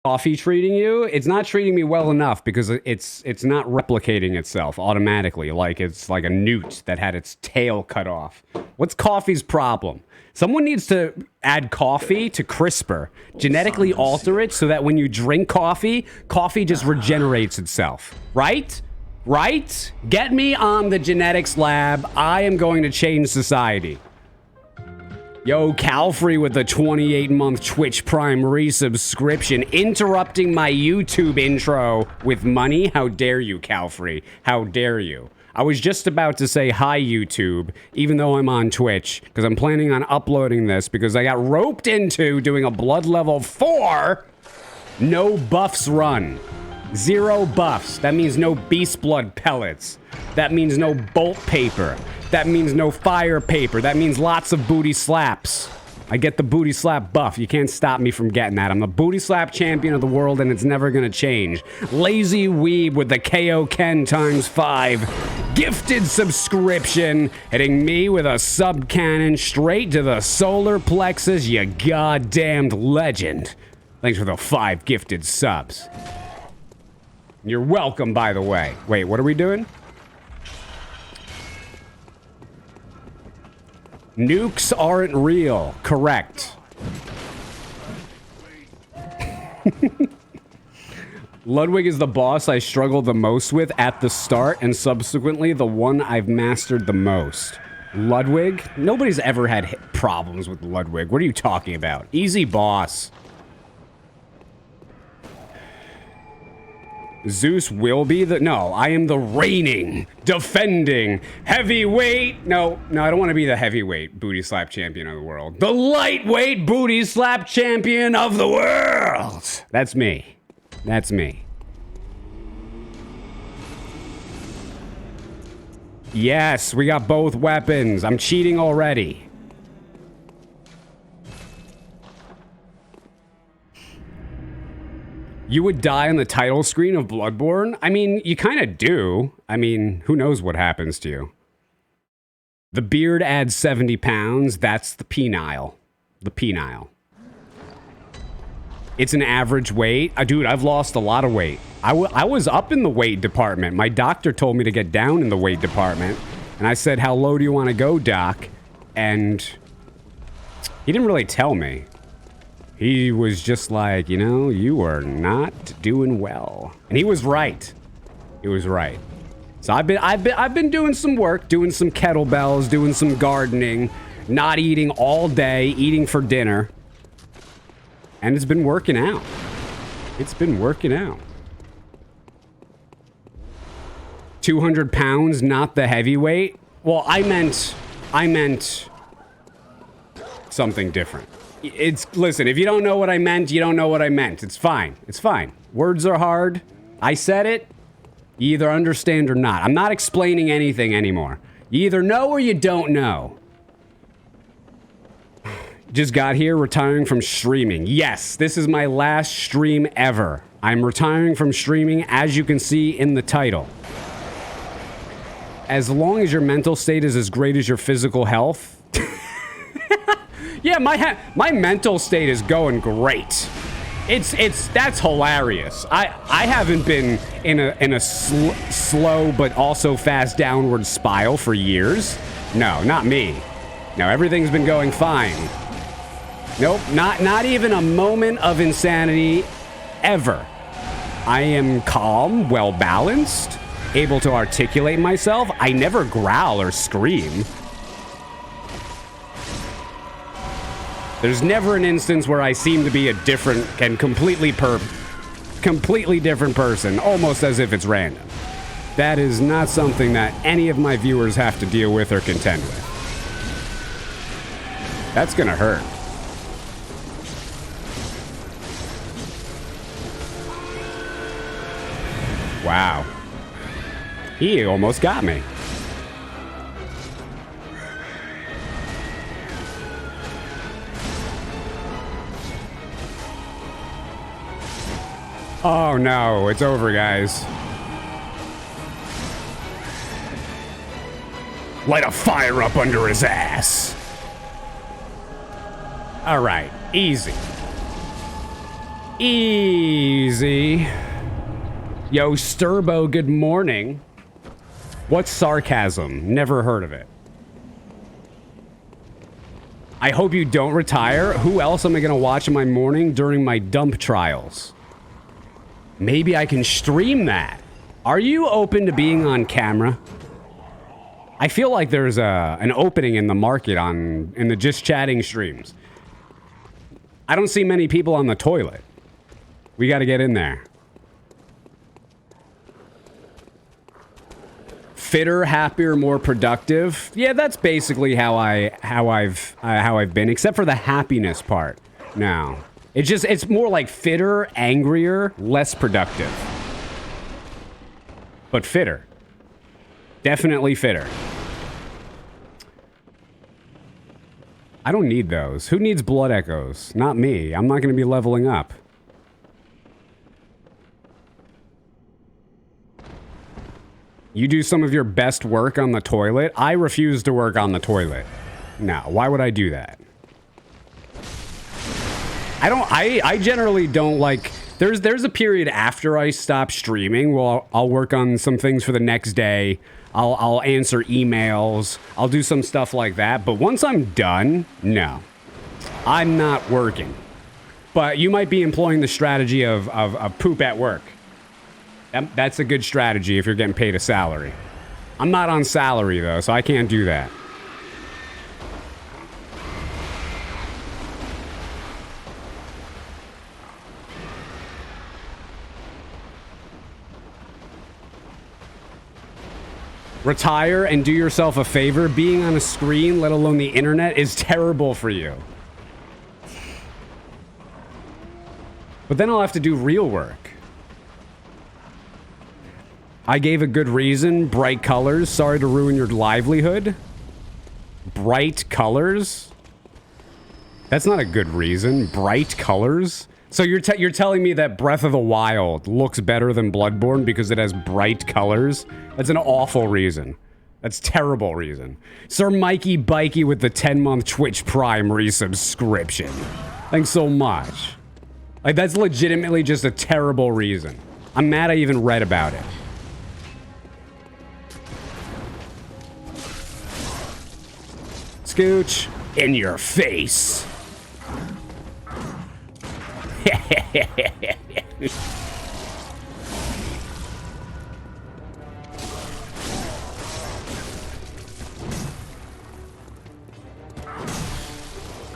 coffee treating you? It's not treating me well enough because it's not replicating itself automatically like it's like a newt that had its tail cut off. What's coffee's problem? Someone needs to add coffee to CRISPR, genetically alter it so that when you drink coffee, coffee just regenerates itself. Right? Right? Get me on the genetics lab. I am going to change society. Yo, Calfrey with the 28-month Twitch Prime resubscription, interrupting my YouTube intro with money. How dare you, Calfrey? How dare you? I was just about to say hi, YouTube, even though I'm on Twitch, because I'm planning on uploading this because I got roped into doing a blood level 4 no buffs run. 0 buffs. That means no beast blood pellets. That means no bolt paper. That means no fire paper. That means lots of booty slaps. I get the booty slap buff. You can't stop me from getting that. I'm the booty slap champion of the world, and it's never gonna change. Lazy Weeb with the KO Ken ×5 gifted subscription, hitting me with a sub cannon straight to the solar plexus. You goddamned legend. Thanks for the 5 gifted subs. You're welcome, by the way. Wait, what are we doing? Nukes aren't real. Correct. Ludwig is the boss I struggled the most with at the start, and subsequently the one I've mastered the most. Ludwig? Nobody's ever had problems with Ludwig. What are you talking about? Easy boss. Zeus will be the... No, I am the reigning, defending, heavyweight... No, I don't want to be the heavyweight booty slap champion of the world. The lightweight booty slap champion of the world! That's me. That's me. Yes, we got both weapons. I'm cheating already. You would die on the title screen of Bloodborne? I mean, you kind of do. I mean, who knows what happens to you? The beard adds 70 pounds. That's the penile. The penile. It's an average weight. Dude, I've lost a lot of weight. I was up in the weight department. My doctor told me to get down in the weight department. And I said, how low do you want to go, doc? And he didn't really tell me. He was just like, you know, you are not doing well. And he was right. He was right. So I've been doing some work, doing some kettlebells, doing some gardening, not eating all day, eating for dinner. And it's been working out. It's been working out. 200 pounds, not the heavyweight. Well, I meant something different. Listen, if you don't know what I meant, you don't know what I meant. It's fine. It's fine. Words are hard. I said it. You either understand or not. I'm not explaining anything anymore. You either know or you don't know. Just got here retiring from streaming. Yes, this is my last stream ever. I'm retiring from streaming, as you can see in the title. As long as your mental state is as great as your physical health. Yeah, my mental state is going great. That's hilarious. I haven't been in a slow but also fast downward spiral for years. No, not me. No, everything's been going fine. Nope, not even a moment of insanity ever. I am calm, well balanced, able to articulate myself. I never growl or scream. There's never an instance where I seem to be a different and completely different person, almost as if it's random. That is not something that any of my viewers have to deal with or contend with. That's gonna hurt. Wow. He almost got me. Oh no, it's over, guys. Light a fire up under his ass. All right, easy. Easy. Yo, Sturbo, good morning. What's sarcasm? Never heard of it. I hope you don't retire. Who else am I going to watch in my morning during my dump trials? Maybe I can stream that. Are you open to being on camera? I feel like there's an opening in the market in the just chatting streams. I don't see many people on the toilet. We got to get in there. Fitter, happier, more productive. Yeah, that's basically how I've been, except for the happiness part. No, it's more like fitter, angrier, less productive, but fitter. Definitely fitter. I don't need those. Who needs blood echoes? Not me. I'm not going to be leveling up. You do some of your best work on the toilet? I refuse to work on the toilet. No, why would I do that? I generally don't like... There's a period after I stop streaming where I'll work on some things for the next day. I'll answer emails. I'll do some stuff like that. But once I'm done, no. I'm not working. But you might be employing the strategy of poop at work. That's a good strategy if you're getting paid a salary. I'm not on salary, though, so I can't do that. Retire and do yourself a favor. Being on a screen, let alone the internet, is terrible for you. But then I'll have to do real work. I gave a good reason. Bright colors. Sorry to ruin your livelihood. Bright colors? That's not a good reason. Bright colors? So you're telling me that Breath of the Wild looks better than Bloodborne because it has bright colors? That's an awful reason. That's terrible reason. Sir Mikey Bikey with the 10-month Twitch Prime resubscription. Thanks so much. Like, that's legitimately just a terrible reason. I'm mad I even read about it. Scooch. In your face.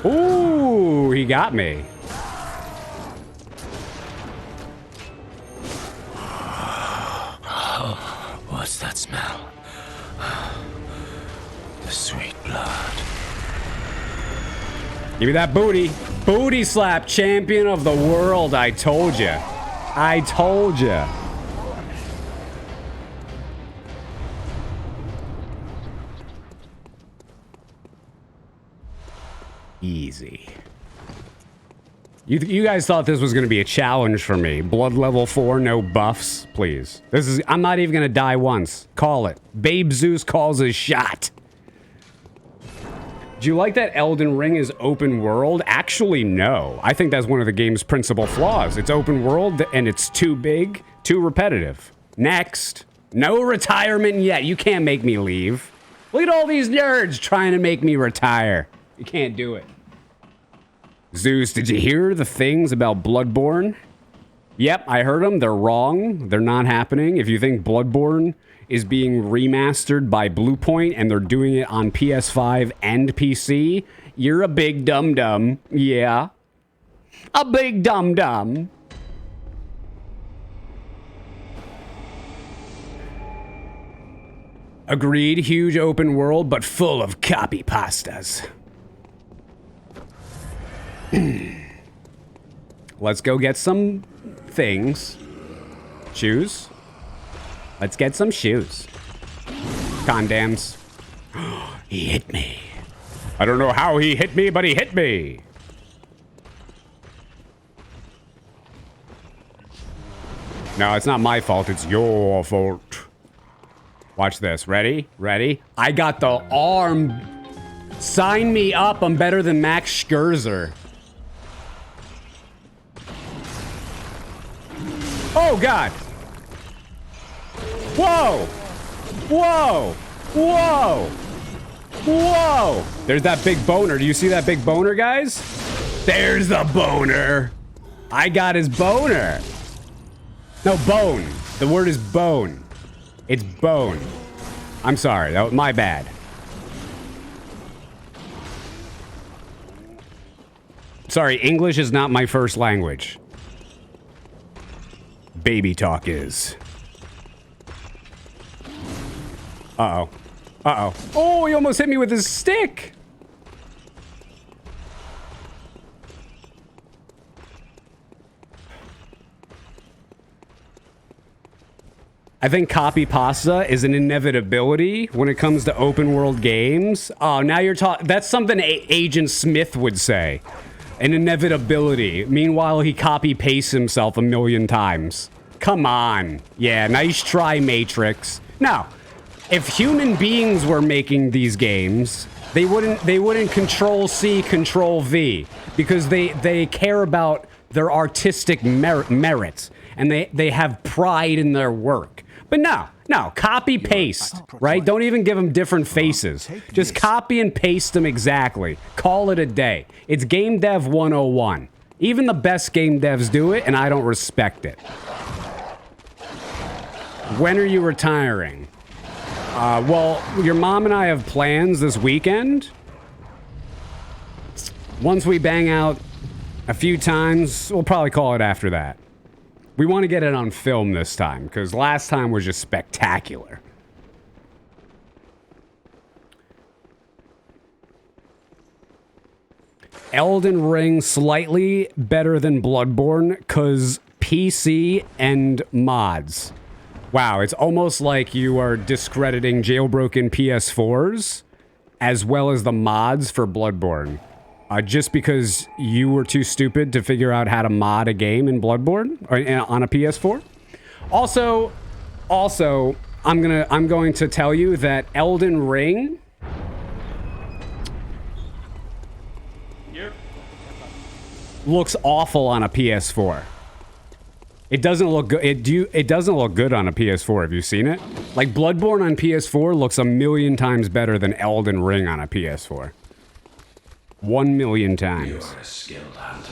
Ooh, he got me. What's that smell? The sweet blood. Give me that booty. Booty slap, champion of the world. I told you. I told you. Easy. You guys thought this was going to be a challenge for me. Blood level 4, no buffs, please. I'm not even going to die once. Call it. Babe Zeus calls his shot. Do you like that Elden Ring is open world? Actually, no. I think that's one of the game's principal flaws. It's open world and it's too big, too repetitive. Next. No retirement yet. You can't make me leave. Look at all these nerds trying to make me retire. You can't do it. Zeus, did you hear the things about Bloodborne? Yep, I heard them. They're wrong. They're not happening. If you think Bloodborne is being remastered by Bluepoint and they're doing it on PS5 and PC, you're a big dum-dum. Yeah. A big dum-dum. Agreed, huge open world, but full of copy pastas. Let's go get some things. Shoes. Let's get some shoes. Condoms. He hit me. I don't know how he hit me, but he hit me. No, it's not my fault. It's your fault. Watch this. Ready? Ready? I got the arm. Sign me up. I'm better than Max Scherzer. Oh, God. Whoa. Whoa. Whoa. Whoa. There's that big boner. Do you see that big boner, guys? There's the boner. I got his boner. No, bone. The word is bone. It's bone. I'm sorry. That was my bad. Sorry, English is not my first language. Baby talk is. Uh-oh. Uh-oh. Oh, he almost hit me with his stick. I think copy pasta is an inevitability when it comes to open world games. Oh, now you're talking. That's something Agent Smith would say. An inevitability. Meanwhile, he copy pastes himself a million times. Come on. Yeah, nice try, Matrix. Now, if human beings were making these games, they wouldn't Control C, Control V, because they care about their artistic merits and they have pride in their work. But no, copy paste, right? Don't even give them different faces. Just copy and paste them exactly. Call it a day. It's Game Dev 101. Even the best game devs do it, and I don't respect it. When are you retiring? Well, your mom and I have plans this weekend. Once we bang out a few times, we'll probably call it after that. We want to get it on film this time, because last time was just spectacular. Elden Ring slightly better than Bloodborne, because PC and mods. Wow, it's almost like you are discrediting jailbroken PS4s, as well as the mods for Bloodborne. Just because you were too stupid to figure out how to mod a game in Bloodborne or on a PS4. Also, I'm going to tell you that Elden Ring looks awful on a PS4. It doesn't look good. It doesn't look good on a PS4. Have you seen it? Like Bloodborne on PS4 looks a million times better than Elden Ring on a PS4. 1 million times.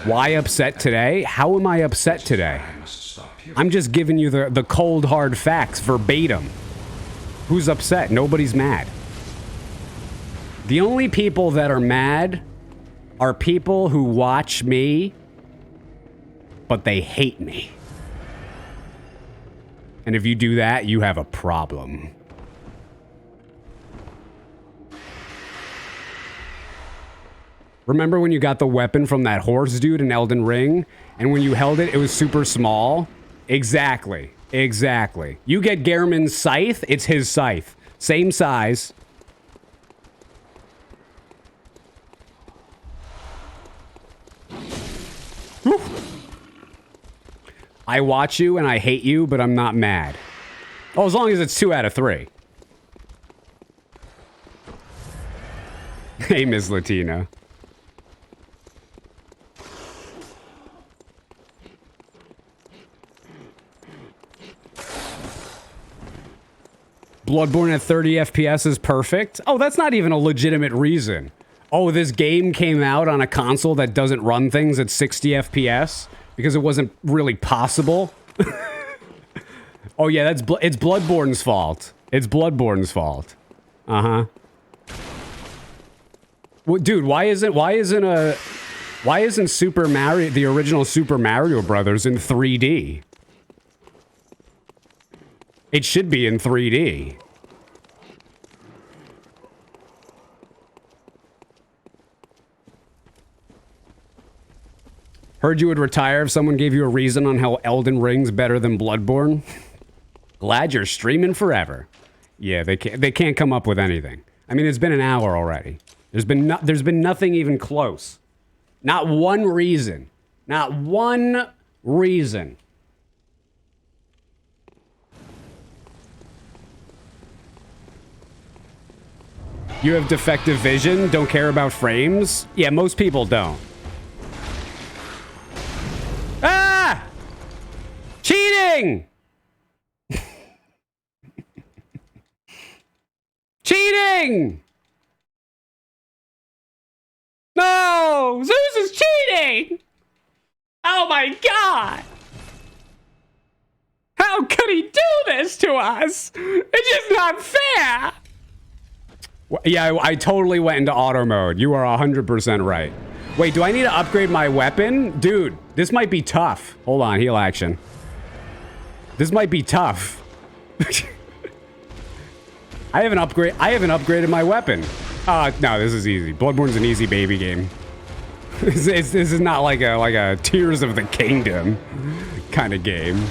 Why upset today? How am I upset today? I'm just giving you the cold hard facts verbatim. Who's upset? Nobody's mad. The only people that are mad are people who watch me, but they hate me. And if you do that, you have a problem. Remember when you got the weapon from that horse dude in Elden Ring? And when you held it, it was super small? Exactly. Exactly. You get Gehrman's scythe, it's his scythe. Same size. Whew. I watch you and I hate you, but I'm not mad. Oh, as long as it's 2 out of 3. Hey, Ms. Latina. Bloodborne at 30 FPS is perfect. Oh, that's not even a legitimate reason. Oh, this game came out on a console that doesn't run things at 60 FPS because it wasn't really possible. Oh yeah, it's Bloodborne's fault. It's Bloodborne's fault. Uh-huh. Well, dude, why isn't Super Mario, the original Super Mario Brothers, in 3D? It should be in 3D. Heard you would retire if someone gave you a reason on how Elden Ring's better than Bloodborne. Glad you're streaming forever. Yeah, they can't come up with anything. I mean, it's been an hour already. There's been nothing even close. Not one reason. Not one reason. You have defective vision, don't care about frames? Yeah, most people don't. Ah! Cheating! Cheating! Cheating! No! Zeus is cheating! Oh my god! How could he do this to us? It's just not fair! Yeah, I totally went into auto mode. You are 100% right. Wait, do I need to upgrade my weapon? Dude, this might be tough. Hold on, heal action. This might be tough. I haven't upgraded my weapon. No, this is easy. Bloodborne's an easy baby game. This is not like a Tears of the Kingdom kind of game.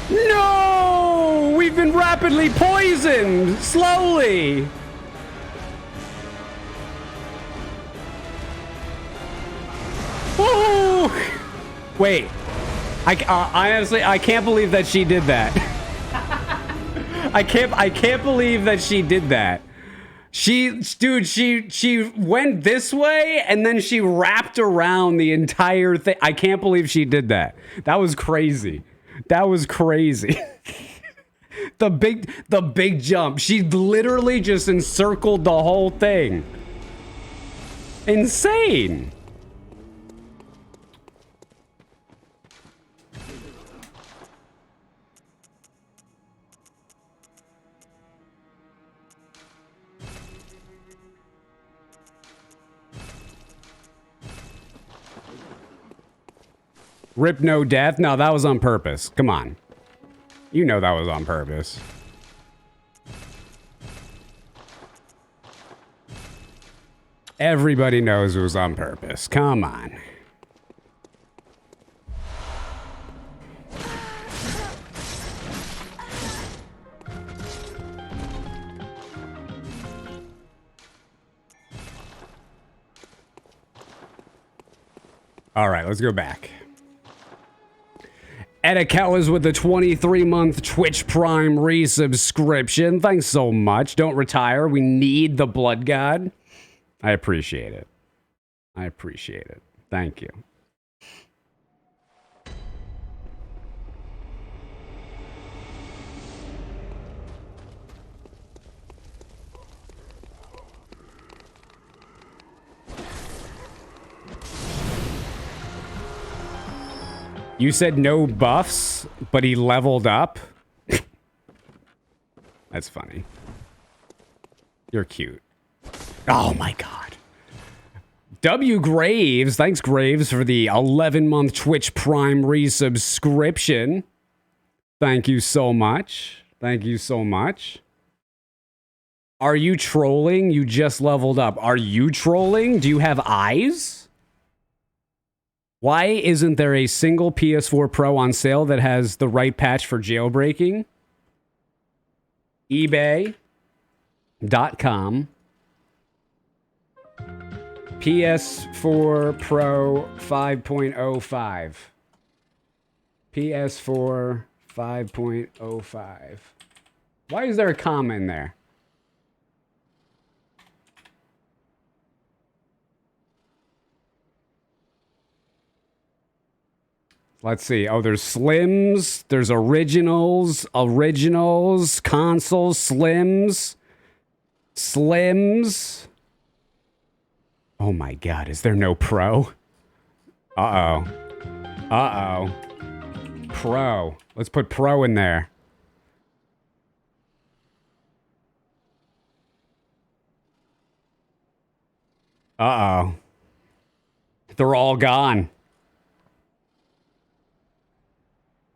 No! We've been rapidly poisoned! Slowly! Woo! Wait. Honestly, I can't believe that she did that. I can't believe that she did that. Dude, she went this way and then she wrapped around the entire thing. I can't believe she did that. That was crazy. That was crazy. The big jump. She literally just encircled the whole thing. Insane. Rip no death? No, that was on purpose. Come on. You know that was on purpose. Everybody knows it was on purpose. Come on. All right, let's go back. Etiquette with the 23-month Twitch Prime resubscription. Thanks so much. Don't retire. We need the Blood God. I appreciate it. I appreciate it. Thank you. You said no buffs, but he leveled up? That's funny. You're cute. Oh my god. W. Graves. Thanks, Graves, for the 11-month Twitch Prime resubscription. Thank you so much. Thank you so much. Are you trolling? You just leveled up. Are you trolling? Do you have eyes? Why isn't there a single PS4 Pro on sale that has the right patch for jailbreaking? eBay.com. PS4 Pro 5.05. PS4 5.05. Why is there a comma in there? Let's see. Oh, there's Slims. There's Originals. Originals. Consoles. Slims. Slims. Oh my god. Is there no Pro? Uh-oh. Uh-oh. Pro. Let's put pro in there. Uh-oh. They're all gone.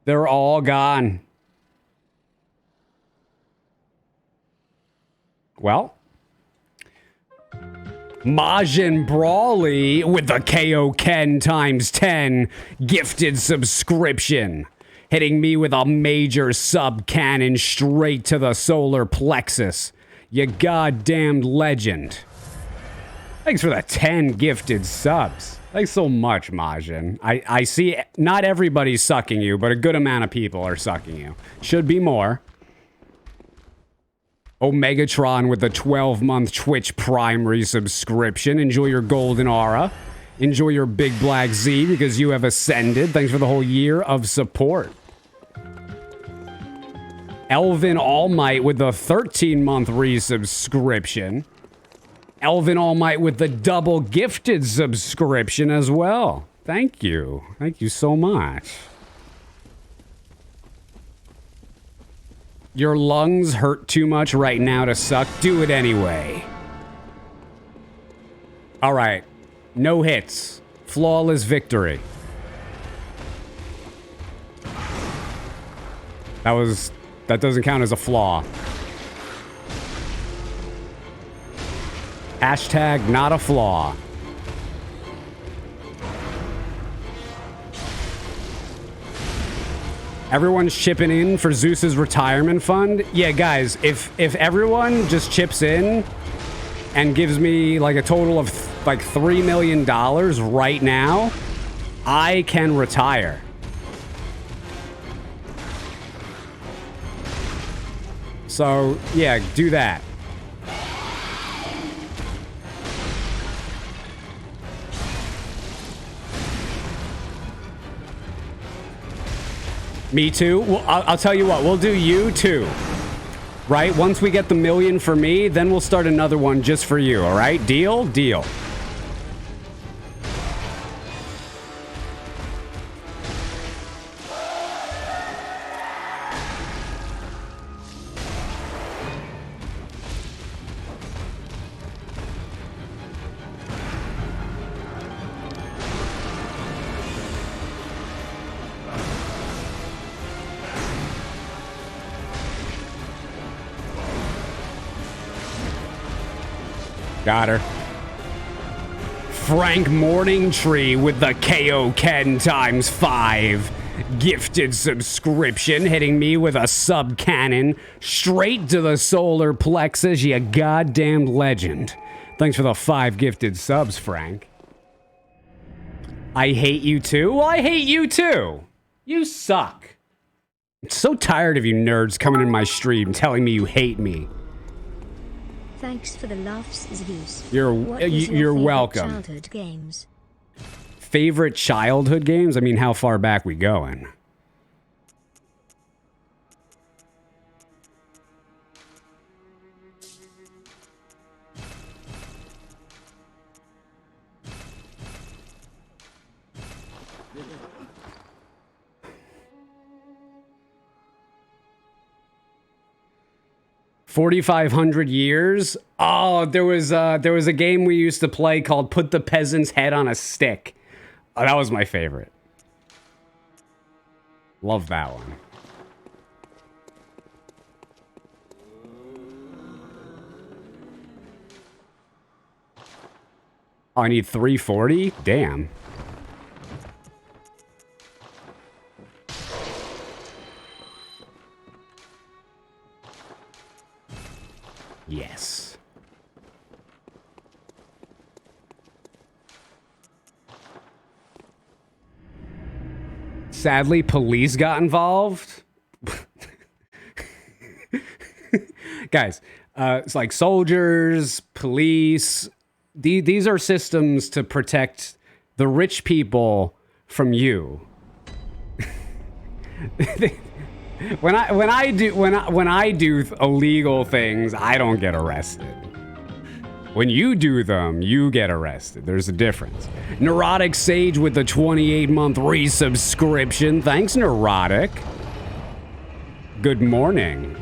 They're all gone. Well. Majin Brawley with the KO Ken times 10 gifted subscription. Hitting me with a major sub cannon straight to the solar plexus. You goddamn legend. Thanks for the 10 gifted subs. Thanks so much, Majin. I see not everybody's sucking you, but a good amount of people are sucking you. Should be more. Omegatron with the 12-month Twitch Prime resubscription. Enjoy your golden aura. Enjoy your big black Z because you have ascended. Thanks for the whole year of support. Elvin All Might with the 13-month resubscription. Elvin All Might with the double gifted subscription as well. Thank you. Thank you so much. Your lungs hurt too much right now to suck. Do it anyway. All right. No hits. Flawless victory. That doesn't count as a flaw. Hashtag not a flaw. Everyone's chipping in for Zeus's retirement fund. Yeah, guys, if everyone just chips in and gives me like a total of like $3 million right now, I can retire. So, yeah, do that. Me too? Well, I'll tell you what, we'll do you too. Right? Once we get the million for me, then we'll start another one just for you, all right? Deal? Deal. Got her. Frank Morningtree with the KO Ken times 5 gifted subscription, hitting me with a sub cannon straight to the solar plexus. You goddamn legend. Thanks for the 5 gifted subs, Frank. I hate you too? Well, I hate you too. You suck. I'm so tired of you nerds coming in my stream telling me you hate me. Thanks for the laughs, Zeus. You're welcome. Childhood games. Favorite childhood games? I mean, how far back we going? $4,500 years. Oh, there was a game we used to play called Put the Peasant's Head on a Stick. Oh, that was my favorite. Love that one. Oh, I need 340? Damn. Yes. Sadly, police got involved. Guys, it's like soldiers, police. These are systems to protect the rich people from you. When I do illegal things, I don't get arrested. When you do them, you get arrested. There's a difference. Neurotic Sage with the 28-month resubscription. Thanks, Neurotic. Good morning.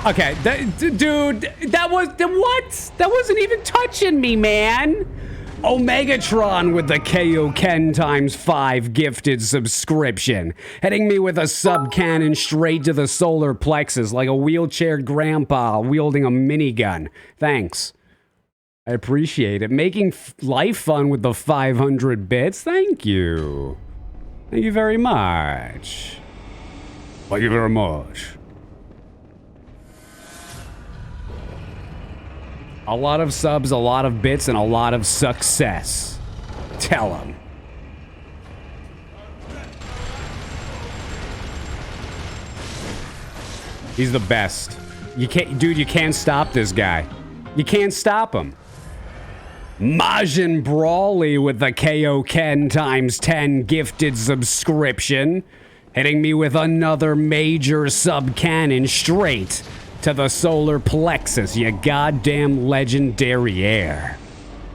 Okay, dude, that was what? That wasn't even touching me, man. Omegatron with the Kaioken ×5 gifted subscription. Hitting me with a sub-cannon straight to the solar plexus like a wheelchair grandpa wielding a minigun. Thanks. I appreciate it. Making life fun with the 500 bits. Thank you. Thank you very much. Thank you very much. A lot of subs, a lot of bits, and a lot of success. Tell him. He's the best. You can't, dude, you can't stop this guy. You can't stop him. Majin Brawley with the Kaioken ×10 gifted subscription. Hitting me with another major sub-cannon straight to the solar plexus, you goddamn legendary air.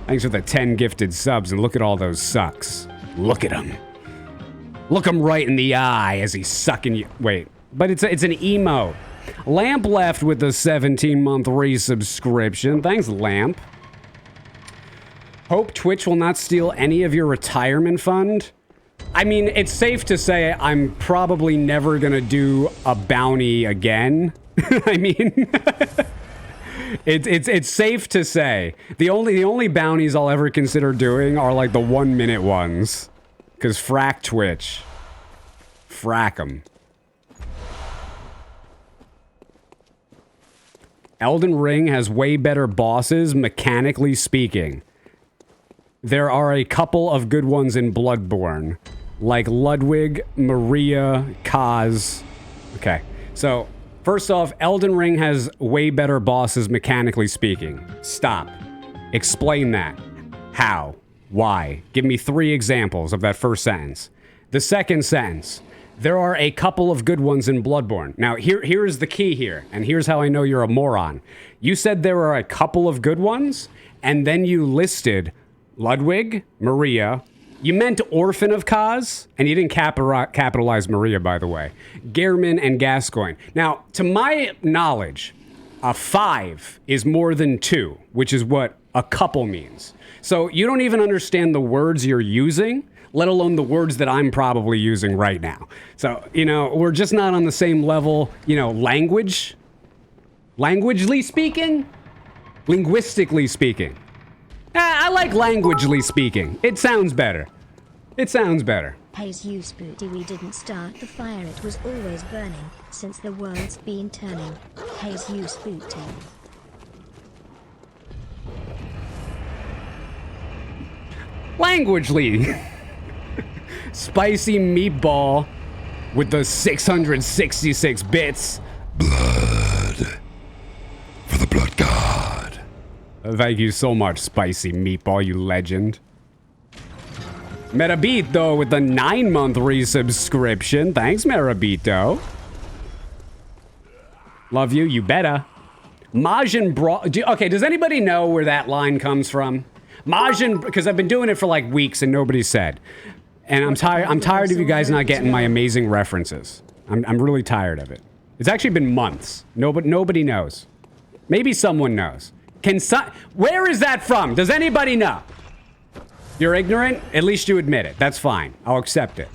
Thanks for the 10 gifted subs, and look at all those sucks. Look at him. Look him right in the eye as he's sucking you. Wait, but it's an emote. Lamp left with the 17-month resubscription. Thanks, Lamp. Hope Twitch will not steal any of your retirement fund. I mean, it's safe to say I'm probably never gonna do a bounty again. I mean, it's safe to say the only bounties I'll ever consider doing are like the 1-minute ones, cause frack Twitch, frack 'em. Elden Ring has way better bosses, mechanically speaking. There are a couple of good ones in Bloodborne, like Ludwig, Maria, Kaz. Okay, so. First off, Elden Ring has way better bosses, mechanically speaking. Stop. Explain that. How? Why? Give me 3 examples of that first sentence. The second sentence. There are a couple of good ones in Bloodborne. Now, here is the key here, and here's how I know you're a moron. You said there are a couple of good ones, and then you listed Ludwig, Maria. You meant Orphan of Kaz, and you didn't capitalize Maria, by the way. Gehrman and Gascoigne. Now, to my knowledge, a 5 is more than 2, which is what a couple means. So you don't even understand the words you're using, let alone the words that I'm probably using right now. So, you know, we're just not on the same level, you know, languagely speaking? Linguistically speaking. I like languagely speaking. It sounds better. It sounds better. Pays you, Spooty. We didn't start the fire, it was always burning, since the world's been turning. Pays you, Spooty. Languagely. Spicy meatball with the 666 bits. Blood. For the blood god. Thank you so much, Spicy Meatball, you legend. Merabito with the 9-month resubscription. Thanks, Merabito. Love you, you better. Majin okay, does anybody know where that line comes from? Majin, because I've been doing it for like weeks and nobody said. And I'm tired of you guys not getting my amazing references. I'm really tired of it. It's actually been months. Nobody knows. Maybe someone knows. Where is that from? Does anybody know? You're ignorant? At least you admit it. That's fine. I'll accept it.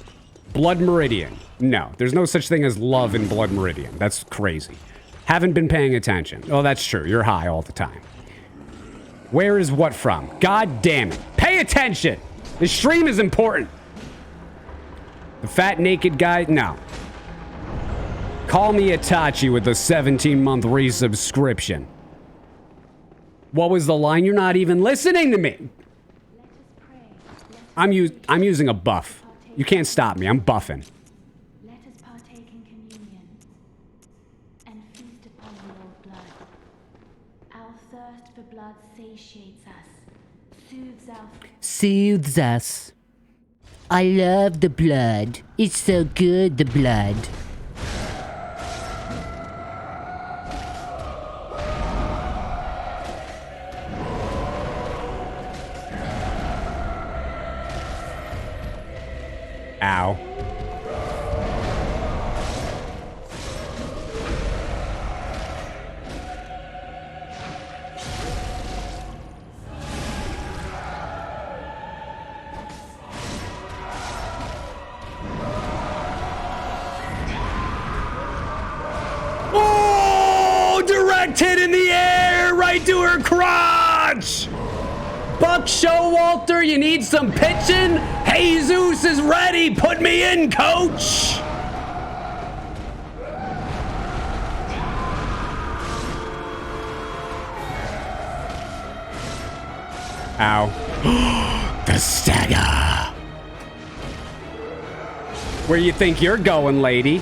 Blood Meridian. No, there's no such thing as love in Blood Meridian. That's crazy. Haven't been paying attention. Oh, that's true. You're high all the time. Where is what from? God damn it. Pay attention. This stream is important. The fat naked guy? No. Call me Itachi with the 17-month resubscription. What was the line? You're not even listening to me. I'm using a buff. You can't stop me. I'm buffing. Let us partake in communion and feast upon your blood. Our thirst for blood satiates us, soothes us. I love the blood. It's so good, the blood. us. Ow. Oh, direct hit in the air, right to her crotch. Buck Showalter, you need some pitching? Jesus is ready. Put me in, coach. Ow. The stagger. Where you think you're going, lady?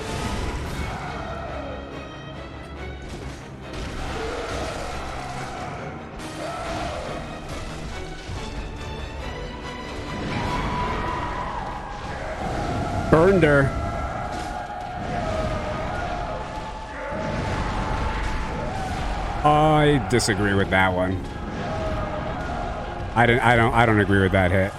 Burned her. I disagree with that one. I don't agree with that hit.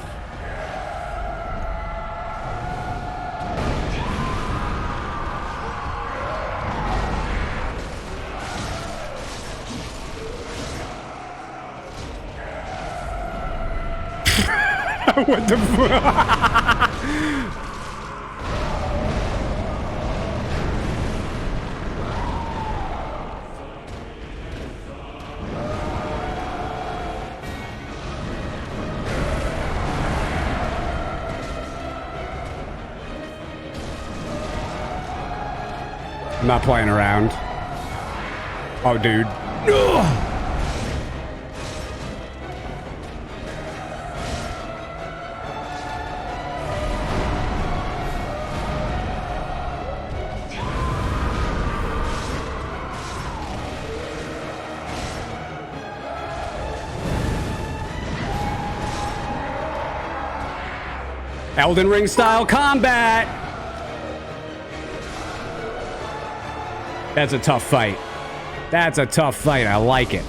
What the fuck? I'm not playing around. Oh, dude. Ugh. Elden Ring style combat. That's a tough fight. That's a tough fight. I like it.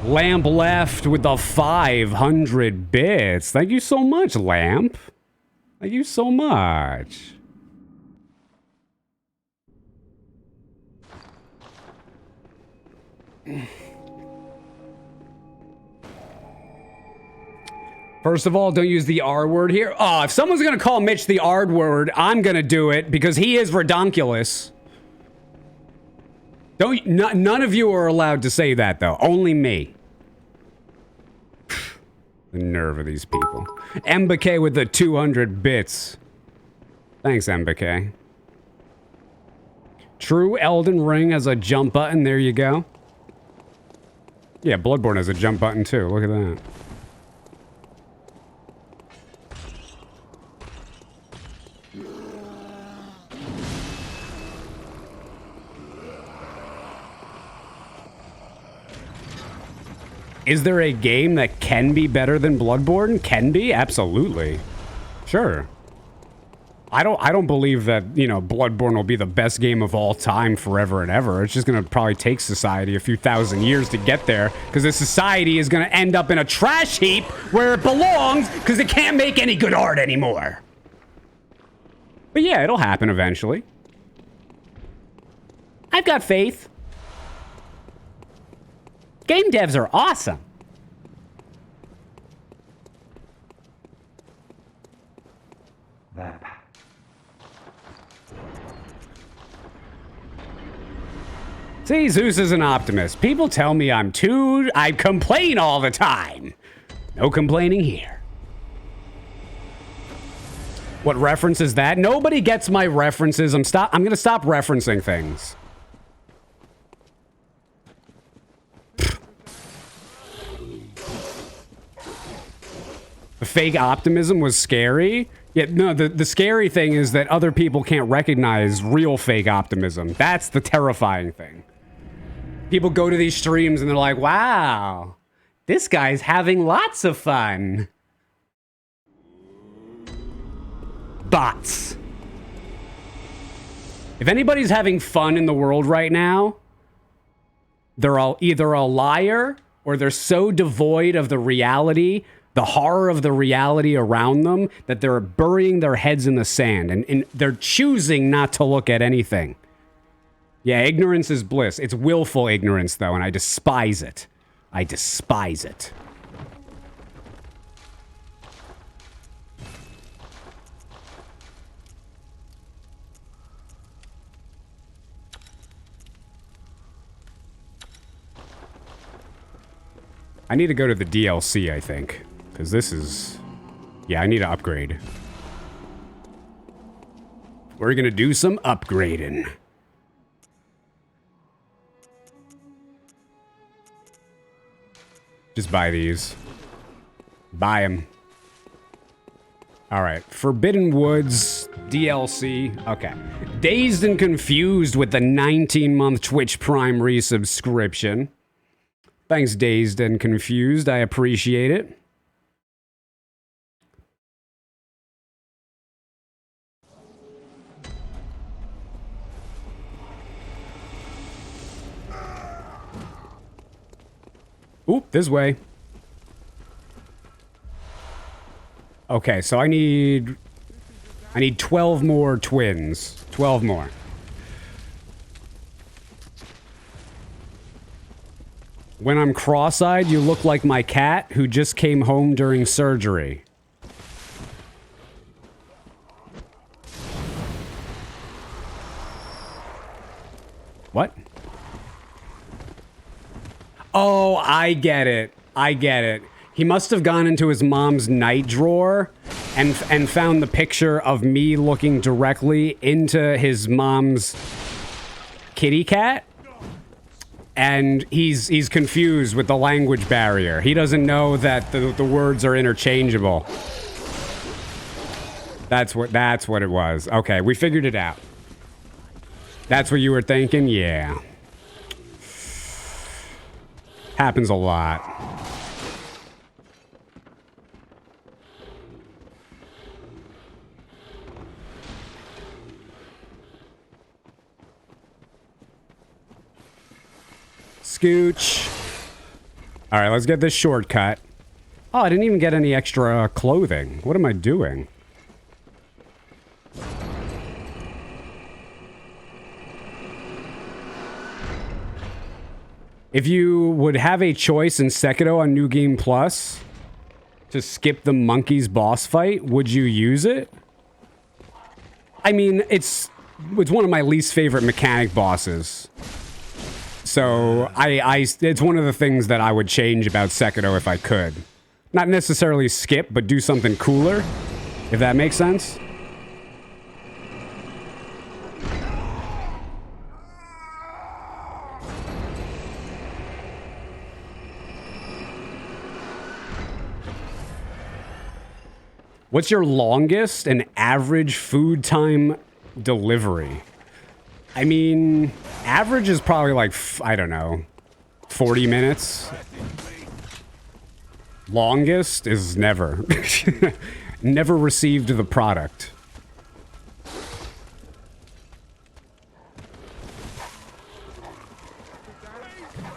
Lamp left with the 500 bits. Thank you so much, Lamp. Thank you so much. First of all, don't use the R word here. Oh, if someone's gonna call Mitch the R word, I'm gonna do it because he is redonkulous. None of you are allowed to say that though. Only me. The nerve of these people. MBK with the 200 bits. Thanks, MBK. True Elden Ring has a jump button. There you go. Yeah, Bloodborne has a jump button too. Look at that. Is there a game that can be better than Bloodborne? Can be? Absolutely. Sure. I don't believe that, you know, Bloodborne will be the best game of all time forever and ever. It's just going to probably take society a few thousand years to get there because the society is going to end up in a trash heap where it belongs because it can't make any good art anymore. But yeah, it'll happen eventually. I've got faith. Game devs are awesome. See, Zeus is an optimist. People tell me I complain all the time. No complaining here. What reference is that? Nobody gets my references. I'm gonna stop referencing things. The fake optimism was scary. Yeah, no, the scary thing is that other people can't recognize real fake optimism. That's the terrifying thing. People go to these streams and they're like, wow, this guy's having lots of fun. Bots. If anybody's having fun in the world right now, they're all either a liar or they're so devoid of the reality, the horror of the reality around them, that they're burying their heads in the sand and they're choosing not to look at anything. Yeah, ignorance is bliss. It's willful ignorance, though, and I despise it. I despise it. I need to go to the DLC, I think. Because this is... Yeah, I need to upgrade. We're gonna do some upgrading. Just buy these. Buy them. Alright, Forbidden Woods DLC. Okay. Dazed and Confused with the 19-month Twitch Prime resubscription. Thanks, Dazed and Confused. I appreciate it. Oop, this way. Okay, so I need 12 more twins. 12 more. When I'm cross-eyed, you look like my cat who just came home during surgery. What? Oh, I get it. I get it. He must have gone into his mom's night drawer and found the picture of me looking directly into his mom's kitty cat. And he's confused with the language barrier. He doesn't know that the words are interchangeable. That's what it was. Okay, we figured it out. That's what you were thinking? Yeah. Happens a lot. Scooch. All right, let's get this shortcut. Oh, I didn't even get any extra clothing. What am I doing? If you would have a choice in Sekiro on New Game Plus to skip the monkey's boss fight, would you use it? I mean, it's one of my least favorite mechanic bosses. So, it's one of the things that I would change about Sekiro if I could. Not necessarily skip, but do something cooler, if that makes sense. What's your longest and average food time delivery? I mean, average is probably like, I don't know, 40 minutes. Longest is never. Never received the product.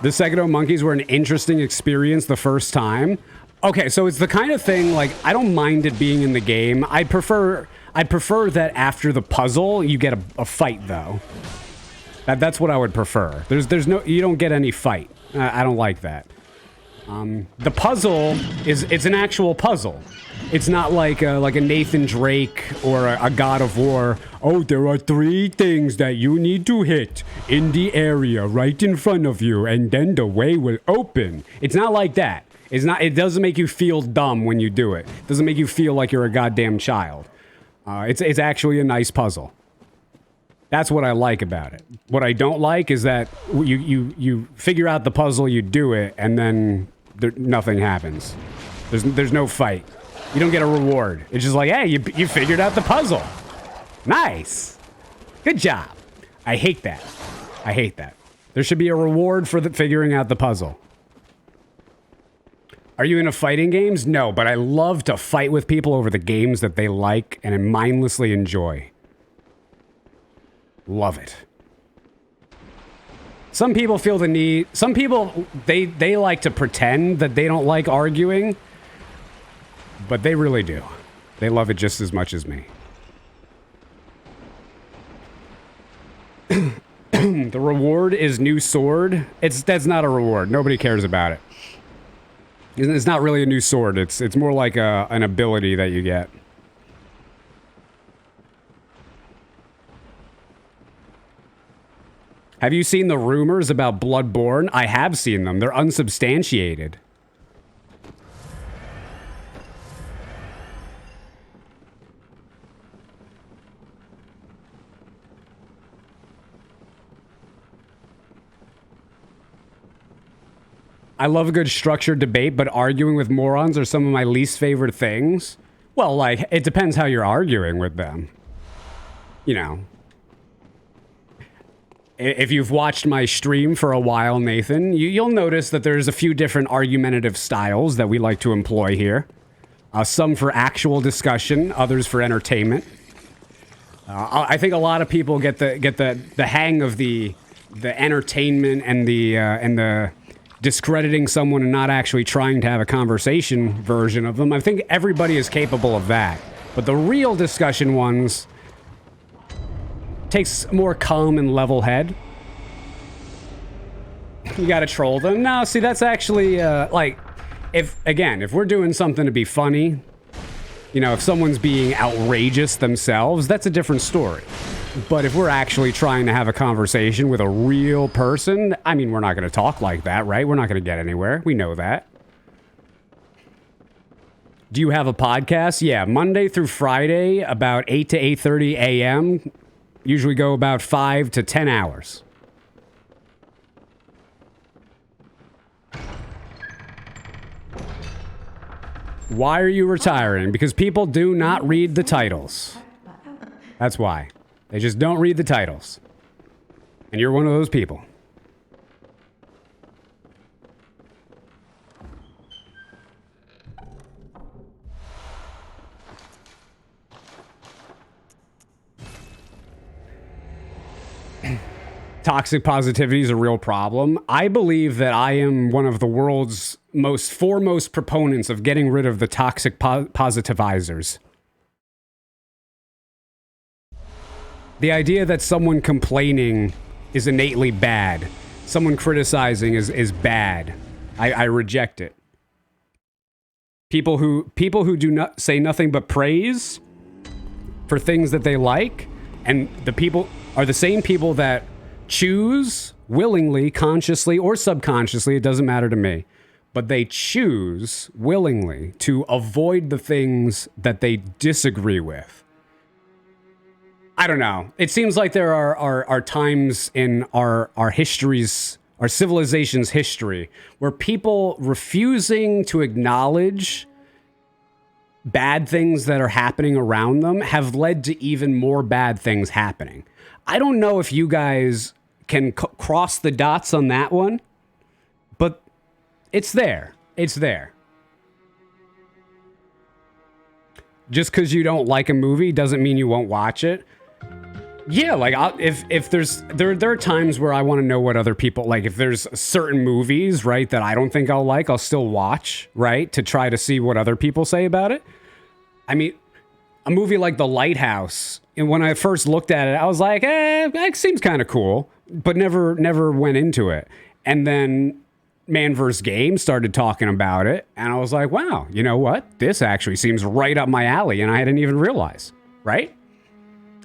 The Sekiro monkeys were an interesting experience the first time. Okay, so it's the kind of thing, like, I don't mind it being in the game. I prefer that after the puzzle, you get a fight, though. That's what I would prefer. You don't get any fight. I don't like that. The puzzle it's an actual puzzle. It's not like a Nathan Drake or a God of War. Oh, there are 3 things that you need to hit in the area right in front of you, and then the way will open. It's not like that. It doesn't make you feel dumb when you do it. It doesn't make you feel like you're a goddamn child. It's actually a nice puzzle. That's what I like about it. What I don't like is that you figure out the puzzle, you do it, and then nothing happens. There's no fight. You don't get a reward. It's just like, hey, you figured out the puzzle. Nice. Good job. I hate that. I hate that. There should be a reward for figuring out the puzzle. Are you into fighting games? No, but I love to fight with people over the games that they like and mindlessly enjoy. Love it. Some people feel the need... Some people, they like to pretend that they don't like arguing. But they really do. They love it just as much as me. The reward is new sword. That's not a reward. Nobody cares about it. It's not really a new sword. It's more like an ability that you get. Have you seen the rumors about Bloodborne? I have seen them. They're unsubstantiated. I love a good structured debate, but arguing with morons are some of my least favorite things. Well, like, it depends how you're arguing with them. You know. If you've watched my stream for a while, Nathan, you'll notice that there's a few different argumentative styles that we like to employ here. Some for actual discussion, others for entertainment. I think a lot of people get the hang of the entertainment and the discrediting someone and not actually trying to have a conversation version of them. I think everybody is capable of that. But the real discussion ones takes more calm and level head. You gotta troll them. No, see, that's actually, like, if we're doing something to be funny, you know, if someone's being outrageous themselves, that's a different story. But if we're actually trying to have a conversation with a real person, I mean, we're not going to talk like that, right? We're not going to get anywhere. We know that. Do you have a podcast? Yeah, Monday through Friday, about 8 to 8:30 a.m. Usually go about 5 to 10 hours. Why are you retiring? Because people do not read the titles. That's why. They just don't read the titles. And you're one of those people. Toxic positivity is a real problem. I believe that I am one of the world's foremost proponents of getting rid of the toxic positivizers. The idea that someone complaining is innately bad, someone criticizing is bad. I reject it. People who do not say nothing but praise for things that they like, and the people are the same people that choose willingly, consciously, or subconsciously, it doesn't matter to me, but they choose willingly to avoid the things that they disagree with. I don't know. It seems like there are times in our histories, our civilization's history, where people refusing to acknowledge bad things that are happening around them have led to even more bad things happening. I don't know if you guys can cross the dots on that one, but it's there. It's there. Just because you don't like a movie doesn't mean you won't watch it. Yeah, like if there are times where I want to know what other people like. If there's certain movies, right, that I don't think I'll like, I'll still watch, right, to try to see what other people say about it. I mean, a movie like The Lighthouse, and when I first looked at it, I was like, that seems kind of cool, but never went into it. And then Man vs. Game started talking about it, and I was like, wow, you know what? This actually seems right up my alley, and I didn't even realize, right?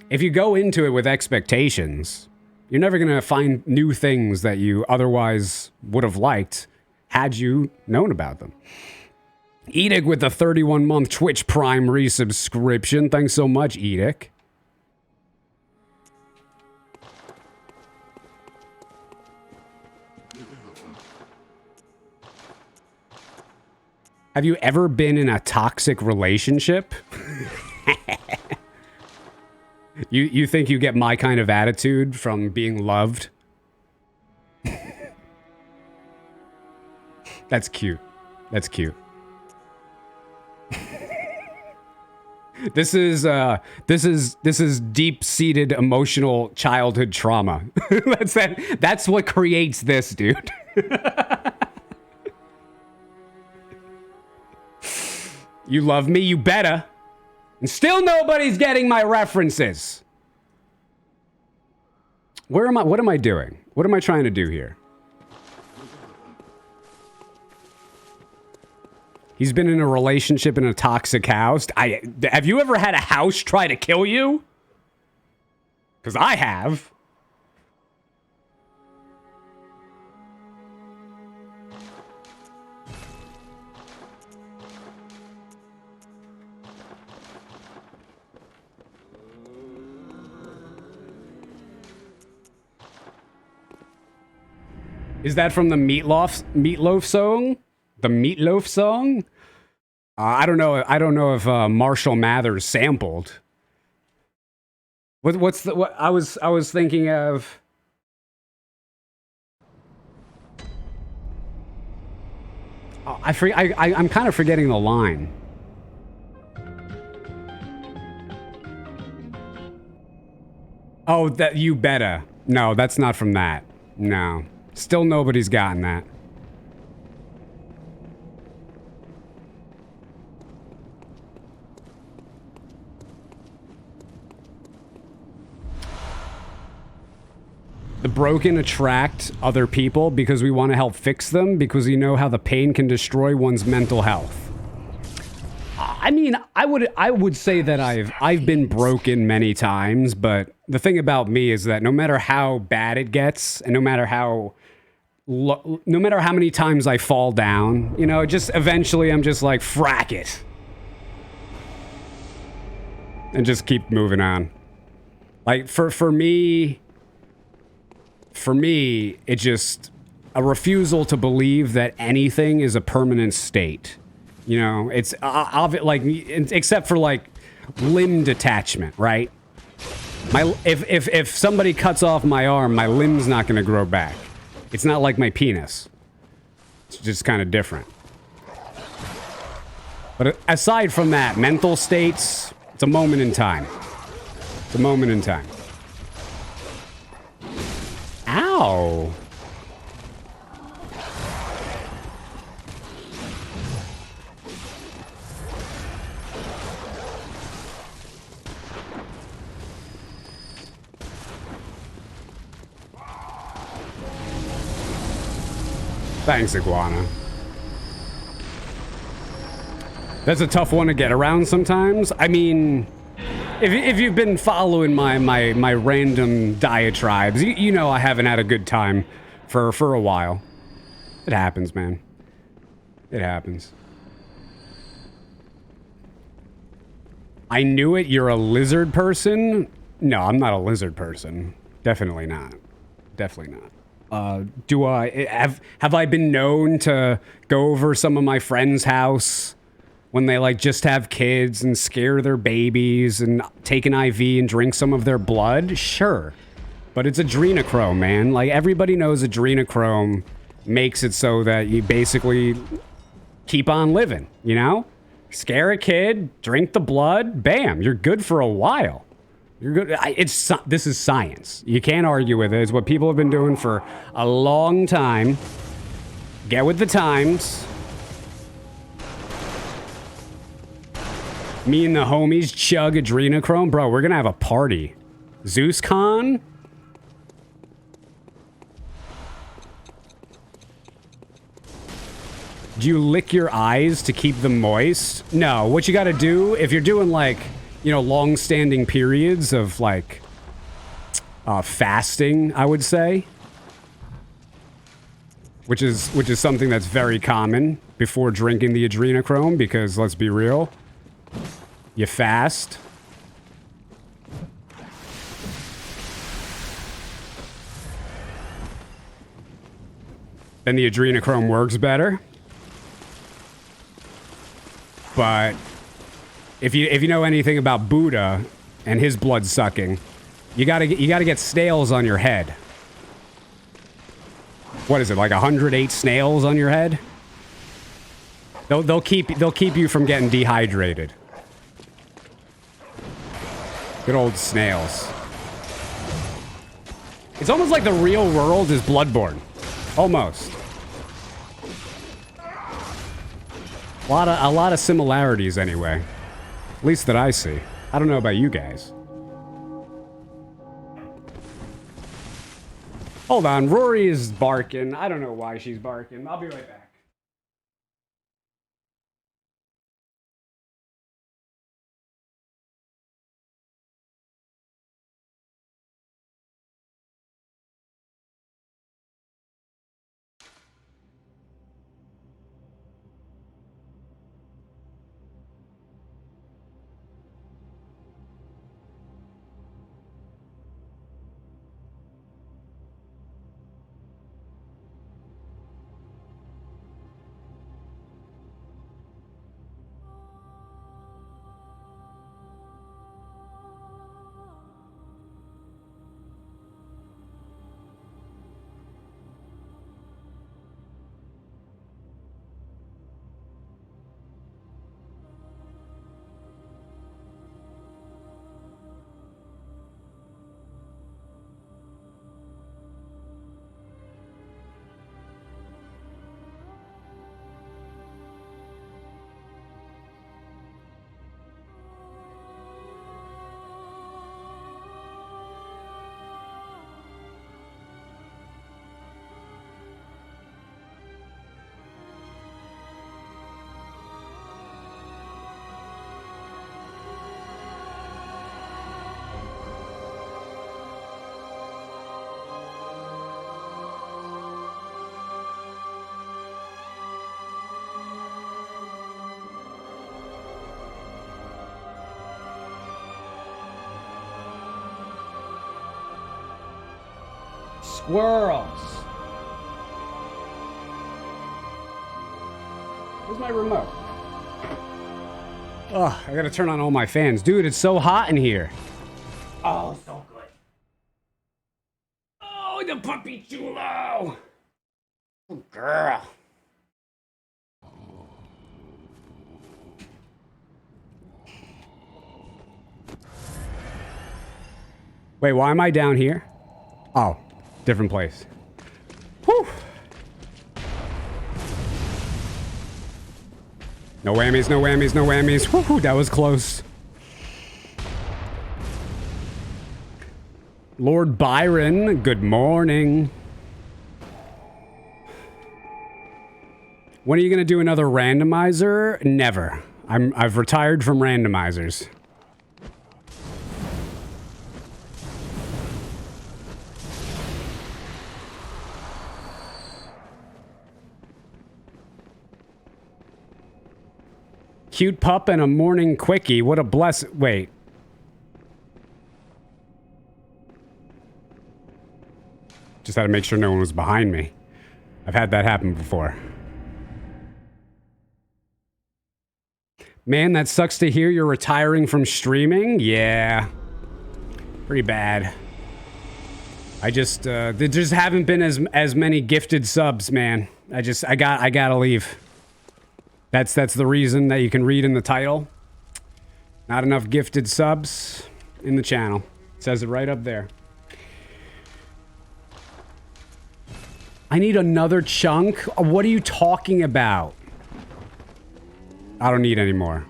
If you go into it with expectations, you're never going to find new things that you otherwise would have liked had you known about them. Edic with the 31-month Twitch Prime resubscription. Thanks so much, Edic. Have you ever been in a toxic relationship? You think you get my kind of attitude from being loved? That's cute. That's cute. This is deep-seated emotional childhood trauma. That's what creates this, dude. You love me, you better. And still nobody's getting my references. Where am I? What am I doing? What am I trying to do here? He's been in a relationship in a toxic house. Have you ever had a house try to kill you? Because I have. Is that from the Meatloaf song? The Meatloaf song? I don't know. I don't know if Marshall Mathers sampled. What's the? What I was thinking of. Oh, I'm kind of forgetting the line. Oh, that you better. No, that's not from that. No. Still nobody's gotten that. The broken attract other people because we want to help fix them, because we know how the pain can destroy one's mental health. I mean, I would say that I've been broken many times, but the thing about me is that no matter how bad it gets, and no matter how many times I fall down, you know, just eventually I'm just like, frack it. And just keep moving on. Like, for me, it's just a refusal to believe that anything is a permanent state. You know, it's like, except for like limb detachment, right? If somebody cuts off my arm, my limb's not going to grow back. It's not like my penis. It's just kind of different. But aside from that, mental states, it's a moment in time. It's a moment in time. Ow. Thanks, Iguana. That's a tough one to get around sometimes. I mean, if you've been following my random diatribes, you know I haven't had a good time for a while. It happens, man. It happens. I knew it. You're a lizard person? No, I'm not a lizard person. Definitely not. Definitely not. Have I been known to go over some of my friends' house when they like just have kids and scare their babies and take an IV and drink some of their blood? Sure. But it's adrenochrome, man. Like, everybody knows adrenochrome makes it so that you basically keep on living, you know? Scare a kid, drink the blood, bam, you're good for a while. You're good. This is science. You can't argue with it. It's what people have been doing for a long time. Get with the times. Me and the homies chug adrenochrome. Bro, we're going to have a party. ZeusCon? Do you lick your eyes to keep them moist? No. What you got to do, if you're doing like, you know, long-standing periods of like fasting, I would say, which is something that's very common before drinking the adrenochrome, because let's be real, you fast. Then the adrenochrome works better. But if you know anything about Buddha and his blood sucking, you gotta get snails on your head. What is it, like 108 snails on your head? They'll keep you from getting dehydrated. Good old snails. It's almost like the real world is Bloodborne. Almost. A lot of similarities anyway. At least that I see. I don't know about you guys. Hold on, Rory is barking. I don't know why she's barking. I'll be right back. Squirrels. Where's my remote? Ugh, I gotta turn on all my fans. Dude, it's so hot in here. Oh, so good. Oh, the puppy chulo. Oh, girl. Wait, why am I down here? Oh, different place. Whew. No whammies, no whammies, no whammies. Whew, that was close. Lord Byron, good morning. When are you gonna do another randomizer? Never. I've retired from randomizers. Cute pup and a morning quickie. What a wait. Just had to make sure no one was behind me. I've had that happen before. Man, that sucks to hear you're retiring from streaming. Yeah. Pretty bad. There just haven't been as many gifted subs, man. I gotta leave. That's the reason that you can read in the title. Not enough gifted subs in the channel. It says it right up there. I need another chunk? What are you talking about? I don't need any more.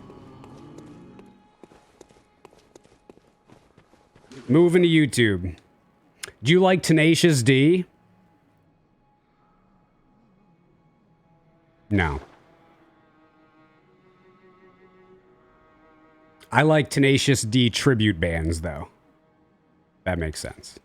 Moving to YouTube. Do you like Tenacious D? No. I like Tenacious D tribute bands, though. That makes sense.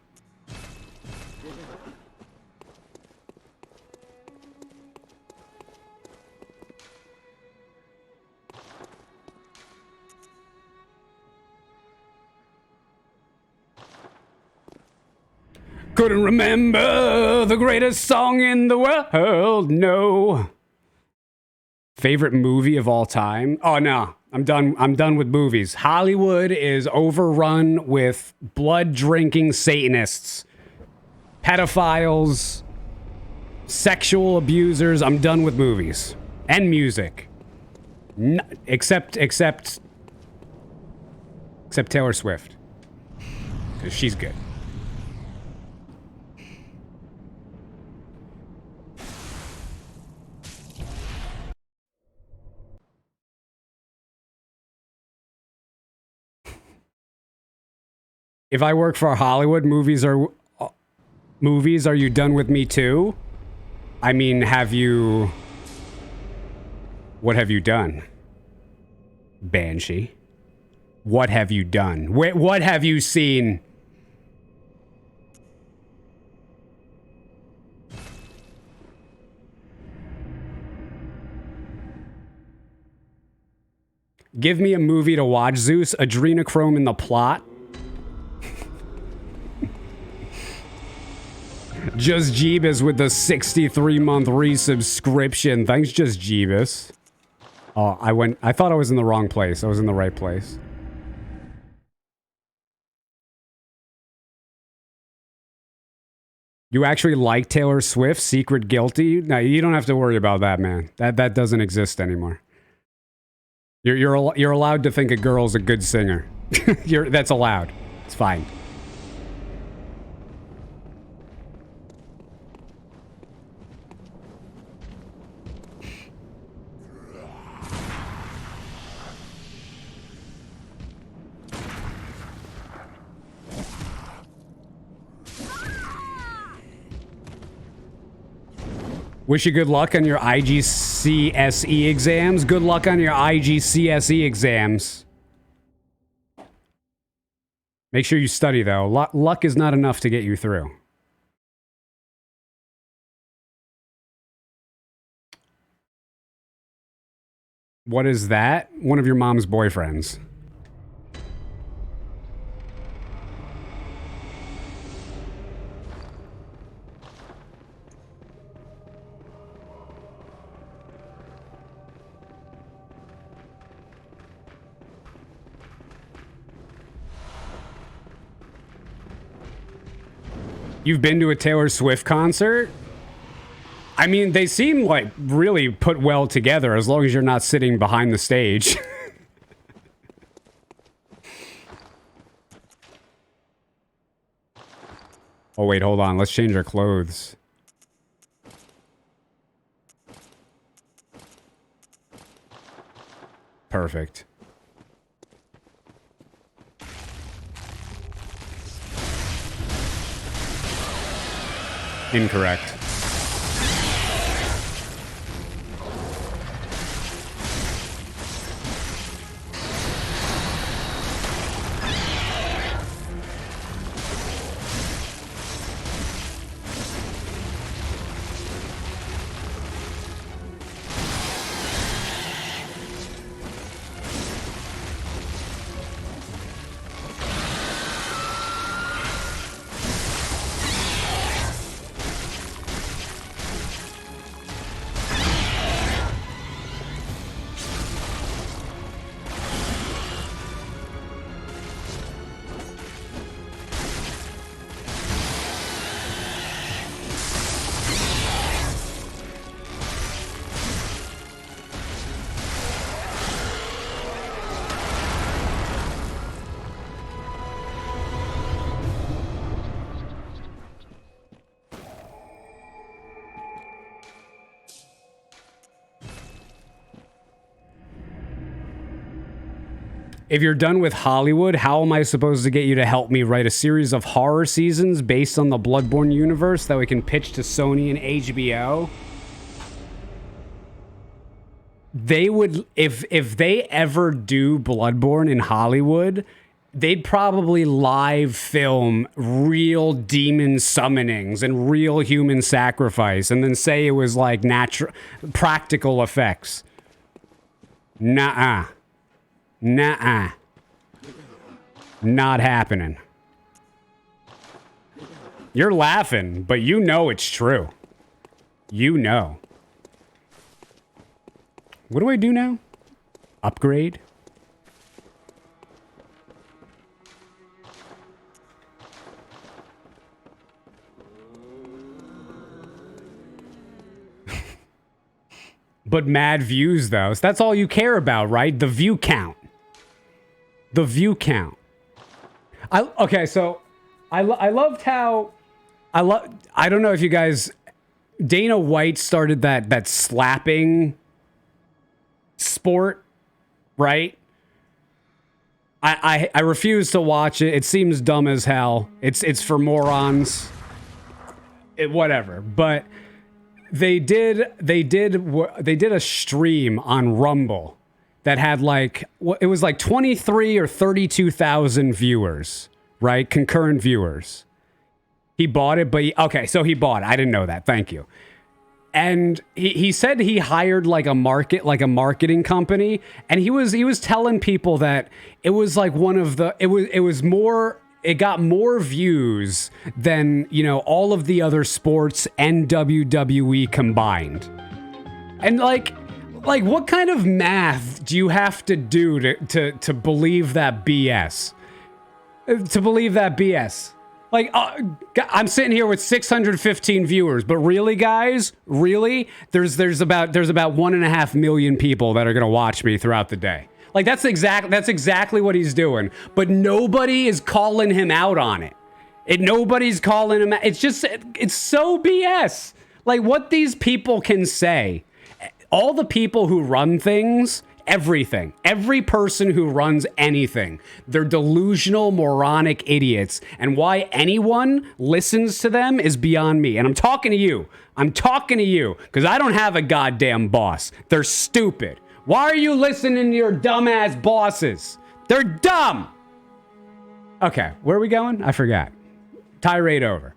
Couldn't remember the greatest song in the world, no. Favorite movie of all time? Oh, no. I'm done with movies. Hollywood is overrun with blood-drinking Satanists, pedophiles, sexual abusers. I'm done with movies and music. Except Taylor Swift. 'Cause she's good. If I work for Hollywood, movies, are you done with me too? I mean, what have you done? Banshee. What have you done? What have you seen? Give me a movie to watch, Zeus. Adrenochrome in the plot. Just Jeebus with the 63-month resubscription. Thanks, Just Jeebus. Oh, I thought I was in the wrong place. I was in the right place. You actually like Taylor Swift? Secret Guilty? No, you don't have to worry about that, man. That doesn't exist anymore. You're allowed to think a girl's a good singer. That's allowed. It's fine. Wish you good luck on your IGCSE exams. Good luck on your IGCSE exams. Make sure you study, though. Luck is not enough to get you through. What is that? One of your mom's boyfriends. You've been to a Taylor Swift concert? I mean, they seem like really put well together as long as you're not sitting behind the stage. Oh, wait, hold on. Let's change our clothes. Perfect. Incorrect. If you're done with Hollywood, how am I supposed to get you to help me write a series of horror seasons based on the Bloodborne universe that we can pitch to Sony and HBO? They would, if they ever do Bloodborne in Hollywood, they'd probably live film real demon summonings and real human sacrifice and then say it was like natural, practical effects. Nuh-uh. Nuh-uh. Not happening. You're laughing, but you know it's true. You know. What do I do now? Upgrade? But mad views, though. So that's all you care about, right? The view count. The view count. Okay, so I loved how... I don't know if you guys... Dana White started that slapping sport, right? I refuse to watch it. It seems dumb as hell. It's for morons. Whatever. But they did a stream on Rumble that had like it was like 23 or 32,000 viewers, right? Concurrent viewers. He bought it, but so he bought it. I didn't know that. Thank you. And he said he hired like a marketing company, and he was telling people that it was like it got more views than, all of the other sports and WWE combined. And like what kind of math do you have to do to believe that BS? To believe that BS. Like, I'm sitting here with 615 viewers, but really, guys, really, there's about 1.5 million people that are gonna watch me throughout the day. Like, that's exactly what he's doing. But nobody is calling him out on it. Nobody's calling him out. It's so BS. Like, what these people can say, all the people who run things. Everything. Every person who runs anything. They're delusional, moronic idiots. And why anyone listens to them is beyond me. And I'm talking to you. Because I don't have a goddamn boss. They're stupid. Why are you listening to your dumbass bosses? They're dumb. Okay, where are we going? I forgot. Tirade over.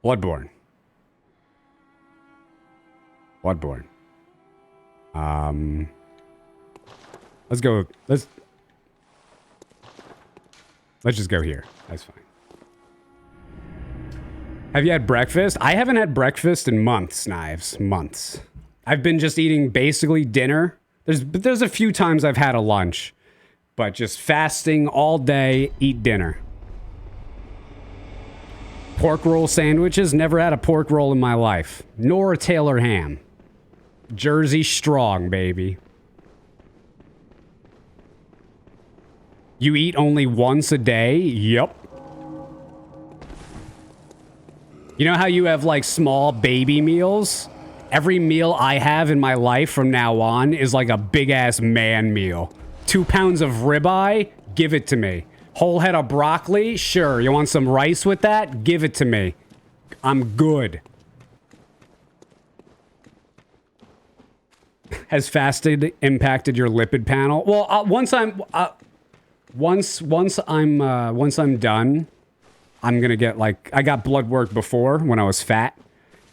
Bloodborne. Let's go. Let's just go here. That's fine. Have you had breakfast? I haven't had breakfast in months, Knives. Months. I've been just eating basically dinner. There's a few times I've had a lunch, but just fasting all day, eat dinner. Pork roll sandwiches. Never had a pork roll in my life, nor a Taylor ham. Jersey strong, baby. You eat only once a day? Yup. You know how you have like small baby meals? Every meal I have in my life from now on is like a big ass man meal. 2 pounds of ribeye? Give it to me. Whole head of broccoli? Sure. You want some rice with that? Give it to me. I'm good. Has fasted impacted your lipid panel? Well, once I'm done, I'm gonna get I got blood work before when I was fat,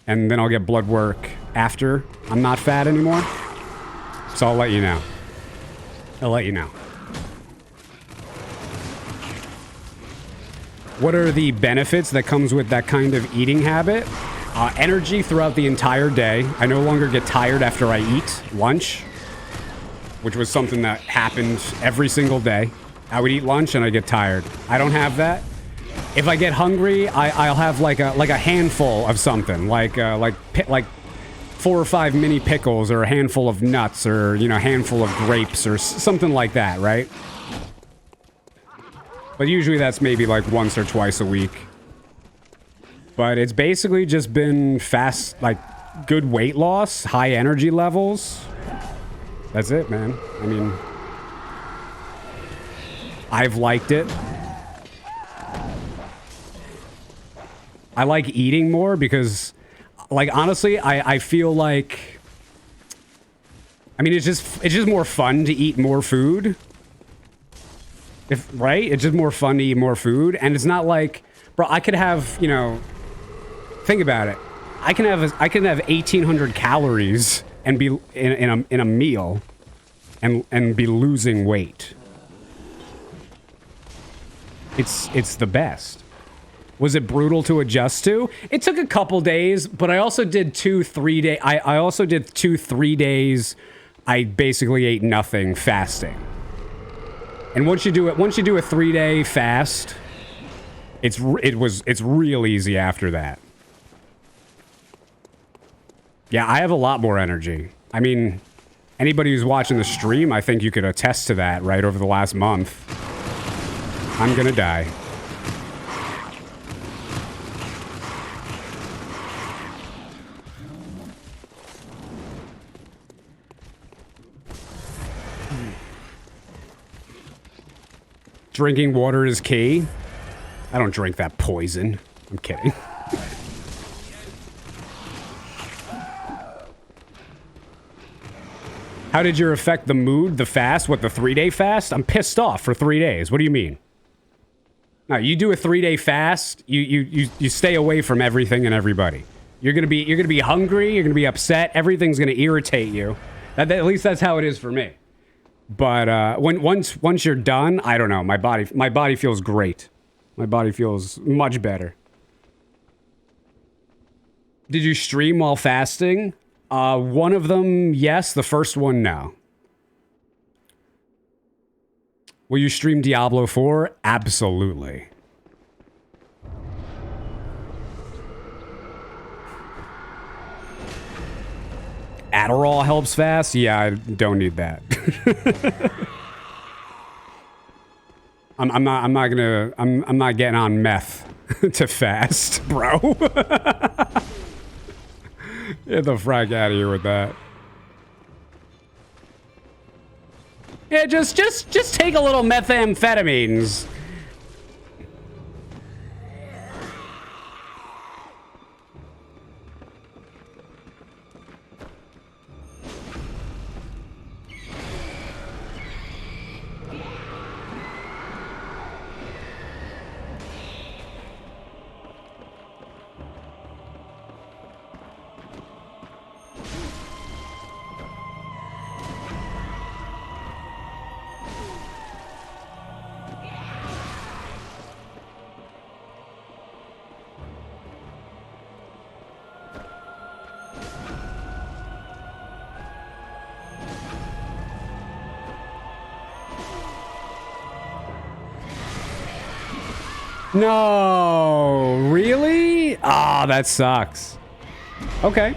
and then I'll get blood work after I'm not fat anymore. So I'll let you know. What are the benefits that comes with that kind of eating habit? Energy throughout the entire day. I no longer get tired after I eat lunch, which was something that happened every single day. I would eat lunch and I get tired. I don't have that. If I get hungry, I'll have like a handful of something, like 4 or 5 mini pickles or a handful of nuts or a handful of grapes or something like that, right? But usually that's maybe like once or twice a week. But it's basically just been fast, like good weight loss, high energy levels. That's it, man. I mean, I've liked it. I like eating more because, honestly, I feel like, it's just more fun to eat more food. Right? It's just more fun to eat more food. And it's not like, bro, I could have, think about it. I can have 1,800 calories and be in a meal and be losing weight. It's the best. Was it brutal to adjust to? It took a couple days, but I also did 2-3 days. I also did 2-3 days. I basically ate nothing fasting. And once you do a 3-day fast, it's real easy after that. Yeah, I have a lot more energy. I mean, anybody who's watching the stream, I think you could attest to that, right, over the last month. I'm gonna die. Drinking water is key. I don't drink that poison. I'm kidding. How did your affect the mood, the fast? What, the 3-day fast? I'm pissed off for 3 days. What do you mean? No, you do a 3-day fast, you stay away from everything and everybody. You're gonna be hungry, you're gonna be upset, everything's gonna irritate you. At least that's how it is for me. But once you're done, I don't know, my body feels great. My body feels much better. Did you stream while fasting? One of them, yes. The first one, no. Will you stream Diablo 4? Absolutely. Adderall helps fast? Yeah, I don't need that. I'm not getting on meth to fast, bro. Get the frack out of here with that. Yeah, just take a little methamphetamines. No, really? Ah, oh, that sucks. Okay.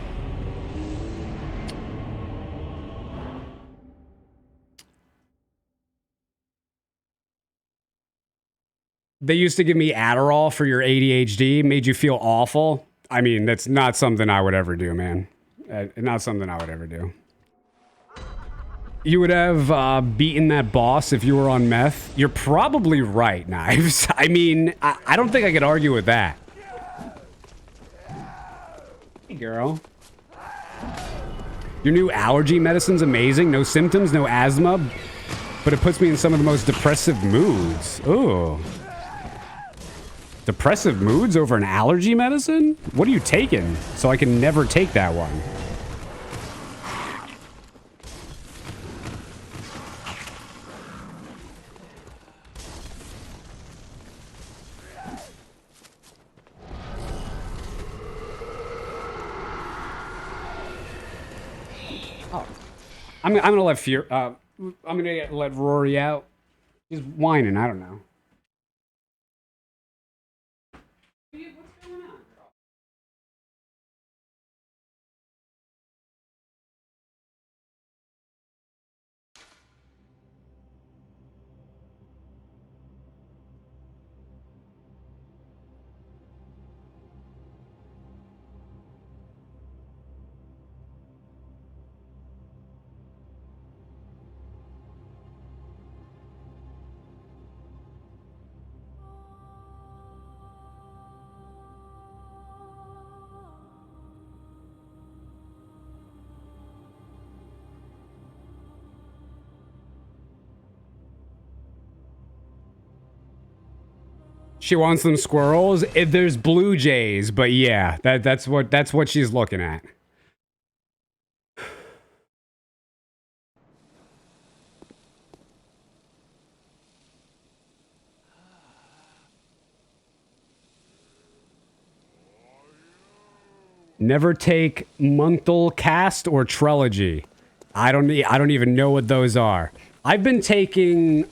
They used to give me Adderall for your ADHD, made you feel awful. I mean, that's not something I would ever do, man. Not something I would ever do. You would have beaten that boss if you were on meth? You're probably right, Knives. I mean, I don't think I could argue with that. Hey, girl. Your new allergy medicine's amazing. No symptoms, no asthma, but it puts me in some of the most depressive moods. Ooh. Depressive moods over an allergy medicine? What are you taking? So I can never take that one. I'm gonna let I'm gonna let Rory out. He's whining. I don't know. What's going on, girl? She wants some squirrels. There's blue jays, but yeah, that's what she's looking at. Never take Monthal Cast or Trilogy. I don't even know what those are. I've been taking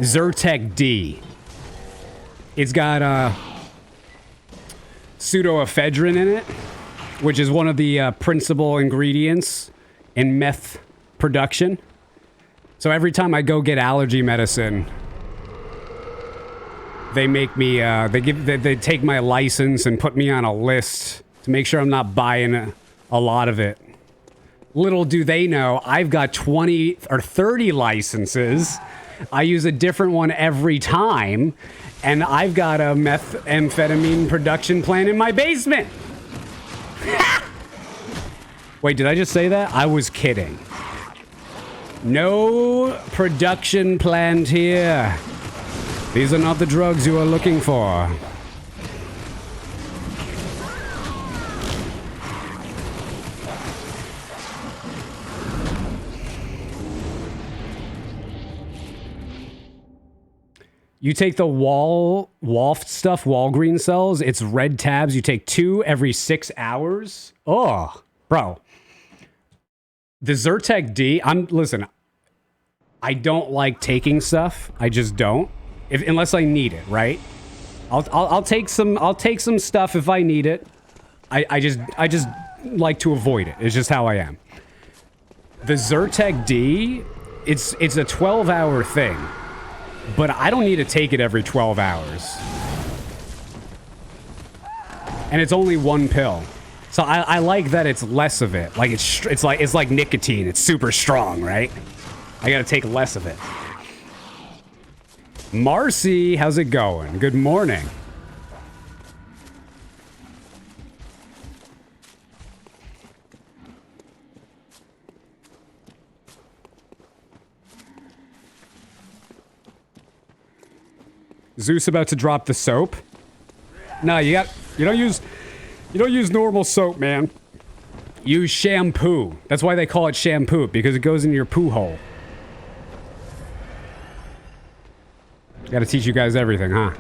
Zyrtec D. It's got pseudoephedrine in it, which is one of the principal ingredients in meth production. So every time I go get allergy medicine, they make me they take my license and put me on a list to make sure I'm not buying a lot of it. Little do they know, I've got 20 or 30 licenses I use a different one every time, and I've got a methamphetamine production plant in my basement. Wait, did I just say that? I was kidding. No production plant here. These are not the drugs you are looking for. You take the Walgreen cells, it's red tabs. You take 2 every 6 hours. Oh, bro. The Zyrtec D, listen, I don't like taking stuff. I just don't. Unless I need it, right? I'll take some stuff if I need it. I just like to avoid it. It's just how I am. The Zyrtec D, it's a 12-hour thing. But I don't need to take it every 12 hours. And it's only 1 pill. So I like that it's less of it. Like it's like nicotine. It's super strong, right? I gotta take less of it. Marcy, how's it going? Good morning. Zeus about to drop the soap. No, you don't use normal soap, man. Use shampoo. That's why they call it shampoo, because it goes into your poo hole. Gotta teach you guys everything, huh?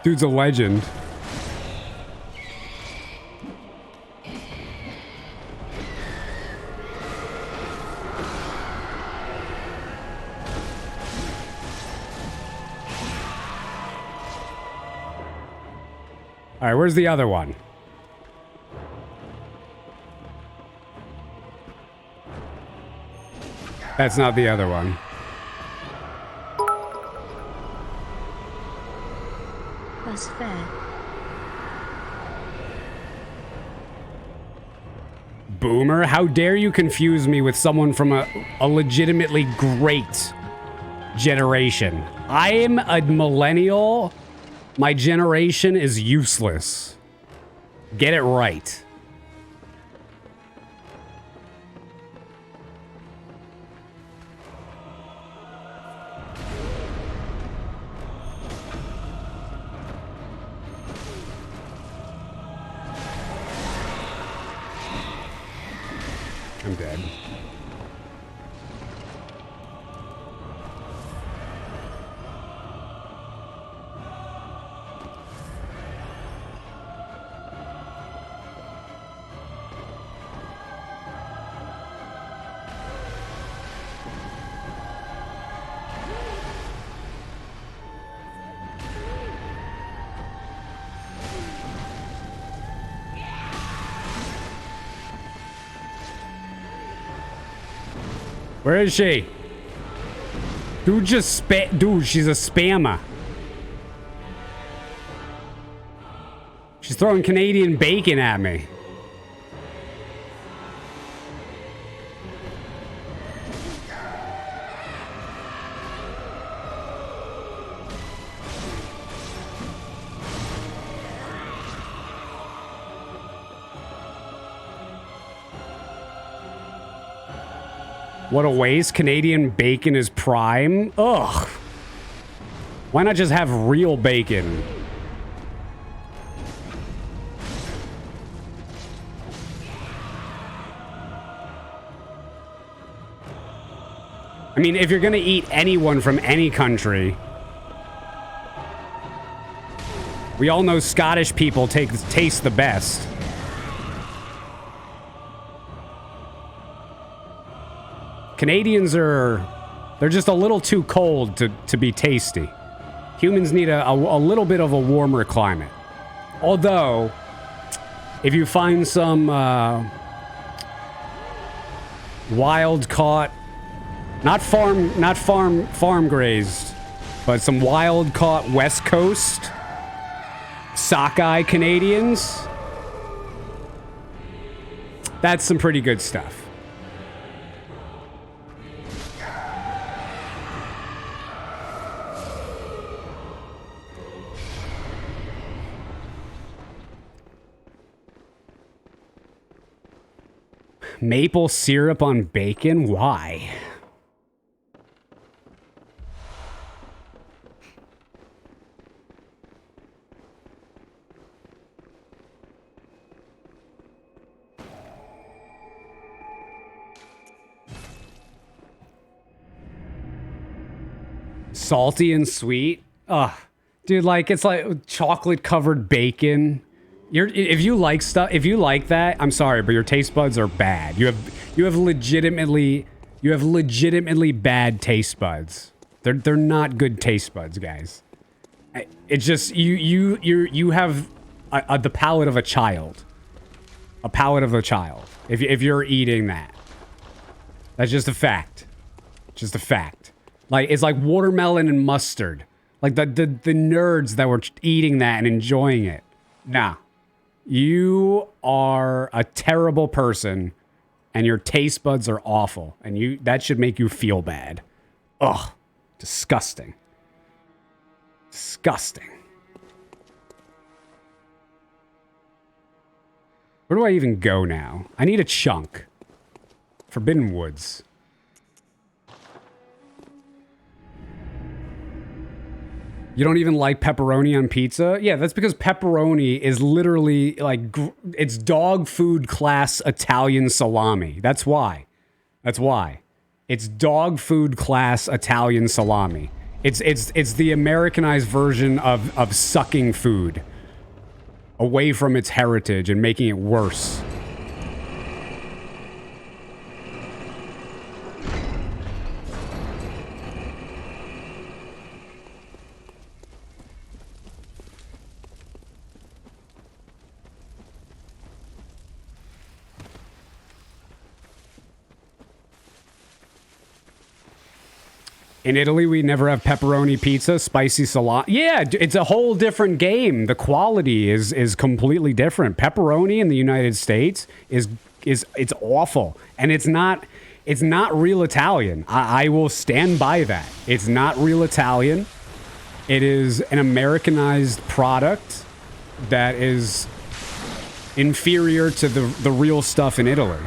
Dude's a legend. All right, where's the other one? That's not the other one. That's fair. Boomer, how dare you confuse me with someone from a legitimately great generation? I am a millennial. My generation is useless. Get it right. I'm dead. Where is she? Dude Dude, she's a spammer. She's throwing Canadian bacon at me. What a waste. Canadian bacon is prime. Ugh. Why not just have real bacon? I mean, if you're gonna eat anyone from any country, we all know Scottish people taste the best. Canadians they're just a little too cold to be tasty. Humans need a little bit of a warmer climate. Although, if you find some wild caught, not farm grazed, but some wild caught West Coast sockeye Canadians, that's some pretty good stuff. Maple syrup on bacon? Why? Salty and sweet? Ugh. Dude, like, it's like chocolate covered bacon. If you like that, I'm sorry, but your taste buds are bad. You have legitimately bad taste buds. They're not good taste buds, guys. It's just you have the palate of a child. A palate of a child. If you're eating that. That's just a fact. Just a fact. Like, it's like watermelon and mustard. Like the nerds that were eating that and enjoying it. Nah. You are a terrible person, and your taste buds are awful, and that should make you feel bad. Ugh. Disgusting. Disgusting. Where do I even go now? I need a chunk. Forbidden Woods. You don't even like pepperoni on pizza? Yeah, that's because pepperoni is literally like, it's dog food class Italian salami. That's why. That's why. It's dog food class Italian salami. It's the Americanized version of sucking food away from its heritage and making it worse. In Italy, we never have pepperoni pizza, spicy salami. Yeah, it's a whole different game. The quality is completely different. Pepperoni in the United States is it's awful, and it's not real Italian. I will stand by that. It's not real Italian. It is an Americanized product that is inferior to the real stuff in Italy.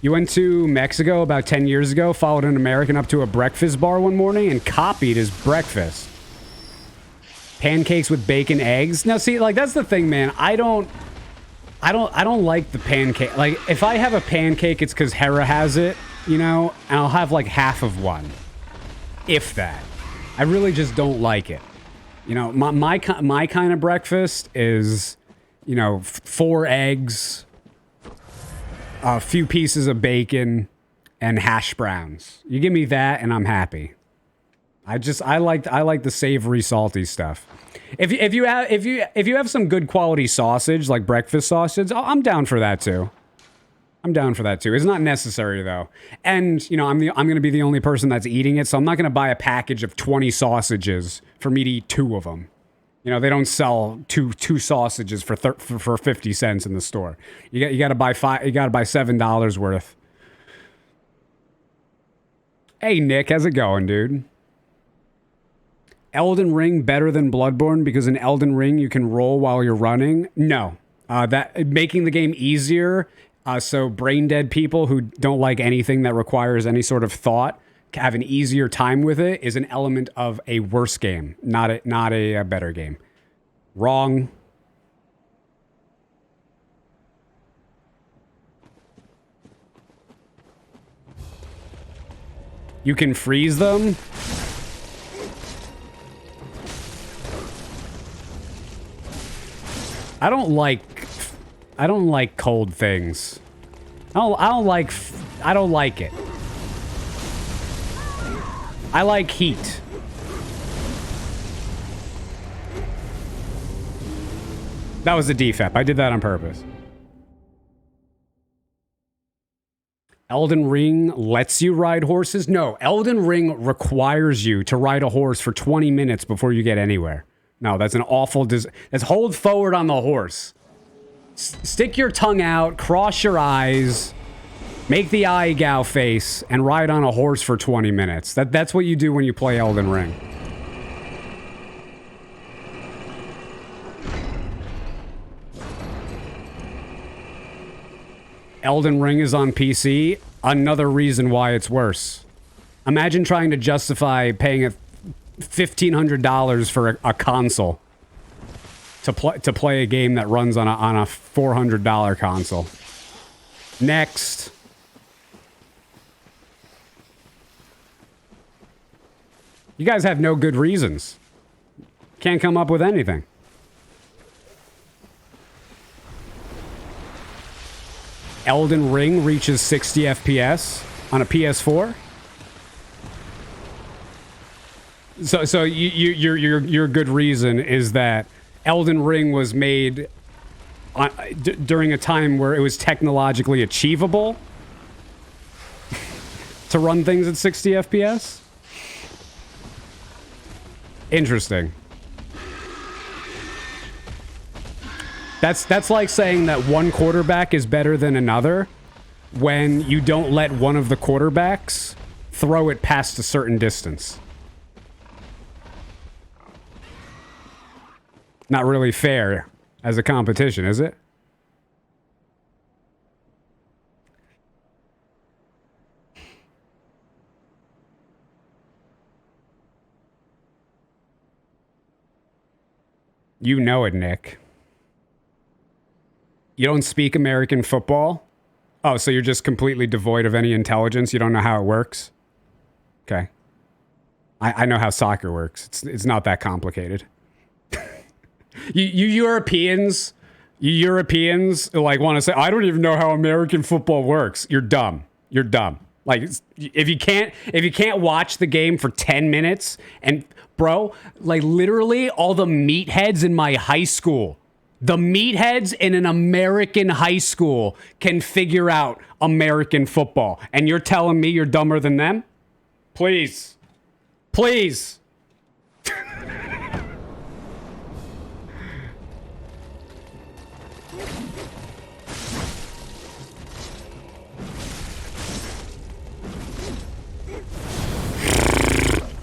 You went to Mexico about 10 years ago, followed an American up to a breakfast bar one morning and copied his breakfast. Pancakes with bacon, eggs. Now, see, like, that's the thing, man. I don't like the pancake. Like, if I have a pancake, it's because Hera has it, you know, and I'll have like half of one, if that. I really just don't like it. You know, my kind of breakfast is, you know, 4 eggs, a few pieces of bacon, and hash browns. You give me that, and I'm happy. I like the savory, salty stuff. If you have some good quality sausage, like breakfast sausage, I'm down for that too. I'm down for that too. It's not necessary though, and you know I'm going to be the only person that's eating it, so I'm not going to buy a package of 20 sausages for me to eat 2 of them. You know, they don't sell two sausages for 50 cents in the store. You got to buy $7 worth. Hey Nick, how's it going, dude? Elden Ring better than Bloodborne because in Elden Ring you can roll while you're running? No. That making the game easier, so brain dead people who don't like anything that requires any sort of thought, have an easier time with it is an element of a worse game, not a better game. Wrong. You can freeze them. I don't like cold things. I don't like it. I like heat. That was a defep. I did that on purpose. Elden Ring lets you ride horses? No, Elden Ring requires you to ride a horse for 20 minutes before you get anywhere. No, that's an awful... That's hold forward on the horse. Stick your tongue out, cross your eyes, make the eye gow face, and ride on a horse for 20 minutes. That's what you do when you play Elden Ring. Elden Ring is on PC. Another reason why it's worse. Imagine trying to justify paying $1,500 for a console to play a game that runs on a $400 console. Next. You guys have no good reasons. Can't come up with anything. Elden Ring reaches 60 FPS on a PS4. So your good reason is that Elden Ring was made during a time where it was technologically achievable to run things at 60 FPS? Interesting. That's like saying that one quarterback is better than another when you don't let one of the quarterbacks throw it past a certain distance. Not really fair as a competition, is it? You know it, Nick. You don't speak American football? Oh, so you're just completely devoid of any intelligence? You don't know how it works? Okay. I know how soccer works. It's not that complicated. You Europeans like want to say, I don't even know how American football works. You're dumb. You're dumb. Like if you can't watch the game for 10 minutes and bro, like literally all the meatheads in my high school, the meatheads in an American high school can figure out American football. And you're telling me you're dumber than them? Please. Please.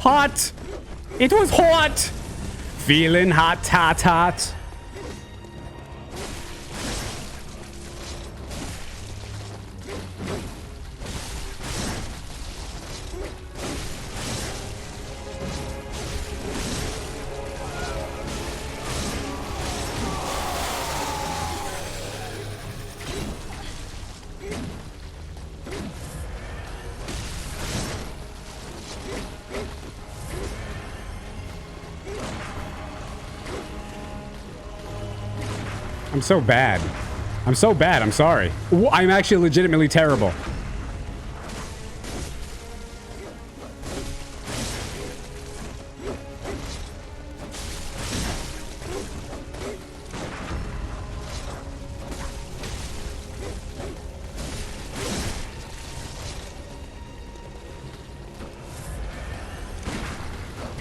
Hot. It was hot. Feeling hot, hot, hot. I'm so bad. I'm so bad. I'm sorry. I'm actually legitimately terrible.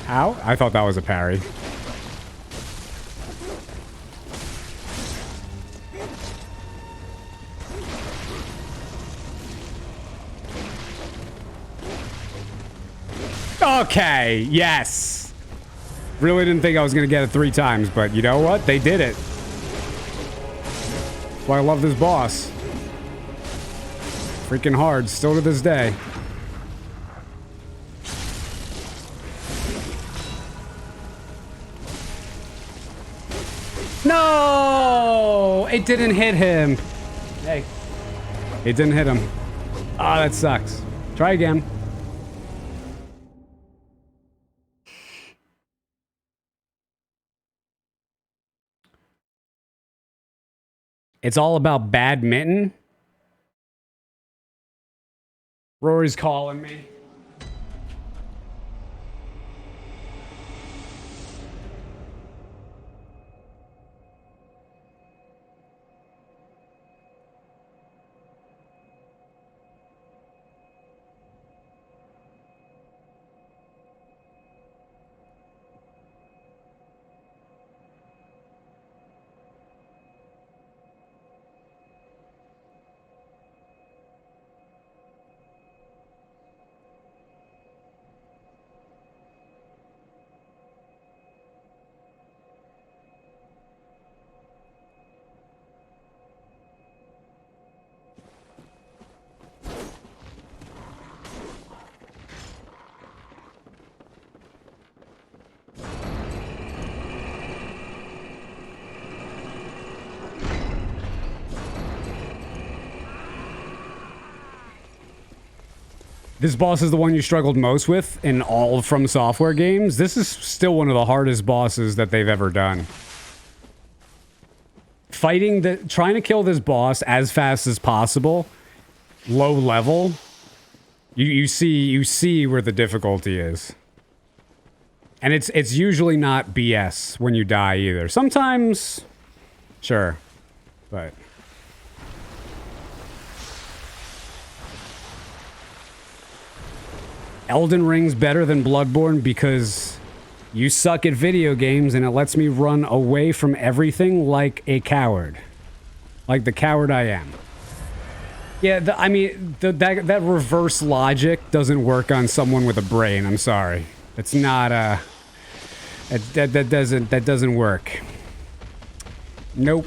Ow? I thought that was a parry. Okay, yes. Really didn't think I was going to get it 3 times, but you know what? They did it. That's why I love this boss. Freaking hard, still to this day. No! It didn't hit him. Hey. It didn't hit him. Oh, that sucks. Try again. It's all about badminton. Rory's calling me. This boss is the one you struggled most with in all From Software games. This is still one of the hardest bosses that they've ever done. Trying to kill this boss as fast as possible, low level. You see where the difficulty is. And it's usually not BS when you die either. Sometimes, sure, but... Elden Ring's better than Bloodborne because you suck at video games and it lets me run away from everything like a coward. Like the coward I am. Yeah, that reverse logic doesn't work on someone with a brain. I'm sorry. It's not that doesn't work. Nope.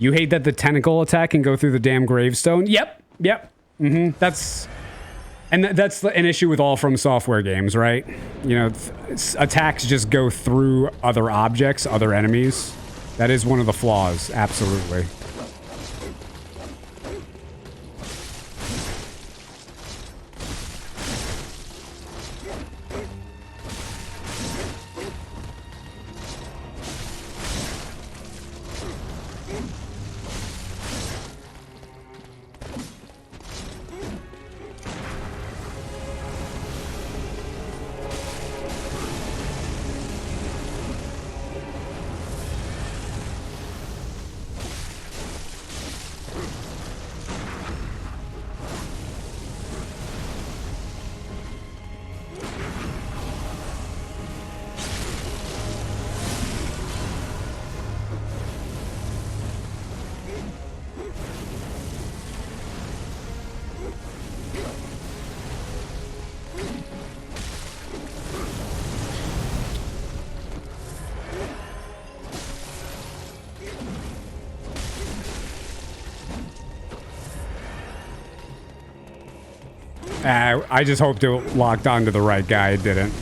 You hate that the tentacle attack can go through the damn gravestone? Yep. That's an issue with all From Software games, right? You know, attacks just go through other objects, other enemies. That is one of the flaws, absolutely. I just hoped it locked onto the right guy. It didn't.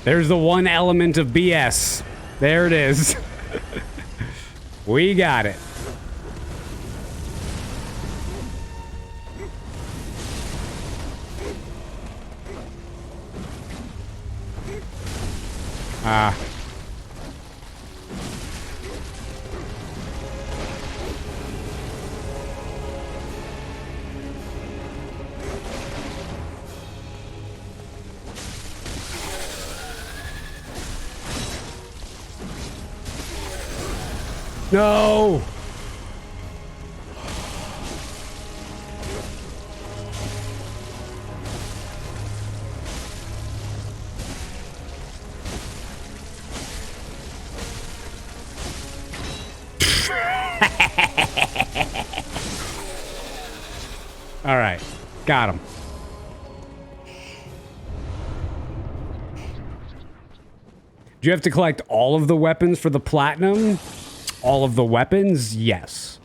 There's the one element of BS. There it is. We got it. Ah. No! All right. Got him. Do you have to collect all of the weapons for the platinum? All of the weapons? Yes.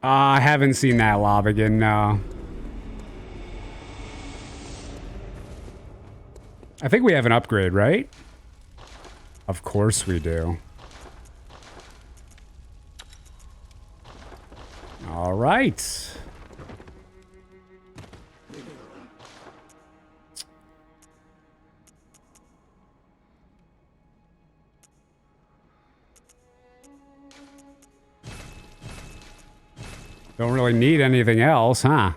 I haven't seen that Lobigan, no. I think we have an upgrade, right? Of course we do. All right. Don't really need anything else, huh?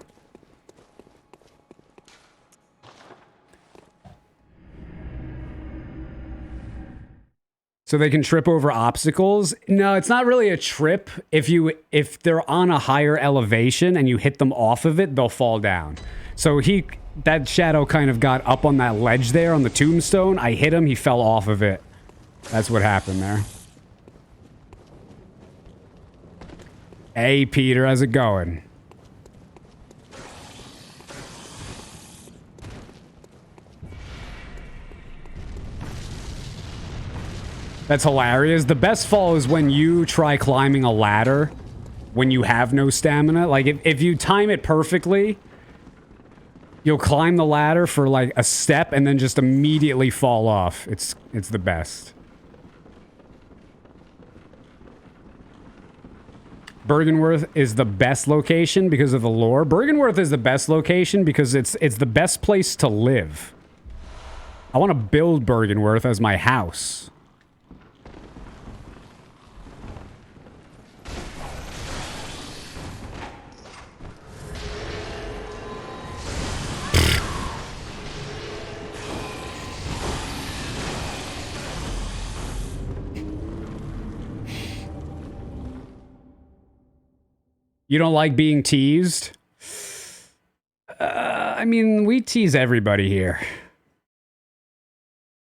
So they can trip over obstacles? No, it's not really a trip. If they're on a higher elevation and you hit them off of it, they'll fall down. So that shadow kind of got up on that ledge there on the tombstone. I hit him, he fell off of it. That's what happened there. Hey, Peter, how's it going? That's hilarious. The best fall is when you try climbing a ladder when you have no stamina. Like, if you time it perfectly, you'll climb the ladder for, like, a step and then just immediately fall off. It's the best. Bergenworth is the best location because of the lore. Bergenworth is the best location because it's the best place to live. I want to build Bergenworth as my house. You don't like being teased? I mean, we tease everybody here.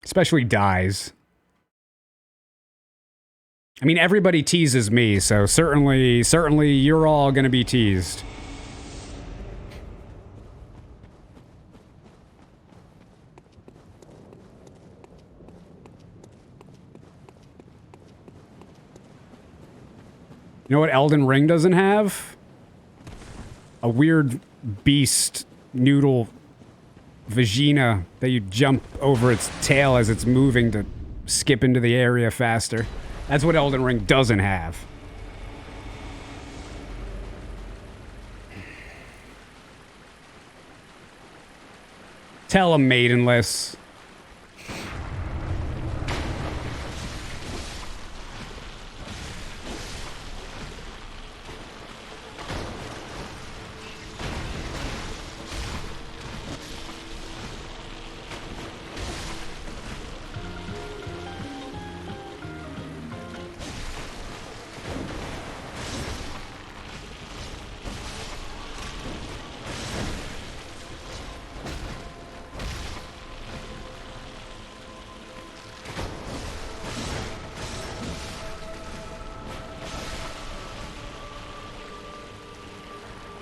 Especially Dies. I mean, everybody teases me, so certainly you're all gonna be teased. You know what Elden Ring doesn't have? A weird beast noodle vagina that you jump over its tail as it's moving to skip into the area faster. That's what Elden Ring doesn't have. Tell him, Maidenless.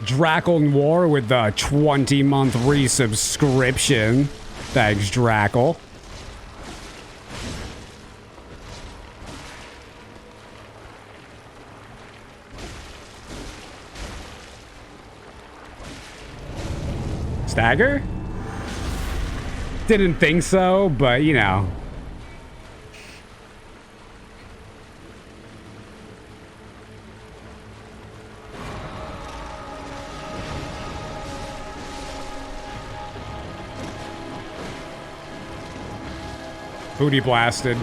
Drackle Noir with the 20-month resubscription. Thanks, Drackle. Stagger? Didn't think so, but you know. Booty blasted.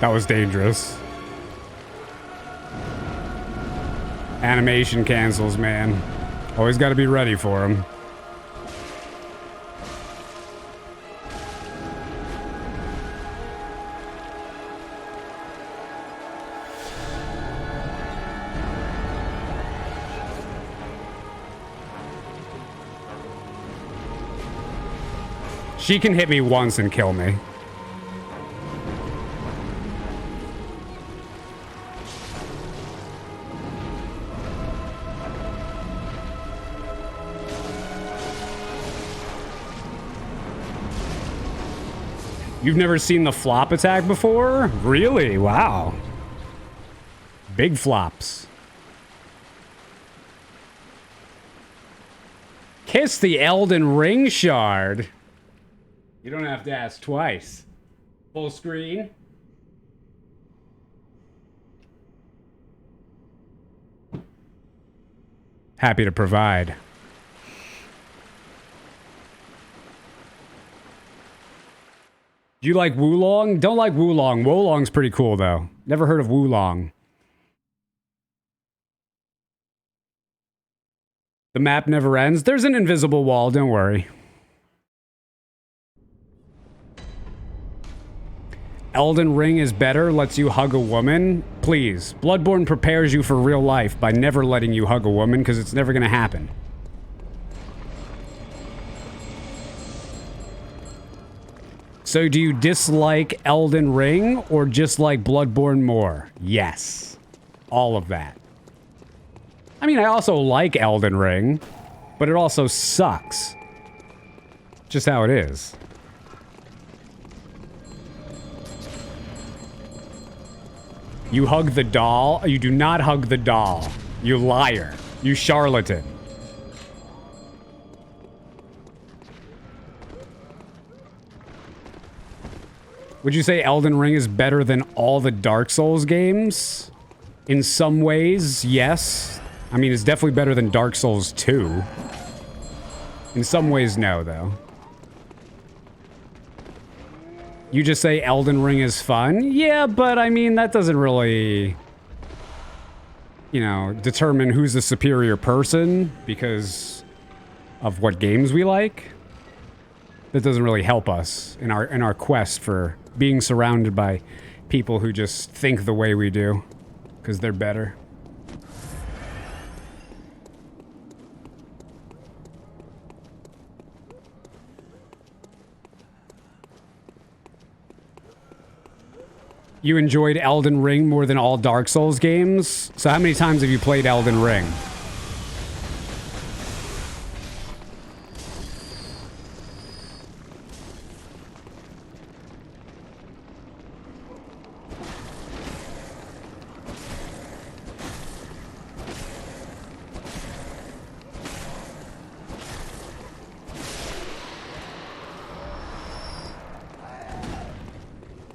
That was dangerous. Animation cancels, man. Always got to be ready for them. She can hit me once and kill me. You've never seen the flop attack before? Really? Wow. Big flops. Kiss the Elden Ring shard. You don't have to ask twice. Full screen. Happy to provide. Do you like Wulong? Don't like Wulong. Wolong's pretty cool, though. Never heard of Wulong. The map never ends. There's an invisible wall, don't worry. Elden Ring is better, lets you hug a woman. Please. Bloodborne prepares you for real life by never letting you hug a woman, because it's never going to happen. So do you dislike Elden Ring or just like Bloodborne more? Yes. All of that. I mean, I also like Elden Ring, but it also sucks. Just how it is. You hug the doll? You do not hug the doll. You liar. You charlatan. Would you say Elden Ring is better than all the Dark Souls games? In some ways, yes. I mean, it's definitely better than Dark Souls 2. In some ways, no, though. You just say Elden Ring is fun? Yeah, but I mean, that doesn't really... you know, determine who's the superior person because of what games we like. That doesn't really help us in our quest for being surrounded by people who just think the way we do because they're better. You enjoyed Elden Ring more than all Dark Souls games? So how many times have you played Elden Ring?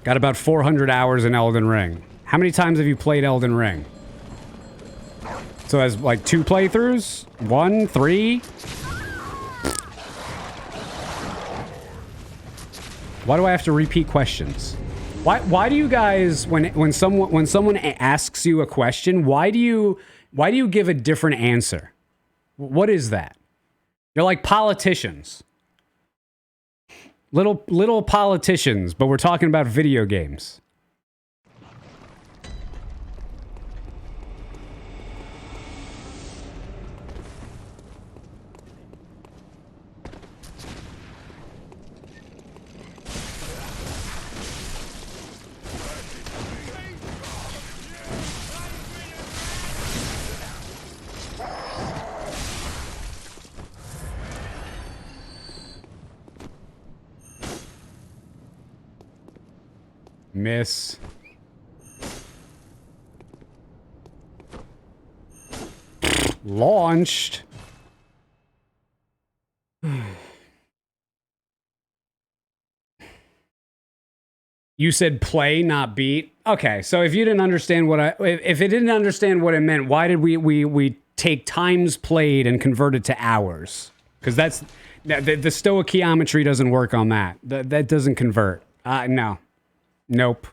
Got about 400 hours in Elden Ring. How many times have you played Elden Ring? So as like 2 playthroughs? 1? 3? Why do I have to repeat questions? Why do you guys when someone asks you a question, why do you give a different answer? What is that? You're like politicians. Little politicians, but we're talking about video games. Miss. Launched. You said play, not beat. Okay, so if you didn't understand what if it didn't understand what it meant, why did we take times played and convert it to hours? Because that's the stoichiometry doesn't work on that. That doesn't convert. No. Nope.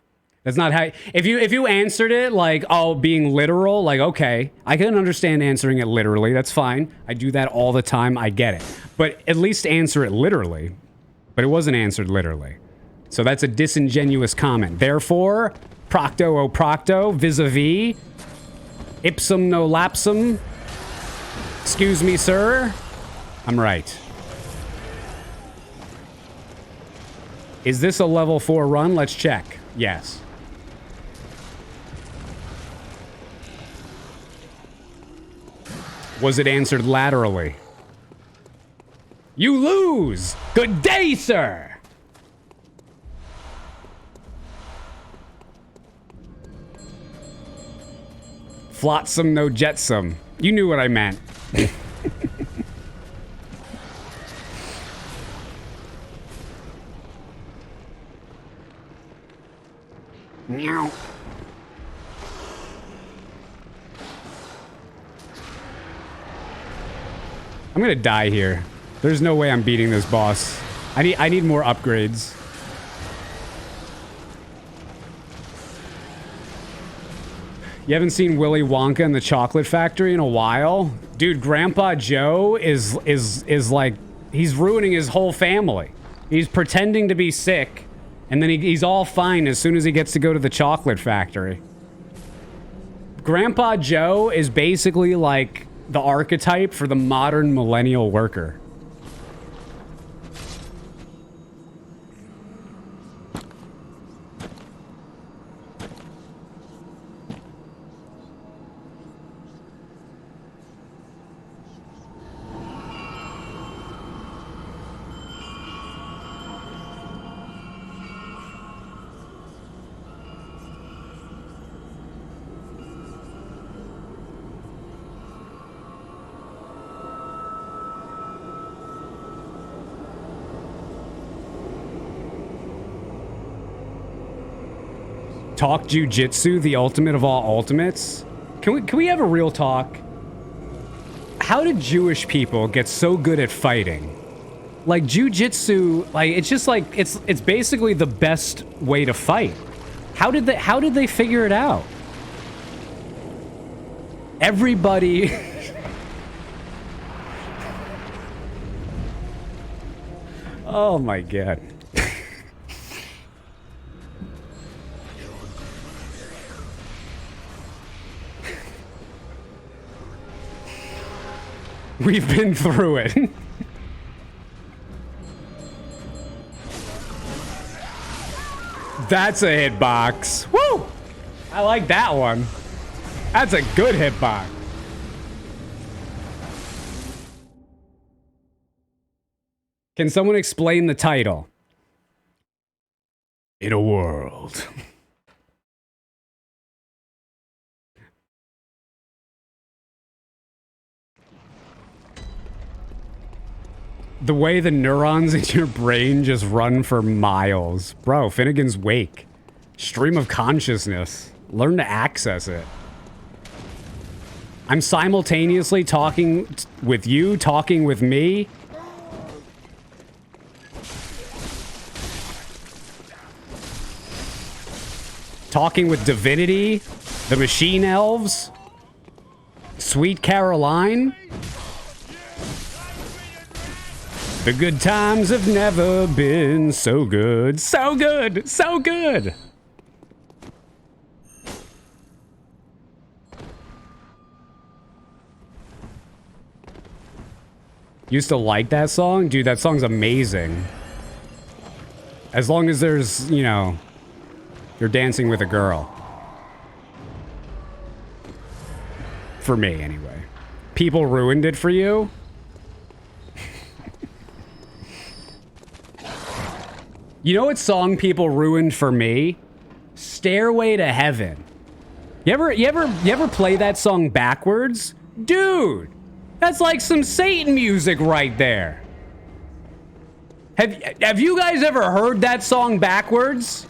That's not how... If you answered it like, oh, being literal, like, okay, I can understand answering it literally. That's fine. I do that all the time. I get it. But at least answer it literally. But it wasn't answered literally. So that's a disingenuous comment. Therefore, procto o procto, vis-a-vis, ipsum no lapsum. Excuse me, sir. I'm right. Is this a level 4 run? Let's check. Yes. Was it answered laterally? You lose! Good day, sir! Flotsam no jetsam. You knew what I meant. Meow. I'm gonna die here. There's no way I'm beating this boss. I need more upgrades. You haven't seen Willy Wonka and the Chocolate Factory in a while? Dude, Grandpa Joe is like, he's ruining his whole family. He's pretending to be sick. And then he's all fine as soon as he gets to go to the chocolate factory. Grandpa Joe is basically like the archetype for the modern millennial worker. Talk jujitsu, the ultimate of all ultimates? Can we have a real talk? How did Jewish people get so good at fighting? Like jujitsu, like it's just like it's basically the best way to fight. How did they figure it out? Everybody... Oh my god. We've been through it. That's a hitbox. Woo! I like that one. That's a good hitbox. Can someone explain the title? In a world. The way the neurons in your brain just run for miles. Bro, Finnegan's Wake. Stream of consciousness. Learn to access it. I'm simultaneously talking with you, talking with me. Talking with Divinity, the Machine Elves, Sweet Caroline. The good times have never been so good. So good, so good. Used to like that song? Dude, that song's amazing. As long as there's, you know, you're dancing with a girl. For me, anyway. People ruined it for you? You know what song people ruined for me? Stairway to Heaven. You ever play that song backwards? Dude, that's like some Satan music right there. Have you guys ever heard that song backwards?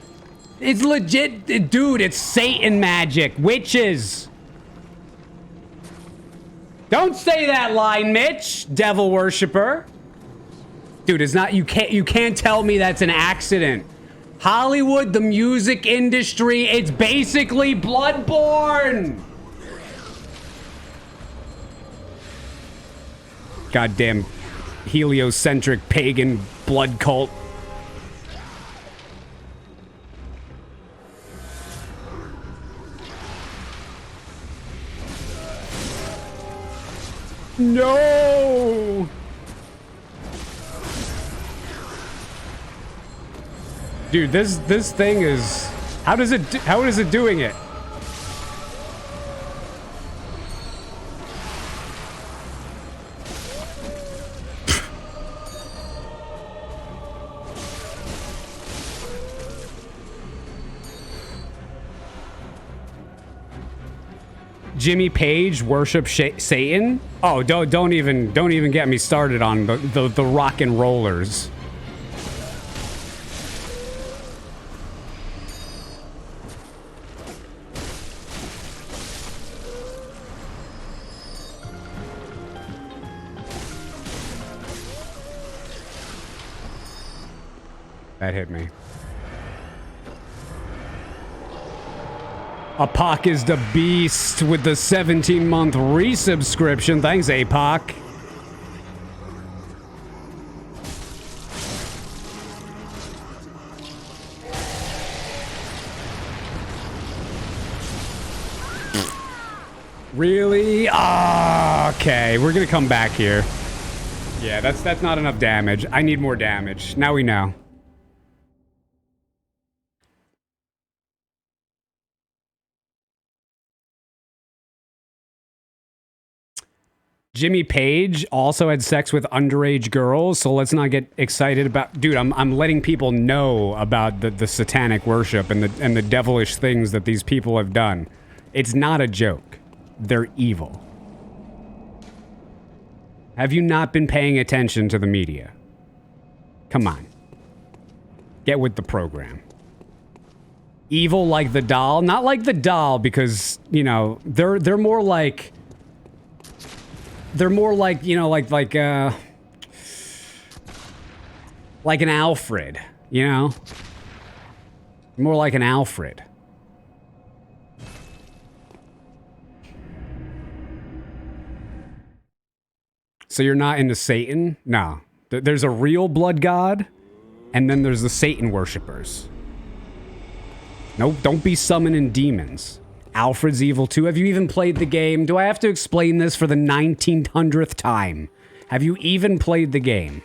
It's legit, dude, it's Satan magic. Witches. Don't say that line, Mitch, devil worshiper. Dude, it's not, you can't tell me that's an accident. Hollywood, the music industry, it's basically Bloodborne. Goddamn heliocentric pagan blood cult. No! Dude, this thing is... How is it doing it? Jimmy Page worship Satan? Oh, don't even get me started on the rock and rollers. That hit me. Apoc is the beast with the 17-month resubscription. Thanks, Apoc. Really? Ah, okay. We're gonna come back here. Yeah, that's not enough damage. I need more damage. Now we know. Jimmy Page also had sex with underage girls, so let's not get excited about... Dude, I'm letting people know about the satanic worship and the devilish things that these people have done. It's not a joke. They're evil. Have you not been paying attention to the media? Come on. Get with the program. Evil like the doll? Not like the doll because, you know, they're more like... They're more like, you know, like an Alfred, you know? More like an Alfred. So you're not into Satan? No. There's a real blood god, and then there's the Satan worshippers. No, don't be summoning demons. Alfred's evil too. Have you even played the game? Do I have to explain this for the 1900th time? Have you even played the game?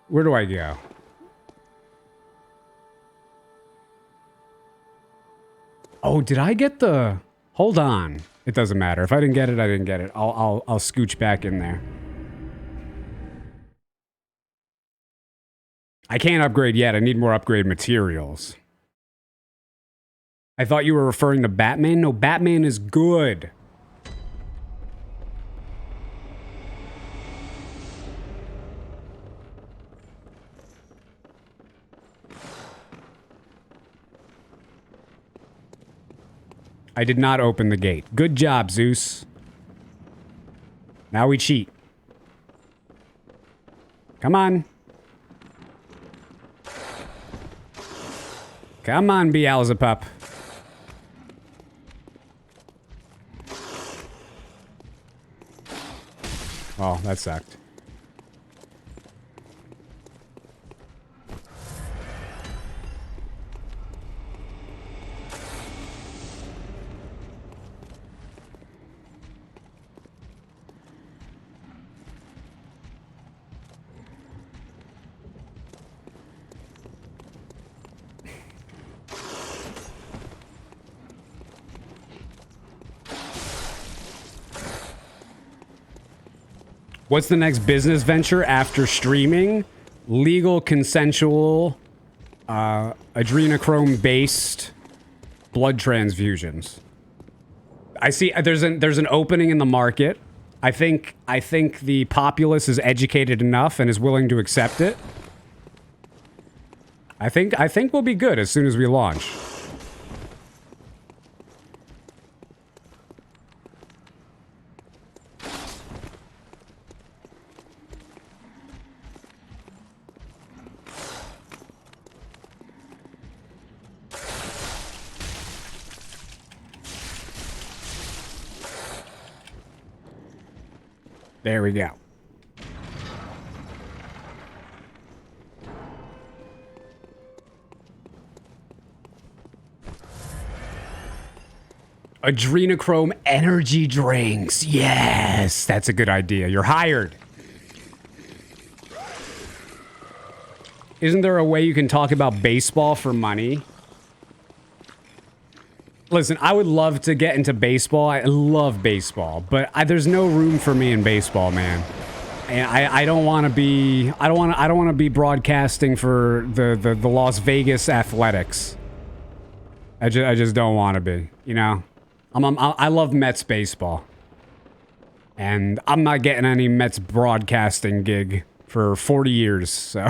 Where do I go? Oh, did I get the... Hold on. It doesn't matter. If I didn't get it, I didn't get it. I'll scooch back in there. I can't upgrade yet. I need more upgrade materials. I thought you were referring to Batman. No, Batman is good. I did not open the gate. Good job, Zeus. Now we cheat. Come on. Come on, Beelzebub. Oh, that sucked. What's the next business venture after streaming? Legal, consensual, adrenochrome-based blood transfusions. I see there's an opening in the market. I think the populace is educated enough and is willing to accept it. I think we'll be good as soon as we launch. There we go. Adrenochrome energy drinks. Yes, that's a good idea. You're hired. Isn't there a way you can talk about baseball for money? Listen, I would love to get into baseball. I love baseball, but there's no room for me in baseball, man. And I don't want to be. I don't want to be broadcasting for the Las Vegas Athletics. I just don't want to be. You know, I love Mets baseball, and I'm not getting any Mets broadcasting gig for 40 years, so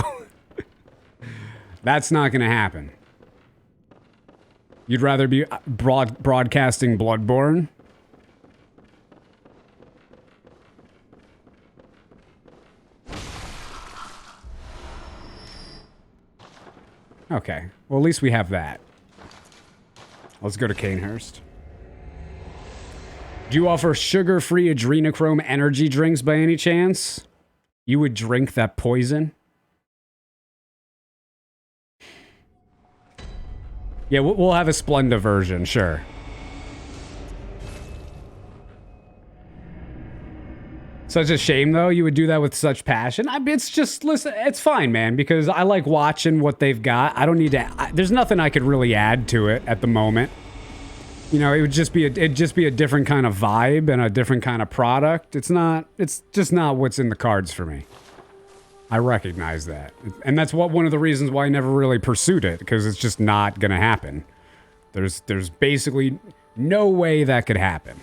that's not gonna happen. You'd rather be broadcasting Bloodborne? Okay. Well, at least we have that. Let's go to Canehurst. Do you offer sugar-free adrenochrome energy drinks by any chance? You would drink that poison? Yeah, we'll have a Splenda version, sure. Such a shame, though, you would do that with such passion. I mean, it's just, listen, it's fine, man, because I like watching what they've got. I don't need to, there's nothing I could really add to it at the moment. You know, it'd just be a different kind of vibe and a different kind of product. It's just not what's in the cards for me. I recognize that. And that's one of the reasons why I never really pursued it, because it's just not going to happen. There's basically no way that could happen.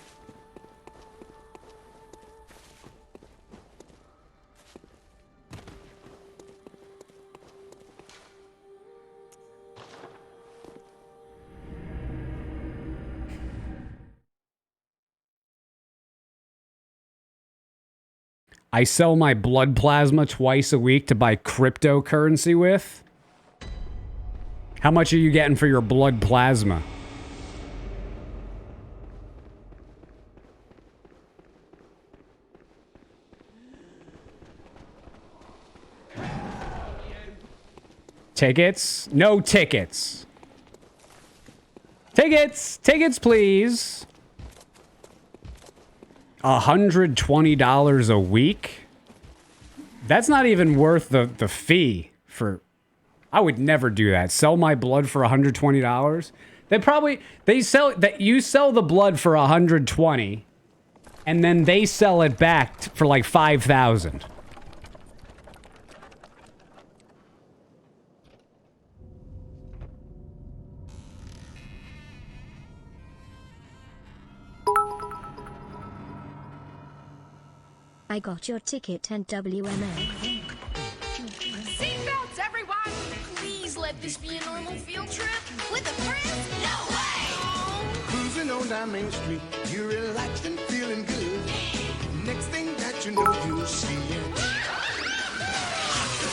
I sell my blood plasma twice a week to buy cryptocurrency with. How much are you getting for your blood plasma? Tickets? No tickets. Tickets! Tickets, please. $120 a week? That's not even worth the fee for... I would never do that. Sell my blood for $120? They sell that you sell the blood for $120 and then they sell it back for like $5,000. I got your ticket and WMA. Seatbelts, everyone! Please let this be a normal field trip. With a friend? No way! Cruising on down Main Street, you're relaxed and feeling good. Next thing that you know, you'll see it.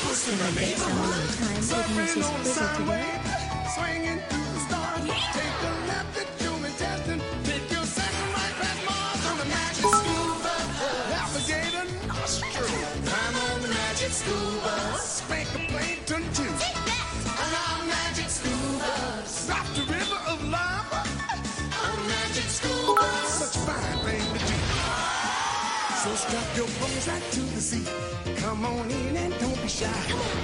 Pushing my neighbor, Time with Mrs. Frizzle today. swinging through the stars. Take a left at human testing. Pick your second right past Mars on the magic scuba. Alligator nostril. Climb on the magic scuba. Spank a plankton too. On our magic scuba. Drop the river of lava. On magic scuba. Such a fine thing to do. So strap your bones right to the seat. Come on in and don't be shy.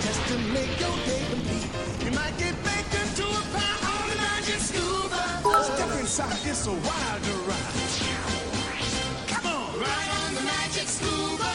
Just to make your day complete. You might get baked into a pie on the magic scuba. Step inside, it's a wild ride. Come on, ride on the magic scuba.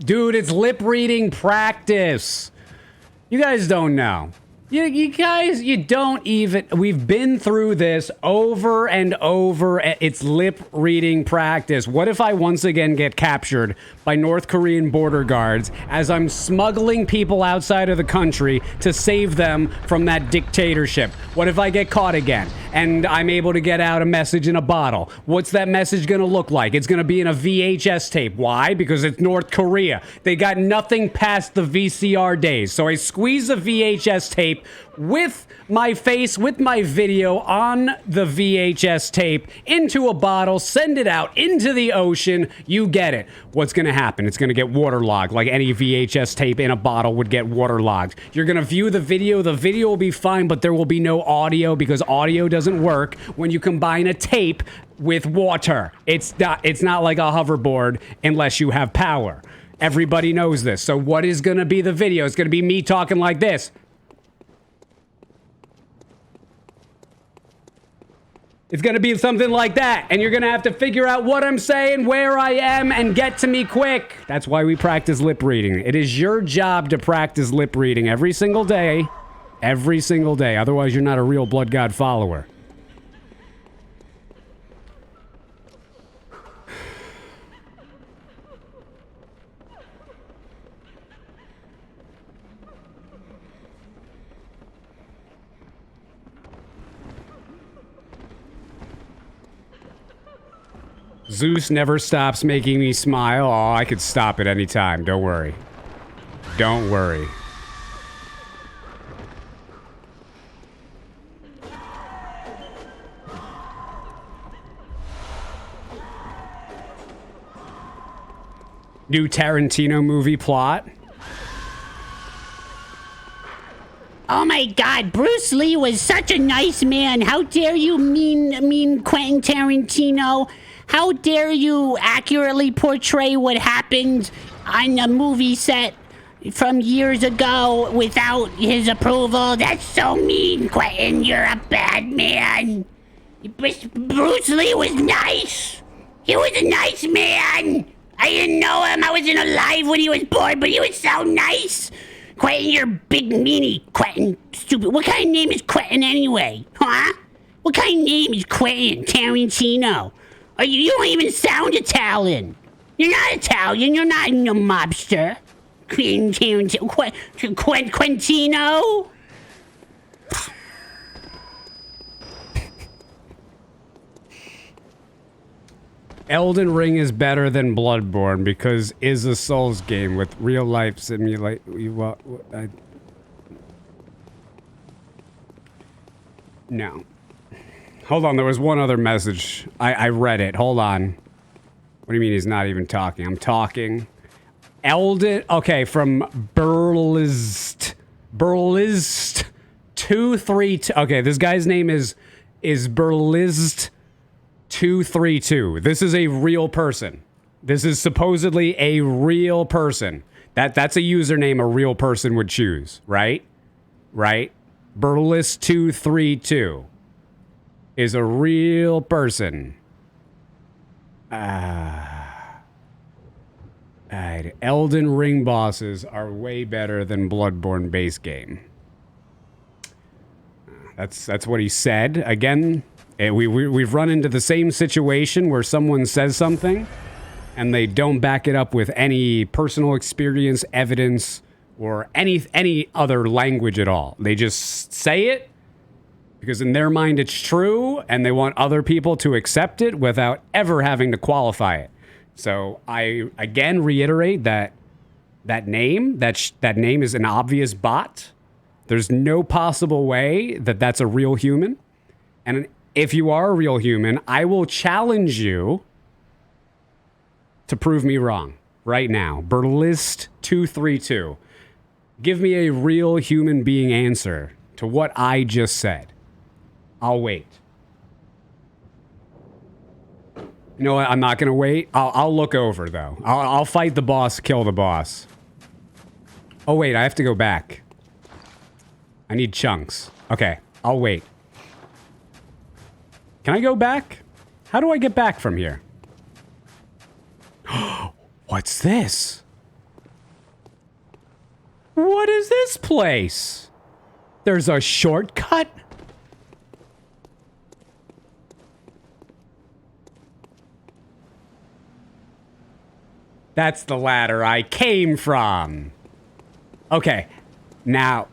Dude, it's lip reading practice. You guys don't know. You guys, you don't even... We've been through this over and over. It's lip reading practice. What if I once again get captured by North Korean border guards as I'm smuggling people outside of the country to save them from that dictatorship? What if I get caught again and I'm able to get out a message in a bottle? What's that message going to look like? It's going to be in a VHS tape. Why? Because it's North Korea. They got nothing past the VCR days. So I squeeze a VHS tape with my face, with my video on the VHS tape into a bottle, send it out into the ocean. You get it. What's going to happen? It's going to get waterlogged like any VHS tape in a bottle would get waterlogged. You're going to view the video. The video will be fine, but there will be no audio because audio doesn't work when you combine a tape with water. It's not like a hoverboard unless you have power. Everybody knows this. So what is going to be the video? It's going to be me talking like this. It's going to be something like that, and you're going to have to figure out what I'm saying, where I am, and get to me quick. That's why we practice lip reading. It is your job to practice lip reading every single day. Every single day. Otherwise, you're not a real Blood God follower. Zeus never stops making me smile. Oh, I could stop at any time. Don't worry. Don't worry. New Tarantino movie plot. Oh my god, Bruce Lee was such a nice man. How dare you mean Quentin Tarantino? How dare you accurately portray what happened on a movie set from years ago without his approval? That's so mean, Quentin. You're a bad man. Bruce Lee was nice. He was a nice man. I didn't know him. I wasn't alive when he was born, but he was so nice. Quentin, you're a big meanie. Quentin, stupid. What kind of name is Quentin anyway? Huh? What kind of name is Quentin Tarantino? You don't even sound Italian. You're not Italian. You're not a mobster. Quentino? Elden Ring is better than Bloodborne because is a Souls game with real life simulate. No. Hold on, there was one other message. I read it. Hold on. What do you mean he's not even talking? I'm talking. Elden. Okay, from Burlist 232. Okay, this guy's name is Burlist 232. This is a real person. This is supposedly a real person. That's a username a real person would choose, right? Right? Burlist 232 is a real person. Alright, Elden Ring bosses are way better than Bloodborne base game. That's what he said. Again, we've run into the same situation where someone says something and they don't back it up with any personal experience, evidence, or any other language at all. They just say it because in their mind it's true and they want other people to accept it without ever having to qualify it. So I again reiterate that name is an obvious bot. There's no possible way that that's a real human. And if you are a real human, I will challenge you to prove me wrong right now. Burlist 232. Give me a real human being answer to what I just said. I'll wait. You know what? I'm not going to wait. I'll look over, though. I'll fight the boss, kill the boss. Oh, wait. I have to go back. I need chunks. Okay. I'll wait. Can I go back? How do I get back from here? What's this? What is this place? There's a shortcut? That's the ladder I came from. Okay, now.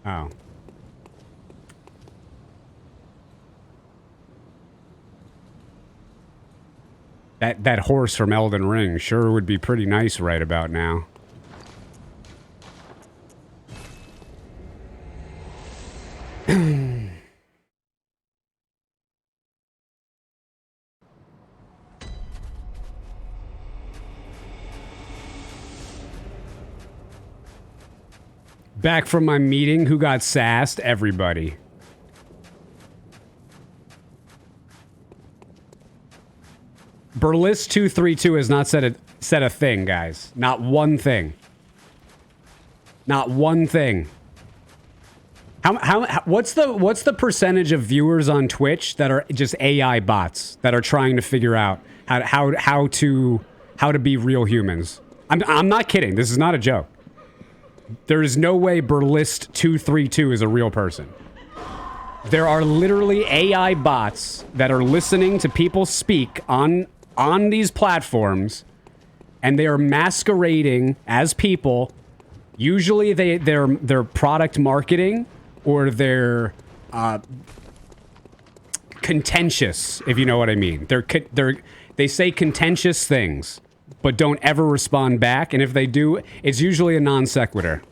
Oh. That horse from Elden Ring sure would be pretty nice right about now. Back from my meeting, who got sassed? Everybody. Burlist 232 has not said a thing, guys. Not one thing. Not one thing. What's the percentage of viewers on Twitch that are just AI bots that are trying to figure out how to be real humans? I'm not kidding. This is not a joke. There is no way Burlist 232 is a real person. There are literally AI bots that are listening to people speak on these platforms, and they are masquerading as people. Usually they're product marketing or they're contentious, if you know what I mean. They say contentious things, but don't ever respond back. And if they do, it's usually a non sequitur.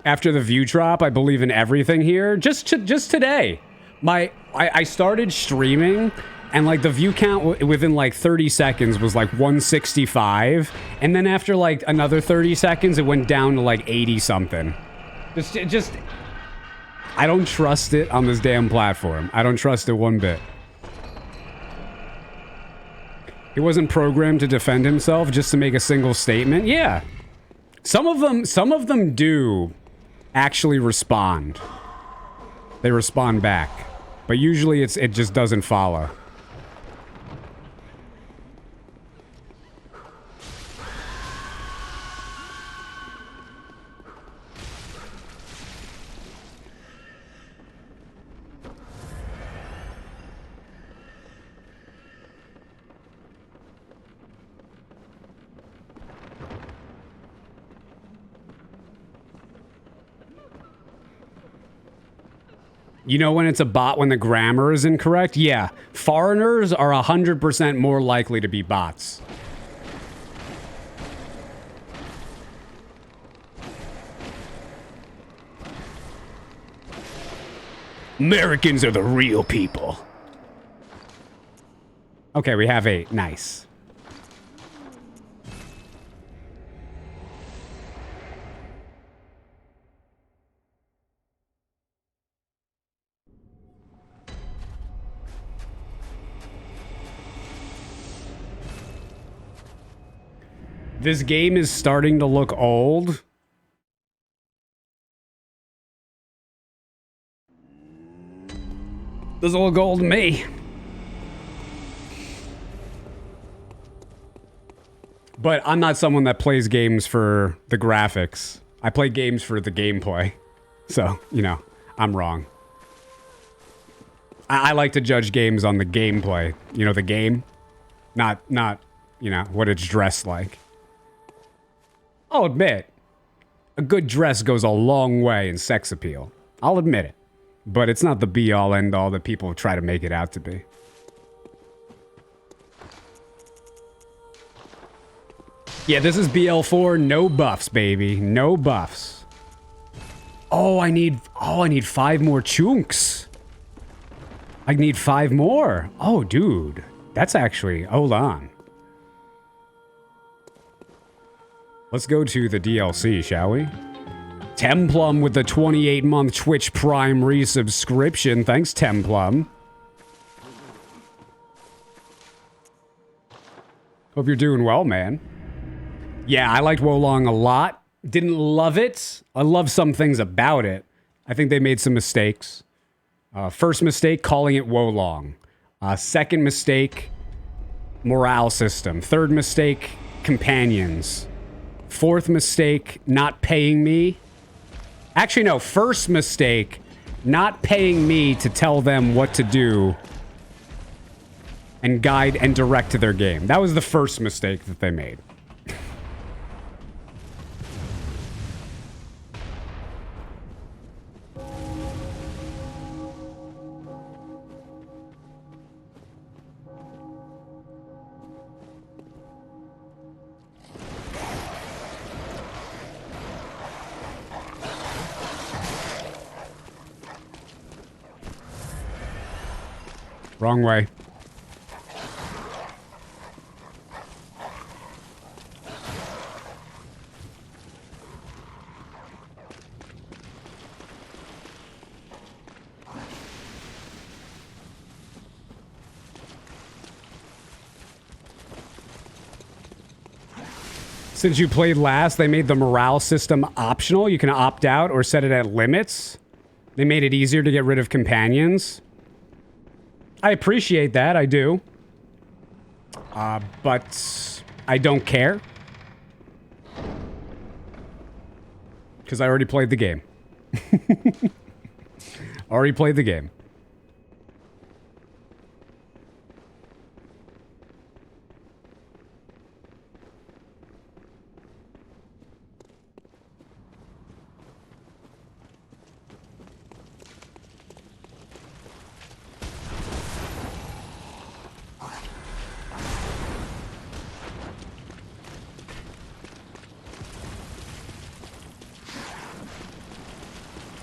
After the view drop, I believe in everything here. Just today, I started streaming, and like the view count within like 30 seconds was like 165, and then after like another 30 seconds, it went down to like 80 something. Just I don't trust it on this damn platform. I don't trust it one bit. He wasn't programmed to defend himself just to make a single statement. Yeah, some of them do actually respond. They respond back, but usually it just doesn't follow. You know when it's a bot when the grammar is incorrect? Yeah. Foreigners are 100% more likely to be bots. Americans are the real people. Okay, we have 8. Nice. This game is starting to look old. Doesn't look old to me. But I'm not someone that plays games for the graphics. I play games for the gameplay. So, you know, I'm wrong. I like to judge games on the gameplay. You know, the game. Not, you know, what it's dressed like. I'll admit, a good dress goes a long way in sex appeal. I'll admit it. But it's not the be-all, end-all that people try to make it out to be. Yeah, this is BL4. No buffs, baby. No buffs. Oh, I need 5 more chunks. I need 5 more. Oh, dude. That's actually... Hold on. Let's go to the DLC, shall we? Templum with the 28-month Twitch Prime resubscription. Thanks, Templum. Hope you're doing well, man. Yeah, I liked Wolong a lot. Didn't love it. I love some things about it. I think they made some mistakes. First mistake, calling it Wolong. Second mistake, morale system. Third mistake, companions. Fourth mistake, not paying me. Actually, no. First mistake, not paying me to tell them what to do and guide and direct to their game. That was the first mistake that they made. Wrong way. Since you played last, they made the morale system optional. You can opt out or set it at limits. They made it easier to get rid of companions. I appreciate that, I do. But I don't care. Because I already played the game. Already played the game.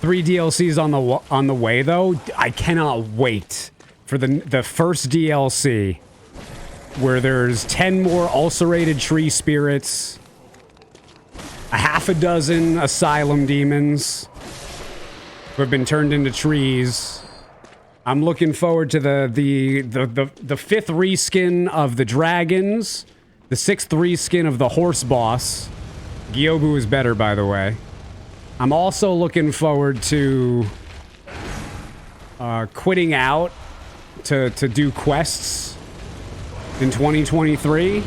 Three DLCs on the way though. I cannot wait for the first DLC where there's 10 more ulcerated tree spirits, a half a dozen asylum demons who have been turned into trees. I'm looking forward to the fifth reskin of the dragons, the sixth reskin of the horse boss. Gyobu is better, by the way. I'm also looking forward to quitting out to do quests in 2023.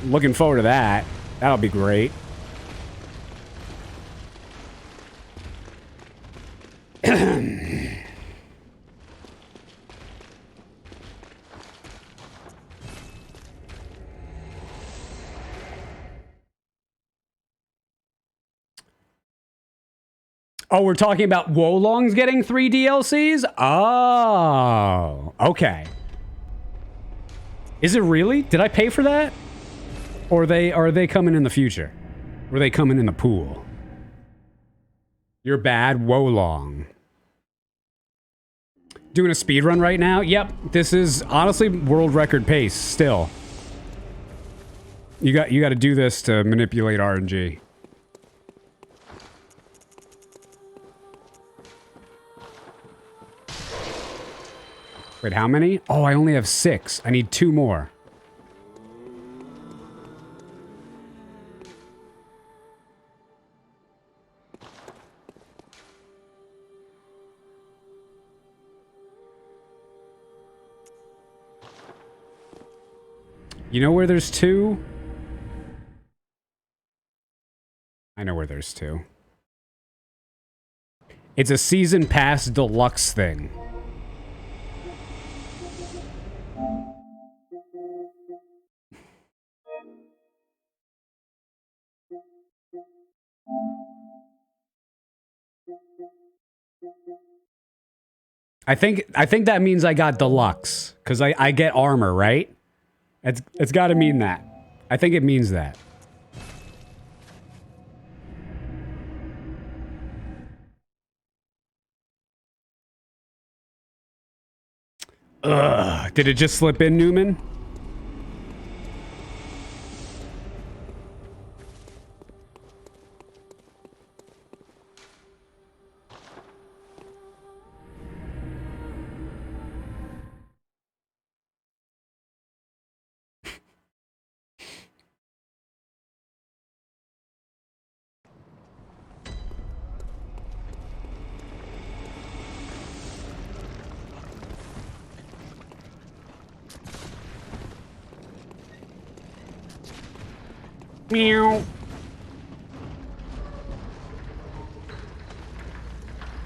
Looking forward to that. That'll be great. Oh, we're talking about Wolong's getting 3 DLCs? Oh, okay. Is it really? Did I pay for that? Or are they coming in the future? Or are they coming in the pool? You're bad, Wolong. Doing a speed run right now? Yep, this is honestly world record pace still. You got to do this to manipulate RNG. Wait, how many? Oh, I only have 6. I need 2 more. You know where there's 2? I know where there's 2. It's a season pass deluxe thing. I think that means I got deluxe because I get armor, right? It's got to mean that. I think it means that. Ugh. Did it just slip in, Newman? Meow.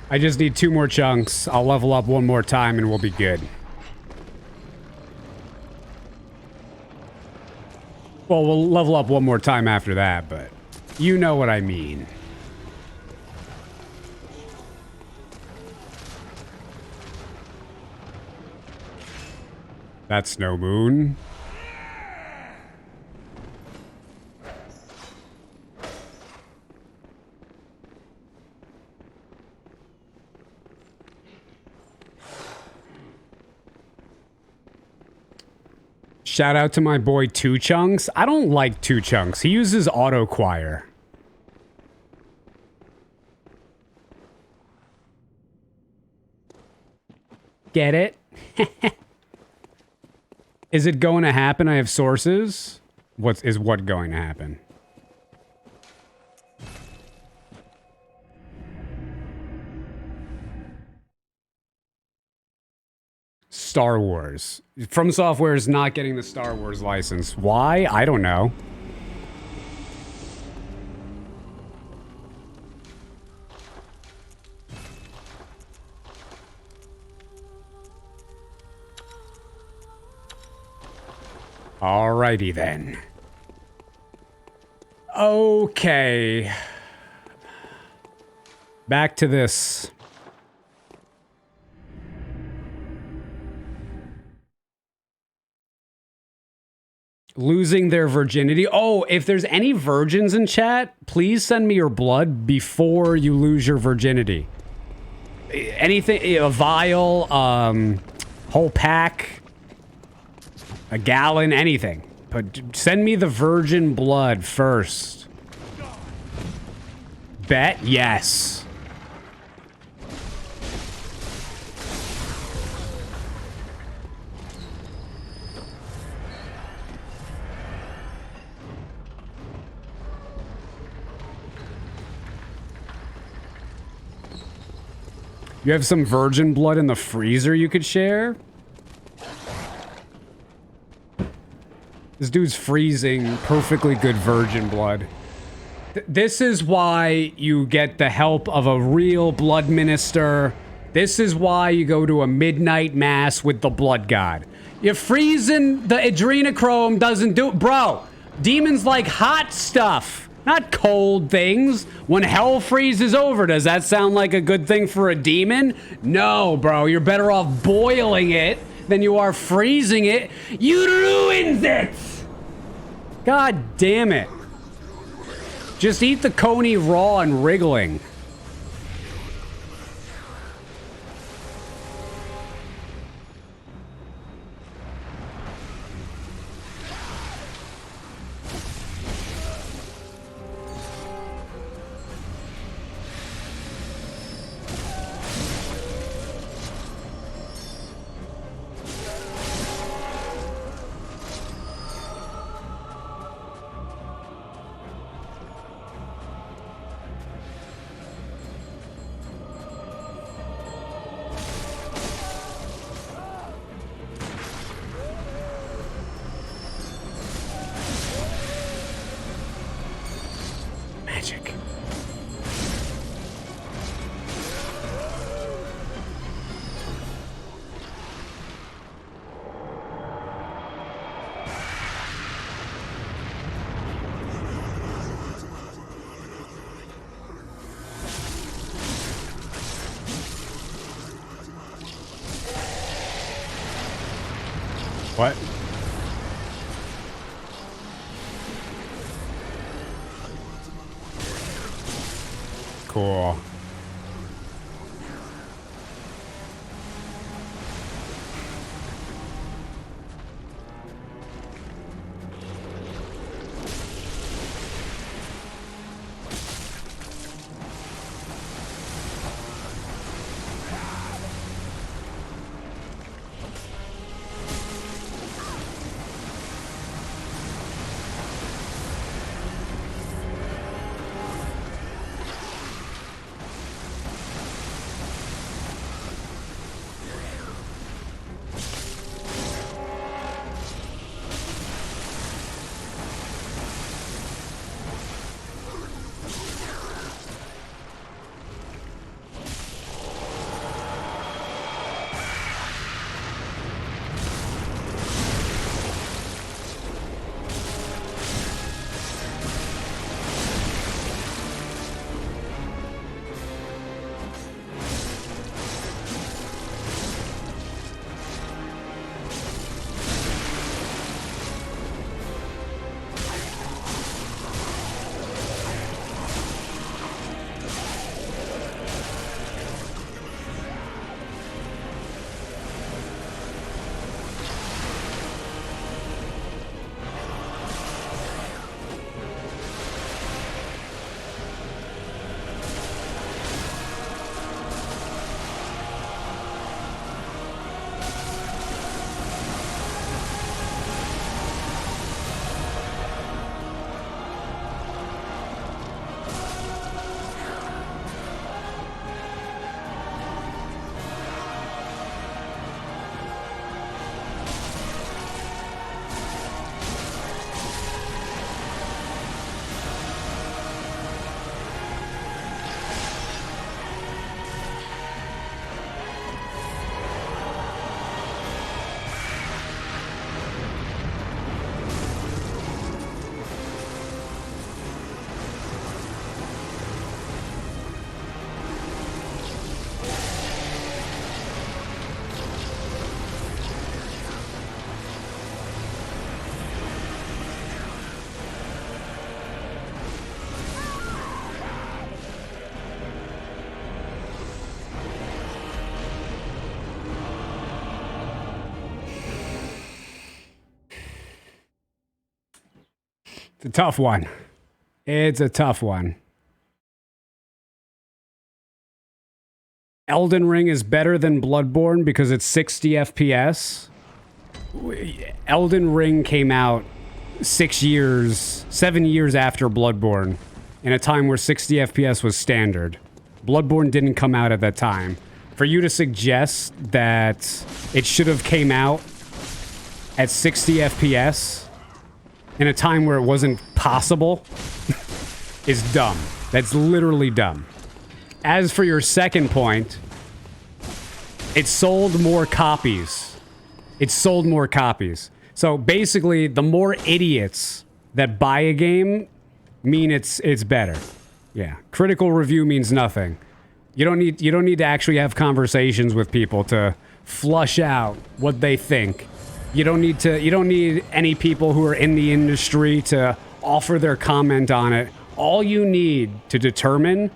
I just need 2 more chunks. I'll level up 1 more time and we'll be good. Well, we'll level up 1 more time after that, but you know what I mean. That's Snow Moon. Shout out to my boy 2 Chunks. I don't like 2 Chunks. He uses auto choir. Get it? Is it going to happen? I have sources. What going to happen? Star Wars. From Software is not getting the Star Wars license. Why? I don't know. Alrighty then. Okay. Back to this. Losing their virginity. Oh, if there's any virgins in chat, please send me your blood before you lose your virginity. Anything, a vial, whole pack, a gallon, anything. But send me the virgin blood first. Bet? Yes. You have some virgin blood in the freezer you could share? This dude's freezing perfectly good virgin blood. This is why you get the help of a real blood minister. This is why you go to a midnight mass with the blood god. You're freezing the adrenochrome doesn't do it. Bro, demons like hot stuff. Not cold things. When hell freezes over, does that sound like a good thing for a demon? No, bro. You're better off boiling it than you are freezing it. You ruined it! God damn it. Just eat the coney raw and wriggling. Magic. What? Cool. It's a tough one. It's a tough one. Elden Ring is better than Bloodborne because it's 60 FPS. Elden Ring came out 7 years after Bloodborne, in a time where 60 FPS was standard. Bloodborne didn't come out at that time. For you to suggest that it should have came out at 60 FPS in a time where it wasn't possible is dumb. That's literally dumb. As for your second point, it sold more copies. It sold more copies. So basically, the more idiots that buy a game mean it's better. Yeah, critical review means nothing. You don't need to actually have conversations with people to flush out what they think. You don't need any people who are in the industry to offer their comment on it. All you need to determine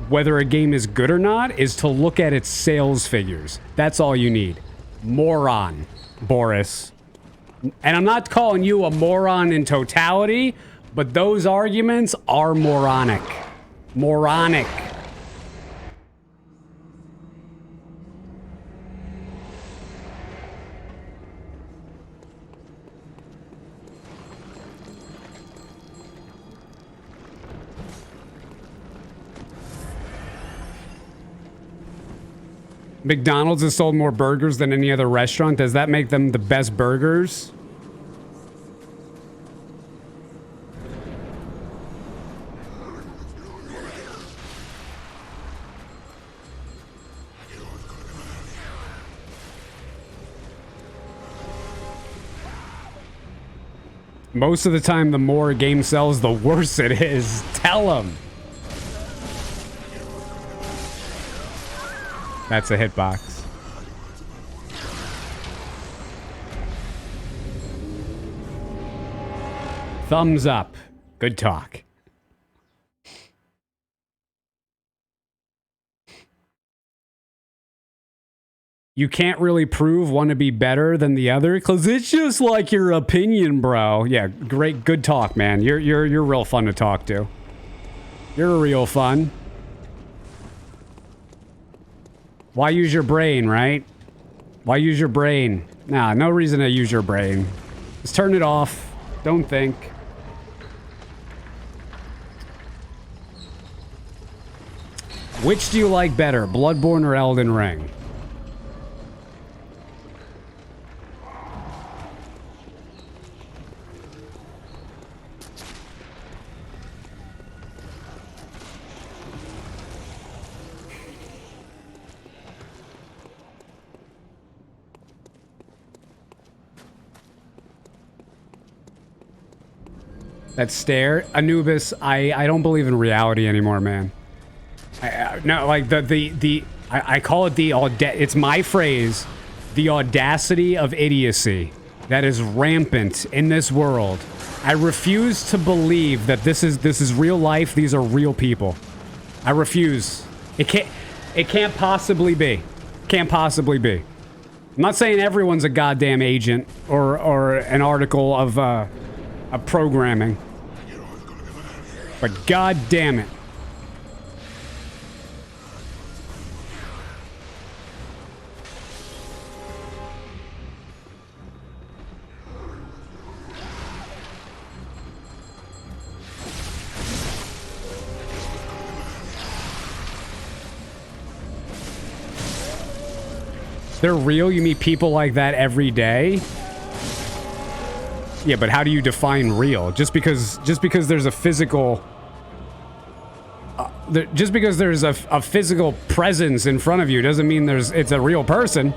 whether a game is good or not is to look at its sales figures. That's all you need. Moron, Boris. And I'm not calling you a moron in totality, but those arguments are moronic. Moronic. McDonald's has sold more burgers than any other restaurant. Does that make them the best burgers? Most of the time, the more a game sells, the worse it is. Tell them. That's a hitbox. Thumbs up. Good talk. You can't really prove one to be better than the other because it's just like your opinion, bro. Yeah, great, good talk, man. You're real fun to talk to. You're real fun. Why use your brain, right? Why use your brain? Nah, no reason to use your brain. Just turn it off. Don't think. Which do you like better, Bloodborne or Elden Ring? That stare, Anubis. I don't believe in reality anymore, man. No, like I call it it's my phrase, the audacity of idiocy that is rampant in this world. I refuse to believe that this is real life. These are real people. I refuse. It can't possibly be. Can't possibly be. I'm not saying everyone's a goddamn agent or an article of programming. But god damn it. They're real? You meet people like that every day? Yeah, but how do you define real? Just because there's a physical just because there's a physical presence in front of you doesn't mean it's a real person.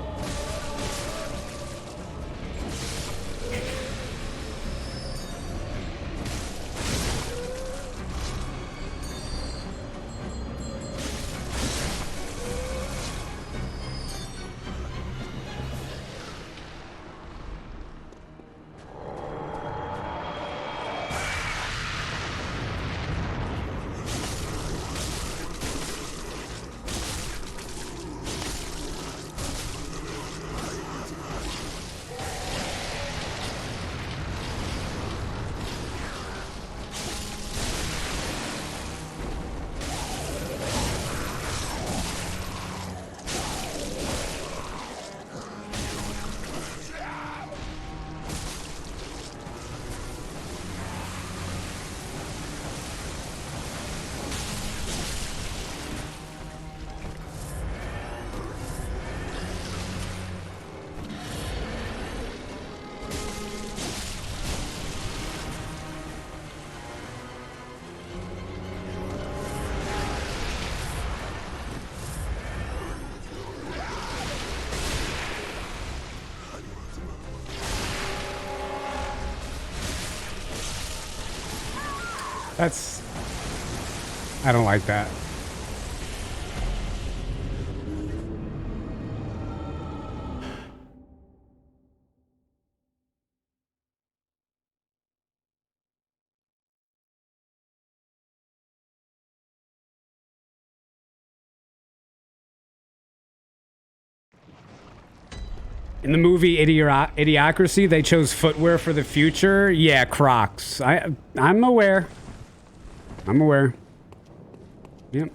That's... I don't like that. In the movie Idiocracy, they chose footwear for the future. Yeah, Crocs. I'm aware. I'm aware. Yep.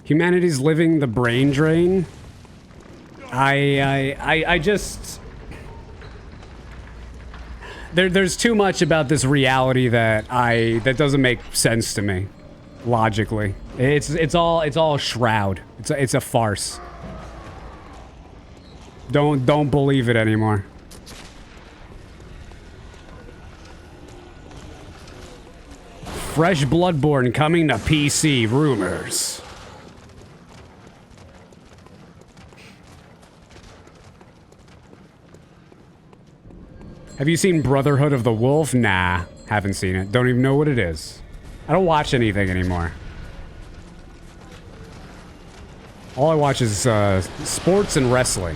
Humanity's living the brain drain. I just... There's too much about this reality that doesn't make sense to me, logically. It's all a shroud. It's a farce. Don't believe it anymore. Fresh Bloodborne coming to PC. Rumors. Have you seen Brotherhood of the Wolf? Nah, haven't seen it. Don't even know what it is. I don't watch anything anymore. All I watch is sports and wrestling.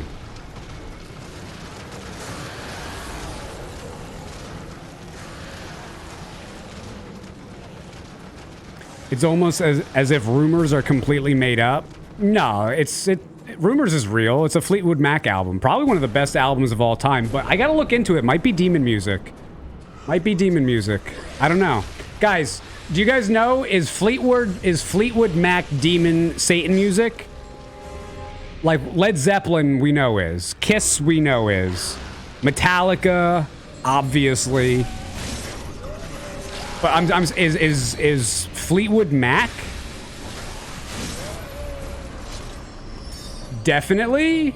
It's almost as if Rumors are completely made up. No, Rumors is real. It's a Fleetwood Mac album. Probably one of the best albums of all time, but I gotta look into it. Might be demon music. Might be demon music. I don't know. Guys, do you guys know, is Fleetwood Mac demon Satan music? Like Led Zeppelin we know is. Kiss we know is. Metallica, obviously. But is Fleetwood Mac? Definitely?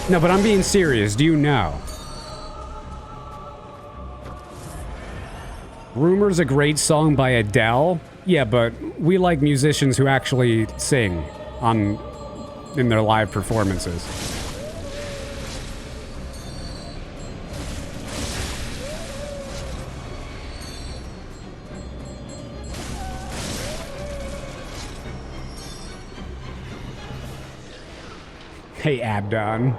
No, but I'm being serious. Do you know? Rumor's a great song by Adele. Yeah, but we like musicians who actually sing in their live performances. Hey, Abdon.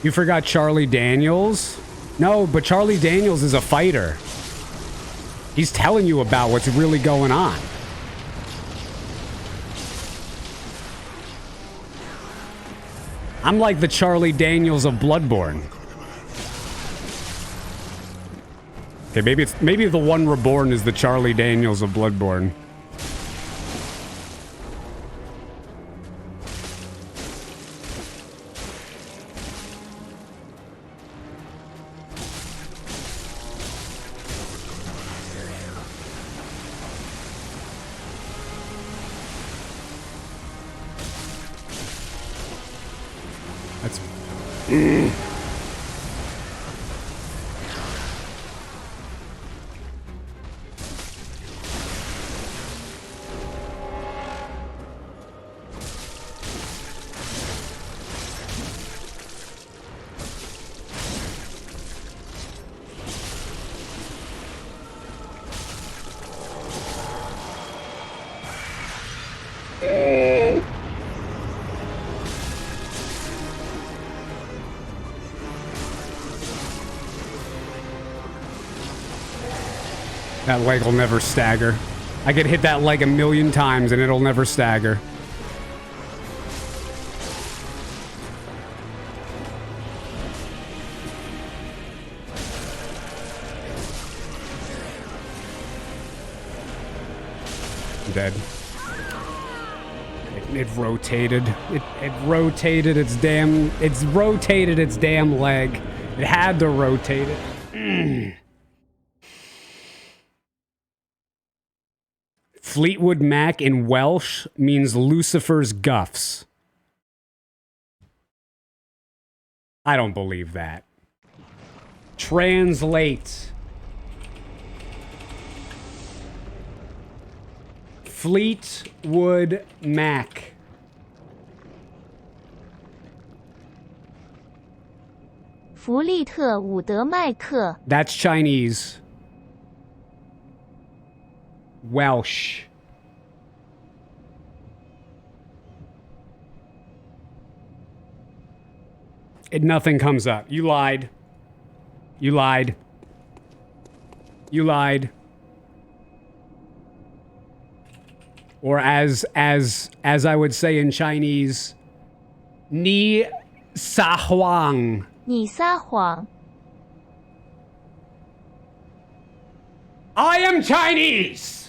You forgot Charlie Daniels? No, but Charlie Daniels is a fighter. He's telling you about what's really going on. I'm like the Charlie Daniels of Bloodborne. Okay, maybe the one reborn is the Charlie Daniels of Bloodborne. That's... That leg will never stagger. I could hit that leg 1,000,000 times and it'll never stagger. Dead. It rotated. It rotated its damn... It's rotated its damn leg. It had to rotate it. Fleetwood Mac in Welsh means Lucifer's guffs. I don't believe that. Translate. Fleetwood Mac. 弗利特伍德麦克 That's Chinese. Welsh. Nothing comes up. You lied. You lied. You lied. Or as I would say in Chinese, Ni sa huang. 你撒谎 I am Chinese.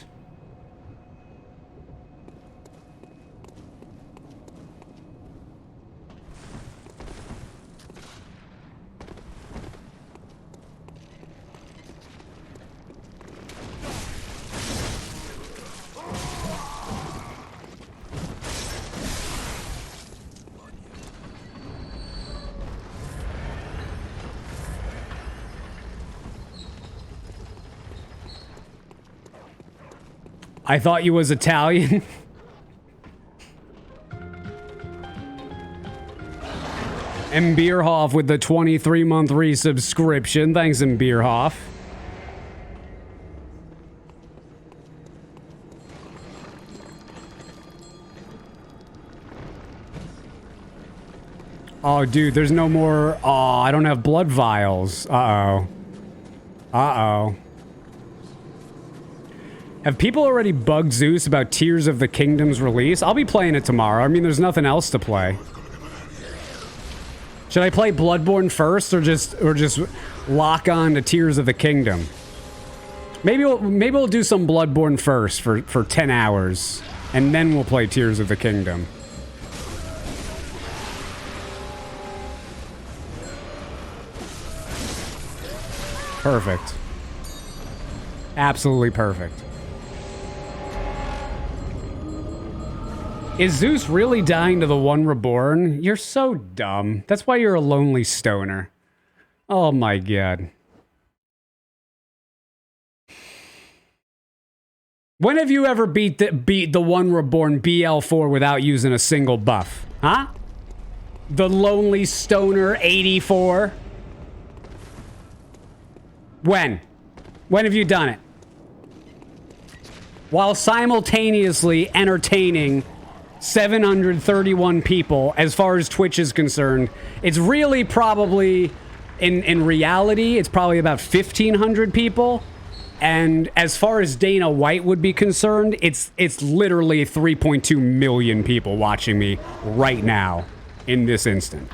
I thought you was Italian. And Bierhoff with the 23-month resubscription. Thanks, Bierhoff. Oh, dude, there's no more... Oh, I don't have blood vials. Uh-oh. Uh-oh. Have people already bugged Zeus about Tears of the Kingdom's release? I'll be playing it tomorrow. I mean, there's nothing else to play. Should I play Bloodborne first, or just lock on to Tears of the Kingdom? Maybe we'll do some Bloodborne first for 10 hours, and then we'll play Tears of the Kingdom. Perfect. Absolutely perfect. Is Zeus really dying to the One Reborn? You're so dumb. That's why you're a lonely stoner. Oh my god. When have you ever beat the One Reborn BL4 without using a single buff? Huh? The Lonely Stoner 84? When? When have you done it? While simultaneously entertaining 731 people, as far as Twitch is concerned. It's really probably, in reality, it's probably about 1,500 people. And as far as Dana White would be concerned, it's literally 3.2 million people watching me right now, in this instant.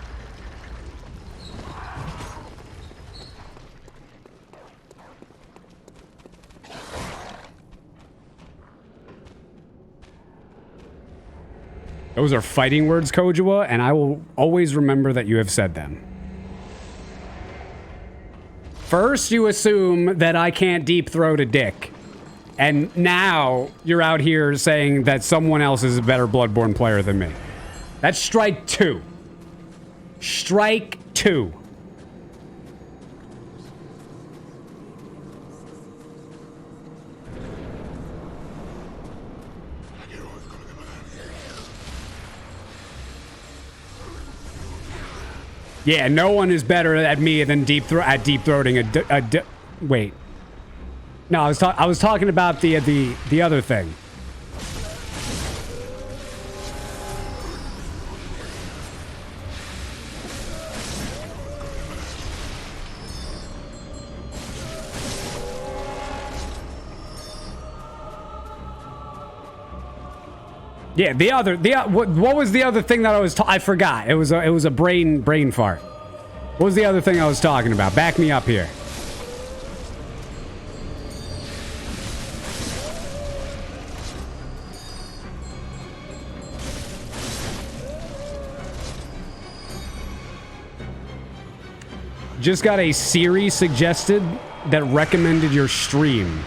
Those are fighting words, Kojua, and I will always remember that you have said them. First, you assume that I can't deep throat a dick. And now, you're out here saying that someone else is a better Bloodborne player than me. That's strike two. Strike two. Yeah, no one is better at me than deep throating wait. No, I was talking about the other thing. Yeah, what was the other thing that I forgot. It was a brain fart. What was the other thing I was talking about? Back me up here. Just got a Siri suggested that recommended your stream.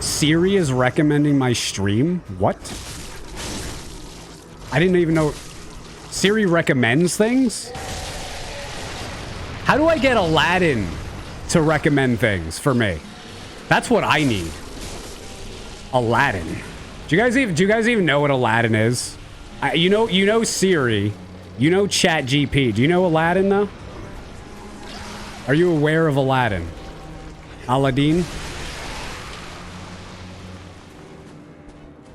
Siri is recommending my stream? What? I didn't even know Siri recommends things? How do I get Aladdin to recommend things for me? That's what I need. Aladdin. Do you guys even know what Aladdin is? You know Siri. You know ChatGPT. Do you know Aladdin though? Are you aware of Aladdin? Aladdin?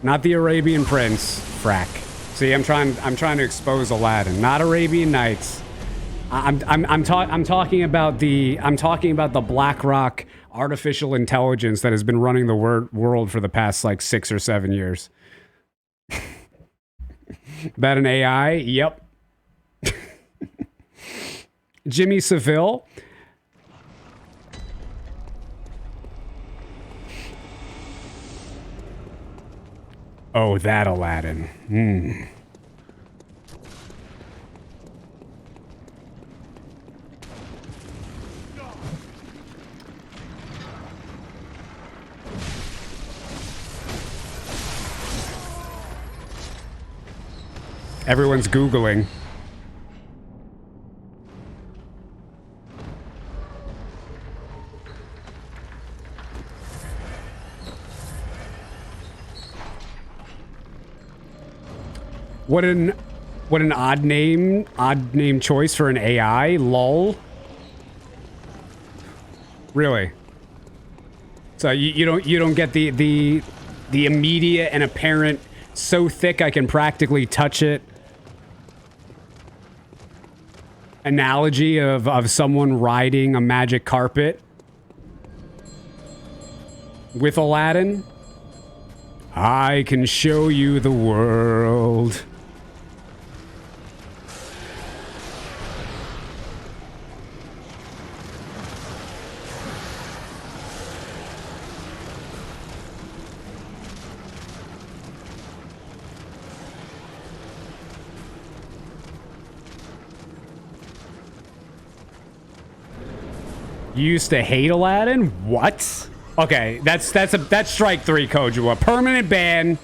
Not the Arabian Prince, frack. See, I'm trying to expose Aladdin, not Arabian Nights. I'm talking about the BlackRock artificial intelligence that has been running the world for the past like 6 or 7 years. That an AI? Yep. Jimmy Seville. Oh, that Aladdin. Everyone's Googling. What an odd name choice for an AI. Lol. Really? So you don't get the immediate and apparent so thick I can practically touch it analogy of someone riding a magic carpet with Aladdin? I can show you the world. You used to hate Aladdin? What? Okay, that's strike 3, Koju. A permanent ban.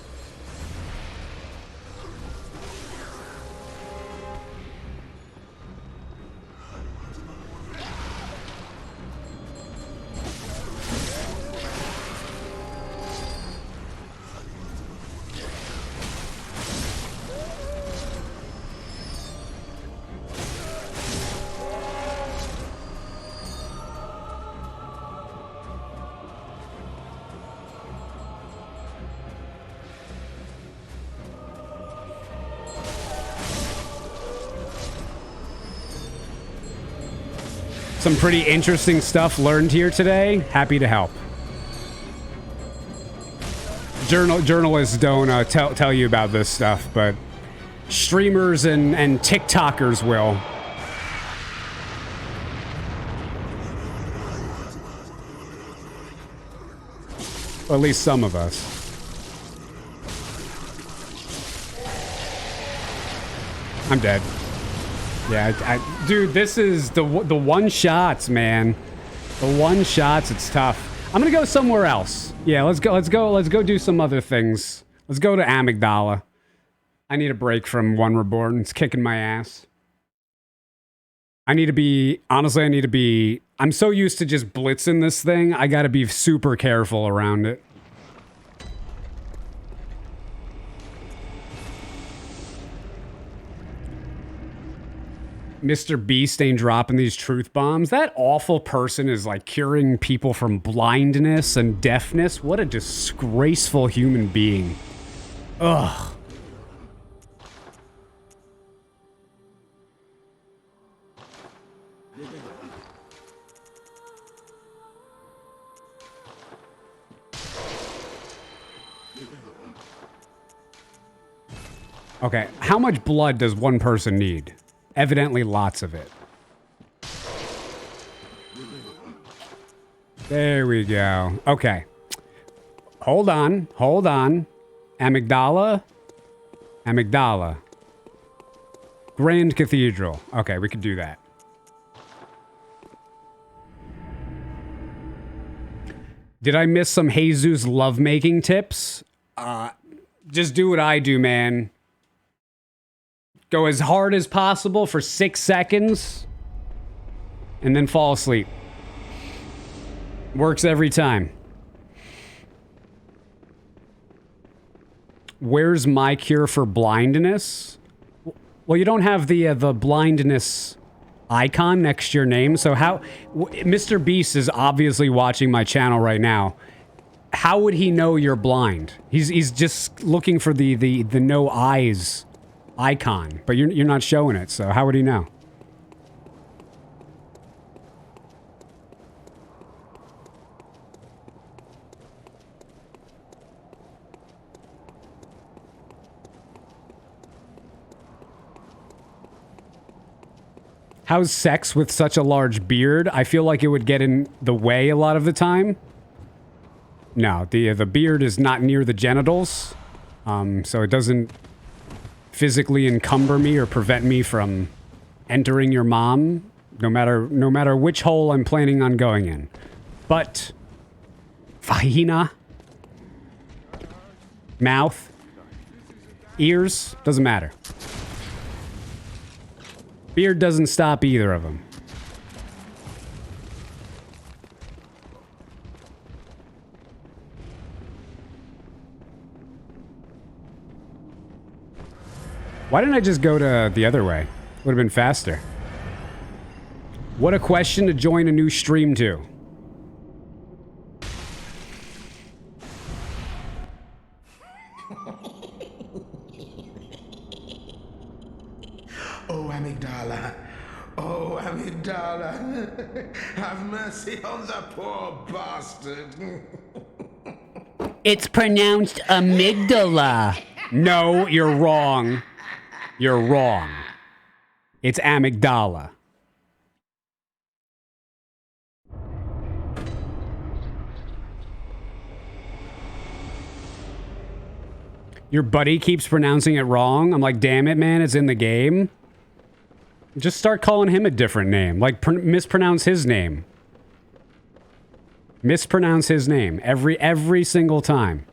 Some pretty interesting stuff learned here today. Happy to help. Journalists don't tell you about this stuff, but streamers and TikTokers will. Or at least some of us. I'm dead. Yeah, dude, this is the one shots, man. The one shots, it's tough. I'm gonna go somewhere else. Yeah, let's go do some other things. Let's go to Amygdala. I need a break from One Reborn. It's kicking my ass. Honestly, I'm so used to just blitzing this thing, I gotta be super careful around it. Mr. Beast ain't dropping these truth bombs. That awful person is like curing people from blindness and deafness. What a disgraceful human being. Ugh. Okay, how much blood does one person need? Evidently lots of it. There we go. Okay. Hold on. Amygdala. Grand Cathedral. Okay, we could do that. Did I miss some Jesus lovemaking tips? Just do what I do, man. Go as hard as possible for 6 seconds and then fall asleep. Works every time. Where's my cure for blindness? Well, you don't have the blindness icon next to your name. So how... Mr. Beast is obviously watching my channel right now. How would he know you're blind? He's just looking for the no eyes icon, but you're not showing it, so how would he know? How's sex with such a large beard? I feel like it would get in the way a lot of the time. No, the beard is not near the genitals, so it doesn't physically encumber me or prevent me from entering your mom, no matter which hole I'm planning on going in. But vagina, mouth, ears, doesn't matter. Beard doesn't stop either of them. Why didn't I just go to the other way? Would have been faster. What a question to join a new stream to. Oh, amygdala. Oh, amygdala. Have mercy on the poor bastard. It's pronounced amygdala. No, you're wrong. You're wrong. It's amygdala. Your buddy keeps pronouncing it wrong. I'm like, damn it, man, it's in the game. Just start calling him a different name. Like, mispronounce his name. Mispronounce his name every single time.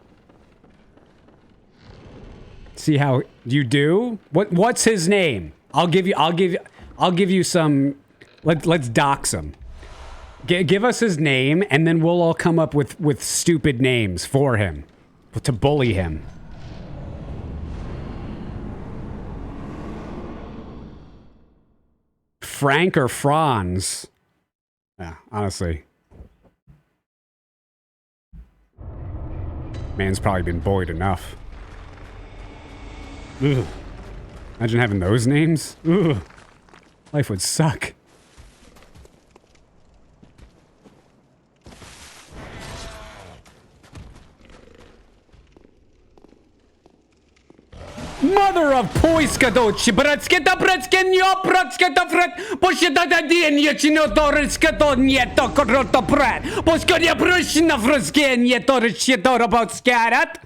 See how you do? What's his name? I'll give you some. Let's dox him. Give us his name, and then we'll all come up with stupid names for him to bully him. Frank or Franz? Yeah, honestly. Man's probably been bullied enough. Ugh. Imagine having those names. Ugh. Life would suck. Mother of Poiskadochi, Bratsketa Bratskenyo, Bratsketa Fret, Posheta Dienyachino Torisketo Nieto Koroto Prat, Poskodia Brushina Frosken Yetorishito about Scarat.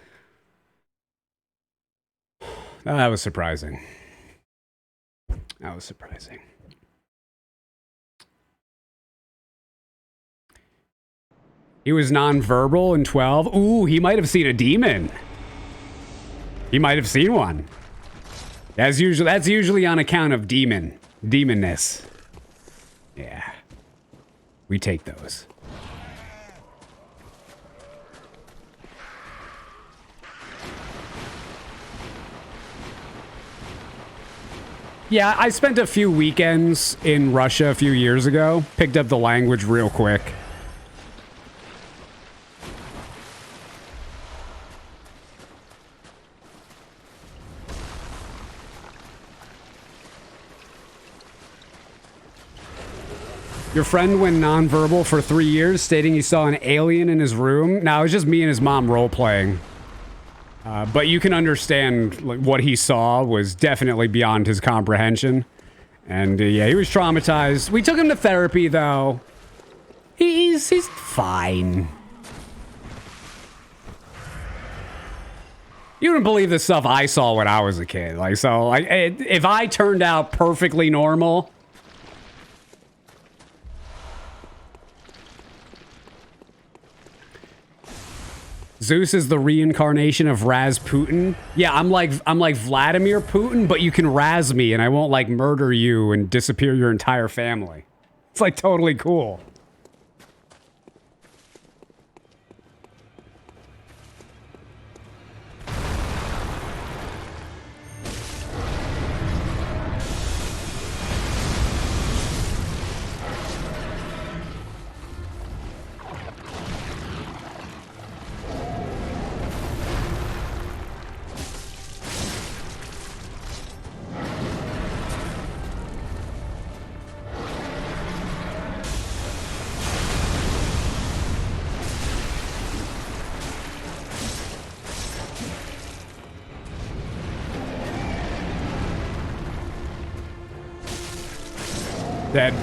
That was surprising. That was surprising. He was nonverbal in 12. Ooh, he might have seen a demon. He might have seen one. That's usually on account of demonness. Yeah. We take those. Yeah, I spent a few weekends in Russia a few years ago. Picked up the language real quick. Your friend went nonverbal for 3 years, stating he saw an alien in his room. No, it was just me and his mom role-playing. But you can understand what he saw was definitely beyond his comprehension. And yeah, he was traumatized. We took him to therapy, though. He's fine. You wouldn't believe the stuff I saw when I was a kid. Like, so, like, if I turned out perfectly normal... Zeus is the reincarnation of Rasputin. Yeah, I'm like Vladimir Putin, but you can Raz me and I won't like murder you and disappear your entire family. It's like totally cool. Dead.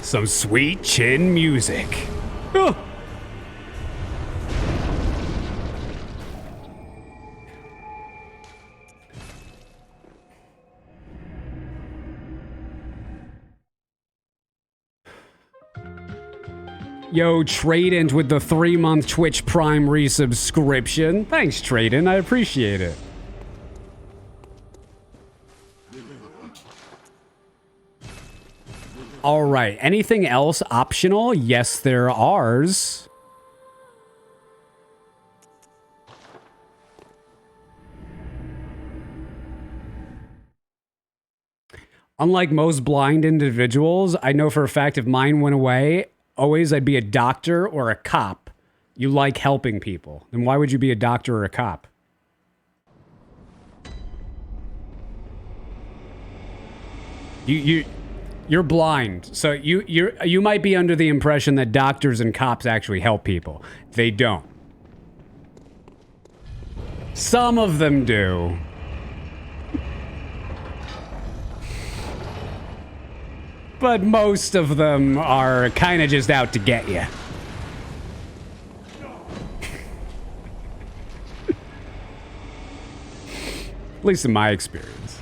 Some sweet chin music. Oh. Yo, Tradent with the 3-month Twitch Prime resubscription. Thanks, Tradent. I appreciate it. All right. Anything else optional? Yes, there are. Unlike most blind individuals, I know for a fact if mine went away, always I'd be a doctor or a cop. You like helping people. Then why would you be a doctor or a cop? You're blind, so you might be under the impression that doctors and cops actually help people. They don't. Some of them do. But most of them are kind of just out to get you. At least in my experience.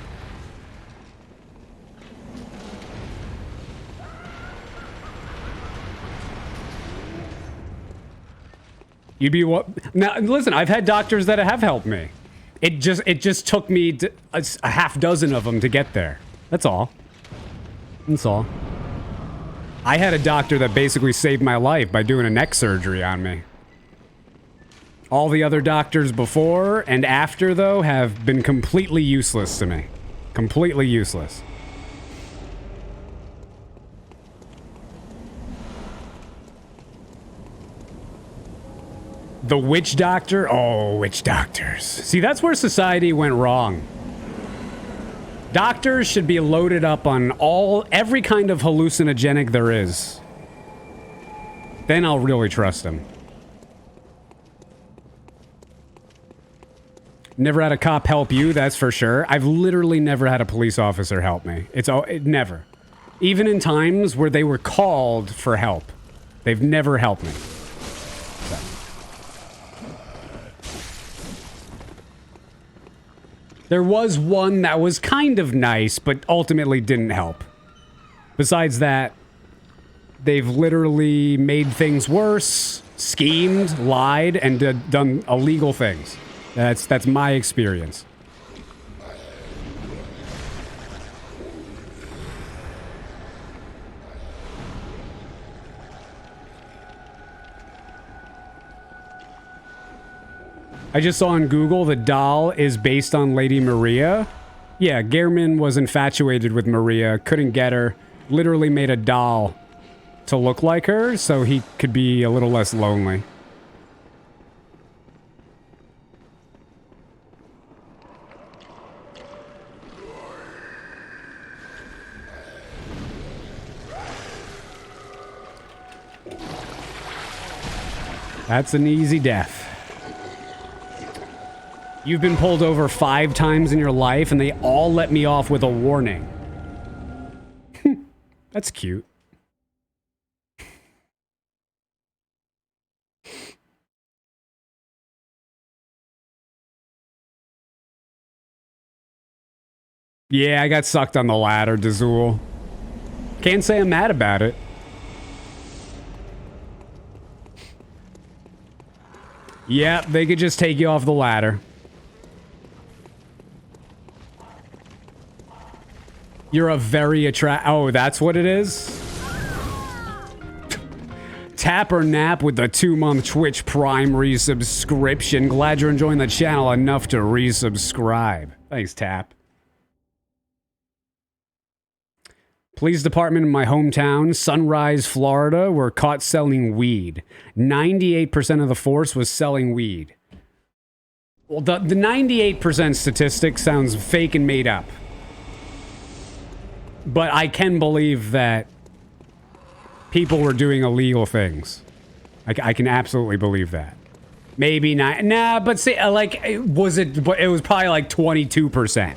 You'd be what? Now, listen, I've had doctors that have helped me. It just took me a half dozen of them to get there. That's all. That's all. I had a doctor that basically saved my life by doing a neck surgery on me. All the other doctors before and after, though, have been completely useless to me. Completely useless. The witch doctor? Oh, witch doctors. See, that's where society went wrong. Doctors should be loaded up on every kind of hallucinogenic there is. Then I'll really trust them. Never had a cop help you, that's for sure. I've literally never had a police officer help me. Never. Even in times where they were called for help. They've never helped me. There was one that was kind of nice, but ultimately didn't help. Besides that, they've literally made things worse, schemed, lied, and done illegal things. That's my experience. I just saw on Google the doll is based on Lady Maria. Yeah, Gehrman was infatuated with Maria, couldn't get her, literally made a doll to look like her so he could be a little less lonely. That's an easy death. You've been pulled over 5 times in your life, and they all let me off with a warning. That's cute. Yeah, I got sucked on the ladder, Dazul. Can't say I'm mad about it. Yeah, they could just take you off the ladder. You're a very Oh, that's what it is? Tap or Nap with the 2-month Twitch Prime resubscription. Glad you're enjoying the channel enough to resubscribe. Thanks, Tap. Police department in my hometown, Sunrise, Florida, were caught selling weed. 98% of the force was selling weed. Well, the 98% statistic sounds fake and made up. But I can believe that people were doing illegal things. I can absolutely believe that. Maybe not. Nah, but say, like, it was probably like 22%.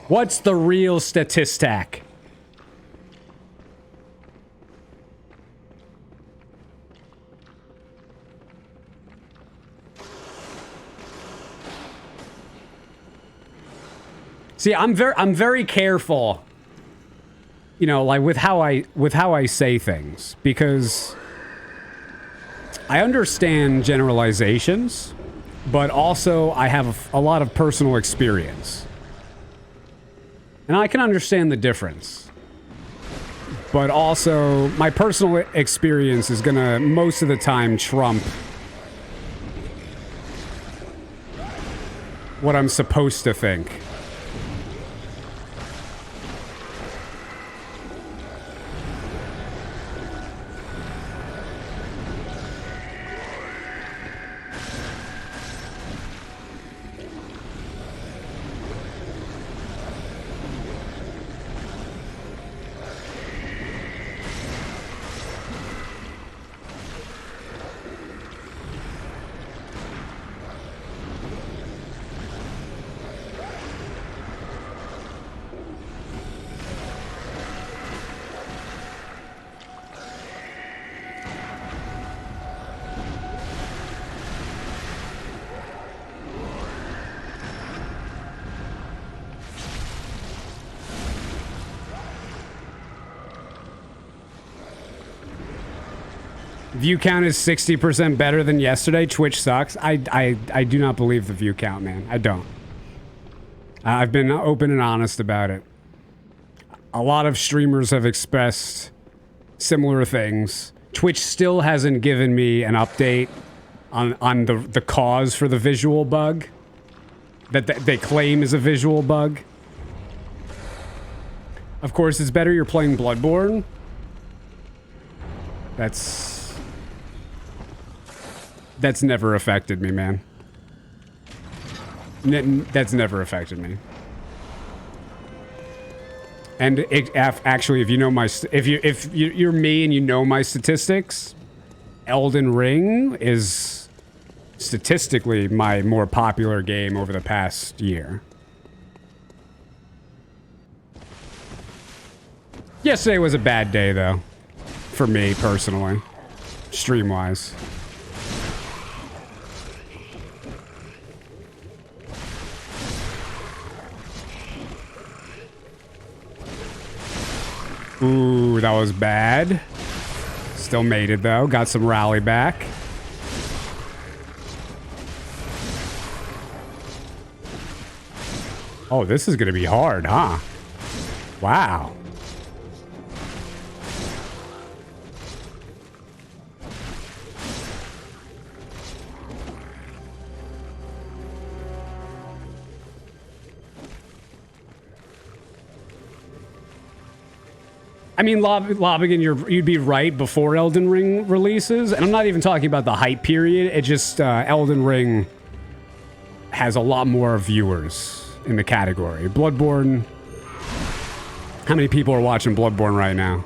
What's the real statistic? See, I'm very careful, you know, like with how I say things, because I understand generalizations, but also I have a lot of personal experience. And I can understand the difference. But also, my personal experience is gonna, most of the time, trump what I'm supposed to think. View count is 60% better than yesterday. Twitch sucks. I do not believe the view count, man. I don't. I've been open and honest about it. A lot of streamers have expressed similar things. Twitch still hasn't given me an update on the cause for the visual bug that they claim is a visual bug. Of course, it's better you're playing Bloodborne. That's never affected me, man. That's never affected me. And actually, if you know if you're me and you know my statistics, Elden Ring is statistically my more popular game over the past year. Yesterday was a bad day, though, for me personally, stream-wise. Ooh, that was bad. Still made it, though. Got some rally back. Oh, this is gonna be hard, huh? Wow. I mean, Lobigan, you'd be right before Elden Ring releases. And I'm not even talking about the hype period. It just, Elden Ring has a lot more viewers in the category. Bloodborne, how many people are watching Bloodborne right now?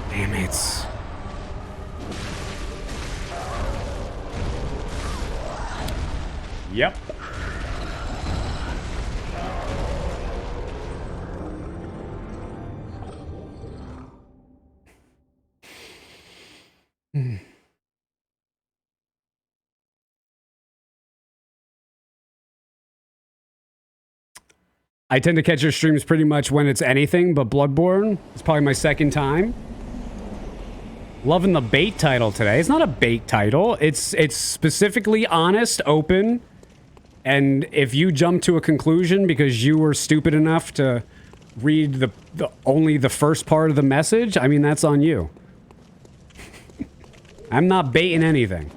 Damn it. Yep. I tend to catch your streams pretty much when it's anything, but Bloodborne is probably my second time. Loving the bait title today. It's not a bait title. It's specifically honest, open, and if you jump to a conclusion because you were stupid enough to read the only the first part of the message, I mean, that's on you. I'm not baiting anything.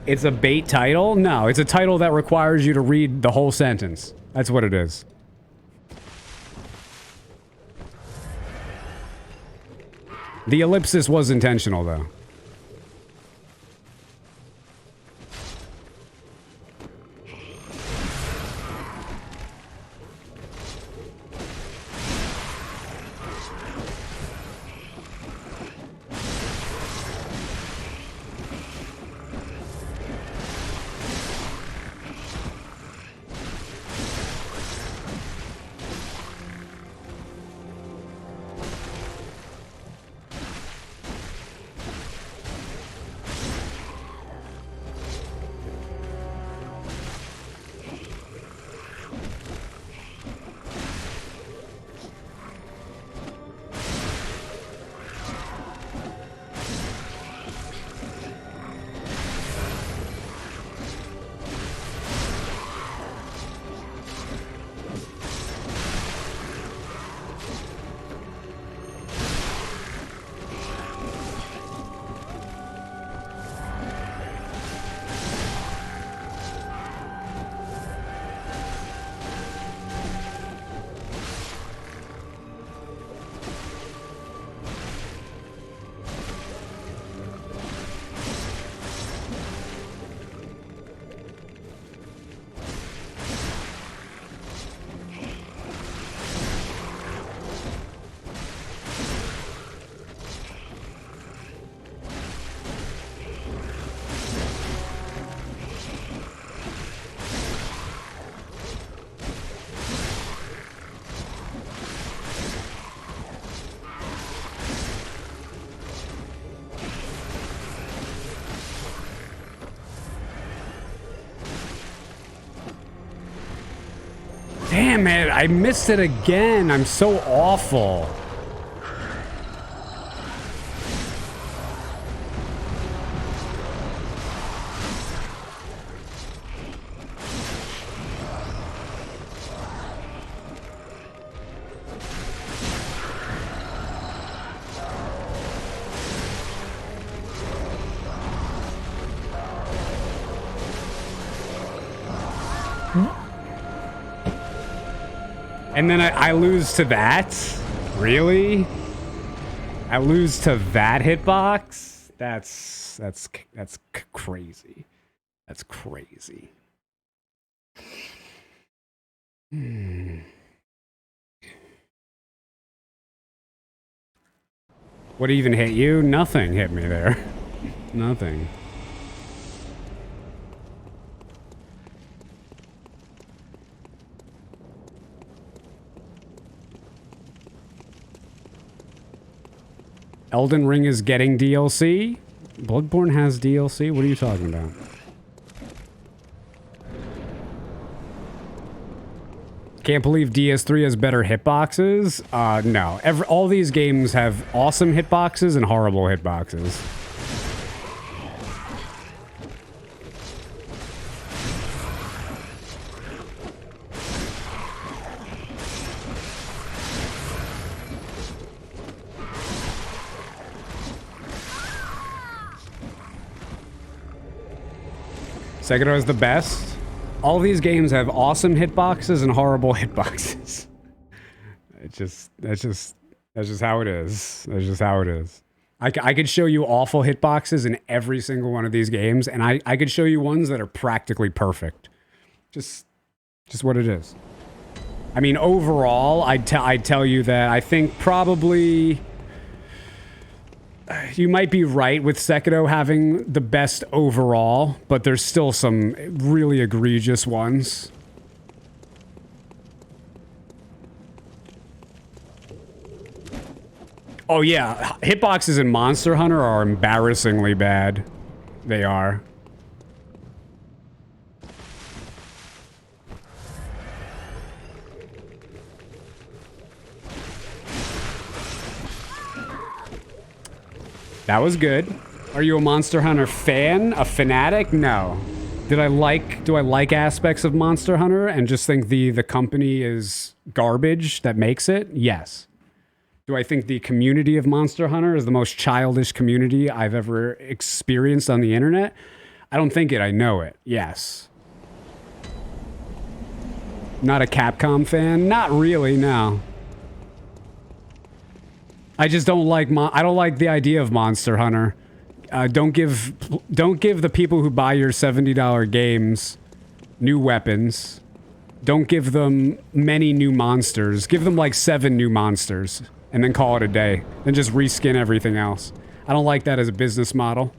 It's a bait title? No, it's a title that requires you to read the whole sentence. That's what it is. The ellipsis was intentional, though. Damn it, I missed it again. I'm so awful. And then I lose to that? Really? I lose to that hitbox? That's crazy. That's crazy. What even hit you? Nothing hit me there. Nothing. Elden Ring is getting DLC? Bloodborne has DLC? What are you talking about? Can't believe DS3 has better hitboxes? No. All these games have awesome hitboxes and horrible hitboxes. Sekiro is the best. All these games have awesome hitboxes and horrible hitboxes. That's just how it is. That's just how it is. I could show you awful hitboxes in every single one of these games, and I could show you ones that are practically perfect. Just what it is. I mean, overall, I'd tell you that I think probably you might be right with Sekiro having the best overall, but there's still some really egregious ones. Oh yeah, hitboxes in Monster Hunter are embarrassingly bad. They are. That was good. Are you a Monster Hunter fan? A fanatic? No. Do I like aspects of Monster Hunter and just think the company is garbage that makes it? Yes. Do I think the community of Monster Hunter is the most childish community I've ever experienced on the internet? I don't think it, I know it. Yes. Not a Capcom fan? Not really, no. I just don't like I don't like the idea of Monster Hunter. Don't give the people who buy your $70 games new weapons. Don't give them many new monsters. Give them like 7 new monsters and then call it a day. Then just reskin everything else. I don't like that as a business model.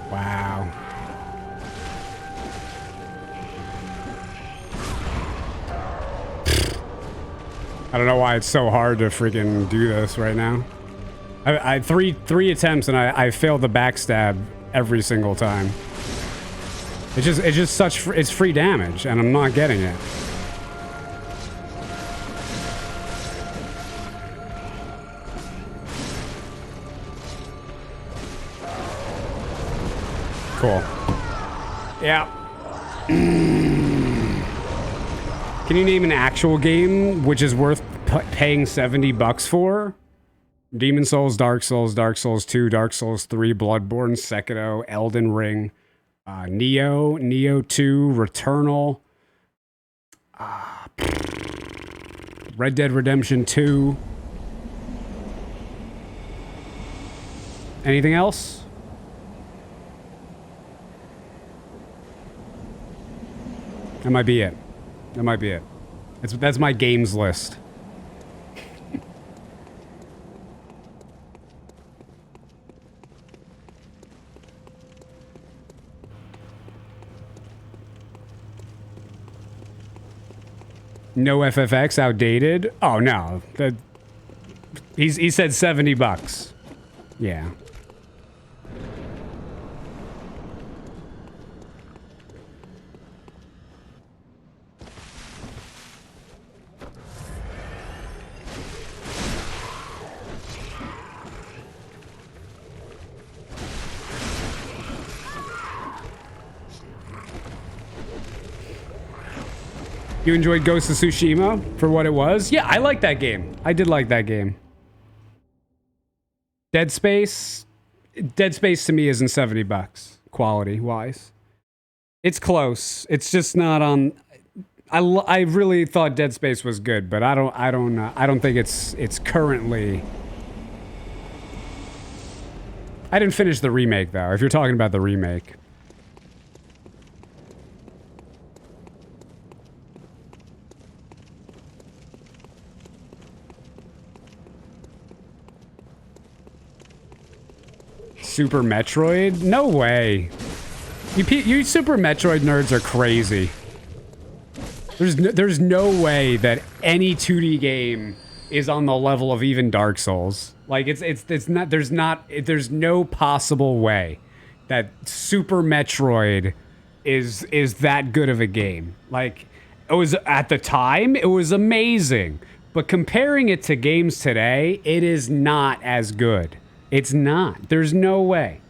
Wow. I don't know why it's so hard to freaking do this right now. I three attempts and I failed the backstab every single time. It's just such it's free damage and I'm not getting it. Cool. Yeah. Can you name an actual game which is worth paying $70 for? Demon's Souls, Dark Souls, Dark Souls 2, Dark Souls 3, Bloodborne, Sekiro, Elden Ring, Neo, Neo 2, Returnal, Red Dead Redemption 2. Anything else? That might be it. That might be it. That's my games list. No FFX, outdated. Oh no, he said $70. Yeah. You enjoyed Ghost of Tsushima for what it was? Yeah, I like that game. I did like that game. Dead Space to me isn't $70 quality wise. It's close. It's just not on. I really thought Dead Space was good, but I don't think it's currently. I didn't finish the remake though. If you're talking about the remake. Super Metroid? No way. You Super Metroid nerds are crazy. There's no way that any 2D game is on the level of even Dark Souls. Like it's not there's no possible way that Super Metroid is that good of a game. Like it was at the time, it was amazing. But comparing it to games today, it is not as good. It's not. There's no way.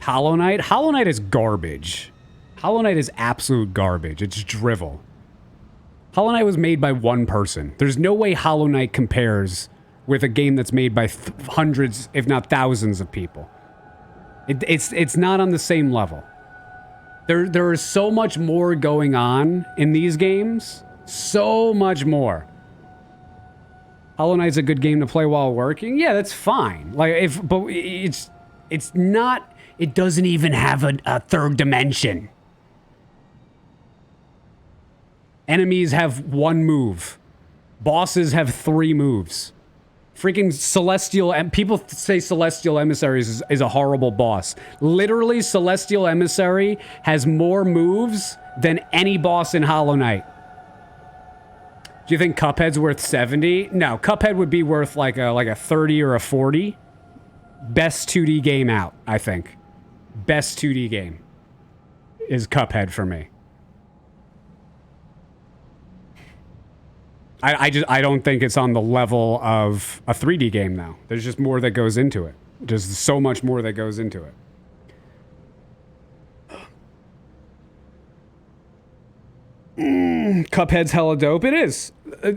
Hollow Knight? Hollow Knight is garbage. Hollow Knight is absolute garbage. It's drivel. Hollow Knight was made by one person. There's no way Hollow Knight compares with a game that's made by hundreds, if not thousands of people. It's not on the same level. There is so much more going on in these games. So much more. Hollow Knight's a good game to play while working. Yeah, that's fine. But it's not. It doesn't even have a third dimension. Enemies have one move. Bosses have 3 moves. Freaking Celestial... People say Celestial Emissaries is a horrible boss. Literally, Celestial Emissary has more moves than any boss in Hollow Knight. Do you think Cuphead's worth 70? No, Cuphead would be worth like a 30 or a 40. Best 2D game out, I think. Best 2D game is Cuphead for me. I don't think it's on the level of a 3D game, though. There's just more that goes into it. There's so much more that goes into it. Cuphead's hella dope. It is.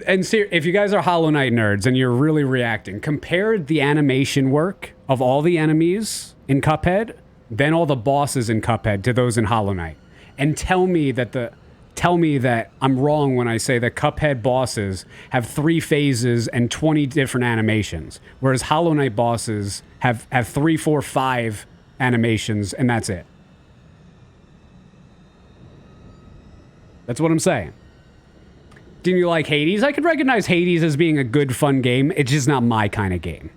And if you guys are Hollow Knight nerds and you're really reacting, compare the animation work of all the enemies in Cuphead, then all the bosses in Cuphead to those in Hollow Knight. And tell me that I'm wrong when I say that Cuphead bosses have 3 phases and 20 different animations, whereas Hollow Knight bosses have 3, 4, 5 animations, and that's it. That's what I'm saying. Didn't you like Hades? I could recognize Hades as being a good, fun game. It's just not my kind of game.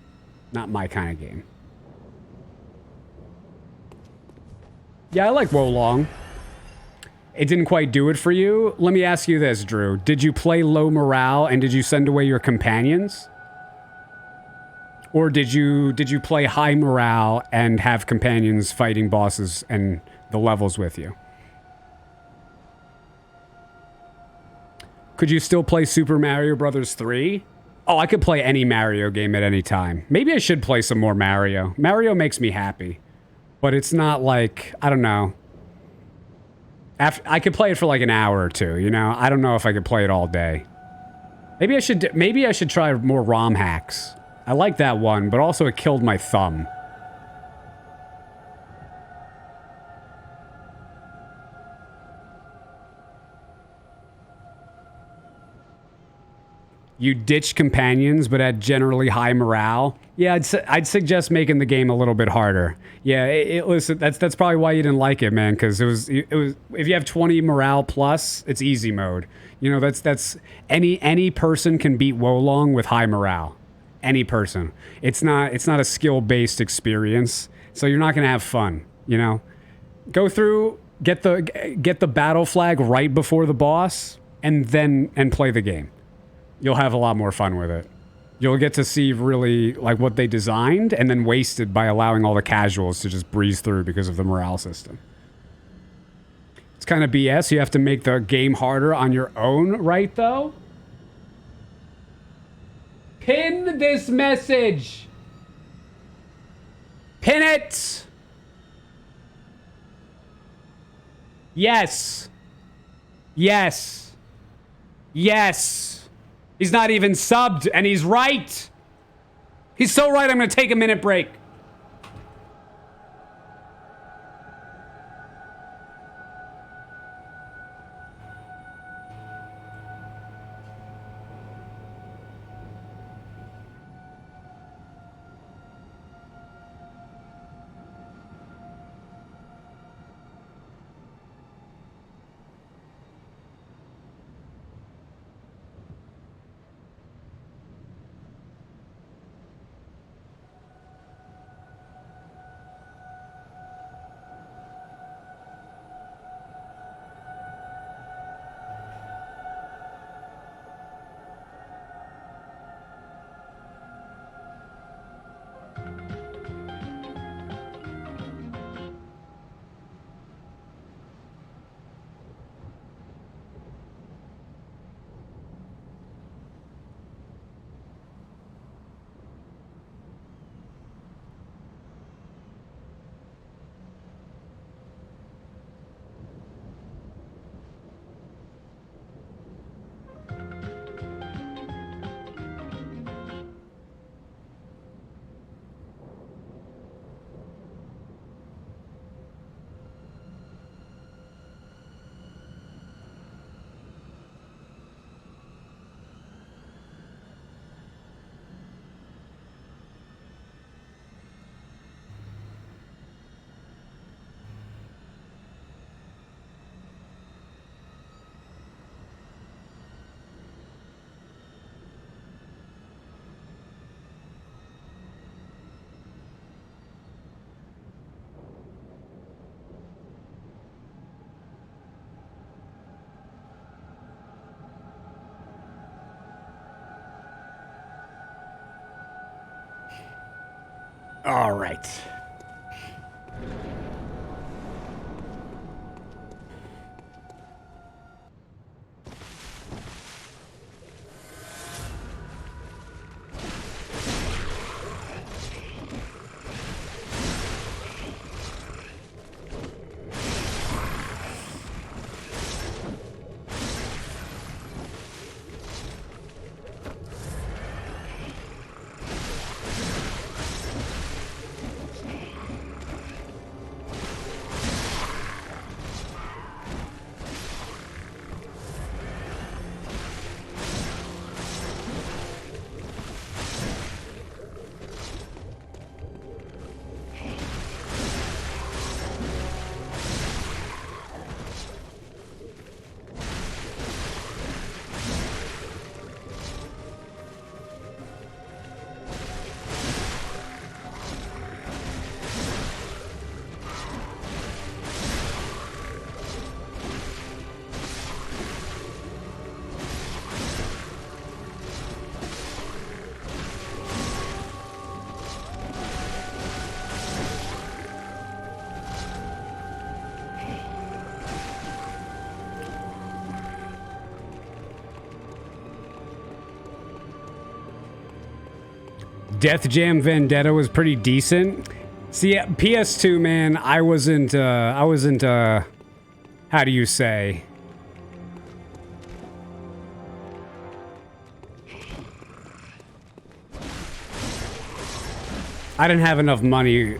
Not my kind of game. Yeah, I like Wolong. It didn't quite do it for you. Let me ask you this, Drew. Did you play low morale and did you send away your companions? Or did you play high morale and have companions fighting bosses and the levels with you? Could you still play Super Mario Brothers 3? Oh, I could play any Mario game at any time. Maybe I should play some more Mario. Mario makes me happy. But it's not like, I don't know. I could play it for like an hour or two, you know? I don't know if I could play it all day. Maybe I should try more ROM hacks. I like that one, but also it killed my thumb. You ditch companions, but had generally high morale. Yeah, I'd suggest making the game a little bit harder. Yeah, listen, that's probably why you didn't like it, man. Because it was if you have 20 morale plus, it's easy mode. You know, that's any person can beat Wolong with high morale. Any person. It's not a skill based experience, so you're not gonna have fun. You know, go through, get the battle flag right before the boss, and play the game. You'll have a lot more fun with it. You'll get to see really like what they designed and then wasted by allowing all the casuals to just breeze through because of the morale system. It's kind of BS. You have to make the game harder on your own, right, though? Pin this message. Pin it. Yes. Yes. Yes. He's not even subbed, and he's right. He's so right, I'm going to take a minute break. All right. Death Jam Vendetta was pretty decent. See, PS2, man, I wasn't, how do you say? I didn't have enough money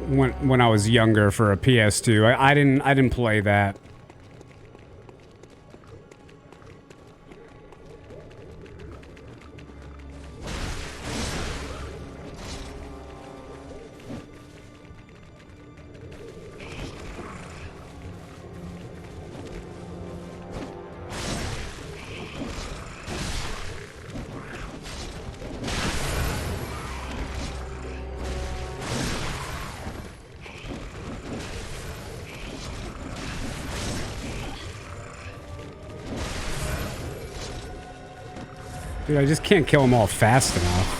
when I was younger for a PS2. I didn't play that. Dude, I just can't kill them all fast enough.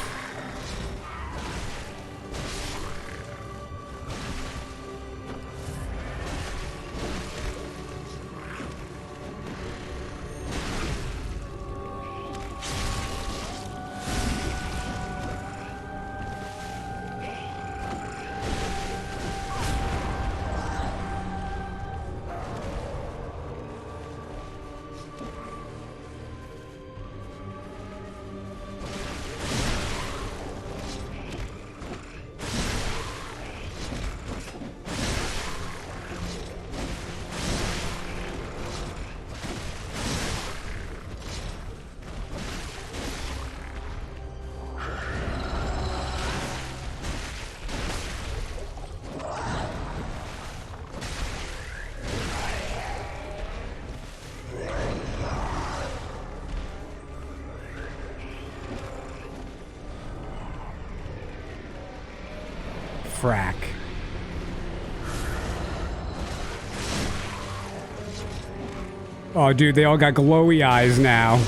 Frack. Oh, dude, they all got glowy eyes now.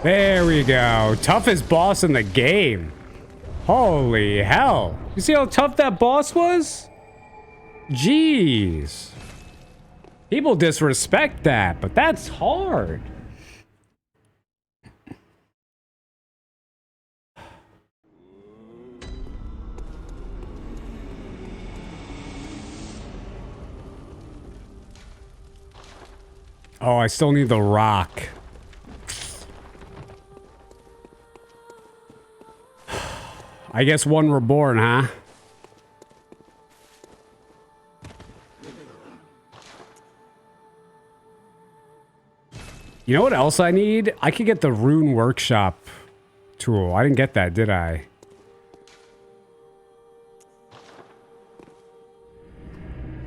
There we go. Toughest boss in the game. Holy hell. You see how tough that boss was? Jeez. People disrespect that, but that's hard. Oh, I still need the rock. I guess one reborn, huh? You know what else I need? I could get the Rune Workshop tool. I didn't get that, did I?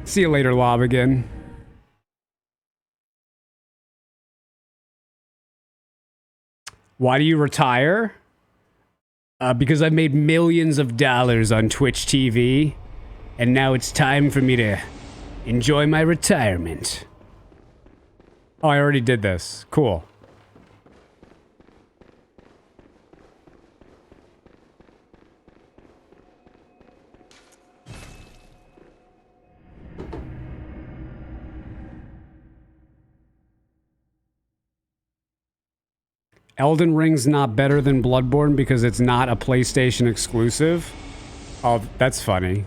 See you later, Lob again. Why do you retire? Because I've made millions of dollars on Twitch TV, and now it's time for me to enjoy my retirement. Oh, I already did this. Cool. Elden Ring's not better than Bloodborne because it's not a PlayStation exclusive. Oh, that's funny.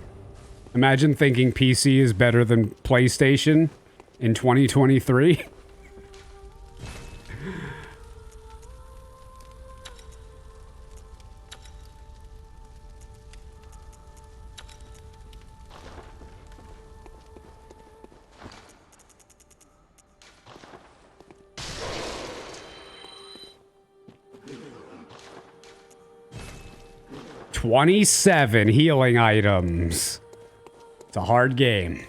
Imagine thinking PC is better than PlayStation in 2023. $27 healing items. It's a hard game.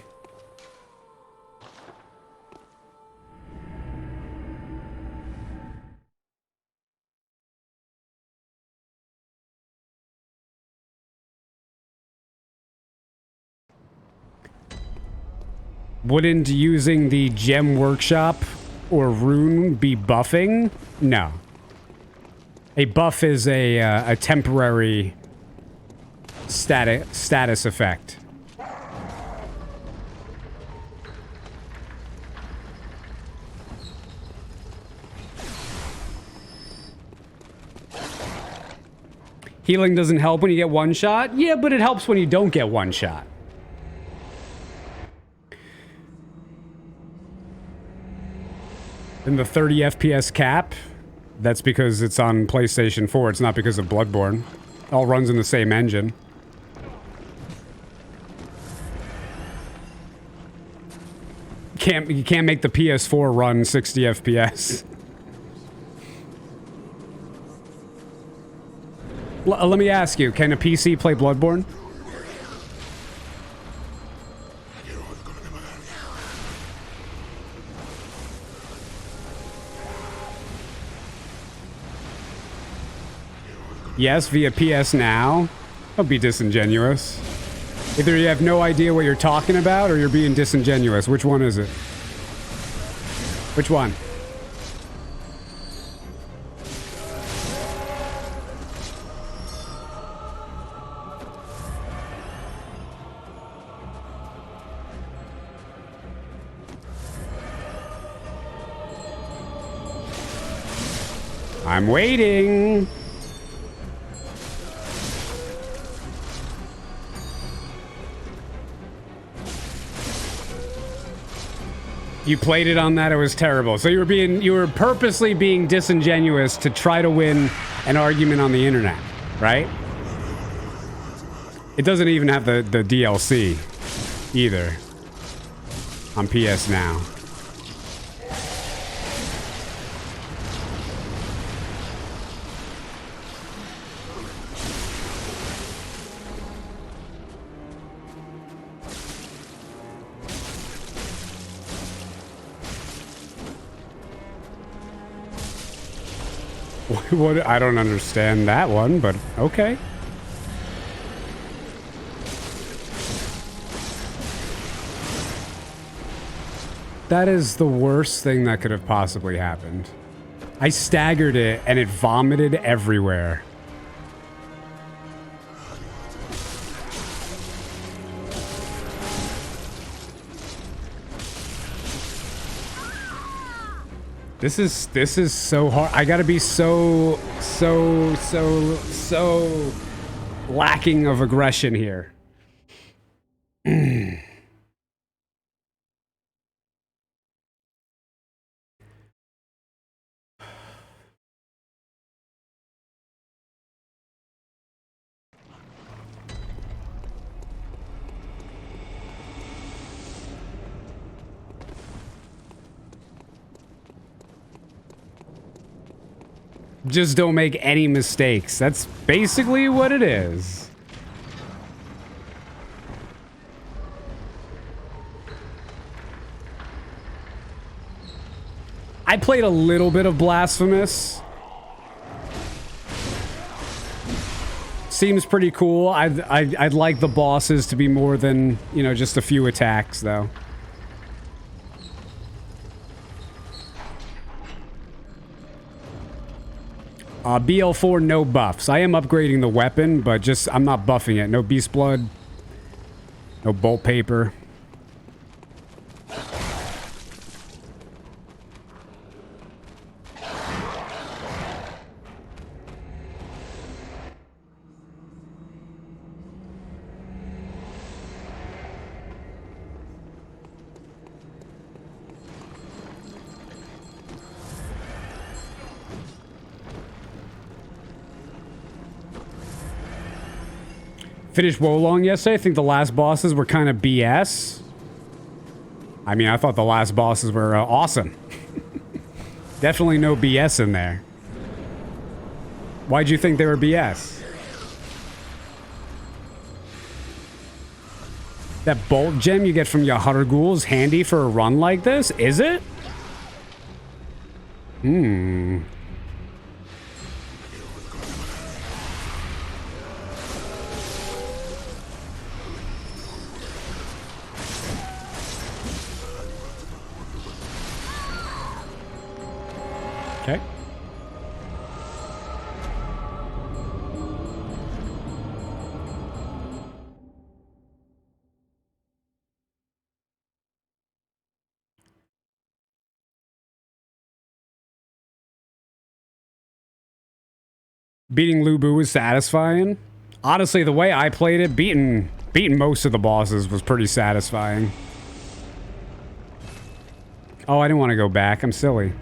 Wouldn't using the gem workshop or rune be buffing? No. A buff is a temporary status effect. Healing doesn't help when you get one shot? Yeah, but it helps when you don't get one shot. And the 30 FPS cap, that's because it's on PlayStation 4. It's not because of Bloodborne. It all runs in the same engine. You can't make the PS4 run 60 FPS. Let me ask you, can a PC play Bloodborne? Yes, via PS Now. Don't be disingenuous. Either you have no idea what you're talking about or you're being disingenuous. Which one is it? Which one? I'm waiting. You played it on that, it was terrible. So you were purposely being disingenuous to try to win an argument on the internet, right? It doesn't even have the DLC either on PS Now. What? I don't understand that one, but okay. That is the worst thing that could have possibly happened. I staggered it and it vomited everywhere. This is so hard. I gotta be so lacking of aggression here. Just don't make any mistakes. That's basically what it is. I played a little bit of Blasphemous. Seems pretty cool. I'd like the bosses to be more than, you know, just a few attacks, though. BL4, no buffs. I am upgrading the weapon, but just, I'm not buffing it. No Beast Blood. No Bolt Paper. Finished Wolong yesterday. I think the last bosses were kind of BS. I mean, I thought the last bosses were awesome. Definitely no BS in there. Why'd you think they were BS? That bolt gem you get from Yahar'gul is handy for a run like this? Is it? Okay. Beating Lubu was satisfying. Honestly, the way I played it, beating most of the bosses was pretty satisfying. Oh, I didn't want to go back. I'm silly.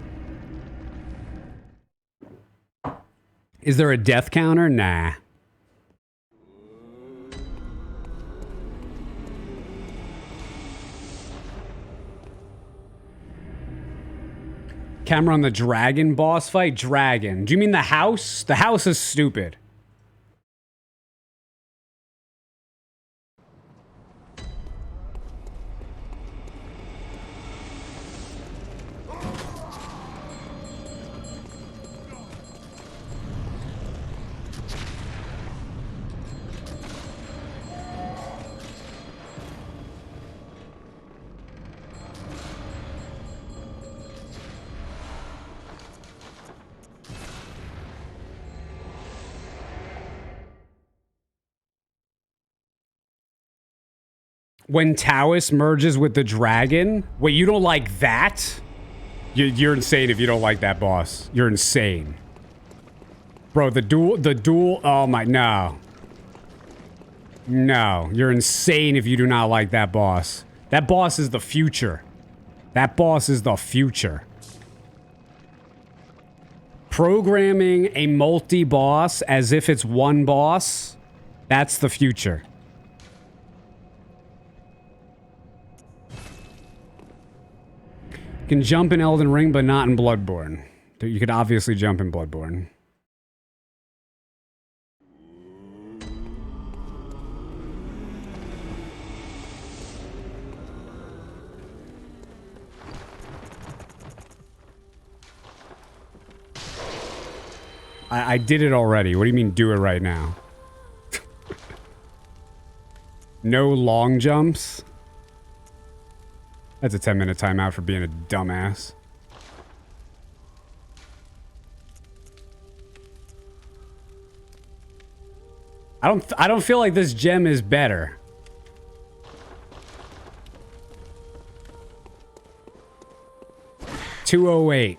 Is there a death counter? Nah. Camera on the dragon boss fight? Dragon. Do you mean the house? The house is stupid. When Taoist merges with the dragon? Wait, you don't like that? You're insane if you don't like that boss. You're insane. Bro, the duel, oh my, no. No, you're insane if you do not like that boss. That boss is the future. That boss is the future. Programming a multi-boss as if it's one boss, that's the future. You can jump in Elden Ring, but not in Bloodborne. You could obviously jump in Bloodborne. I did it already. What do you mean do it right now? No long jumps? That's a 10-minute timeout for being a dumbass. I don't feel like this gem is better. $208.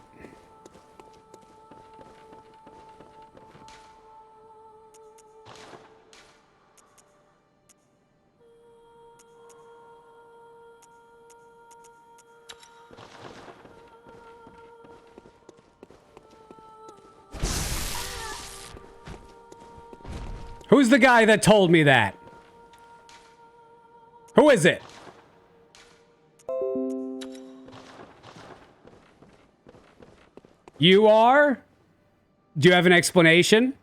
Who's the guy that told me that? Who is it? You are? Do you have an explanation?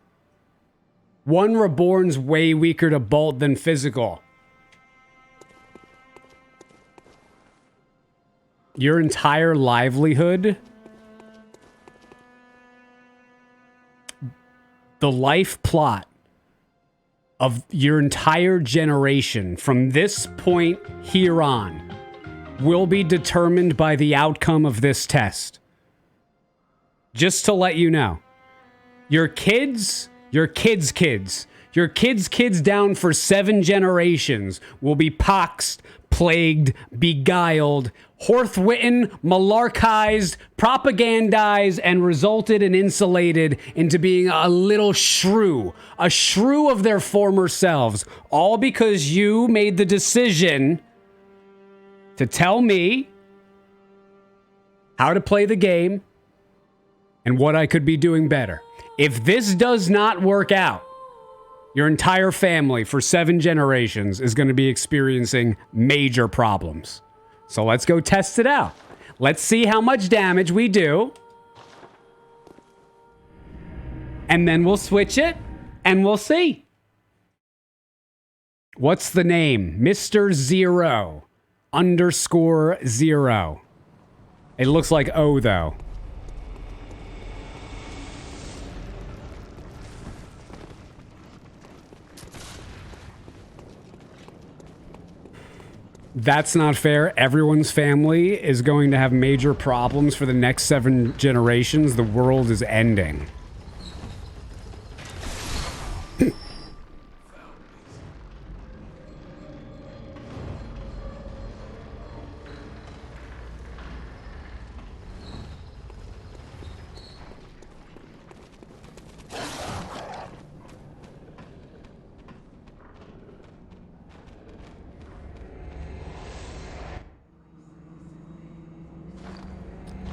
One reborn's way weaker to bolt than physical. Your entire livelihood? The life plot of your entire generation from this point here on will be determined by the outcome of this test. Just to let you know. Your kids down for 7 generations will be poxed, plagued, beguiled, horthwitten, malarkized, propagandized, and resulted and insulated into being a little shrew, a shrew of their former selves, all because you made the decision to tell me how to play the game and what I could be doing better. If this does not work out, your entire family for 7 generations is going to be experiencing major problems. So let's go test it out. Let's see how much damage we do. And then we'll switch it and we'll see. What's the name? Mr. 0_0. It looks like O though. That's not fair. Everyone's family is going to have major problems for the next 7 generations. The world is ending.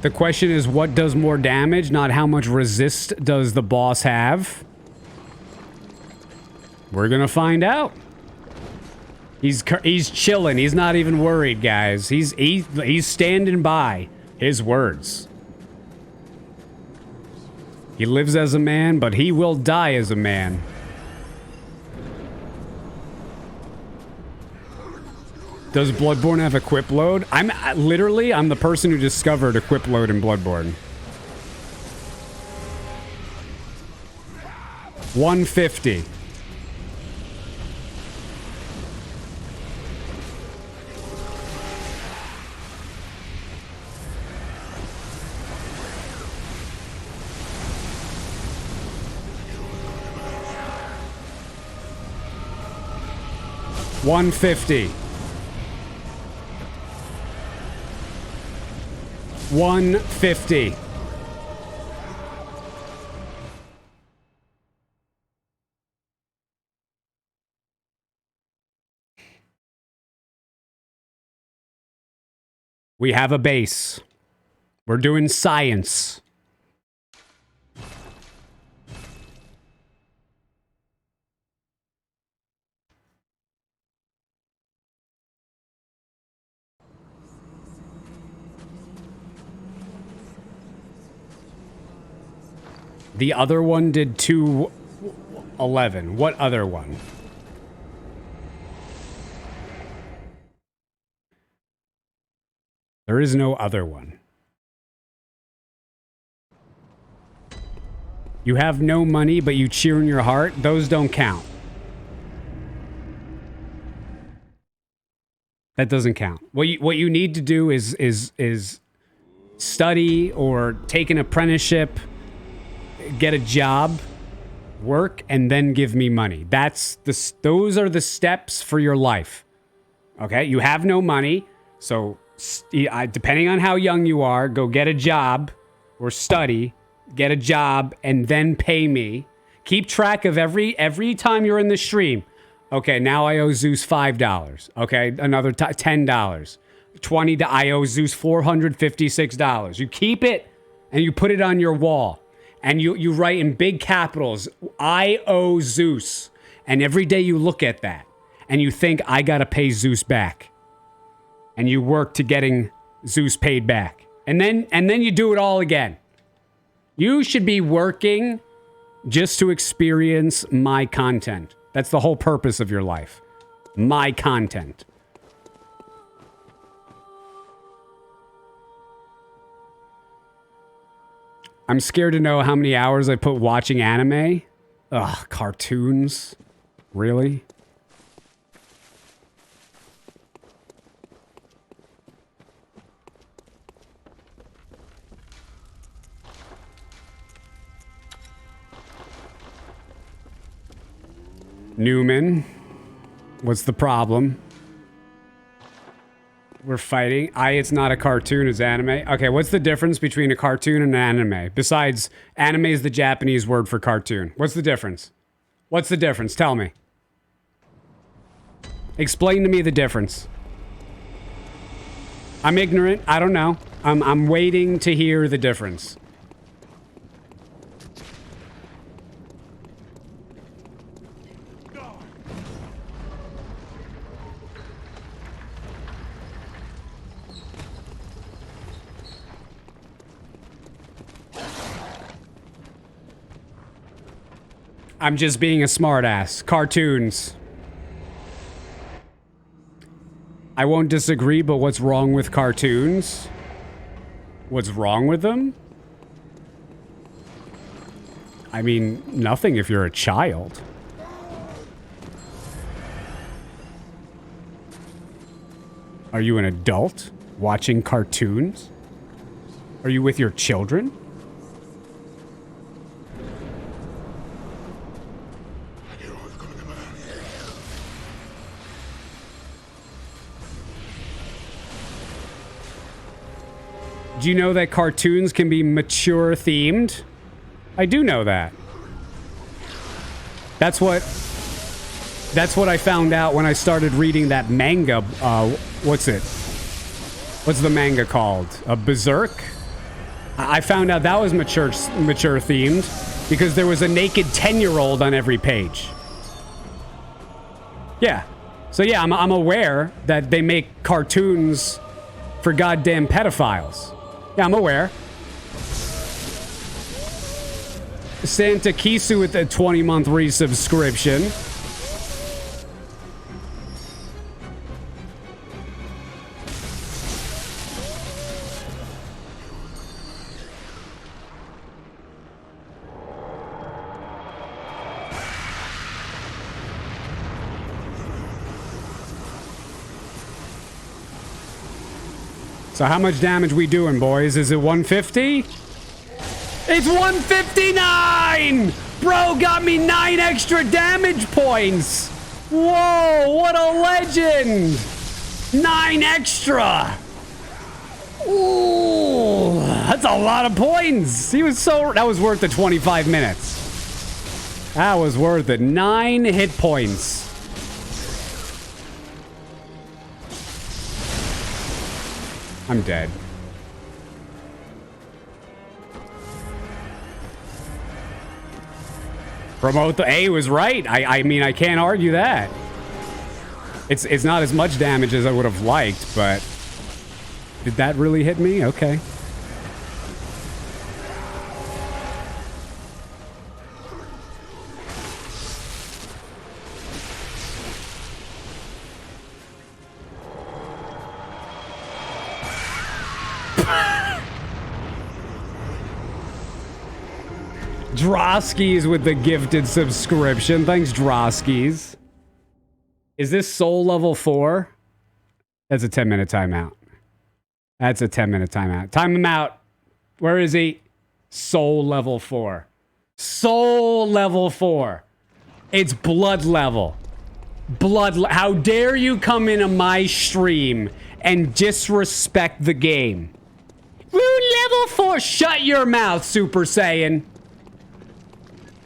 The question is, what does more damage, not how much resist does the boss have? We're gonna find out. He's chilling. He's not even worried, guys. He's standing by his words. He lives as a man, but he will die as a man. Does Bloodborne have equip load? I'm the person who discovered equip load in Bloodborne. 150. $150. 150. We have a base. We're doing science. The other one did 211. What other one? There is no other one. You have no money, but you cheer in your heart. Those don't count. That doesn't count. What you need to do is study or take an apprenticeship, get a job, work, and then give me money. Those are the steps for your life. Okay? You have no money, so depending on how young you are, go get a job or study, get a job, and then pay me. Keep track of every time you're in the stream. Okay, now I owe Zeus $5. Okay, another $10. I owe Zeus $456. You keep it and you put it on your wall. And you write in big capitals, I owe Zeus. And every day you look at that and you think, I gotta pay Zeus back. And you work to getting Zeus paid back. And then you do it all again. You should be working just to experience my content. That's the whole purpose of your life. My content. I'm scared to know how many hours I put watching anime. Ugh, cartoons. Really? Newman, what's the problem? We're fighting. It's not a cartoon, it's anime. Okay, what's the difference between a cartoon and an anime? Besides, anime is the Japanese word for cartoon. What's the difference? What's the difference? Tell me. Explain to me the difference. I'm ignorant. I don't know. I'm waiting to hear the difference. I'm just being a smartass. Cartoons. I won't disagree, but what's wrong with cartoons? What's wrong with them? I mean, nothing if you're a child. Are you an adult watching cartoons? Are you with your children? Do you know that cartoons can be mature themed? I do know that. That's what I found out when I started reading that manga. What's it? What's the manga called? Berserk? I found out that was mature themed because there was a naked 10-year-old on every page. Yeah. So yeah, I'm aware that they make cartoons for goddamn pedophiles. Yeah, I'm aware. Santa Kisu with a 20-month resubscription. So how much damage we doing, boys? Is it 150? It's 159! Bro got me 9 extra damage points! Whoa, what a legend! 9 extra! Ooh, that's a lot of points! That was worth the 25 minutes. That was worth it. 9 hit points. I'm dead. Promote the A was right. I mean, I can't argue that. It's not as much damage as I would have liked, but did that really hit me? Okay. Droskies with the gifted subscription. Thanks, Droskies. Is this soul level 4? That's a 10-minute timeout. That's a 10-minute timeout. Time him out. Where is he? Soul level 4. Soul level 4. It's blood level. How dare you come into my stream and disrespect the game? Rude level 4. Shut your mouth, Super Saiyan.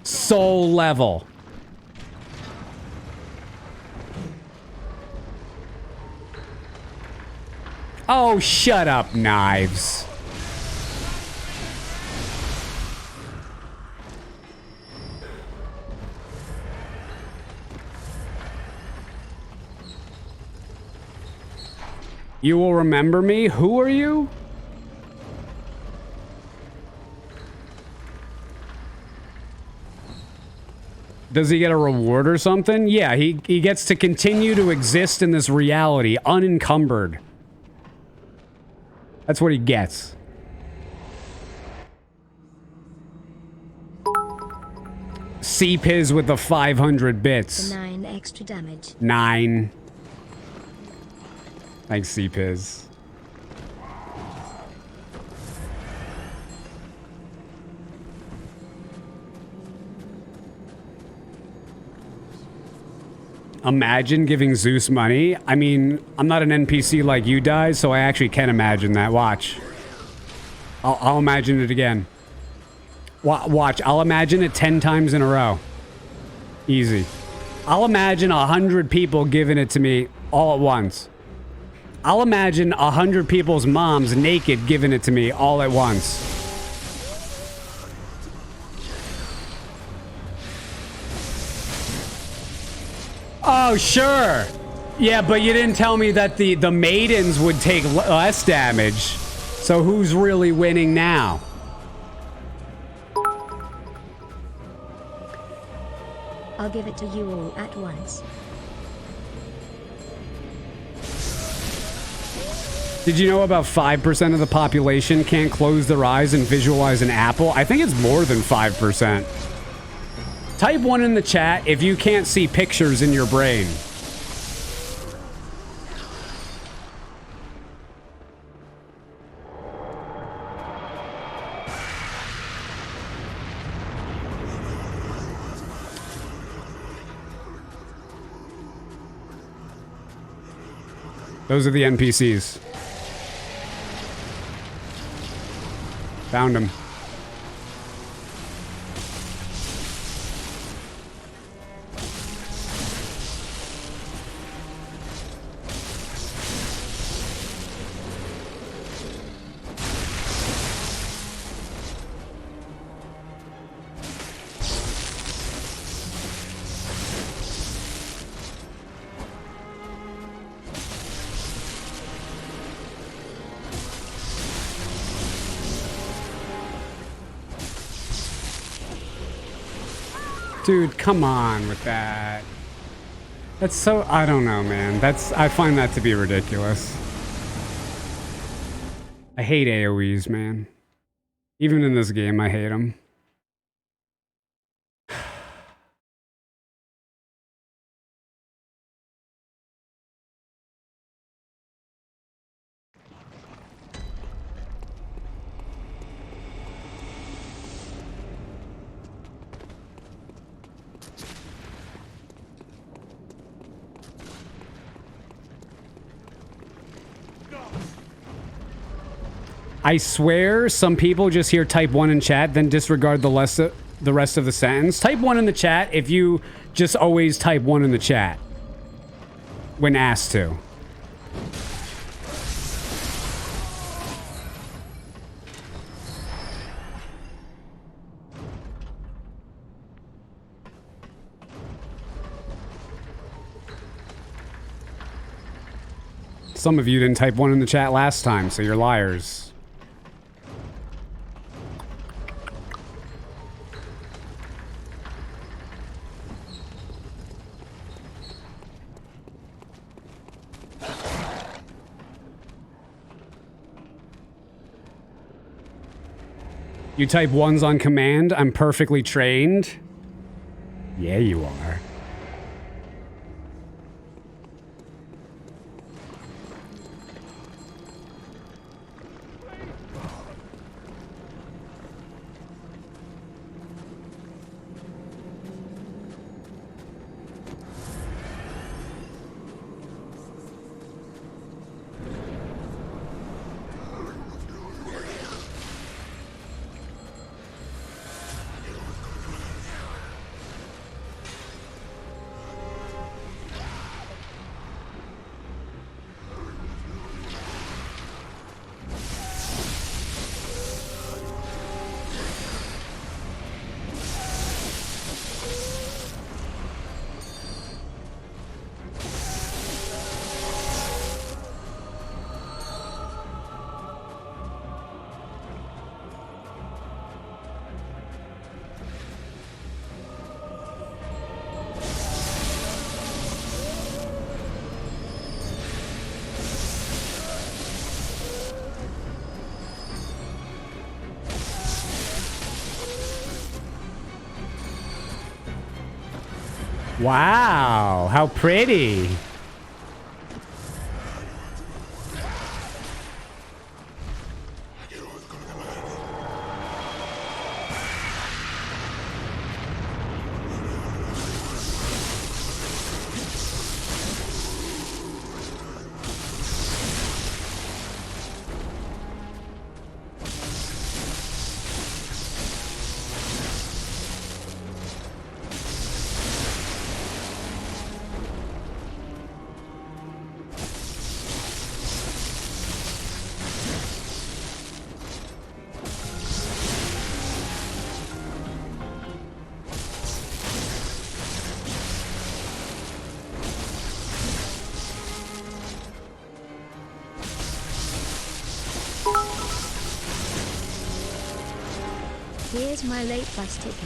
Soul level. Oh, shut up, Knives. You will remember me? Who are you? Does he get a reward or something? Yeah, he gets to continue to exist in this reality unencumbered. That's what he gets. C-Piz with the 500 bits. For 9 extra damage. 9. Thanks, C-Piz. Imagine giving Zeus money. I mean, I'm not an NPC like you guys, so I actually can imagine that. Watch. I'll imagine it again. Watch. I'll imagine it 10 times in a row. Easy. I'll imagine 100 people giving it to me all at once. I'll imagine 100 people's moms naked giving it to me all at once. Oh, sure. Yeah, but you didn't tell me that the maidens would take less damage. So who's really winning now? I'll give it to you all at once. Did you know about 5% of the population can't close their eyes and visualize an apple? I think it's more than 5%. Type 1 in the chat if you can't see pictures in your brain. Those are the NPCs. Found them. Dude, come on with that. That's so... I don't know, man. I find that to be ridiculous. I hate AoEs, man. Even in this game, I hate them. I swear some people just hear type 1 in chat, then disregard the rest of the sentence. Type 1 in the chat if you just always type 1 in the chat when asked to. Some of you didn't type 1 in the chat last time, so you're liars. You type 1s on command, I'm perfectly trained. Yeah, you are. Wow, how pretty. Here's my late bus ticket.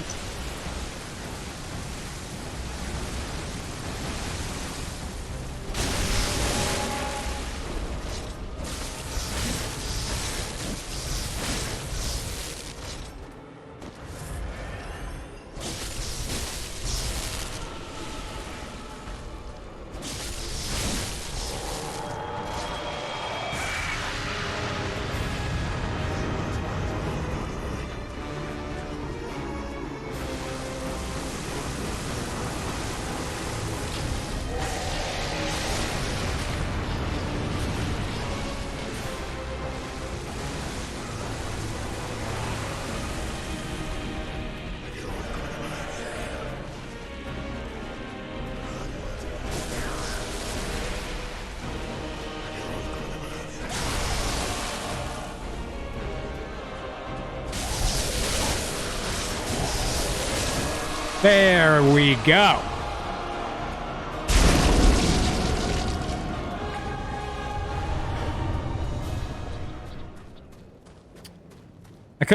There we go.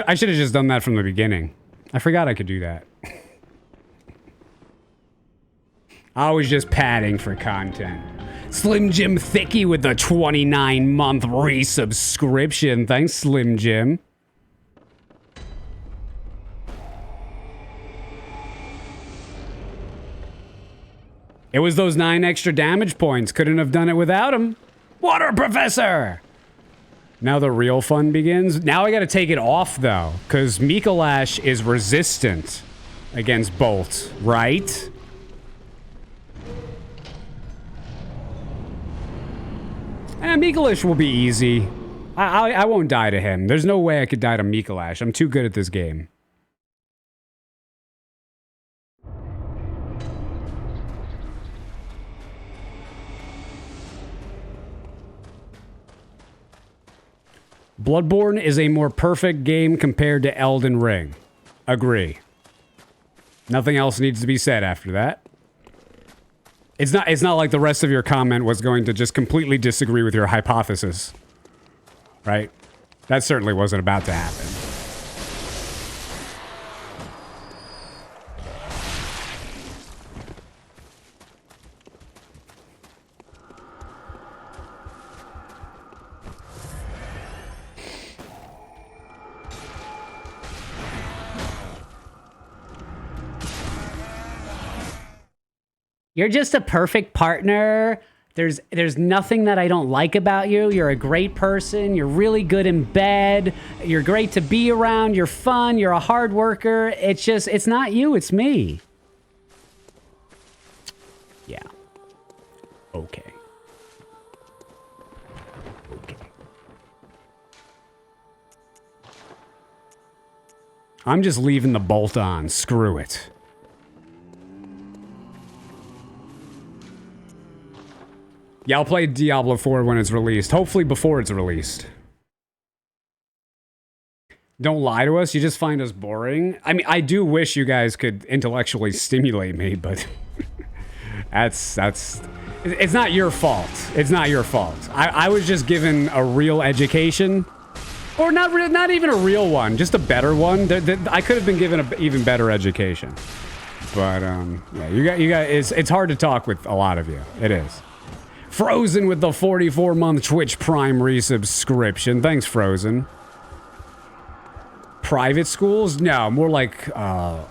I should have just done that from the beginning. I forgot I could do that. I was just padding for content. Slim Jim Thicky with the 29-month resubscription. Thanks, Slim Jim. It was those 9 extra damage points. Couldn't have done it without him. Water Professor! Now the real fun begins. Now I gotta take it off, though, because Mikolash is resistant against Bolt, right? Mikolash will be easy. I won't die to him. There's no way I could die to Mikolash. I'm too good at this game. Bloodborne is a more perfect game compared to Elden Ring. Agree. Nothing else needs to be said after that. It's not like the rest of your comment was going to just completely disagree with your hypothesis. Right? That certainly wasn't about to happen. You're just a perfect partner. There's nothing that I don't like about you. You're a great person. You're really good in bed. You're great to be around. You're fun. You're a hard worker. It's not you, it's me. Yeah. Okay. Okay. I'm just leaving the bolt on. Screw it. Yeah, I'll play Diablo 4 when it's released. Hopefully before it's released. Don't lie to us. You just find us boring. I mean, I do wish you guys could intellectually stimulate me, but it's not your fault. It's not your fault. I was just given a real education, or not even a real one, just a better one. I could have been given an even better education, but yeah, you got. It's hard to talk with a lot of you. It is. Frozen with the 44-month Twitch Prime resubscription. Thanks, Frozen. Private schools? No, more like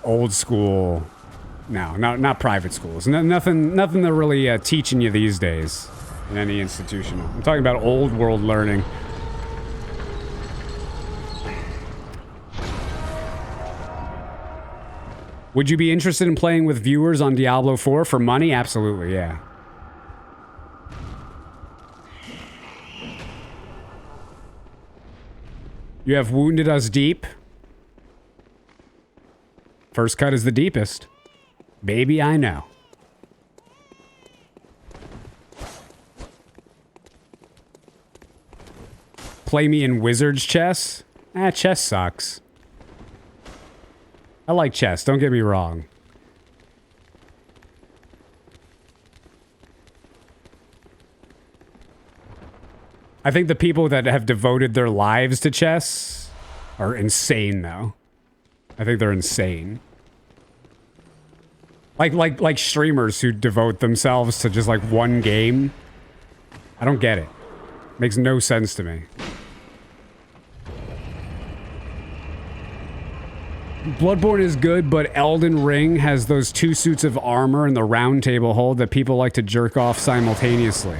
old school, No, not private schools. Nothing they're really teaching you these days in any institution. I'm talking about old world learning. Would you be interested in playing with viewers on Diablo 4 for money? Absolutely, yeah. You have wounded us deep. First cut is the deepest. Baby, I know. Play me in Wizard's chess? Chess sucks. I like chess, don't get me wrong. I think the people that have devoted their lives to chess are insane, though. I think they're insane. Like streamers who devote themselves to just like one game. I don't get it. Makes no sense to me. Bloodborne is good, but Elden Ring has those 2 suits of armor and the round table hold that people like to jerk off simultaneously.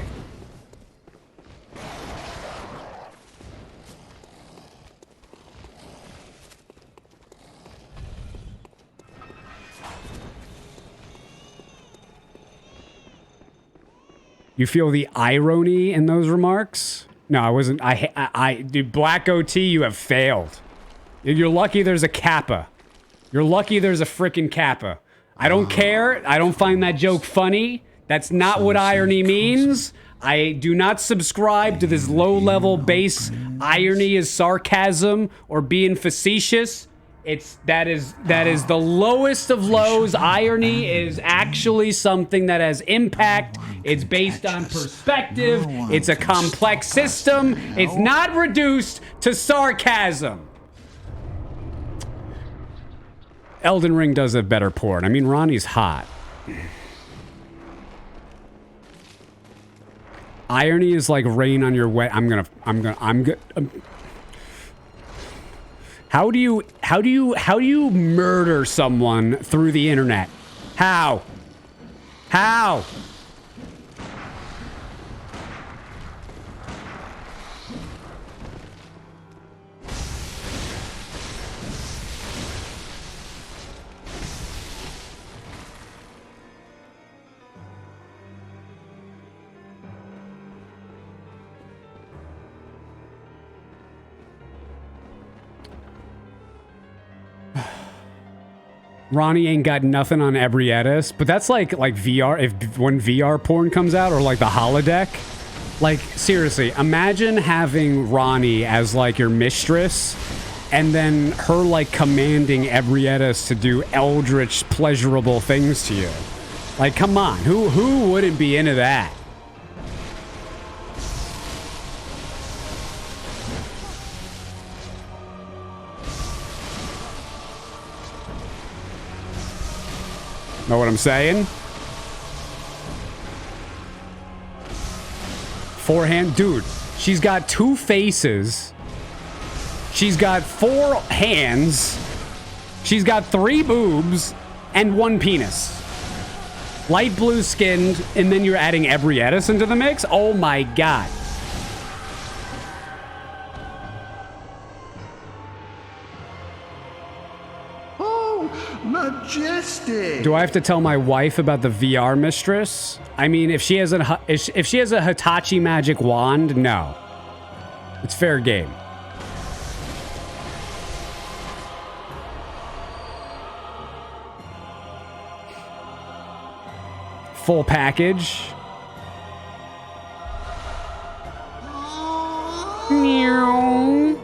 You feel the irony in those remarks? No, I wasn't. Dude, Black OT, you have failed. You're lucky there's a kappa. You're lucky there's a frickin' kappa. I don't care. I don't find that joke funny. That's not what irony means. I do not subscribe to this low-level base irony as sarcasm or being facetious. That is the lowest of lows. Irony is actually something that has impact. It's based on perspective. It's a complex system. It's not reduced to sarcasm. Elden Ring does a better porn. I mean, Ronnie's hot. Irony is like rain on your wet. How do you murder someone through the internet? How? How? Ronnie ain't got nothing on Ebrietas, but that's like VR. When VR porn comes out, or like the holodeck, like seriously, imagine having Ronnie as like your mistress, and then her like commanding Ebrietas to do eldritch, pleasurable things to you. Like, come on, who wouldn't be into that? Know what I'm saying? Forehand, dude. She's got 2 faces. She's got 4 hands. She's got 3 boobs and 1 penis. Light blue skinned, and then you're adding Ebrietas into the mix? Oh my god. Majestic. Do I have to tell my wife about the VR mistress? I mean, if she has a Hitachi magic wand, no. It's fair game. Full package. Meow.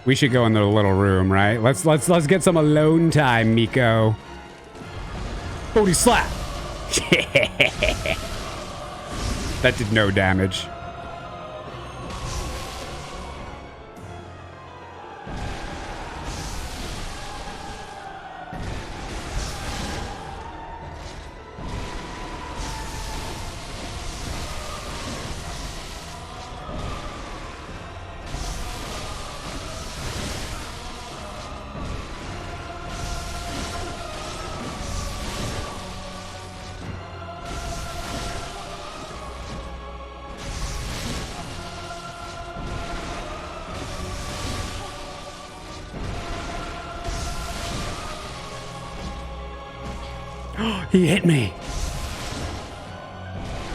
We should go in the little room, right? Let's get some alone time, Miko. Booty slap. That did no damage. He hit me.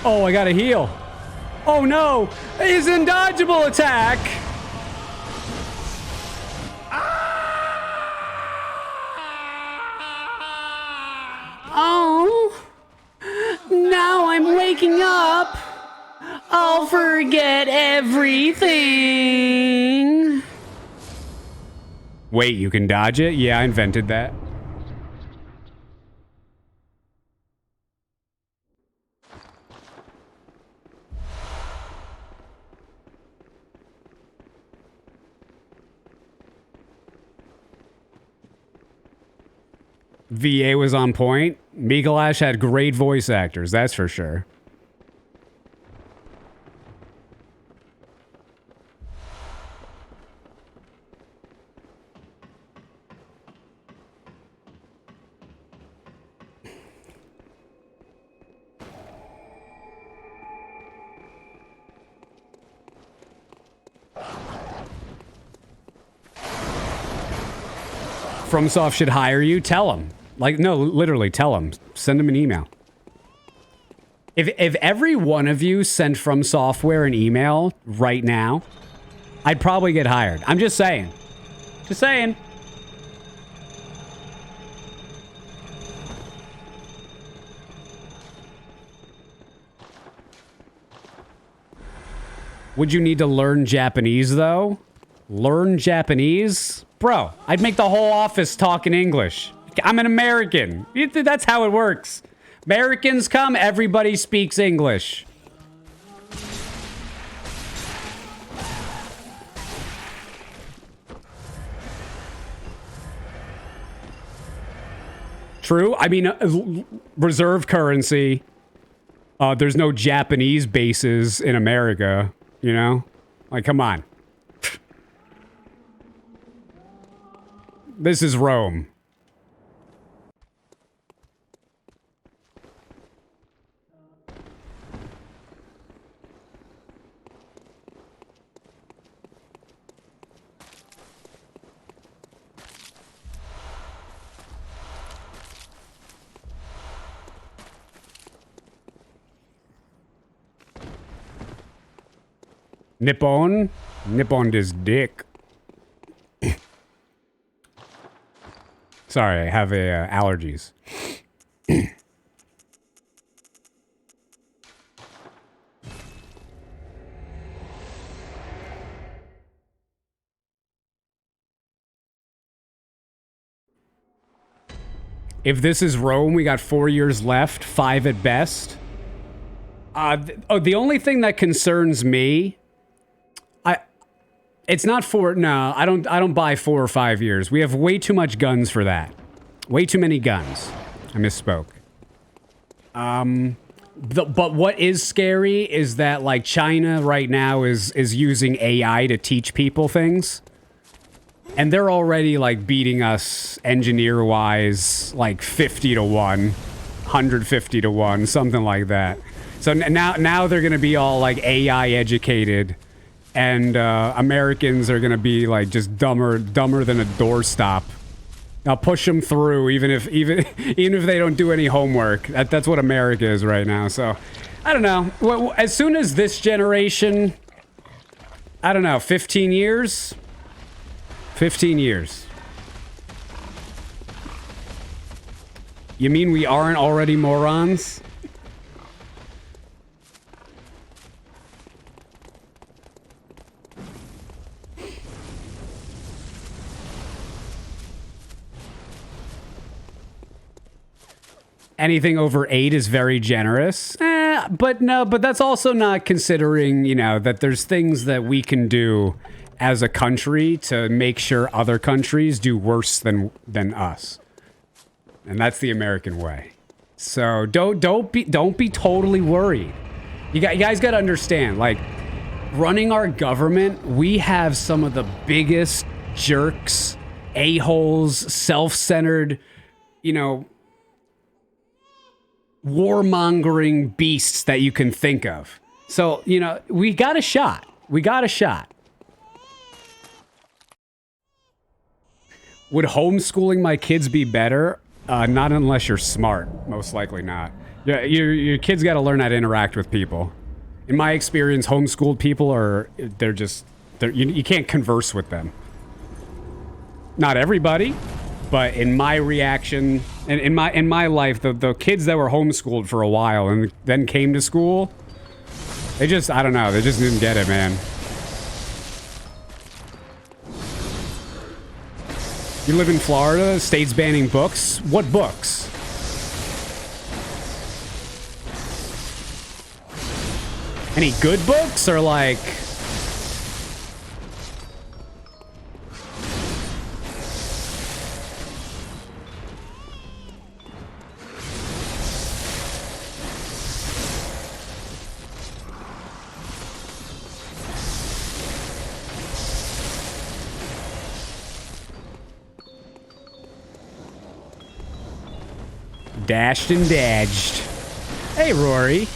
Oh, I gotta heal. Oh no! His indodgeable attack! Oh, now I'm waking up. I'll forget everything. Wait, you can dodge it? Yeah, I invented that. VA was on point. Mikolash had great voice actors, that's for sure. FromSoft should hire you. Tell them. Like, no, literally, tell them. Send them an email. If every one of you sent From Software an email right now, I'd probably get hired. I'm just saying. Just saying. Would you need to learn Japanese, though? Learn Japanese? Bro, I'd make the whole office talk in English. I'm an American. That's how it works. Americans come, everybody speaks English. True. I mean, reserve currency. There's no Japanese bases in America, you know? Like, come on. This is Rome. Nippon? Nippon is dick. Sorry, I have allergies. If this is Rome, we got 4 years left, 5 at best. The only thing that concerns me, it's not 4. No, I don't buy 4 or 5 years. We have way too much guns for that. Way too many guns. I misspoke. But what is scary is that like China right now is using AI to teach people things. And they're already like beating us engineer wise like 50 to 1, 150 to 1, something like that. So now they're going to be all like AI educated, and Americans are going to be like just dumber than a doorstop. I'll push them through even if they don't do any homework. That's what America is right now. So I don't know. Well, as soon as this generation, I don't know, 15 years. 15 years. You mean we aren't already morons? Anything over 8 is very generous. But that's also not considering, you know, that there's things that we can do as a country to make sure other countries do worse than us. And that's the American way. So don't be totally worried. You guys got to understand, like, running our government, we have some of the biggest jerks, a-holes, self-centered, you know, warmongering beasts that you can think of. So, you know, we got a shot. We got a shot. Would homeschooling my kids be better? Not unless you're smart. Most likely not. Yeah, your kids got to learn how to interact with people. In my experience, homeschooled people you can't converse with them. Not everybody, but in my reaction, and in my life, the kids that were homeschooled for a while and then came to school, I don't know, they just didn't get it, man. You live in Florida, state's banning books. What books? Any good books or like... Dashed and dodged. Hey, Rory.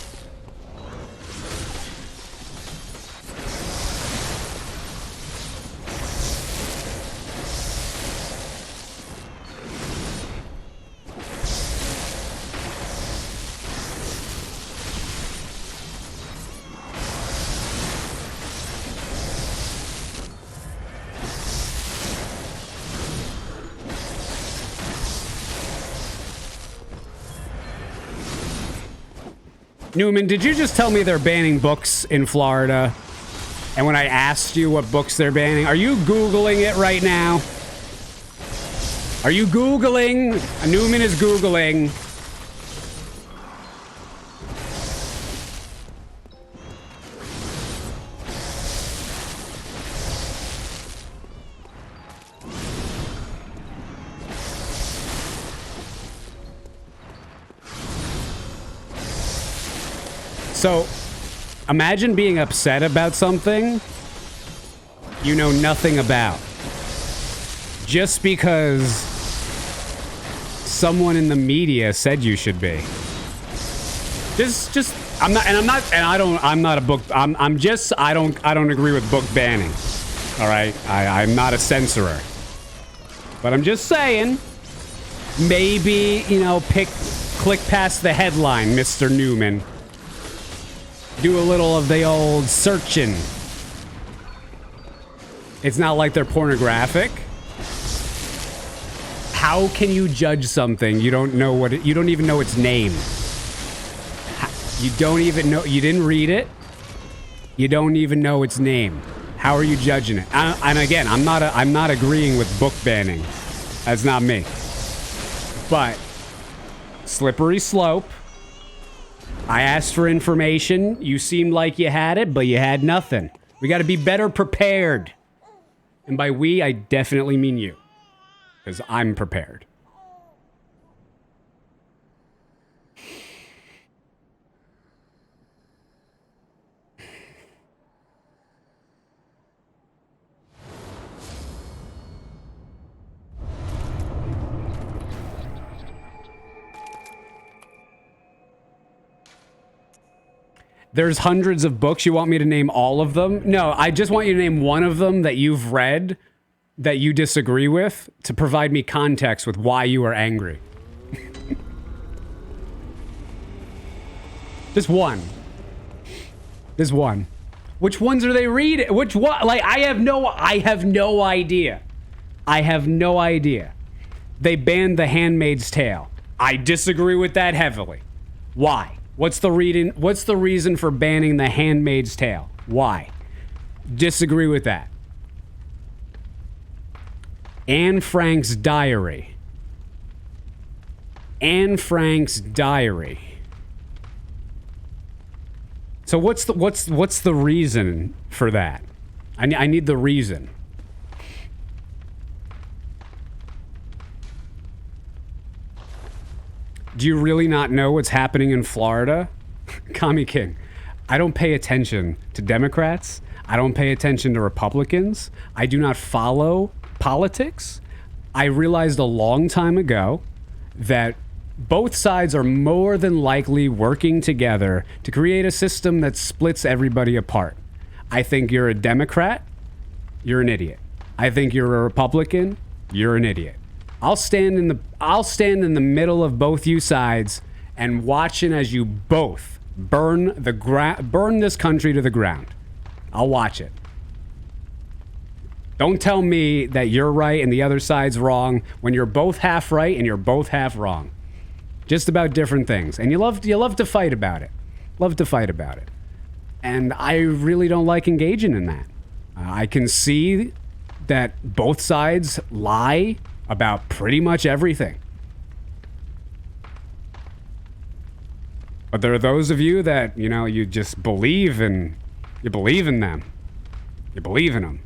Newman, did you just tell me they're banning books in Florida? And when I asked you what books they're banning, are you Googling it right now? Are you Googling? Newman is Googling. So, imagine being upset about something you know nothing about. Just because someone in the media said you should be. I don't agree with book banning. All right? I'm not a censorer. But I'm just saying, maybe, click past the headline, Mr. Newman. Do a little of the old searching. It's not like they're pornographic. How can you judge something you don't know you don't even know its name? You don't even know, you didn't read it. You don't even know its name. How are you judging it? And again, I'm not agreeing with book banning. That's not me. But slippery slope. I asked for information. You seemed like you had it, but you had nothing. We got to be better prepared. And by we, I definitely mean you. Because I'm prepared. There's hundreds of books. You want me to name all of them? No, I just want you to name one of them that you've read that you disagree with to provide me context with why you are angry. Just one. Just one. Which ones are they reading? Which one? Like, I have no idea. I have no idea. They banned The Handmaid's Tale. I disagree with that heavily. Why? What's the reason for banning The Handmaid's Tale? Why? Disagree with that. Anne Frank's diary. Anne Frank's diary. So what's the reason for that? I need the reason. Do you really not know what's happening in Florida? Kami King, I don't pay attention to Democrats. I don't pay attention to Republicans. I do not follow politics. I realized a long time ago that both sides are more than likely working together to create a system that splits everybody apart. I think you're a Democrat, you're an idiot. I think you're a Republican, you're an idiot. I'll stand in the middle of both you sides and watching as you both burn this country to the ground. I'll watch it. Don't tell me that you're right and the other side's wrong when you're both half right and you're both half wrong. Just about different things. And you love to fight about it. Love to fight about it. And I really don't like engaging in that. I can see that both sides lie about pretty much everything. But there are those of you that, you just believe in them. You believe in them.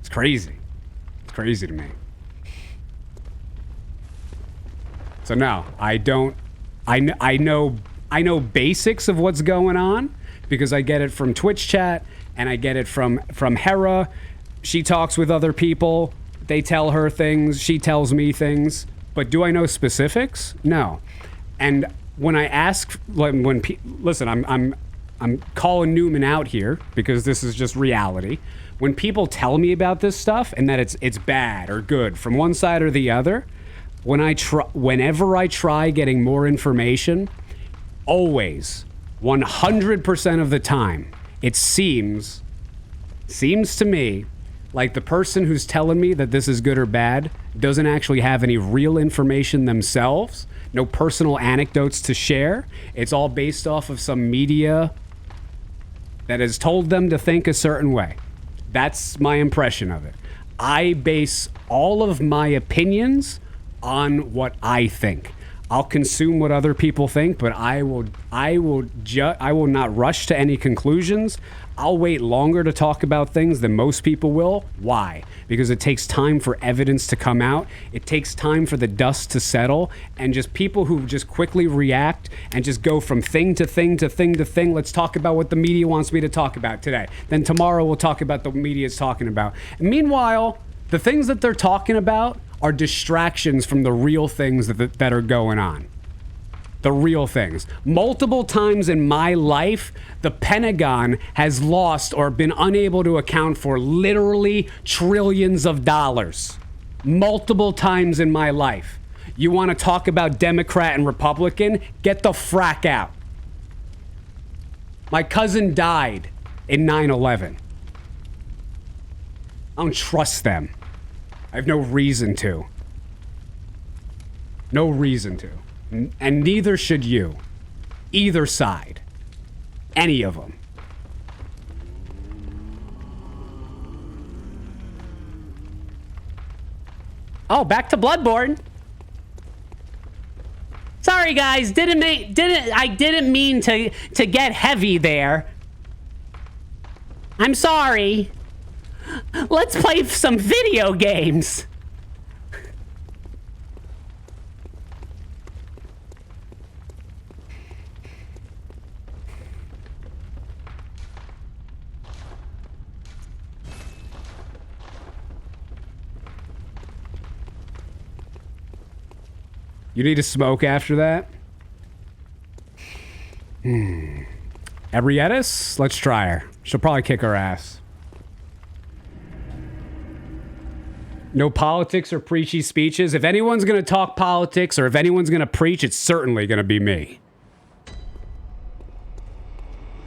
It's crazy. It's crazy to me. So no, I don't. I know basics of what's going on because I get it from Twitch chat and I get it from Hera. She talks with other people. They tell her things. She tells me things. But do I know specifics? No. And when I ask, listen, I'm calling Newman out here because this is just reality. When people tell me about this stuff and that it's bad or good from one side or the other, whenever I try getting more information, always, 100% of the time, it seems to me like the person who's telling me that this is good or bad doesn't actually have any real information themselves, no personal anecdotes to share. It's all based off of some media that has told them to think a certain way. That's my impression of it. I base all of my opinions on what I think. I'll consume what other people think, but I will not rush to any conclusions. I'll wait longer to talk about things than most people will. Why? Because it takes time for evidence to come out. It takes time for the dust to settle, and just people who just quickly react and just go from thing to thing to thing to thing. Let's talk about what the media wants me to talk about today. Then tomorrow we'll talk about the media's talking about. And meanwhile, the things that they're talking about are distractions from the real things that are going on. The real things. Multiple times in my life, the Pentagon has lost or been unable to account for literally trillions of dollars. Multiple times in my life. You want to talk about Democrat and Republican? Get the frack out. My cousin died in 9/11. I don't trust them. I have no reason to. No reason to. And neither should you. Either side. Any of them. Oh, back to Bloodborne. Sorry guys, I didn't mean to get heavy there. I'm sorry. Let's play some video games. You need to smoke after that? Ebrietis? Let's try her. She'll probably kick our ass. No politics or preachy speeches. If anyone's going to talk politics or if anyone's going to preach, it's certainly going to be me.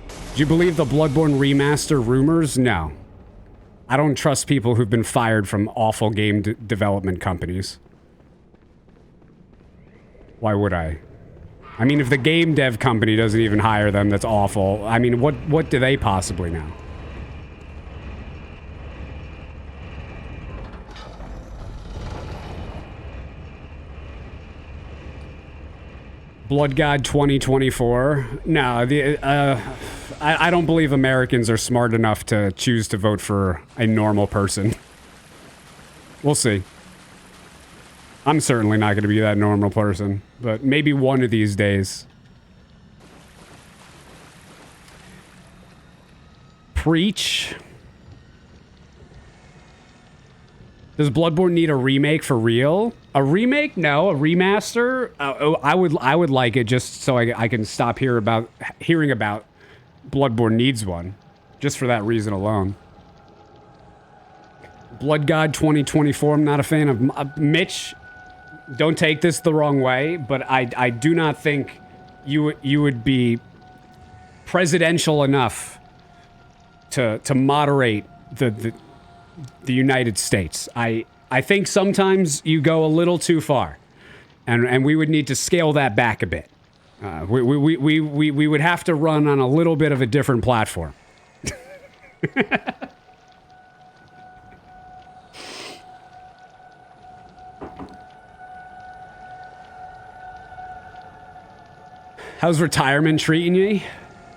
Do you believe the Bloodborne remaster rumors? No. I don't trust people who've been fired from awful game development companies. Why would I? I mean, if the game dev company doesn't even hire them, that's awful. I mean, what do they possibly know? Blood God 2024. No, I don't believe Americans are smart enough to choose to vote for a normal person. We'll see. I'm certainly not going to be that normal person, but maybe one of these days. Preach. Does Bloodborne need a remake for real? A remake? No. A remaster? I would like it just so I can stop hearing about Bloodborne needs one. Just for that reason alone. Blood God 2024. I'm not a fan of Mitch. don't take this the wrong way, but I do not think you would be presidential enough to moderate the United States. I think sometimes you go a little too far, and we would need to scale that back a bit. We would have to run on a little bit of a different platform. How's retirement treating you?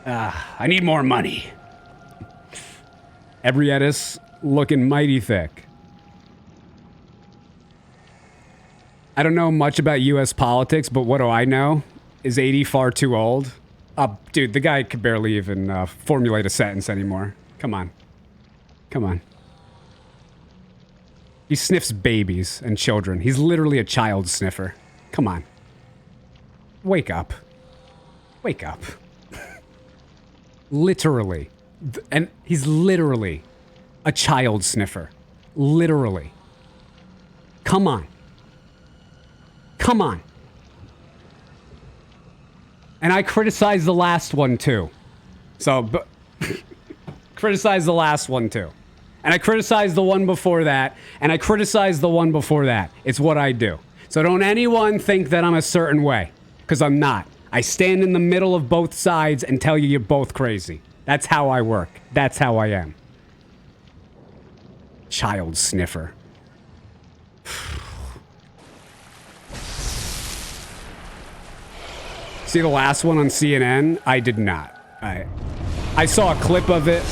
I need more money. Ebrietta's looking mighty thick. I don't know much about U.S. politics, but what do I know? Is 80 far too old? Dude, the guy could barely even formulate a sentence anymore. Come on. Come on. He sniffs babies and children. He's literally a child sniffer. Come on. Wake up. Wake up. Literally. And he's literally a child sniffer. Literally. Come on. Come on. And I criticized the last one too. So, criticize the last one too. And I criticized the one before that. And I criticized the one before that. It's what I do. So don't anyone think that I'm a certain way. Because I'm not. I stand in the middle of both sides and tell you you're both crazy. That's how I work. That's how I am. Child sniffer. See the last one on CNN? I did not. I saw a clip of it.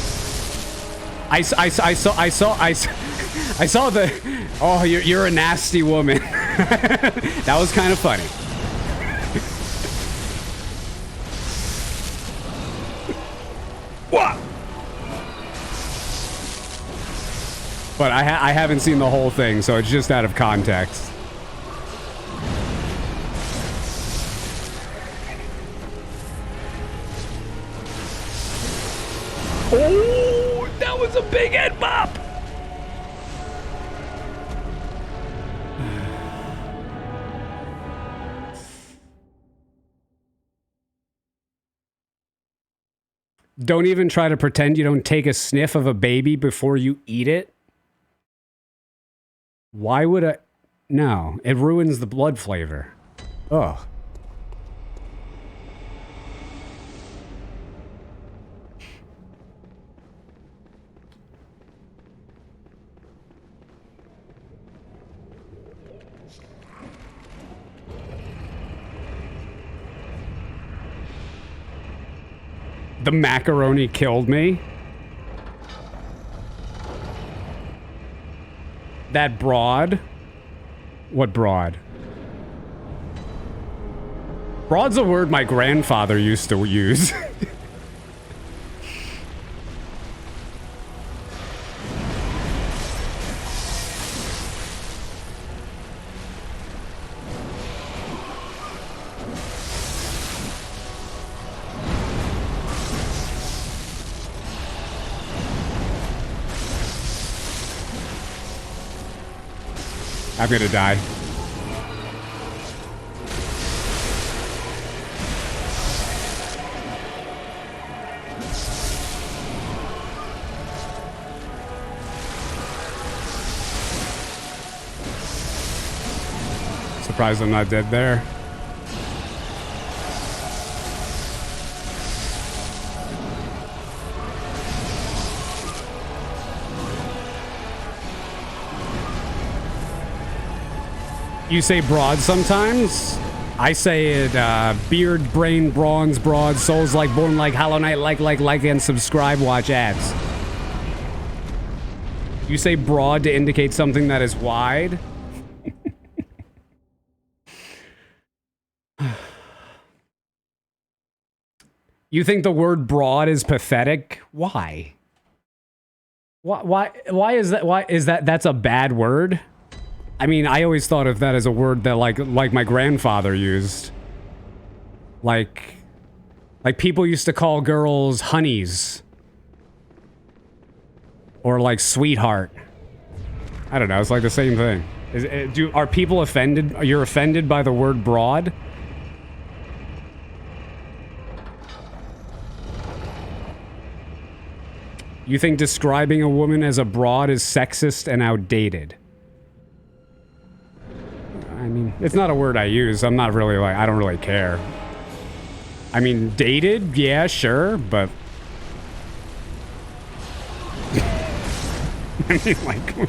I saw the. Oh, you're a nasty woman. That was kind of funny. What? But I haven't seen the whole thing, so it's just out of context. Oh, that was a big head bop. Don't even try to pretend you don't take a sniff of a baby before you eat it. Why would I? No, it ruins the blood flavor. Ugh. The macaroni killed me. That broad? What broad? Broad's a word my grandfather used to use. I'm gonna die. Surprised I'm not dead there. You say broad sometimes? I say it, beard, brain, bronze, broad, souls like, born like, Hollow Knight, like, and subscribe, watch ads. You say broad to indicate something that is wide? You think the word broad is pathetic? Why? Why is that? Why is that? That's a bad word? I mean, I always thought of that as a word that like my grandfather used. Like people used to call girls honeys. Or like sweetheart. I don't know, it's like the same thing. Are people offended? You're offended by the word broad? You think describing a woman as a broad is sexist and outdated? I mean, it's not a word I use. I'm not really like, I don't really care. I mean, dated? Yeah, sure, but... I mean, like...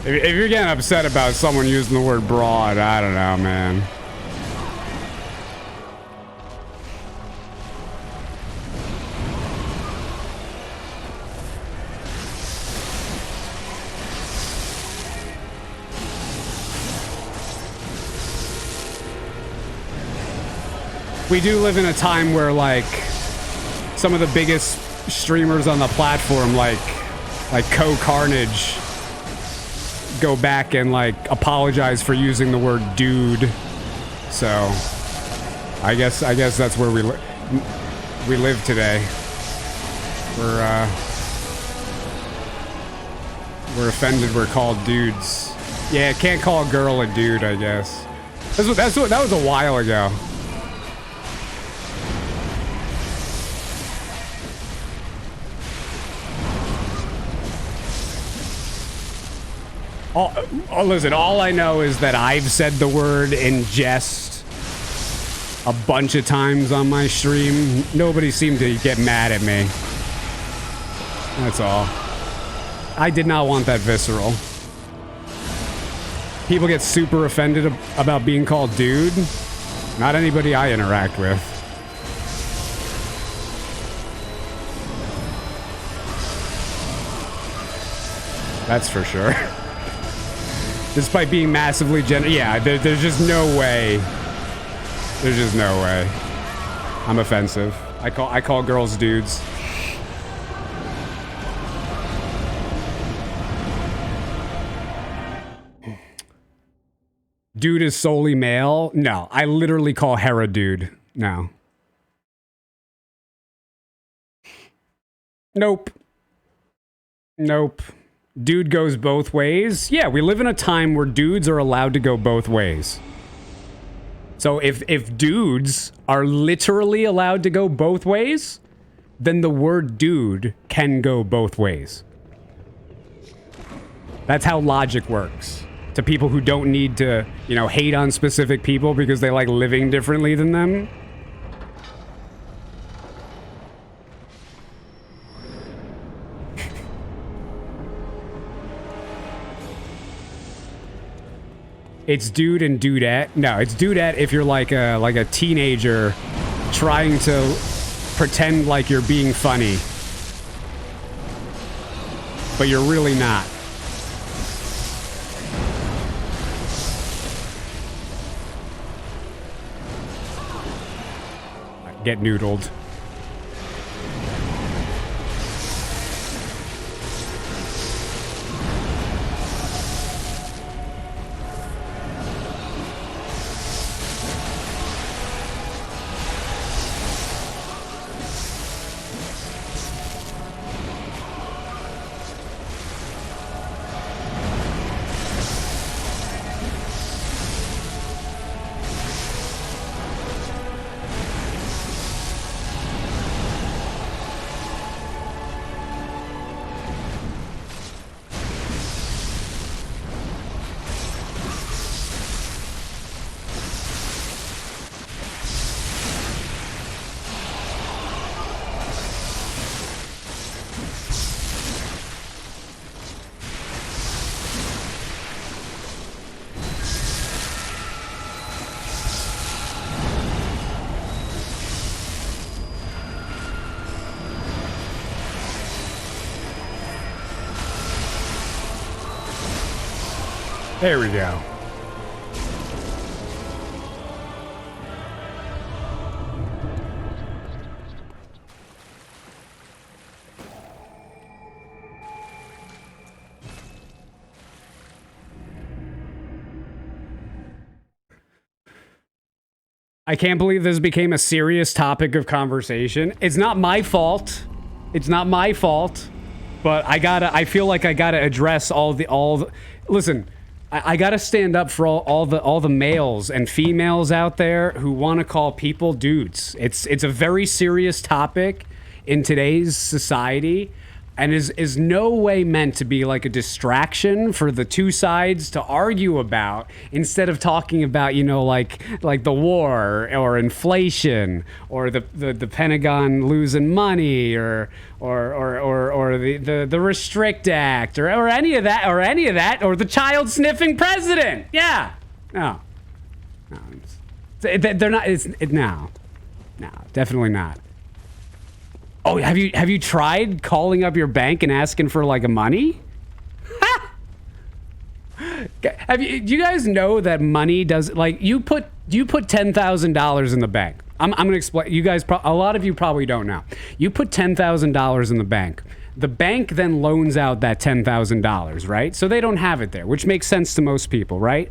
If you're getting upset about someone using the word broad, I don't know, man. We do live in a time where, like, some of the biggest streamers on the platform, like Co-Carnage, go back and, like, apologize for using the word dude. So, I guess that's where we live today. We're offended we're called dudes. Yeah, can't call a girl a dude, I guess. That was a while ago. Listen, all I know is that I've said the word in jest a bunch of times on my stream. Nobody seemed to get mad at me. That's all. I did not want that visceral. People get super offended about being called dude. Not anybody I interact with. That's for sure. Despite being massively yeah, there's just no way. There's just no way. I'm offensive. I call girls dudes. Dude is solely male? No, I literally call Hera dude. No. Nope. Nope. Dude goes both ways? Yeah, we live in a time where dudes are allowed to go both ways. So if dudes are literally allowed to go both ways, then the word dude can go both ways. That's how logic works. To people who don't need to, you know, hate on specific people because they like living differently than them. It's dude and dudette. No, it's dudette if you're like a teenager trying to pretend like you're being funny, but you're really not. Get noodled. There we go. I can't believe this became a serious topic of conversation. It's not my fault. It's not my fault. But I feel like I gotta address all the listen, I gotta stand up for all the males and females out there who want to call people dudes. It's a very serious topic in today's society, and is no way meant to be like a distraction for the two sides to argue about, instead of talking about, you know, like the war or inflation or the Pentagon losing money or the Restrict Act or any of that or the child sniffing president. Yeah. No, they're not. No, definitely not. Oh, have you tried calling up your bank and asking for like a money? Do you guys know that money does, like, you put $10,000 in the bank? I'm gonna explain. You guys, a lot of you probably don't know. You put $10,000 in the bank. The bank then loans out that $10,000, right? So they don't have it there, which makes sense to most people, right?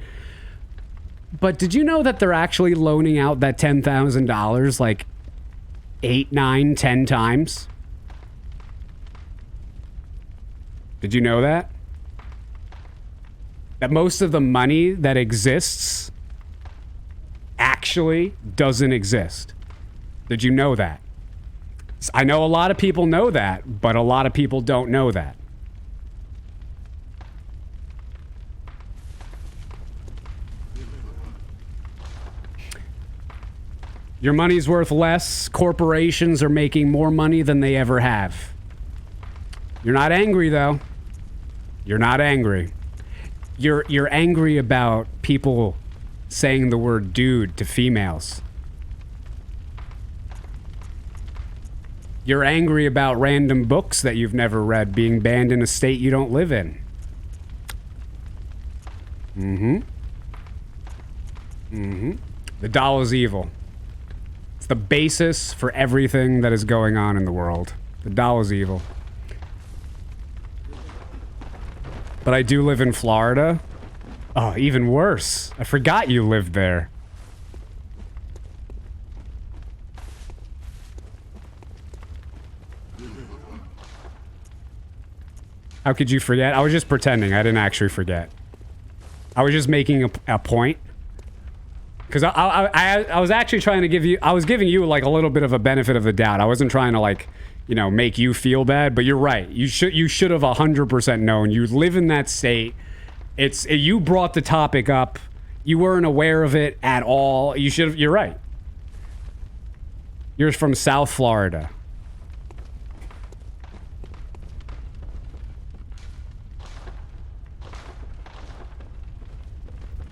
But did you know that they're actually loaning out that $10,000 like 8, 9, 10 times? Did you know that? That most of the money that exists actually doesn't exist. Did you know that? I know a lot of people know that, but a lot of people don't know that. Your money's worth less. Corporations are making more money than they ever have. You're not angry, though. You're not angry. You're angry about people saying the word dude to females. You're angry about random books that you've never read being banned in a state you don't live in. The doll is evil. The basis for everything that is going on in the world. The doll is evil. But I do live in Florida. Oh, even worse. I forgot you lived there. How could you forget? I was just pretending. I didn't actually forget. I was just making a point. Because I was actually trying to give you, I was giving you like a little bit of a benefit of the doubt. I wasn't trying to, like, you know, make you feel bad, but you're right. You should have 100% known. You live in that state. You brought the topic up. You weren't aware of it at all. You're right. You're from South Florida.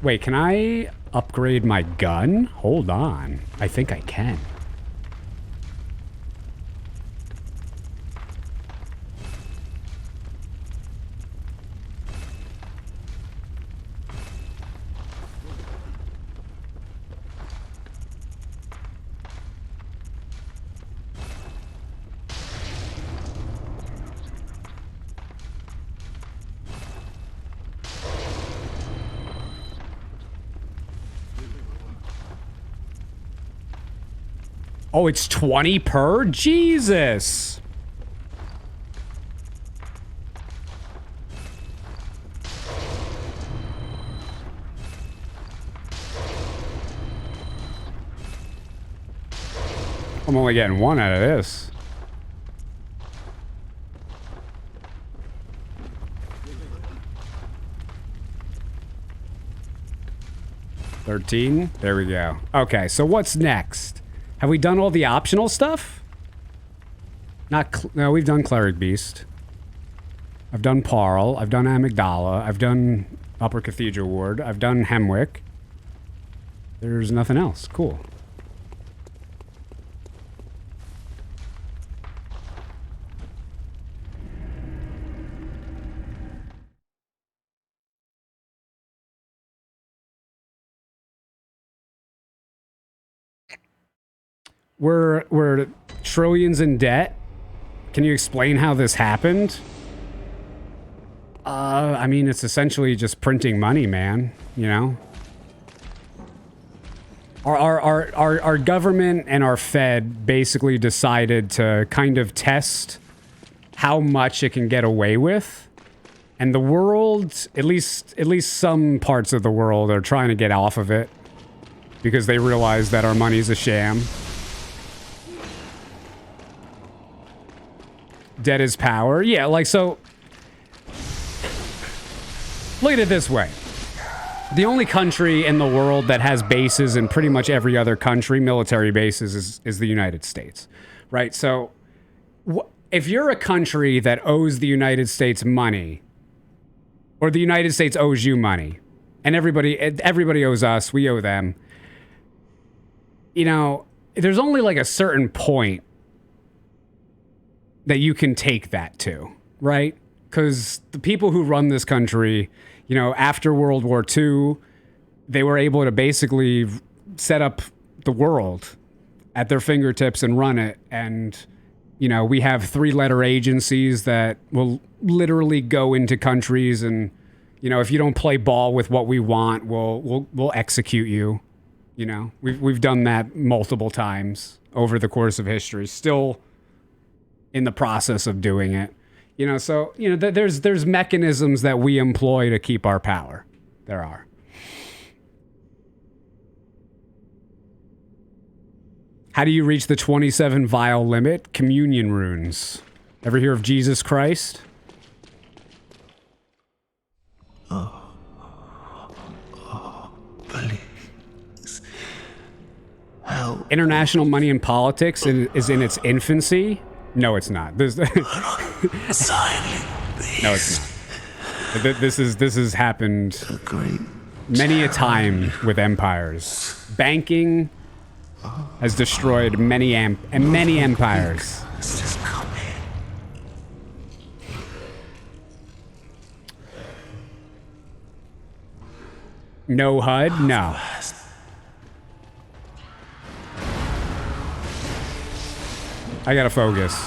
Wait, can I upgrade my gun? Hold on. I think I can. Oh, it's 20 per? Jesus. I'm only getting one out of this. $13. There we go. Okay, so what's next? Have we done all the optional stuff? No, we've done Cleric Beast. I've done Parl. I've done Amygdala. I've done Upper Cathedral Ward. I've done Hemwick. There's nothing else. Cool. We're trillions in debt. Can you explain how this happened? I mean, it's essentially just printing money, man. You know? Our government and our Fed basically decided to kind of test how much it can get away with And the world, at least some parts of the world, are trying to get off of it because they realize that our money's a sham. Debt is power. Yeah, like, so look at it this way. The only country in the world that has bases in pretty much every other country, military bases, is the United States, right? So if you're a country that owes the United States money, or the United States owes you money, and everybody owes us, we owe them, you know, there's only like a certain point that you can take that to, right? Because the people who run this country, you know, after World War II, they were able to basically set up the world at their fingertips and run it. And, you know, we have 3-letter agencies that will literally go into countries and, you know, if you don't play ball with what we want, we'll execute you. You know, we've done that multiple times over the course of history, still in the process of doing it. You know, so, you know, there's mechanisms that we employ to keep our power. There are. How do you reach the 27 vial limit? Communion runes. Ever hear of Jesus Christ? Please. Help. International money in politics is in its infancy. No, it's not. Silent. No, it's not. This has happened many a time with empires. Banking has destroyed many empires. No HUD? No. I gotta focus.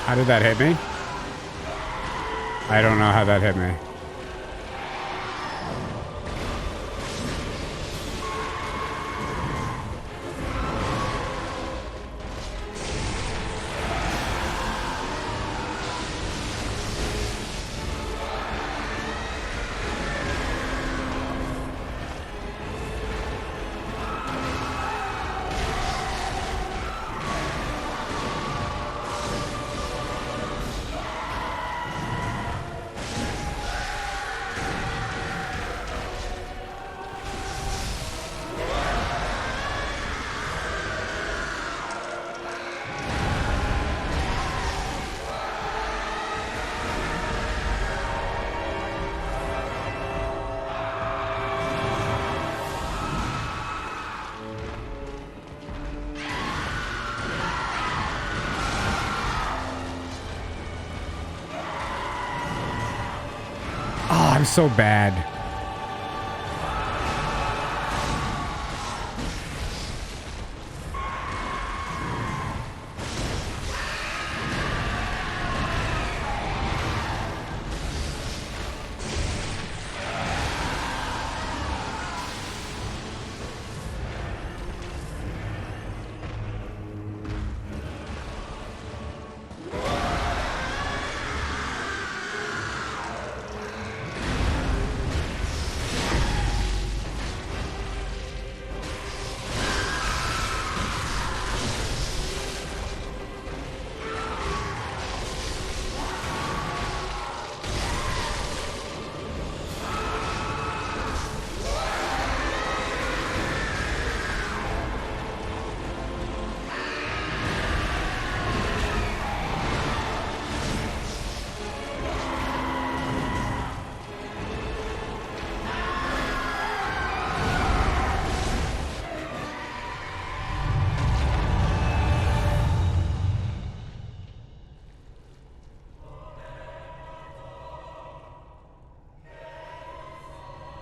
How did that hit me? I don't know how that hit me. I'm so bad.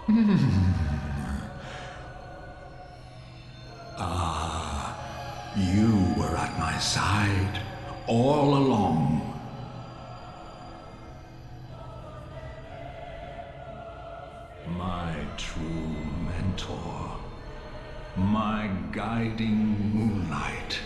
You were at my side all along. My true mentor. My guiding moonlight.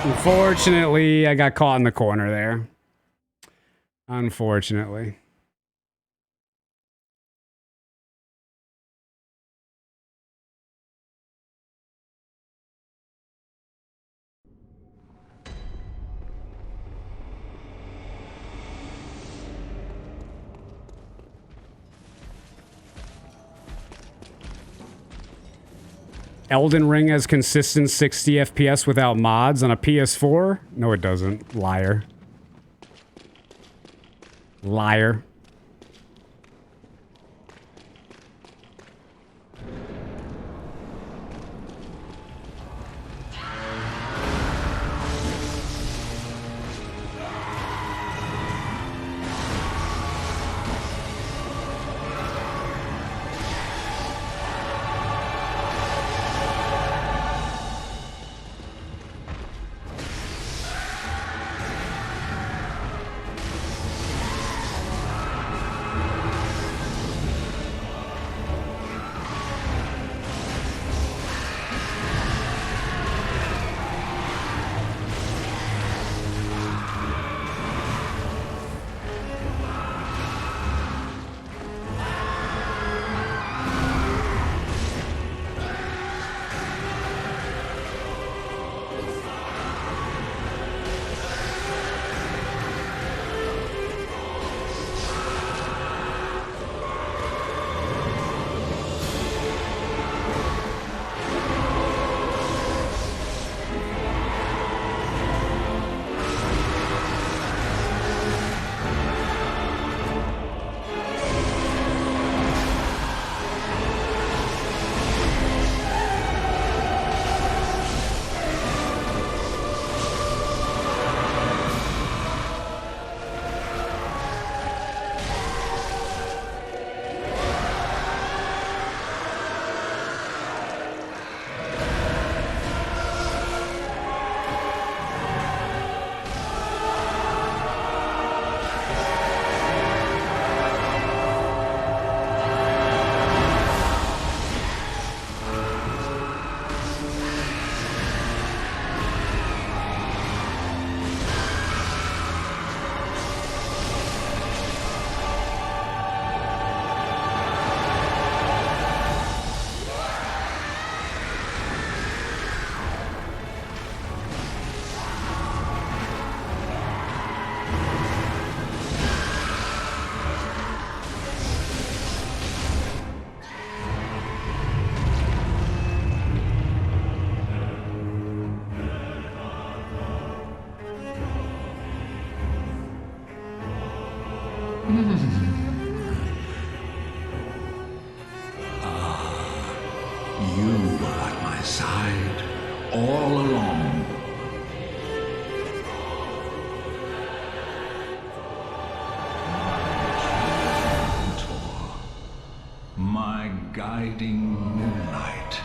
Unfortunately, I got caught in the corner there. Unfortunately. Elden Ring has consistent 60 FPS without mods on a PS4? No, it doesn't. Liar. Liar. You were at my side all along. Mentor, my guiding moonlight.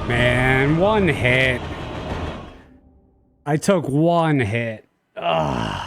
Man, one hit. I took one hit. Ugh.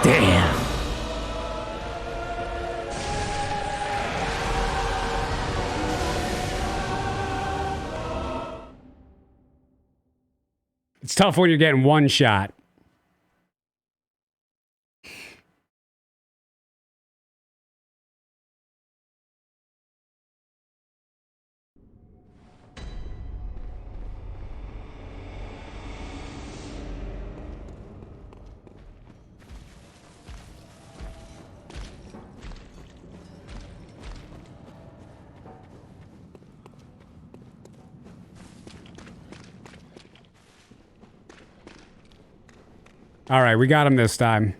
Damn. It's tough when you're getting one shot. All right, we got him this time.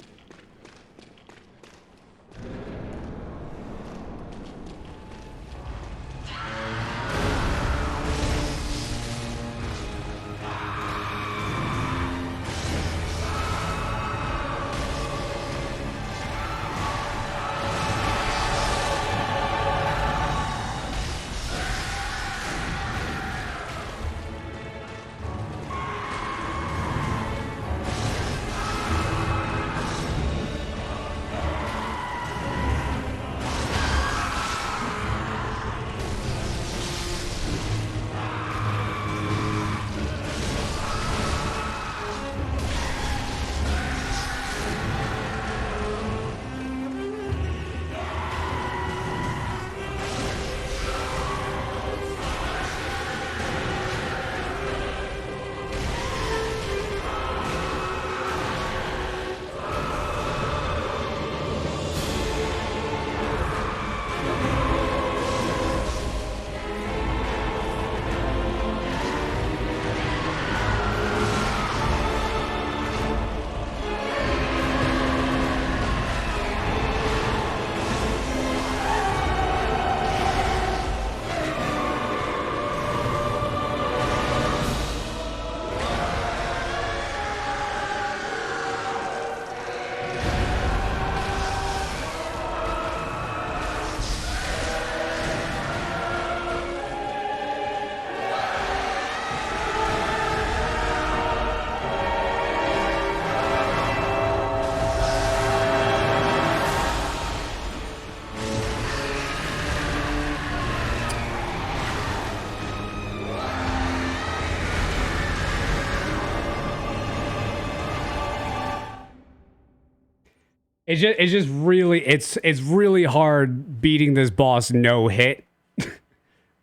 It's just really it's really hard beating this boss no hit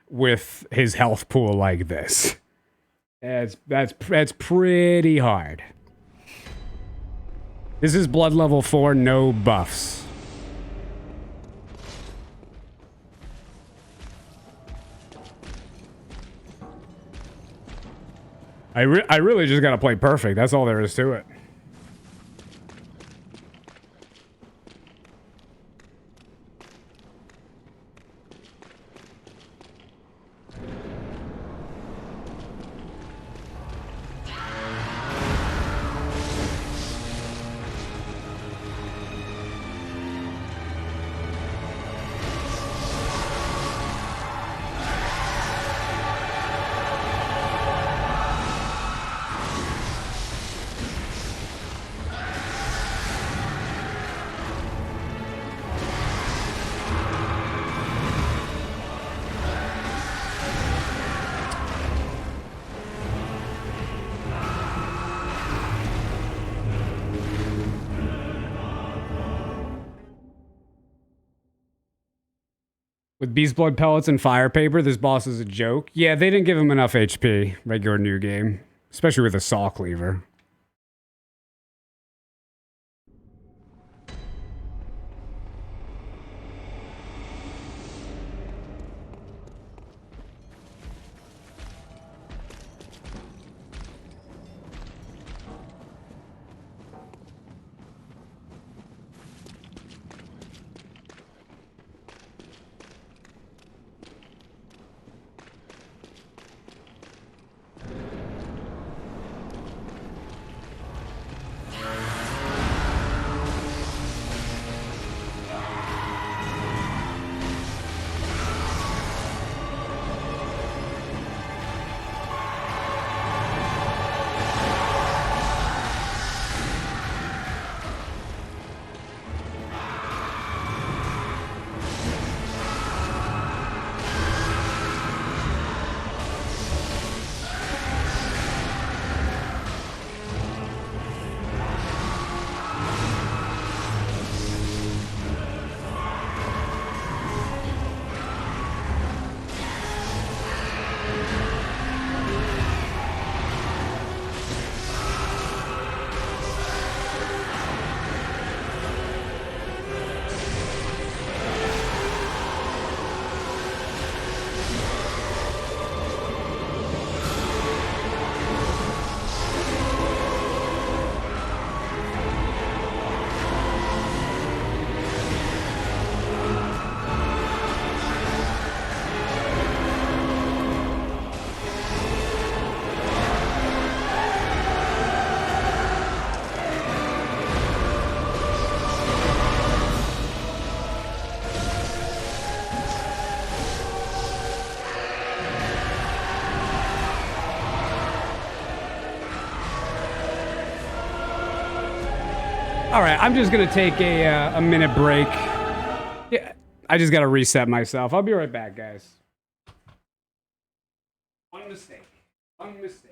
with his health pool like this. That's pretty hard. This is blood level 4, no buffs. I really just gotta play perfect. That's all there is to it. With beast blood pellets and fire paper, this boss is a joke. Yeah, they didn't give him enough HP, regular new game. Especially with a saw cleaver. All right, I'm just gonna take a minute break. Yeah, I just gotta reset myself. I'll be right back, guys. One mistake. One mistake.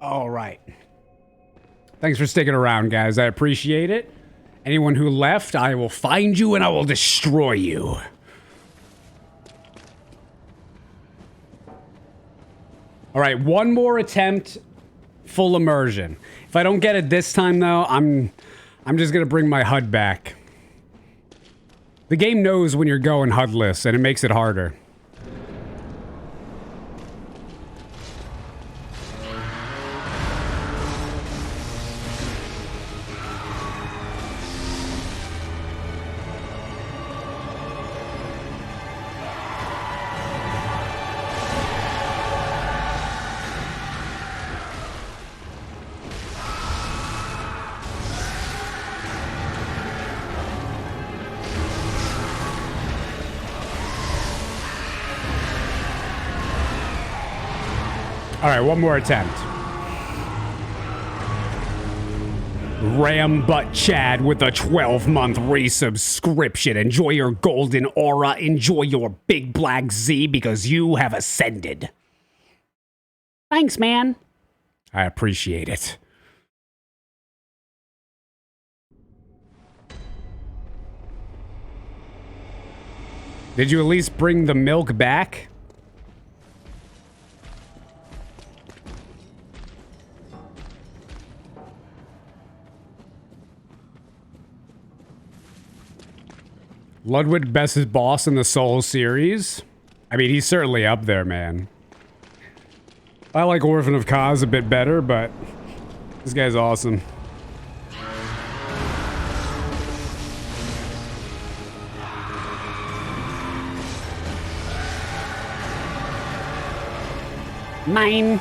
All right. Thanks for sticking around, guys. I appreciate it. Anyone who left, I will find you and I will destroy you. All right, one more attempt, full immersion. If I don't get it this time, though, I'm just gonna bring my HUD back. The game knows when you're going HUDless, and it makes it harder. All right, one more attempt. Ram Butt Chad with a 12-month resubscription. Enjoy your golden aura. Enjoy your big black Z because you have ascended. Thanks, man. I appreciate it. Did you at least bring the milk back? Ludwig bestest boss in the Soul series. I mean, he's certainly up there, man. I like Orphan of Kaz a bit better, but this guy's awesome. Mine.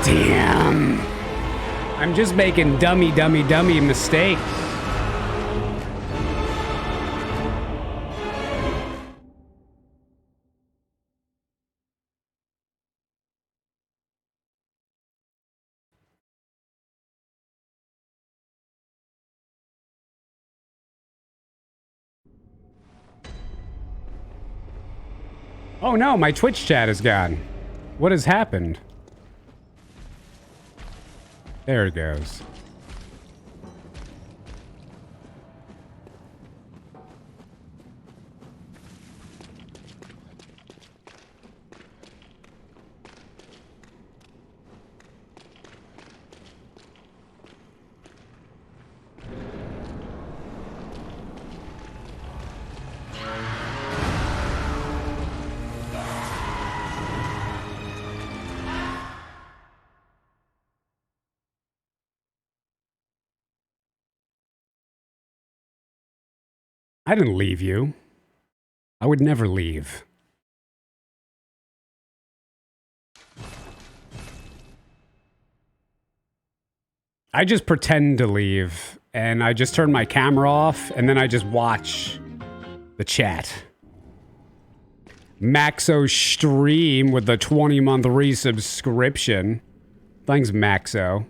Damn. I'm just making dummy mistakes. Oh no, my Twitch chat is gone. What has happened? There it goes. I didn't leave you. I would never leave. I just pretend to leave, and I just turn my camera off, and then I just watch the chat. Maxo Stream with the 20-month resubscription. Thanks, Maxo.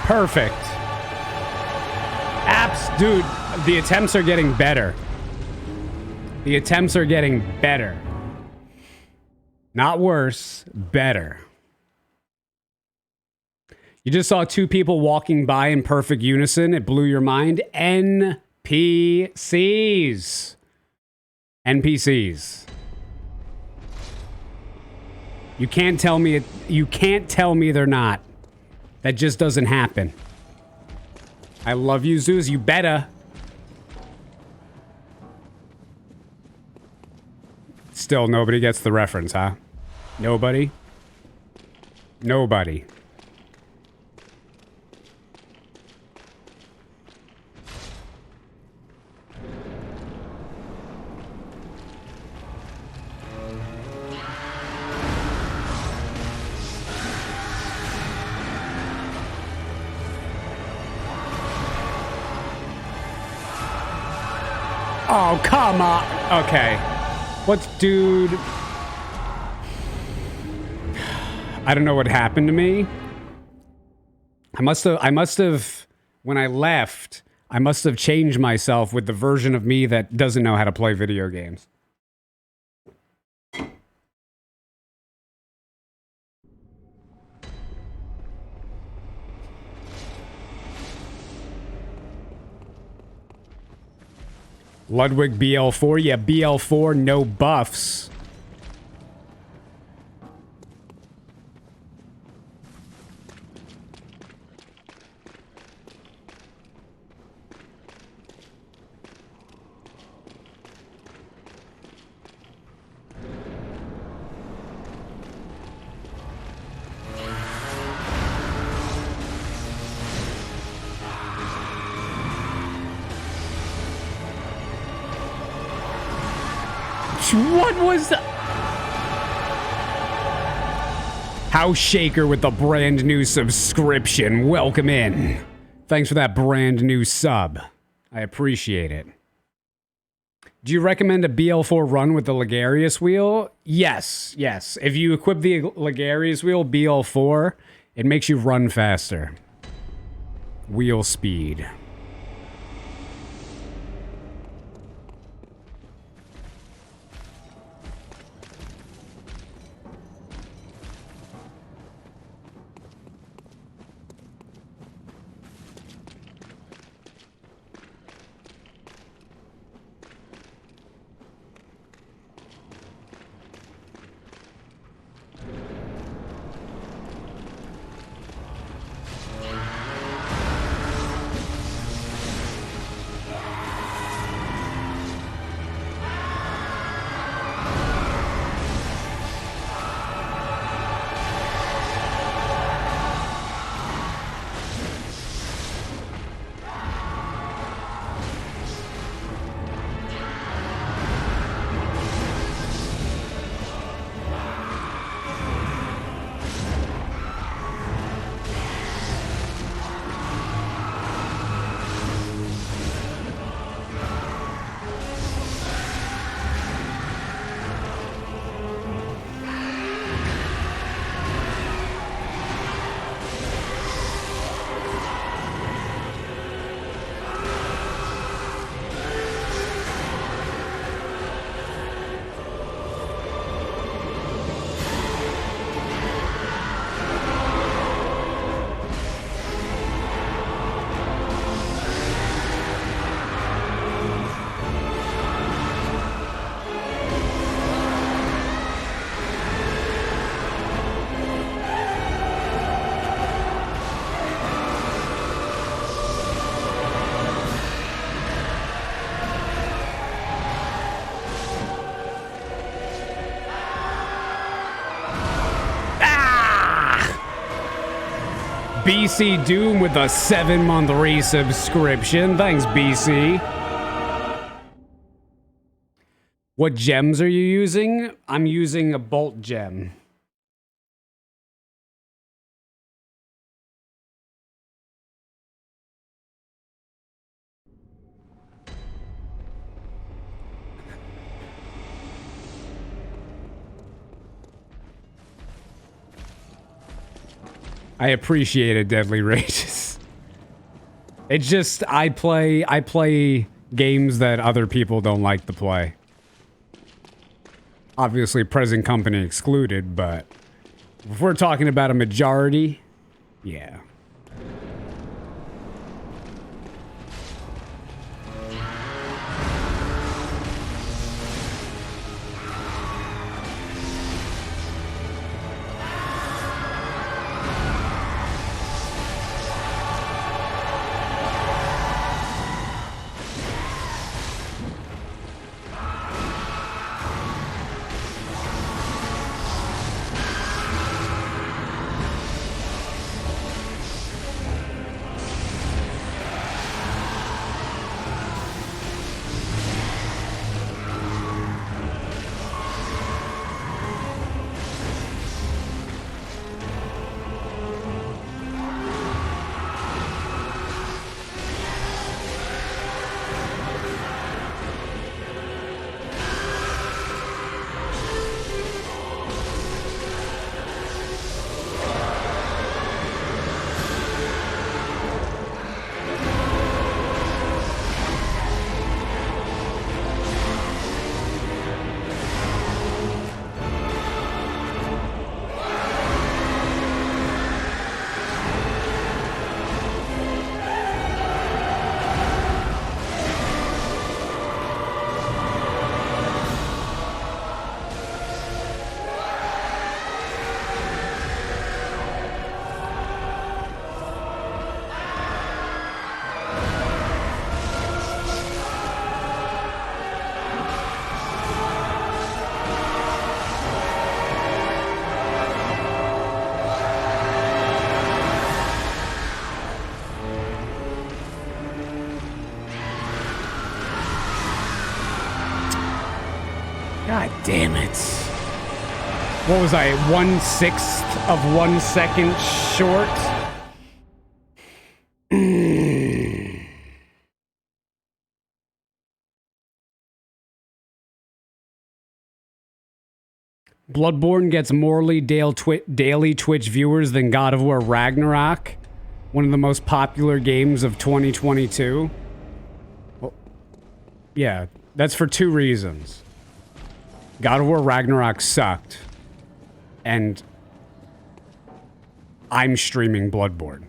Perfect. Apps, dude, the attempts are getting better. The attempts are getting better. Not worse, better. You just saw two people walking by in perfect unison. It blew your mind. NPCs. NPCs. You can't tell me they're not. That just doesn't happen. I love you, Zeus. You better. Still, nobody gets the reference, huh? Nobody? Nobody. Oh, come on. Okay. What's, dude? I don't know what happened to me. I must have, when I left, I must have changed myself with the version of me that doesn't know how to play video games. Ludwig BL4, yeah, BL4, no buffs. What was that? House Shaker with the brand new subscription. Welcome in. Thanks for that brand new sub. I appreciate it. Do you recommend a BL4 run with the Ligarius wheel? Yes, yes. If you equip the Ligarius wheel, BL4, it makes you run faster. Wheel speed. BC Doom with a 7-month resubscription. Thanks, BC. What gems are you using? I'm using a bolt gem. I appreciate it, Deadly Rages. It's just I play games that other people don't like to play. Obviously, present company excluded, but if we're talking about a majority, yeah. God damn it. What was I, 1/6 of 1 second short? Bloodborne gets more daily Twitch viewers than God of War Ragnarok, one of the most popular games of 2022. Well, yeah, that's for 2 reasons. God of War Ragnarok sucked, and I'm streaming Bloodborne.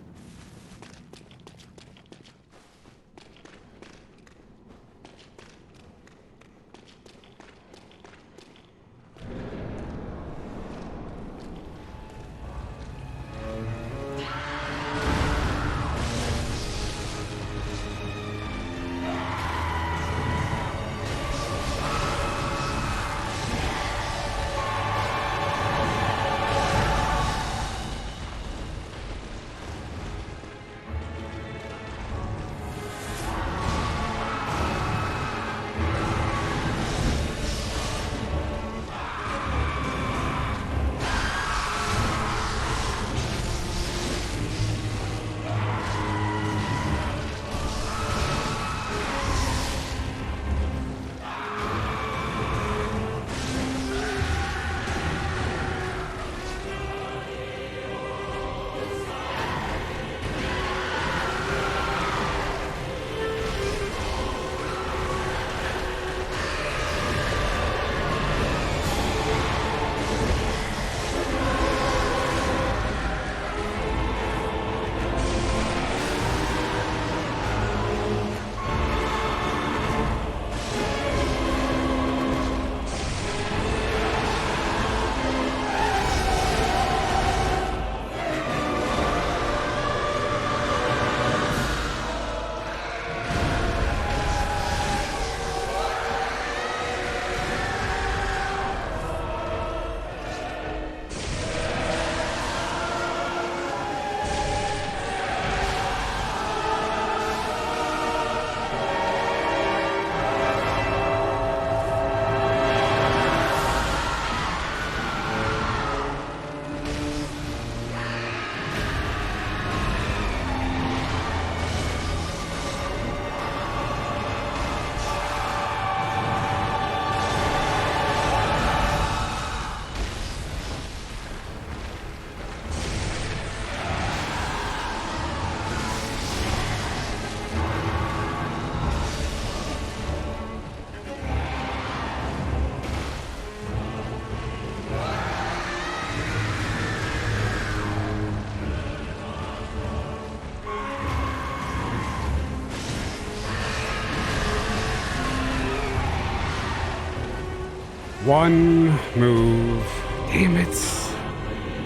One move. Damn it.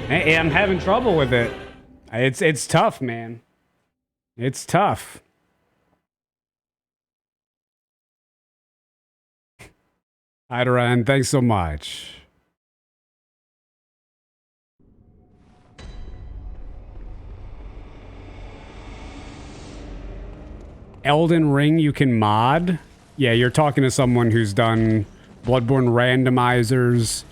Hey, I'm having trouble with it. It's tough, man. It's tough. Hi, Duran. Thanks so much. Elden Ring you can mod? Yeah, you're talking to someone who's done Bloodborne randomizers.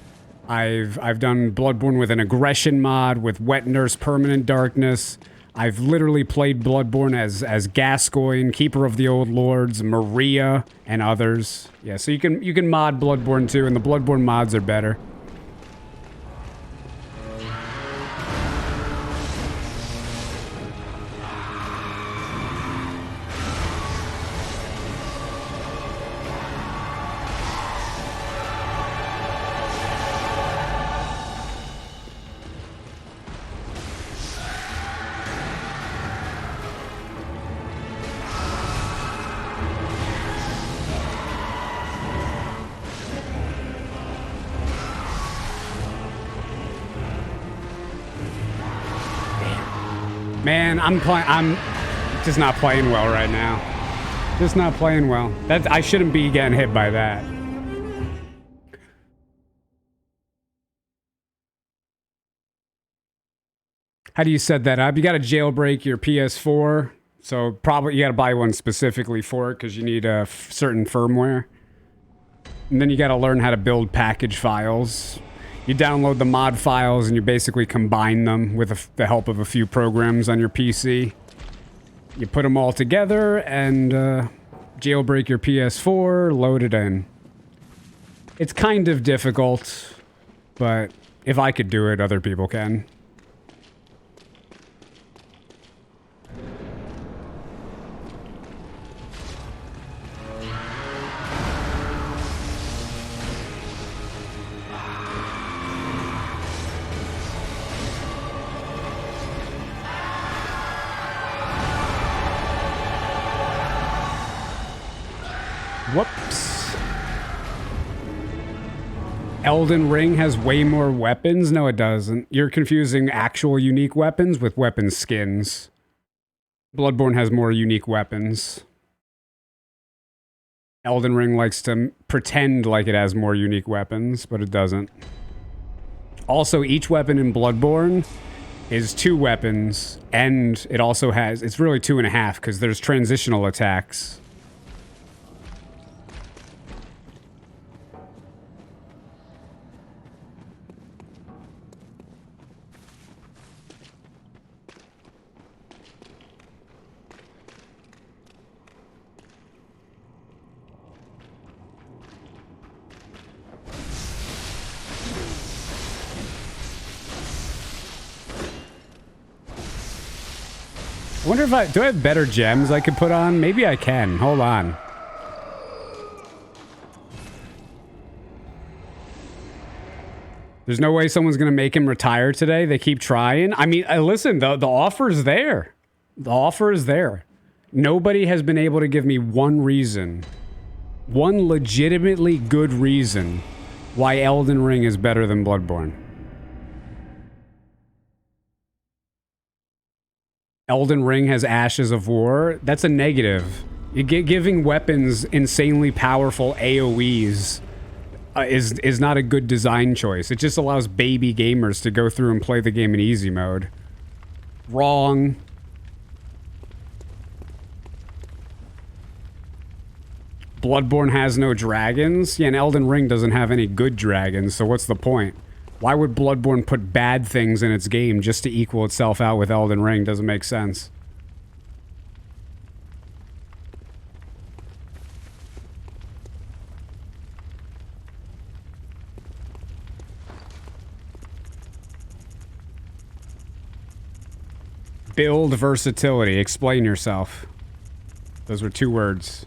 I've done Bloodborne with an aggression mod, with Wet Nurse Permanent Darkness. I've literally played Bloodborne as Gascoigne, Keeper of the Old Lords, Maria, and others. Yeah, so you can mod Bloodborne too, and the Bloodborne mods are better. Man, I'm just not playing well right now. Just not playing well. I shouldn't be getting hit by that. How do you set that up? You got to jailbreak your PS4. So probably you got to buy one specifically for it because you need a certain firmware. And then you got to learn how to build package files. You download the mod files and you basically combine them with the help of a few programs on your PC. You put them all together and jailbreak your PS4, load it in. It's kind of difficult, but if I could do it, other people can. Whoops. Elden Ring has way more weapons? No, it doesn't. You're confusing actual unique weapons with weapon skins. Bloodborne has more unique weapons. Elden Ring likes to pretend like it has more unique weapons, but it doesn't. Also, each weapon in Bloodborne is 2 weapons, and it also has... It's really 2.5, because there's transitional attacks. I wonder if do I have better gems I could put on? Maybe I can. Hold on. There's no way someone's going to make him retire today. They keep trying. I mean, listen, the offer is there. The offer is there. Nobody has been able to give me one reason, one legitimately good reason why Elden Ring is better than Bloodborne. Elden Ring has Ashes of War. That's a negative. Giving weapons insanely powerful AoEs is not a good design choice. It just allows baby gamers to go through and play the game in easy mode. Wrong. Bloodborne has no dragons. Yeah, and Elden Ring doesn't have any good dragons, so what's the point? Why would Bloodborne put bad things in its game just to equal itself out with Elden Ring? Doesn't make sense. Build versatility. Explain yourself. Those were 2 words.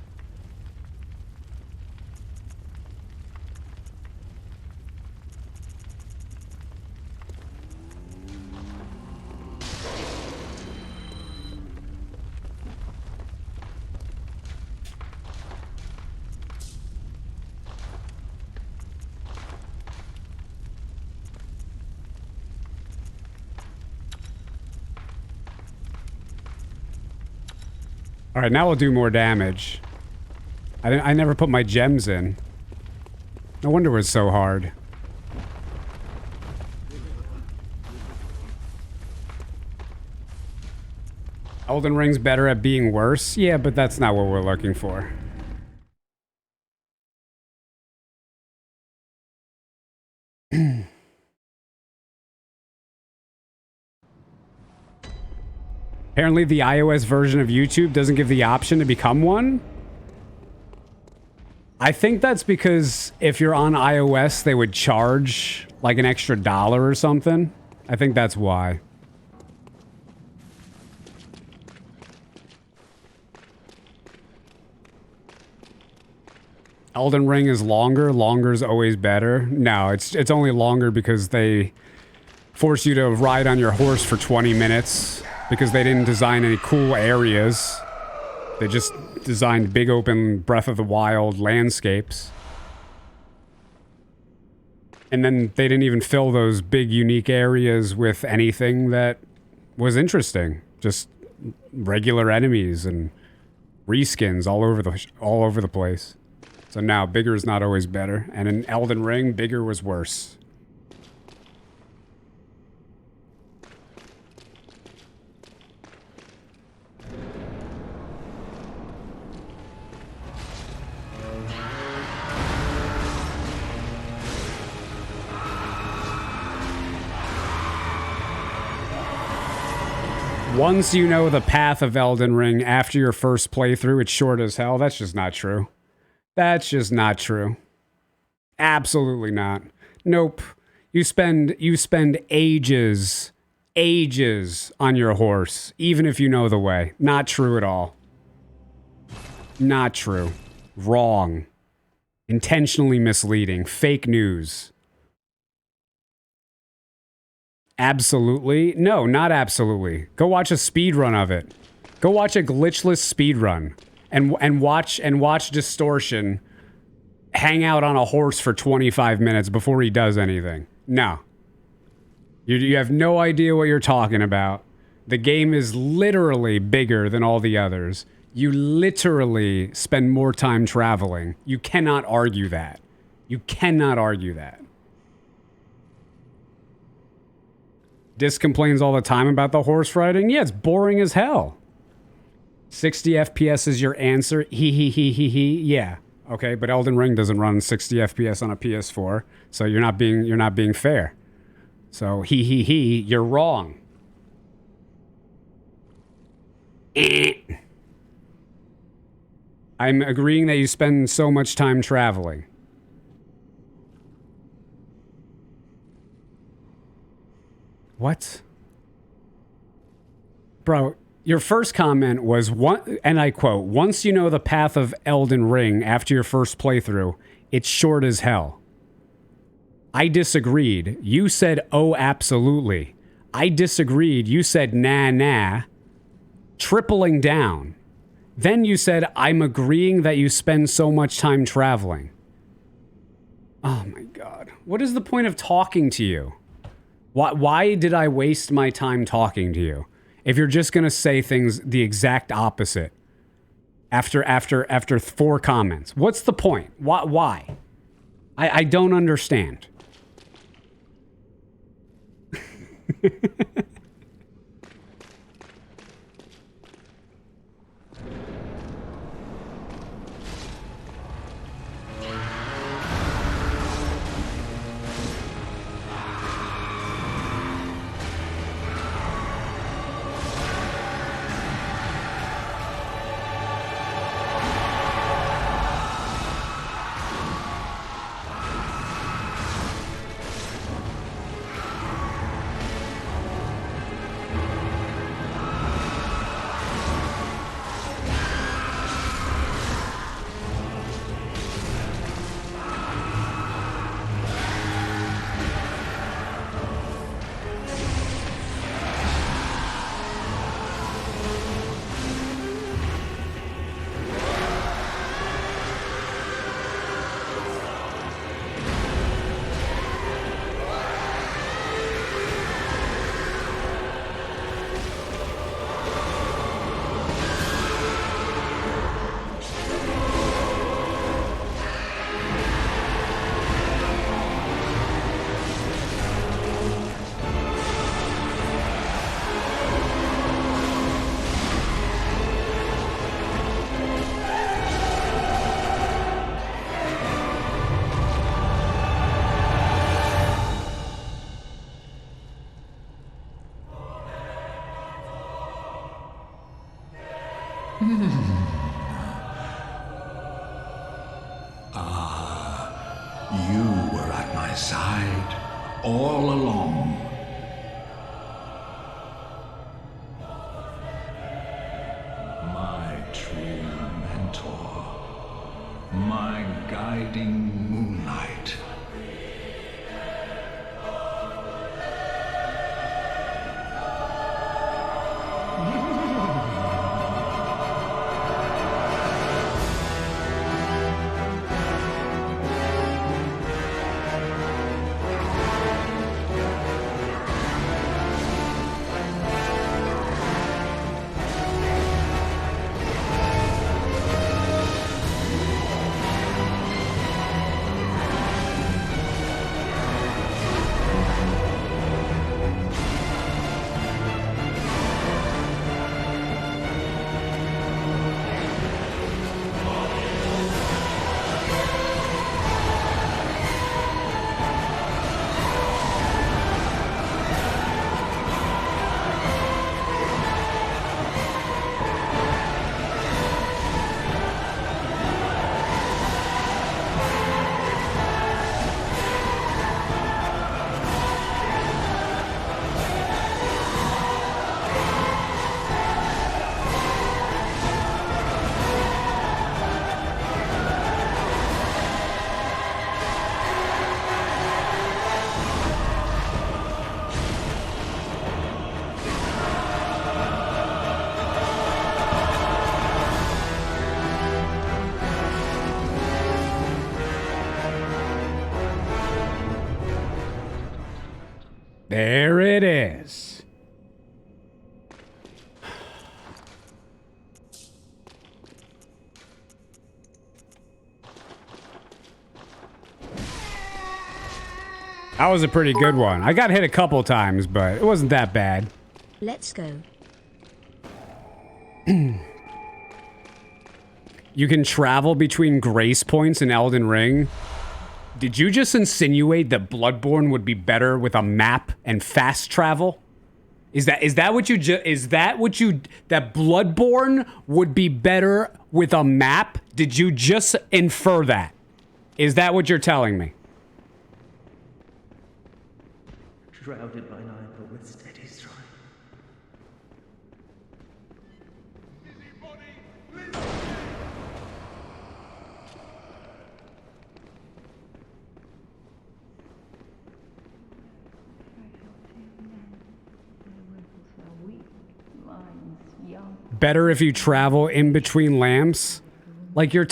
All right, now we'll do more damage. I never put my gems in. No wonder it was so hard. Elden Ring's better at being worse? Yeah, but that's not what we're looking for. Apparently the iOS version of YouTube doesn't give the option to become one. I think that's because if you're on iOS, they would charge like an extra $1 or something. I think that's why. Elden Ring is longer. Longer is always better. No, it's only longer because they force you to ride on your horse for 20 minutes because they didn't design any cool areas. They just designed big open Breath of the Wild landscapes. And then they didn't even fill those big unique areas with anything that was interesting. Just regular enemies and reskins all over the place. So now bigger is not always better. And in Elden Ring, bigger was worse. Once you know the path of Elden Ring after your first playthrough, it's short as hell. That's just not true. That's just not true. Absolutely not. Nope. You spend ages on your horse, even if you know the way. Not true at all. Not true. Wrong. Intentionally misleading. Fake news. Absolutely? No, not absolutely. Go watch a speed run of it. Go watch a glitchless speed run and watch Distortion hang out on a horse for 25 minutes before he does anything. No. You have no idea what you're talking about. The game is literally bigger than all the others. You literally spend more time traveling. You cannot argue that. You cannot argue that. Disc complains all the time about the horse riding. Yeah, it's boring as hell. 60 FPS is your answer. He. Yeah. Okay, but Elden Ring doesn't run 60 FPS on a PS4, so you're not being fair. So he, you're wrong. I'm agreeing that you spend so much time traveling. What? Bro, your first comment was, and I quote, once you know the path of Elden Ring after your first playthrough, it's short as hell. I disagreed. You said, oh, absolutely. I disagreed. You said, nah. Tripling down. Then you said, I'm agreeing that you spend so much time traveling. Oh my God. What is the point of talking to you? Why did I waste my time talking to you if you're just going to say things the exact opposite after 4 comments? What's the point? Why? I don't understand. You were at my side all along. My true mentor, my guiding moonlight. There it is. That was a pretty good one. I got hit a couple times, but it wasn't that bad. Let's go. You can travel between grace points in Elden Ring. Did you just insinuate that Bloodborne would be better with a map and fast travel? That Bloodborne would be better with a map? Did you just infer that? Is that what you're telling me? Shrouded by night, but with steady stride. Better if you travel in between lamps? Like you're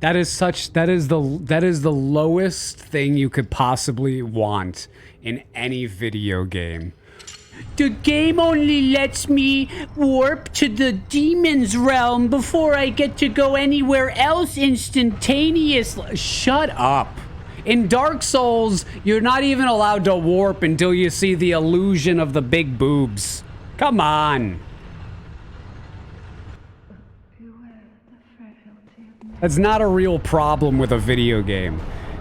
that is the lowest thing you could possibly want in any video game. The game only lets me warp to the demon's realm before I get to go anywhere else instantaneously. Shut up. In Dark Souls, you're not even allowed to warp until you see the illusion of the big boobs. Come on. That's not a real problem with a video game.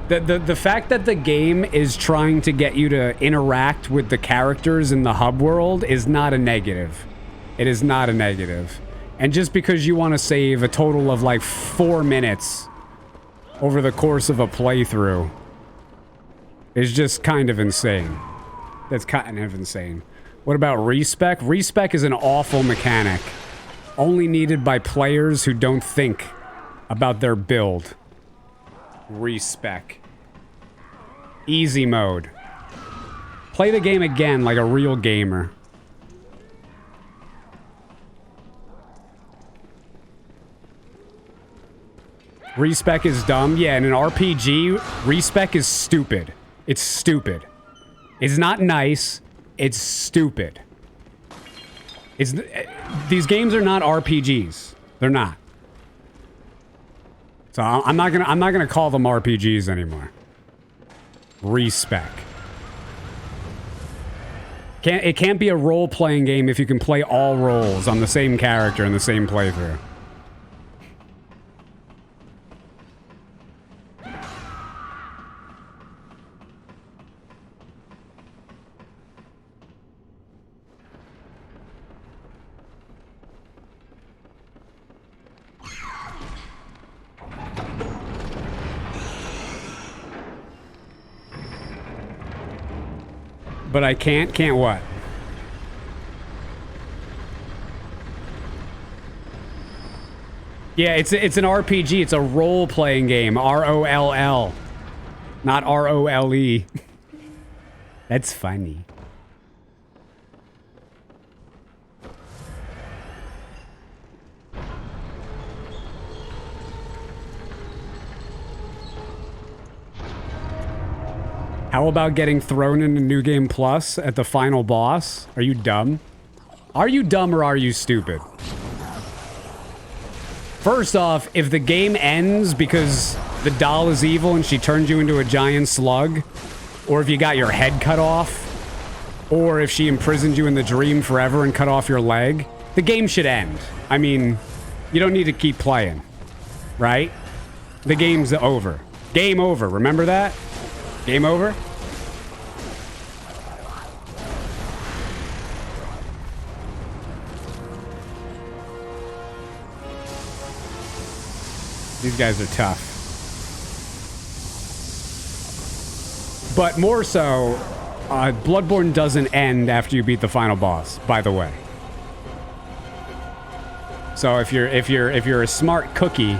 The fact that the game is trying to get you to interact with the characters in the hub world is not a negative. It is not a negative. And just because you want to save a total of like 4 minutes over the course of a playthrough is just kind of insane. That's kind of insane. What about respec? Respec is an awful mechanic. Only needed by players who don't think about their build. Respec. Easy mode. Play the game again like a real gamer. Respec is dumb. Yeah, in an RPG, respec is stupid. It's stupid. It's not nice. It's stupid. These games are not RPGs. They're not. So I'm not gonna call them RPGs anymore. Respec. It can't be a role-playing game if you can play all roles on the same character in the same playthrough. But I can't what? Yeah, it's an RPG. It's a role-playing game. ROLL. Not ROLE. That's funny. How about getting thrown into New Game Plus at the final boss? Are you dumb? Are you dumb or are you stupid? First off, if the game ends because the doll is evil and she turns you into a giant slug, or if you got your head cut off, or if she imprisoned you in the dream forever and cut off your leg, the game should end. I mean, you don't need to keep playing, right? The game's over. Game over, remember that? Game over? These guys are tough. But more so, Bloodborne doesn't end after you beat the final boss, by the way. So if you're a smart cookie,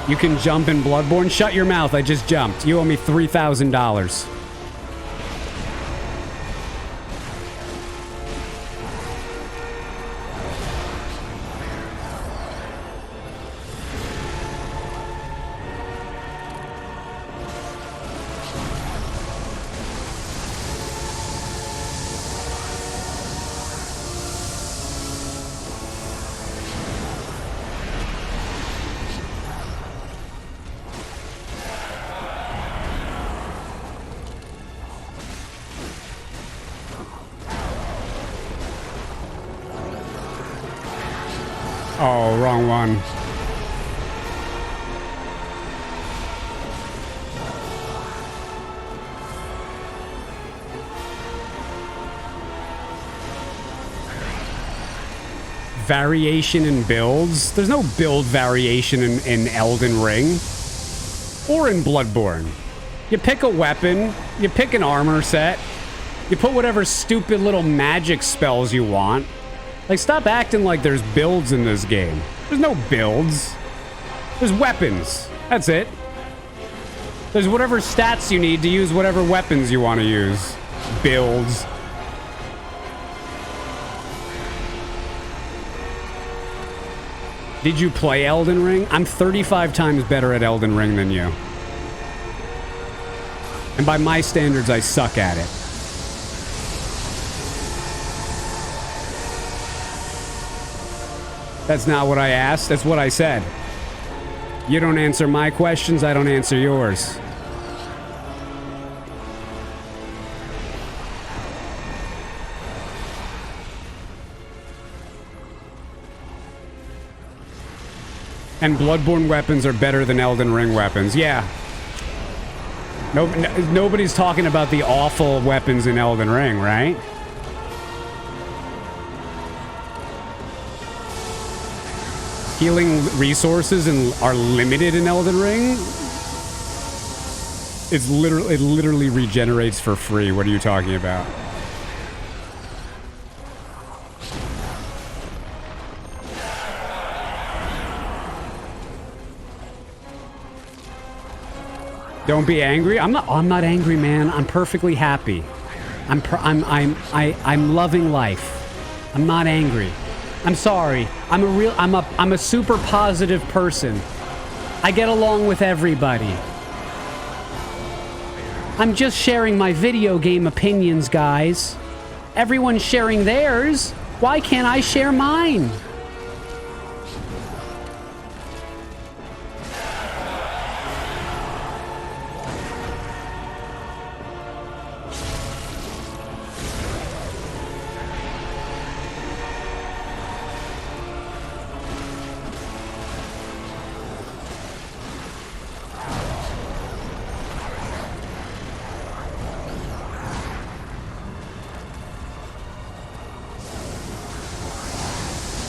you can jump in Bloodborne. Shut your mouth, I just jumped. You owe me $3,000. Oh, wrong one. Variation in builds? There's no build variation in Elden Ring or in Bloodborne. You pick a weapon, you pick an armor set, you put whatever stupid little magic spells you want. Like, stop acting like there's builds in this game. There's no builds. There's weapons. That's it. There's whatever stats you need to use whatever weapons you want to use. Builds. Did you play Elden Ring? I'm 35 times better at Elden Ring than you. And by my standards, I suck at it. That's not what I asked. That's what I said. You don't answer my questions, I don't answer yours. And Bloodborne weapons are better than Elden Ring weapons. Yeah. Nobody's talking about the awful weapons in Elden Ring, right? Healing resources are limited in Elden Ring. It literally regenerates for free. What are you talking about? Don't be angry. I'm not angry, man. I'm perfectly happy. I'm loving life. I'm not angry. I'm sorry. I'm a super positive person. I get along with everybody. I'm just sharing my video game opinions, guys. Everyone's sharing theirs. Why can't I share mine?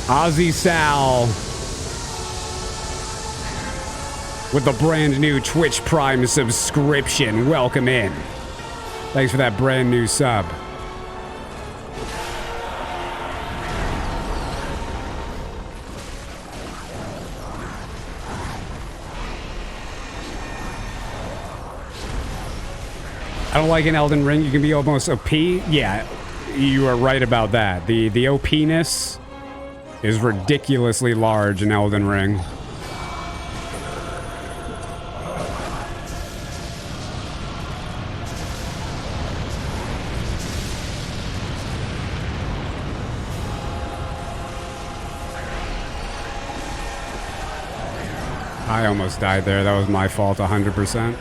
Ozzy Sal with the brand new Twitch Prime subscription. Welcome in. Thanks for that brand new sub. I don't like an Elden Ring. You can be almost OP. Yeah, you are right about that. The OP-ness is ridiculously large in Elden Ring. I almost died there. That was my fault 100%.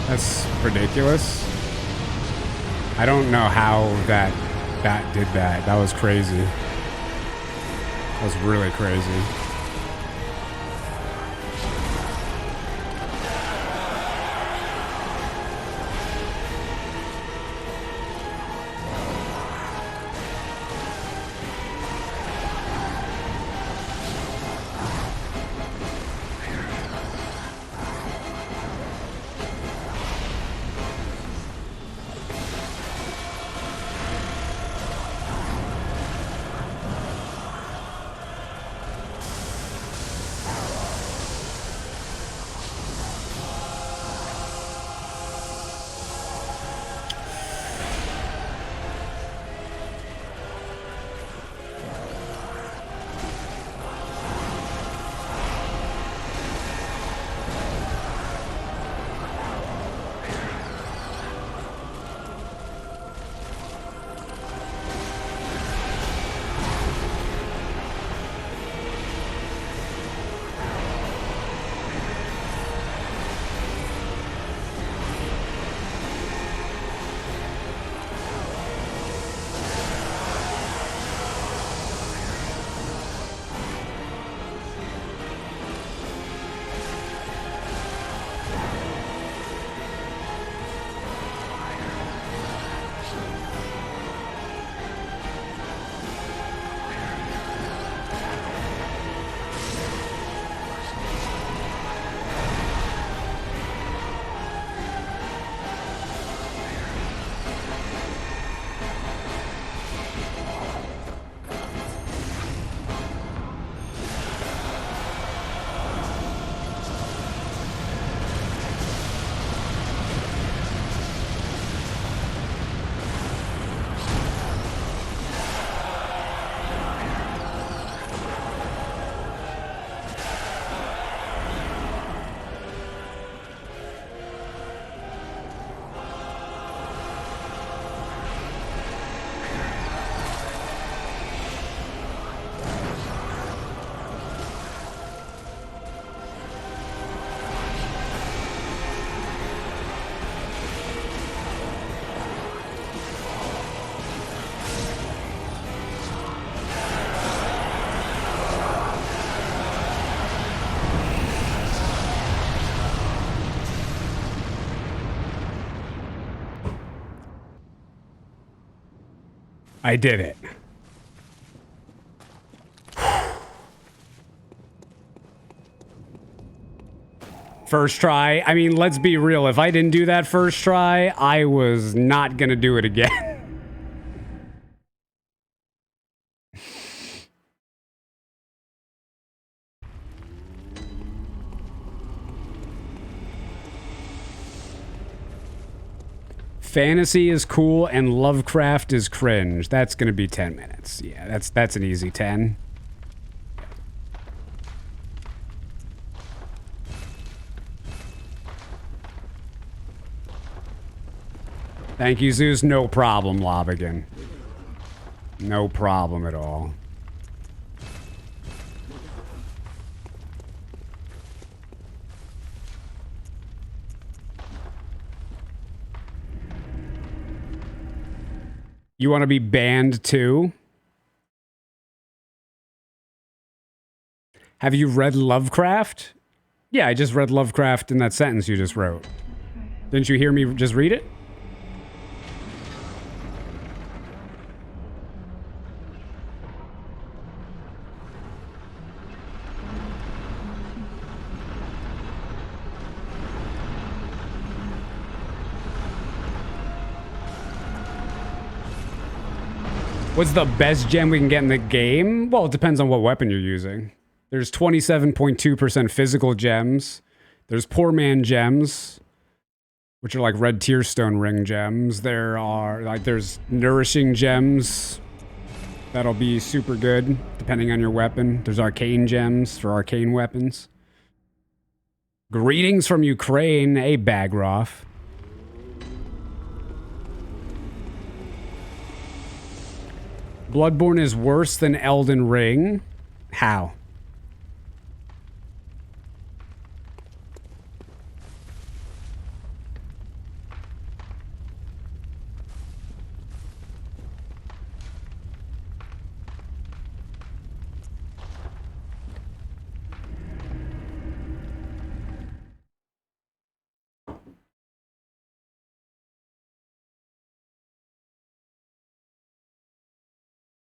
That's ridiculous. I don't know how that did that. That was crazy. That was really crazy. I did it. First try. I mean, let's be real. If I didn't do that first try, I was not gonna do it again. Fantasy is cool and Lovecraft is cringe. That's gonna be 10 minutes. Yeah, that's an easy 10. Thank you, Zeus. No problem, Lobigan. No problem at all. You want to be banned too? Have you read Lovecraft? Yeah, I just read Lovecraft in that sentence you just wrote. Didn't you hear me just read it? What's the best gem we can get in the game? Well, it depends on what weapon you're using. There's 27.2% physical gems. There's poor man gems, which are like red tearstone ring gems. There's nourishing gems. That'll be super good, depending on your weapon. There's arcane gems for arcane weapons. Greetings from Ukraine, hey Bagroff. Bloodborne is worse than Elden Ring. How?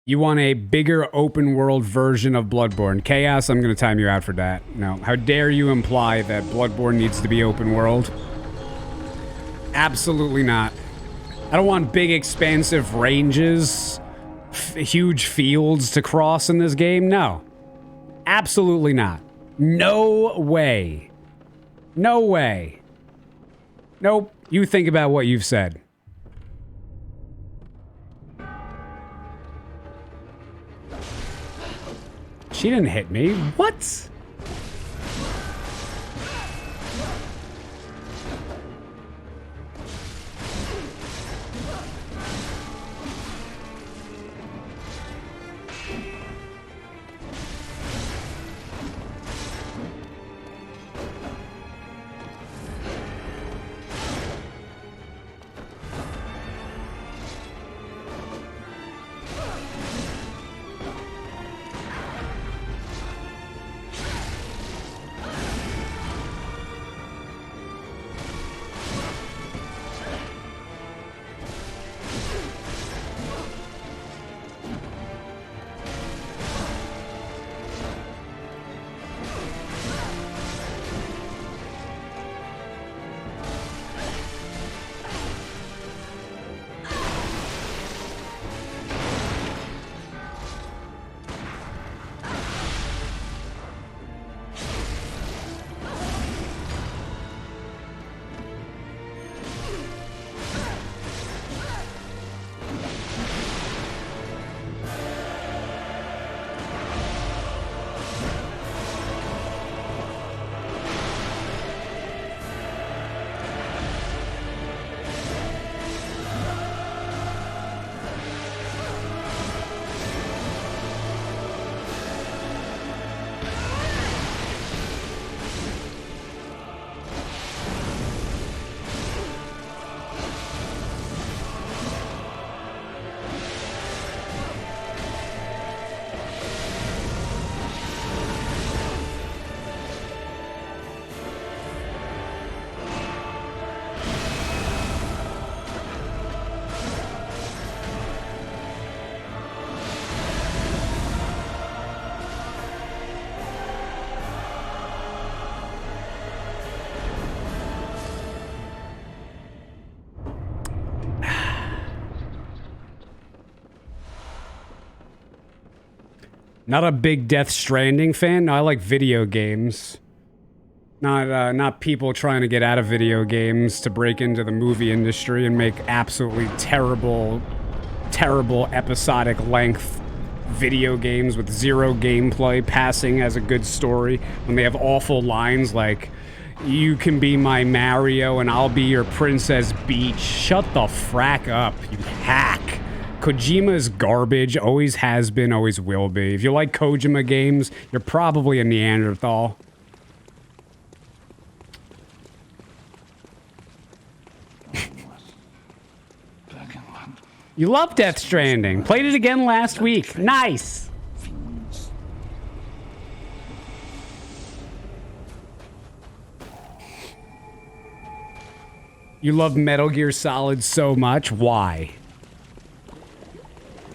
You want a bigger open world version of Bloodborne. Chaos, I'm going to time you out for that. No. How dare you imply that Bloodborne needs to be open world? Absolutely not. I don't want big expansive ranges, huge fields to cross in this game. No. Absolutely not. No way. No way. Nope. You think about what you've said. She didn't hit me. What? Not a big Death Stranding fan. No, I like video games. Not people trying to get out of video games to break into the movie industry and make absolutely terrible episodic length video games with zero gameplay passing as a good story when they have awful lines like, you can be my Mario and I'll be your Princess Peach. Shut the frack up, you hack. Kojima's garbage, always has been, always will be. If you like Kojima games, you're probably a Neanderthal. You love Death Stranding. Played it again last week. Nice. You love Metal Gear Solid so much. Why?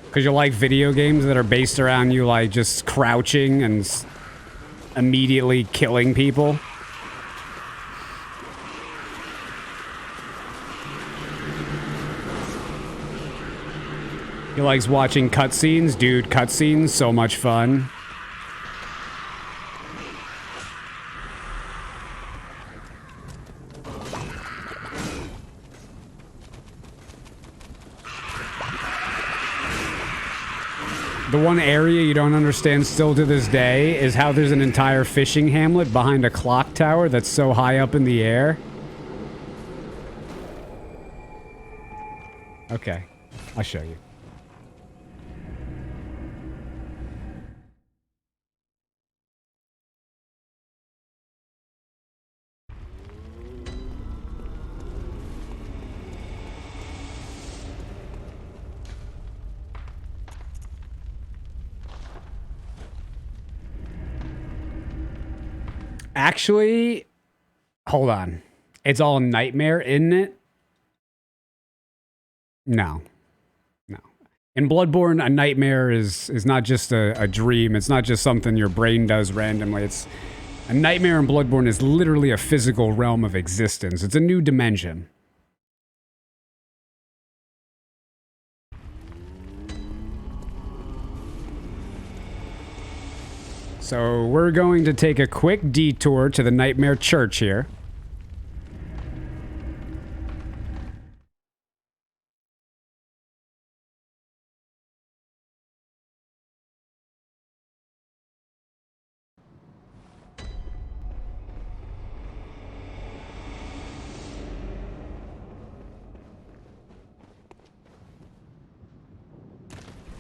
Because you like video games that are based around you, like, just crouching and immediately killing people? He likes watching cutscenes. Dude, cutscenes, so much fun. The one area you don't understand still to this day is how there's an entire fishing hamlet behind a clock tower that's so high up in the air. Okay, I'll show you. Actually, hold on. It's all Nightmare, isn't it? No. No. In Bloodborne, a nightmare is not just a dream. It's not just something your brain does randomly. It's a nightmare in Bloodborne is literally a physical realm of existence. It's a new dimension. So we're going to take a quick detour to the Nightmare Church here.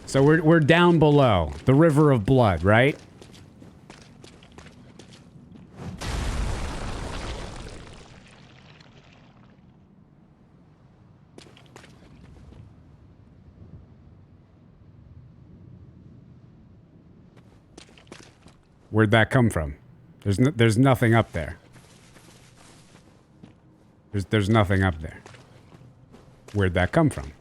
So we're down below the River of Blood, right? Where'd that come from? There's nothing up there. There's nothing up there. Where'd that come from?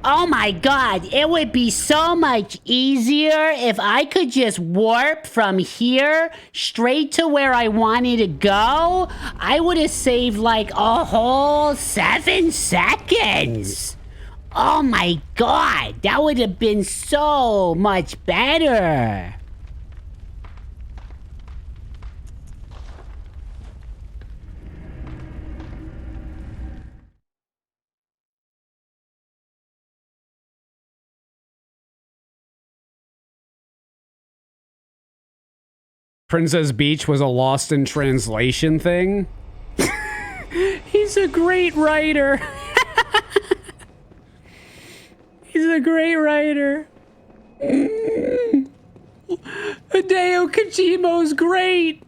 Oh my god, it would be so much easier if I could just warp from here straight to where I wanted to go. I would have saved like a whole 7 seconds. Oh my god, that would have been so much better. Princess Beach was a lost in translation thing. He's a great writer. He's a great writer. Hideo Kojimo's great.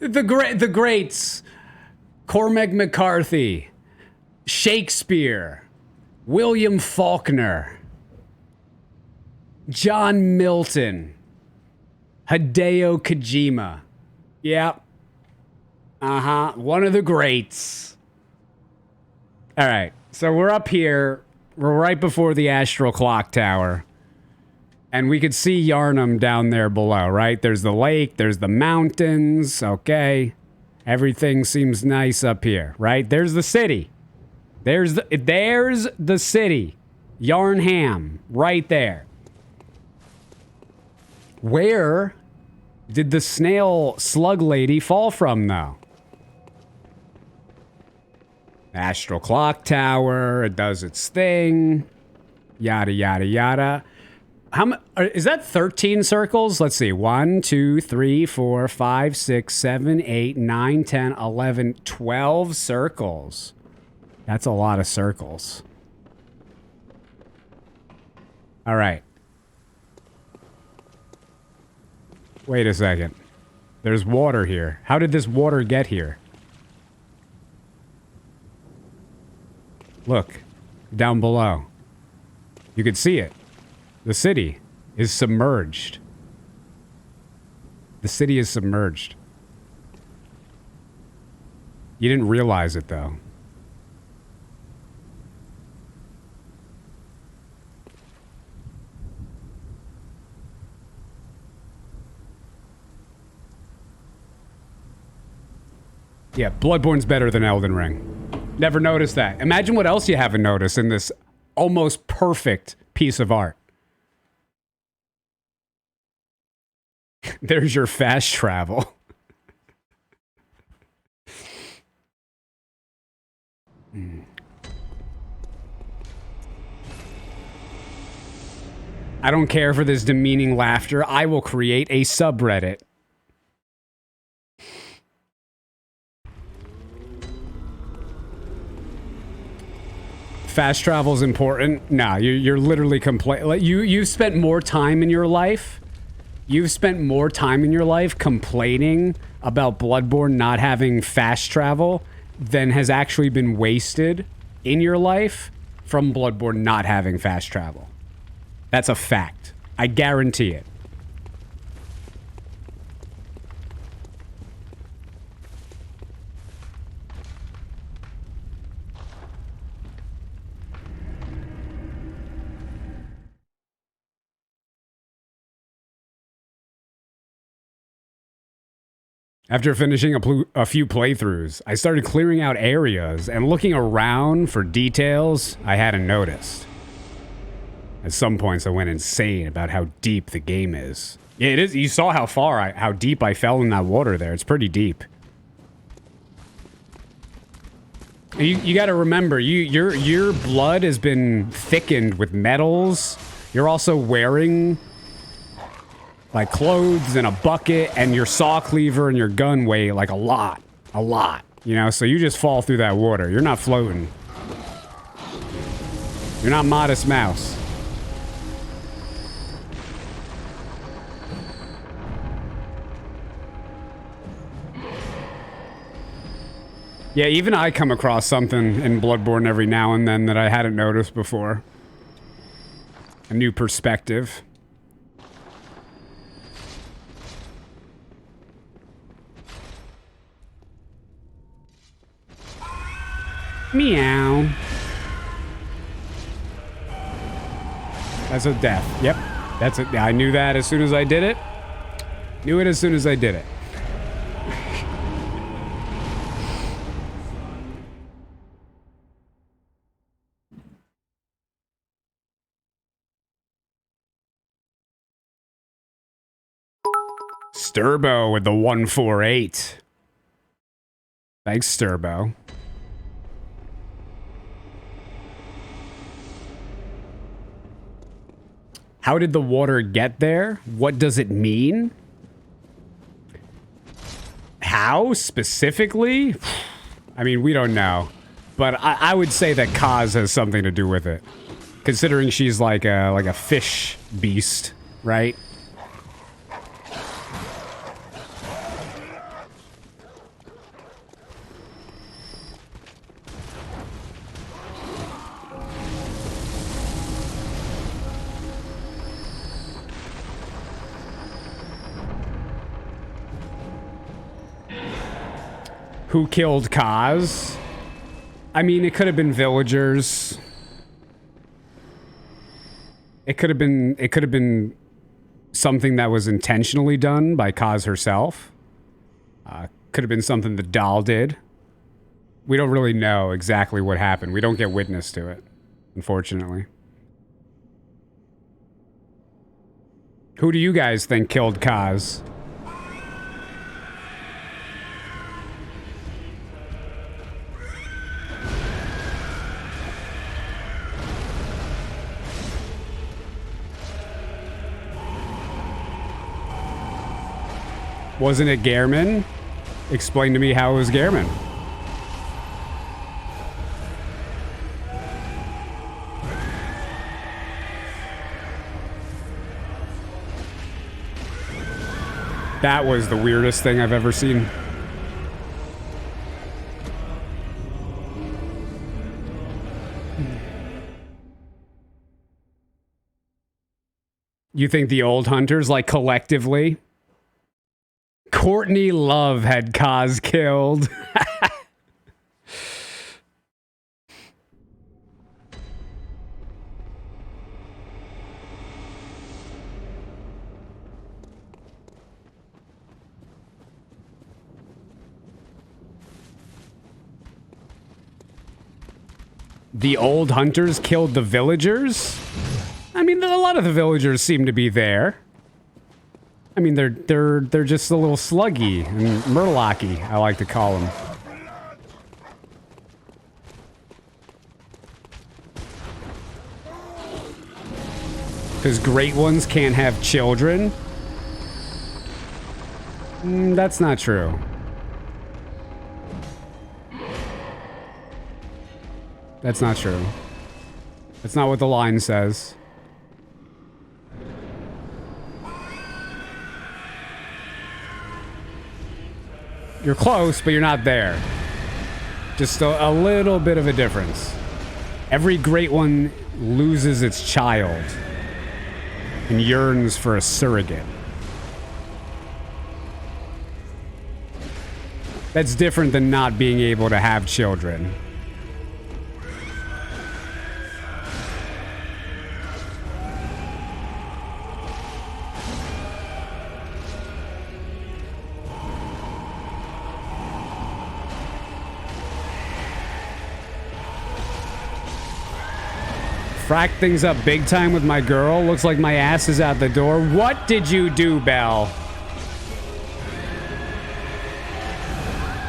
The greats. Cormac McCarthy, Shakespeare, William Faulkner, John Milton, Hideo Kojima. Yep. One of the greats. All right. So we're up here. We're right before the astral clock tower. And we could see Yarnum down there below, right? There's the lake. There's the mountains. Okay. Everything seems nice up here, right? There's the city. There's the city. Yarnham. Right there. Where did the snail slug lady fall from, though? Astral clock tower. It does its thing. Yada, yada, yada. Is that 13 circles? Let's see. 1, 2, 3, 4, 5, 6, 7, 8, 9, 10, 11, 12 circles. That's a lot of circles. All right. Wait a second. There's water here. How did this water get here? Look. Down below. You can see it. The city is submerged. The city is submerged. You didn't realize it, though. Yeah, Bloodborne's better than Elden Ring. Never noticed that. Imagine what else you haven't noticed in this almost perfect piece of art. There's your fast travel. I don't care for this demeaning laughter. I will create a subreddit. Fast travel's important. Nah, you're literally complaining. You've spent more time in your life. You've spent more time in your life complaining about Bloodborne not having fast travel than has actually been wasted in your life from Bloodborne not having fast travel. That's a fact. I guarantee it. After finishing a few playthroughs, I started clearing out areas and looking around for details I hadn't noticed. At some points, I went insane about how deep the game is. Yeah, it is. You saw how deep I fell in that water there. It's pretty deep. You got to remember, your blood has been thickened with metals. You're also wearing like clothes and a bucket, and your saw cleaver and your gun weigh like a lot, you know, so you just fall through that water. You're not floating. You're not Modest Mouse. Yeah, even I come across something in Bloodborne every now and then that I hadn't noticed before. A new perspective. Meow. That's a death. Yep. That's it. I knew that as soon as I did it. Knew it as soon as I did it. Sturbo with the 148. Thanks, Sturbo. How did the water get there? What does it mean? How specifically? I mean, we don't know. But I would say that Kaz has something to do with it. Considering she's like a fish beast, right? Who killed Kaz? I mean, it could have been villagers. It could have been something that was intentionally done by Kaz herself. Could have been something the doll did. We don't really know exactly what happened. We don't get witness to it, unfortunately. Who do you guys think killed Kaz? Wasn't it Gehrman? Explain to me how it was Gehrman. That was the weirdest thing I've ever seen. You think the old hunters, like, collectively? Courtney Love had Kaz killed. The old hunters killed the villagers? I mean, a lot of the villagers seem to be there. I mean, they're just a little sluggy and murlocky, I like to call them. Because great ones can't have children? That's not true. That's not true. That's not what the line says. You're close, but you're not there. Just a little bit of a difference. Every great one loses its child and yearns for a surrogate. That's different than not being able to have children. Frack things up big time with my girl. Looks like my ass is out the door. What did you do, Belle?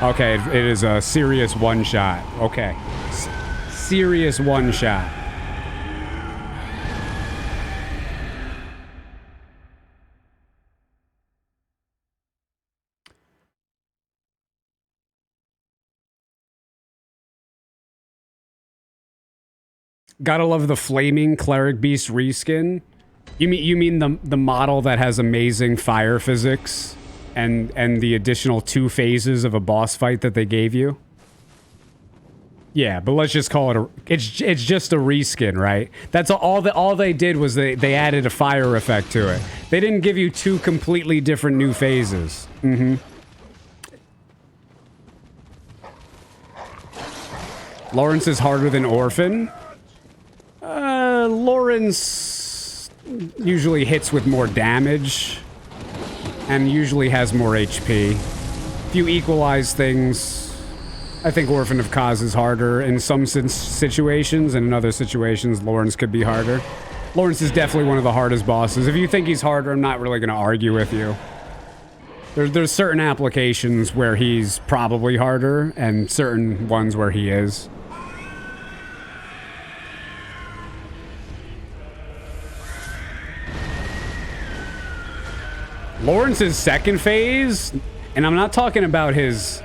Okay, it is a serious one-shot. Okay. Serious one-shot. Gotta love the flaming cleric beast reskin. You mean the model that has amazing fire physics and the additional 2 phases of a boss fight that they gave you? Yeah, but let's just call it it's just a reskin, right? That's all they did was they added a fire effect to it. They didn't give you 2 completely different new phases. Lawrence is harder than Orphan. Lawrence usually hits with more damage and usually has more HP. If you equalize things, I think Orphan of Kaz is harder in some situations, and in other situations, Lawrence could be harder. Lawrence is definitely one of the hardest bosses. If you think he's harder, I'm not really going to argue with you. There's certain applications where he's probably harder, and certain ones where he is. Lawrence's second phase, and I'm not talking about his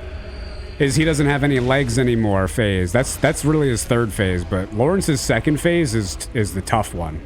he doesn't have any legs anymore phase. That's really his third phase, but Lawrence's second phase is the tough one.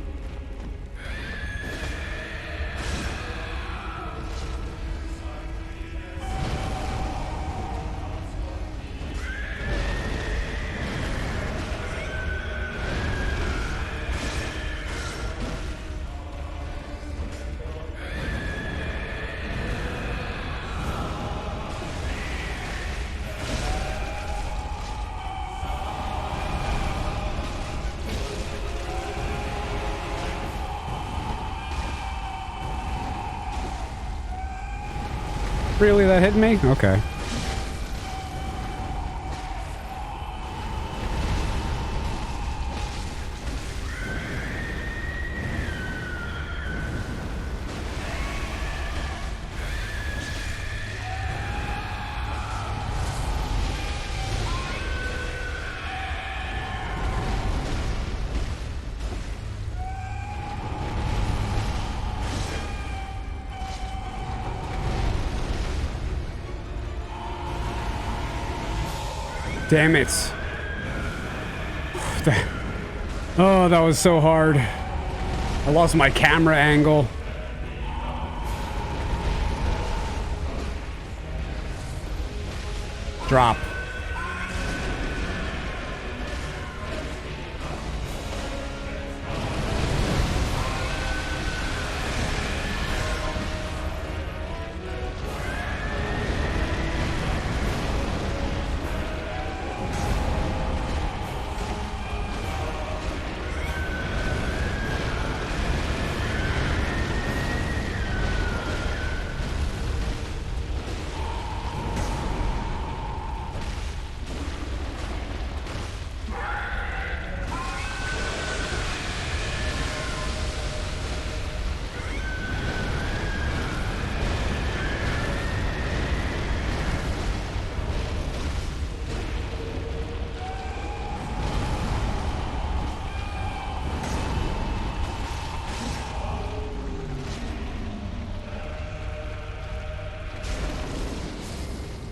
Really, that hit me? Okay. Damn it. Oh, that was so hard. I lost my camera angle. Drop.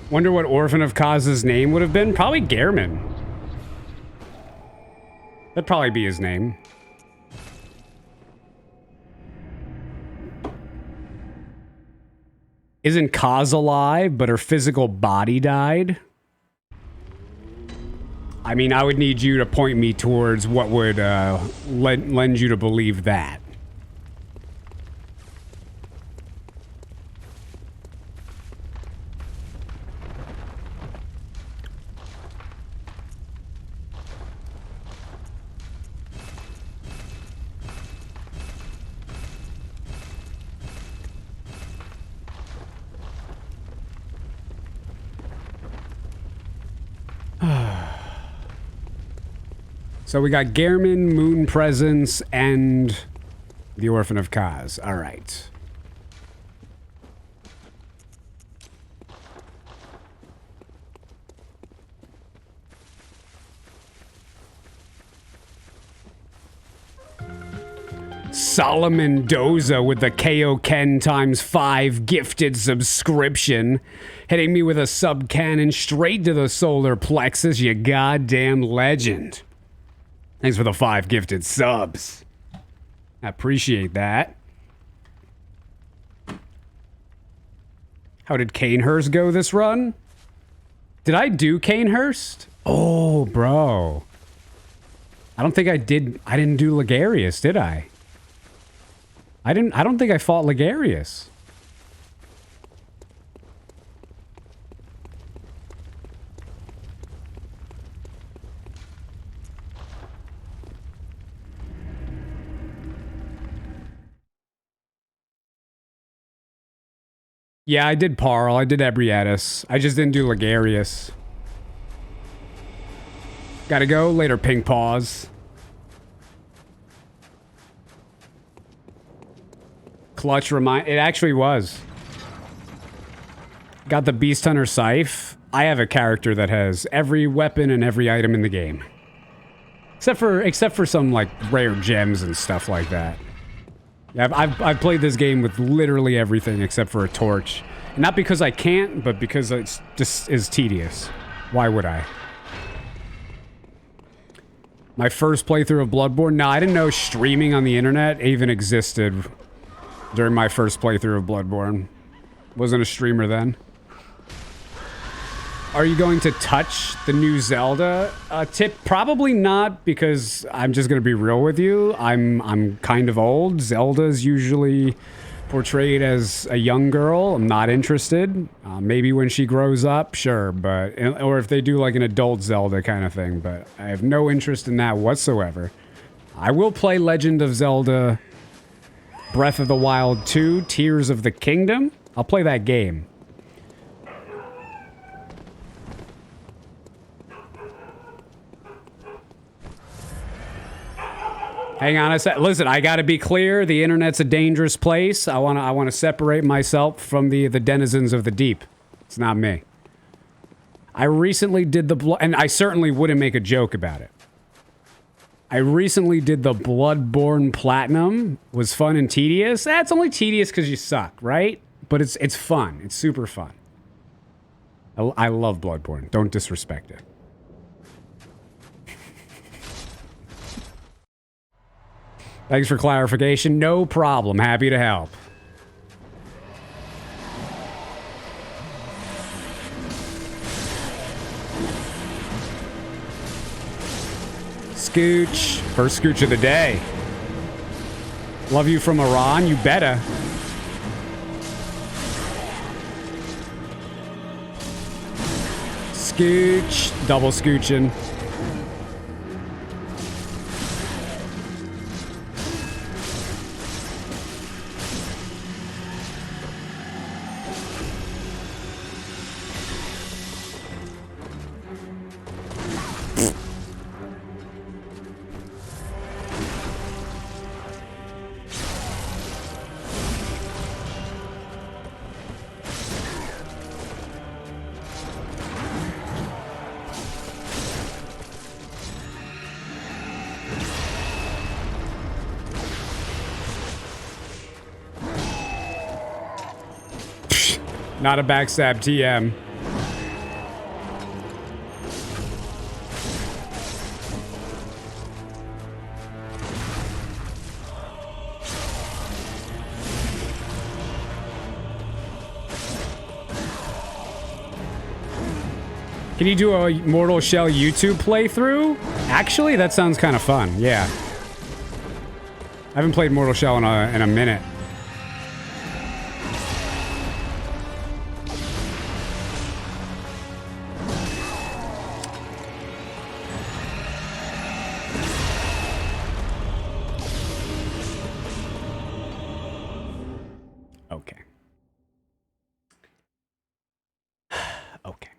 Wonder what Orphan of Kaz's name would have been? Probably Gehrman. That'd probably be his name. Isn't Kaz alive, but her physical body died? I mean, I would need you to point me towards what would lend you to believe that. So we got Gehrman, Moon Presence, and the Orphan of Kaz. All right. Solomon Doza with the Kaioken ×5 gifted subscription. Hitting me with a sub cannon straight to the solar plexus, you goddamn legend. Thanks for the 5 gifted subs. I appreciate that. How did Kanehurst go this run? Did I do Kanehurst? Oh, bro. I don't think I did. I didn't do Ligarius, did I? I don't think I fought Ligarius. Yeah, I did Parl. I did Ebrietis. I just didn't do Ligarius. Gotta go. Later, Pink Paws. Clutch remind... It actually was. Got the Beast Hunter Scythe. I have a character that has every weapon and every item in the game. Except for some, like, rare gems and stuff like that. Yeah, I've played this game with literally everything except for a torch. Not because I can't, but because it's just is tedious. Why would I? My first playthrough of Bloodborne? No, I didn't know streaming on the internet even existed during my first playthrough of Bloodborne. Wasn't a streamer then. Are you going to touch the new Zelda? Tip, probably not, because I'm just going to be real with you. I'm kind of old. Zelda's usually portrayed as a young girl. I'm not interested. Maybe when she grows up, sure, but or if they do like an adult Zelda kind of thing, but I have no interest in that whatsoever. I will play Legend of Zelda Breath of the Wild 2, Tears of the Kingdom. I'll play that game. Hang on a sec. Listen, I got to be clear. The internet's a dangerous place. I want to separate myself from the denizens of the deep. It's not me. I recently did and I certainly wouldn't make a joke about it. I recently did the Bloodborne Platinum. Was fun and tedious. That's only tedious because you suck, right? But it's fun. It's super fun. I love Bloodborne. Don't disrespect it. Thanks for clarification. No problem. Happy to help. Scooch. First scooch of the day. Love you from Iran. You better. Scooch. Double scooching. Not a backstab TM. Can you do a Mortal Shell YouTube playthrough? Actually, that sounds kind of fun. Yeah. I haven't played Mortal Shell in a minute. Okay. Okay.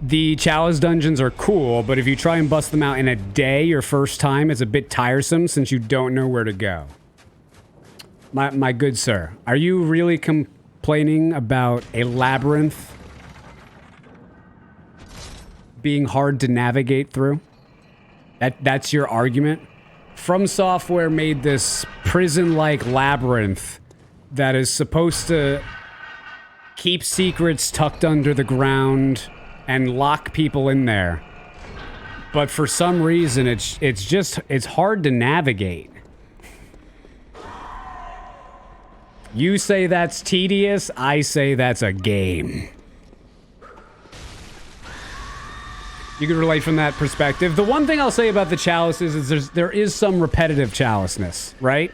The chalice dungeons are cool, but if you try and bust them out in a day your first time, it's a bit tiresome since you don't know where to go. My good sir, are you really complaining about a labyrinth being hard to navigate through? That's your argument? From Software made this prison-like labyrinth that is supposed to keep secrets tucked under the ground and lock people in there. But for some reason, it's hard to navigate. You say that's tedious, I say that's a game. You can relate from that perspective. The one thing I'll say about the chalices is there is some repetitive chaliceness, right?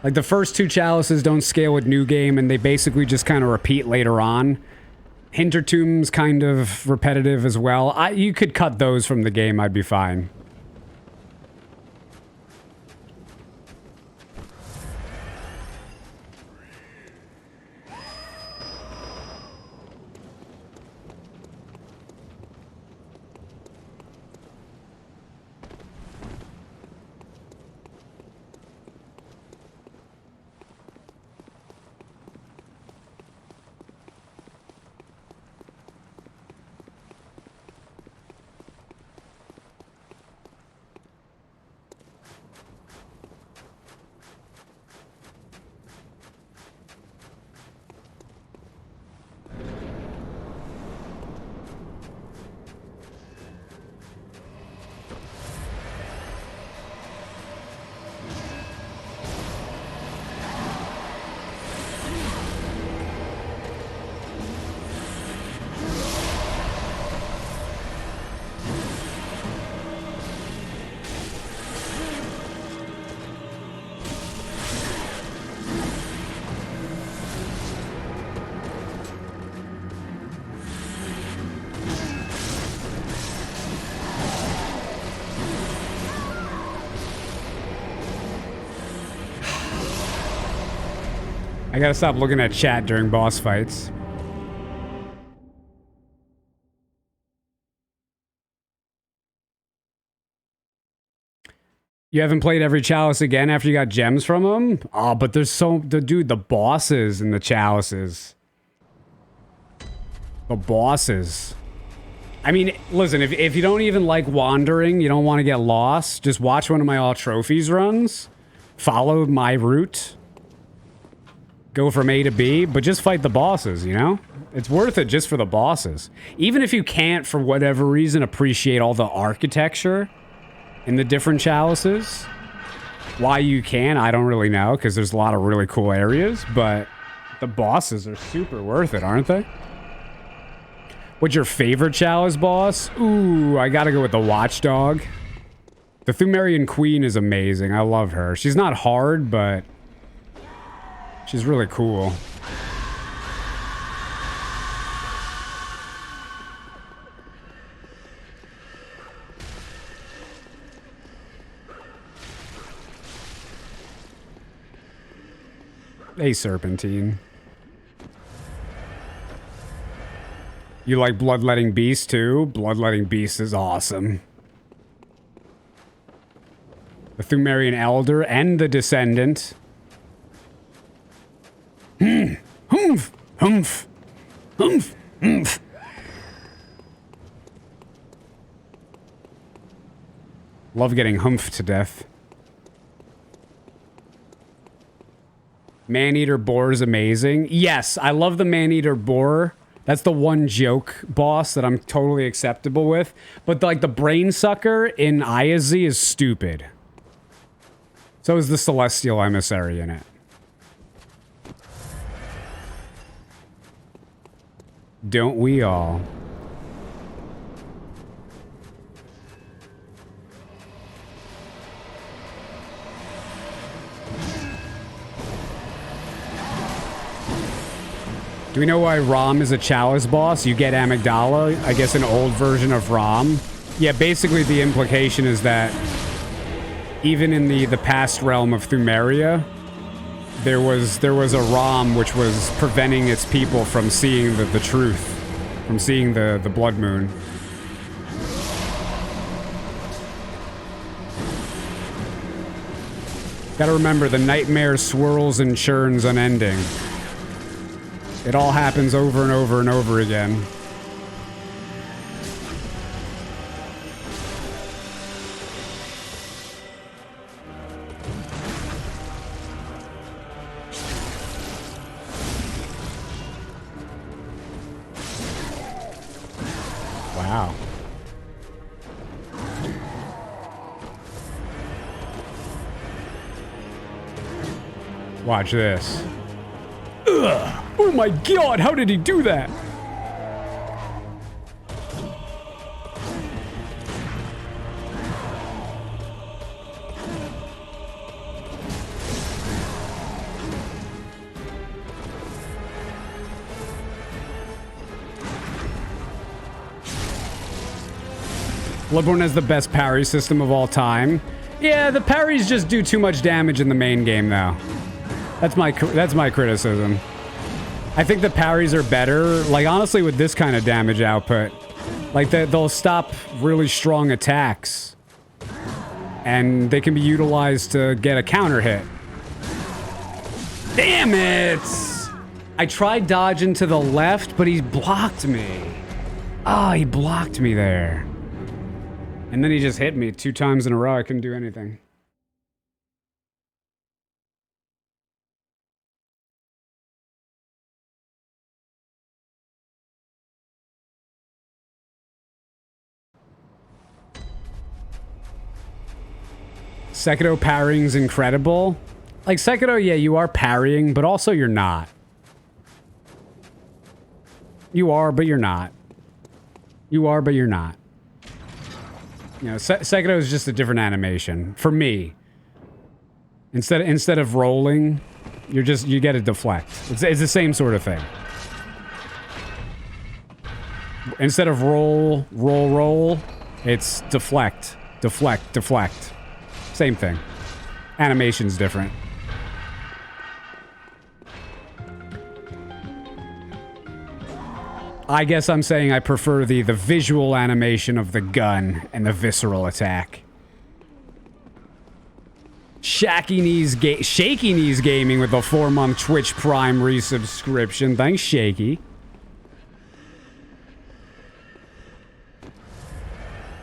Like the first two chalices don't scale with New Game, and they basically just kind of repeat later on. Hintertomb's kind of repetitive as well. You could cut those from the game, I'd be fine. I gotta stop looking at chat during boss fights. You haven't played every chalice again after you got gems from them? Oh, but there's dude, the bosses in the chalices. The bosses. I mean, listen, if you don't even like wandering, you don't want to get lost, just watch one of my all trophies runs. Follow my route. Go from A to B, but just fight the bosses, you know? It's worth it just for the bosses. Even if you can't, for whatever reason, appreciate all the architecture in the different chalices. Why you can, I don't really know, because there's a lot of really cool areas, but the bosses are super worth it, aren't they? What's your favorite chalice boss? Ooh, I gotta go with the Watchdog. The Thumerian Queen is amazing. I love her. She's not hard, but she's really cool. Hey, Serpentine. You like Bloodletting Beast too? Bloodletting Beast is awesome. The Thumerian Elder and the Descendant. Humph! Humph! Humph! Humph! Love getting humphed to death. Man-Eater Boar is amazing. Yes, I love the Man-Eater Boar. That's the one joke boss that I'm totally acceptable with. But like the Brain Sucker in Ayazi is stupid. So is the Celestial Emissary in it. Don't we all? Do we know why Rom is a chalice boss? You get Amygdala, I guess an old version of Rom. Yeah, basically the implication is that even in the past realm of Thumeria, there was a Rom which was preventing its people from seeing the truth, from seeing the blood moon. Gotta remember, the nightmare swirls and churns unending. It all happens over and over and over again. Wow. Watch this. Ugh. Oh my god, how did he do that? Bloodborne has the best parry system of all time. Yeah, the parries just do too much damage in the main game, though. That's my criticism. I think the parries are better. Like, honestly, with this kind of damage output, like, they'll stop really strong attacks. And they can be utilized to get a counter hit. Damn it! I tried dodging to the left, but he blocked me. Oh, he blocked me there. And then he just hit me 2 times in a row. I couldn't do anything. Sekiro parrying's incredible. Like, Sekiro, yeah, you are parrying, but also you're not. You are, but you're not. You are, but you're not. You know, Sekiro is just a different animation. For me. Instead of rolling, you get to deflect. It's the same sort of thing. Instead of roll, it's deflect, deflect, deflect. Same thing. Animation's different. I guess I'm saying I prefer the visual animation of the gun and the visceral attack. Shaky Knees Gaming with a 4-month Twitch Prime resubscription. Thanks, Shaky.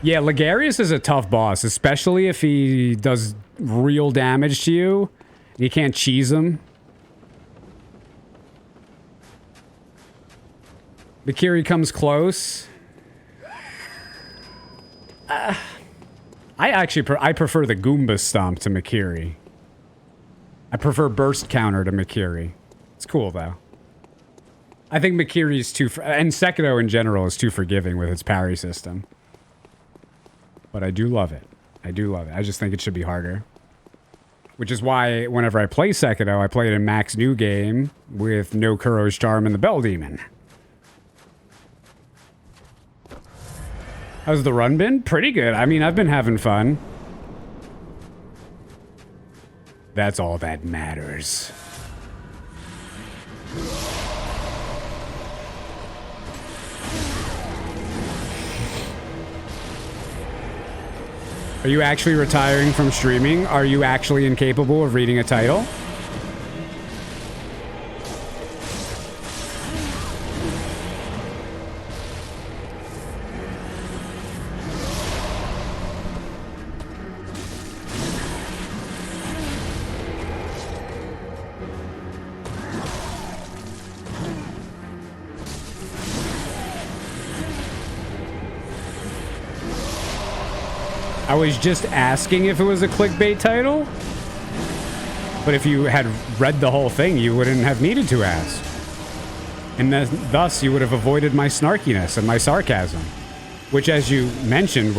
Yeah, Ligarius is a tough boss, especially if he does real damage to you. You can't cheese him. Mikiri comes close. I prefer the Goomba Stomp to Mikiri. I prefer Burst Counter to Mikiri. It's cool, though. I think Mikiri's too... and Sekiro in general is too forgiving with its parry system. But I do love it. I do love it. I just think it should be harder. Which is why whenever I play Sekiro, I play it in Max New Game with no Kuro's Charm and the Bell Demon. How's the run been? Pretty good. I mean, I've been having fun. That's all that matters. Are you actually retiring from streaming? Are you actually incapable of reading a title? I was just asking if it was a clickbait title. But if you had read the whole thing, you wouldn't have needed to ask. And thus, you would have avoided my snarkiness and my sarcasm. Which, as you mentioned,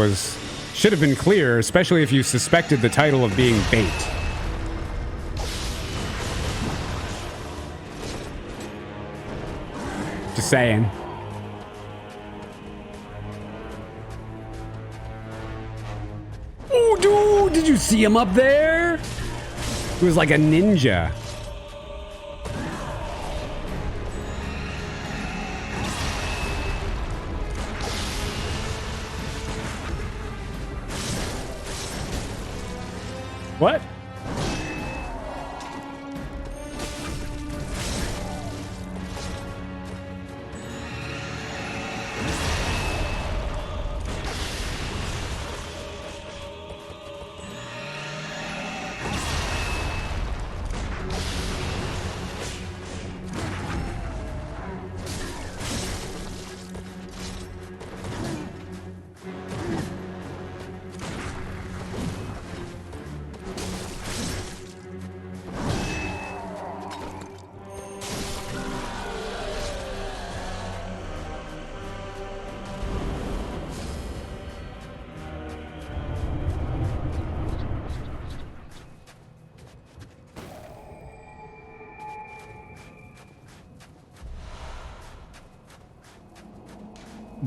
should have been clear, especially if you suspected the title of being bait. Just saying. Oh, dude, did you see him up there? He was like a ninja. What?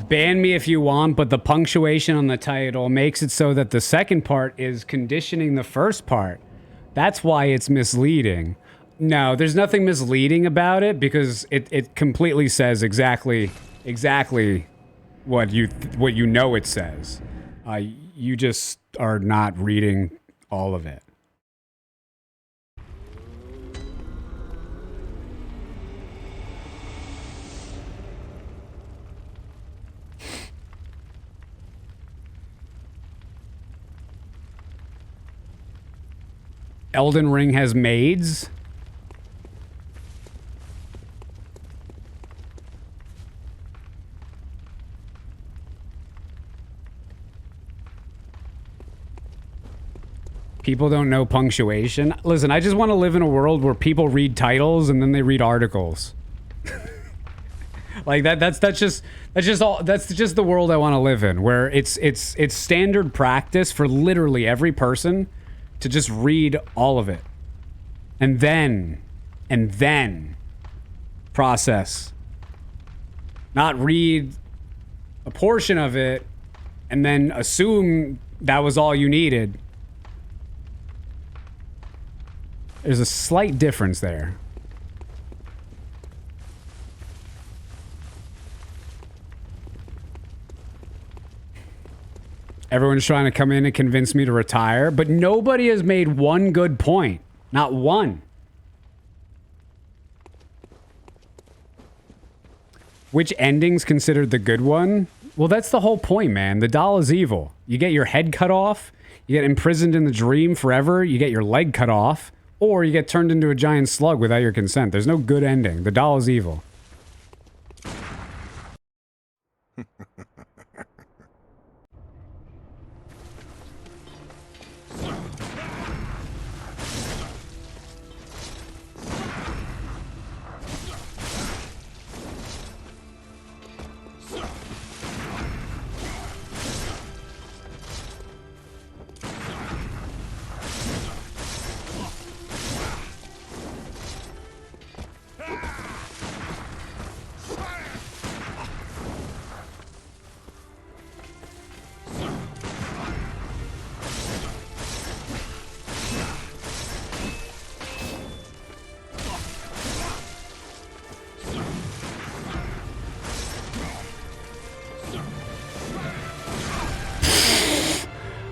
Ban me if you want, but the punctuation on the title makes it so that the second part is conditioning the first part. That's why it's misleading. No, there's nothing misleading about it because it completely says exactly what you know it says. You just are not reading all of it. Elden Ring has maids? People don't know punctuation. Listen, I just want to live in a world where people read titles and then they read articles. Like that's just the world I want to live in, where it's standard practice for literally every person to just read all of it. And then process. Not read a portion of it and then assume that was all you needed. There's a slight difference there. Everyone's trying to come in and convince me to retire, but nobody has made one good point. Not one. Which ending's considered the good one? Well, that's the whole point, man. The doll is evil. You get your head cut off, you get imprisoned in the dream forever, you get your leg cut off, or you get turned into a giant slug without your consent. There's no good ending. The doll is evil.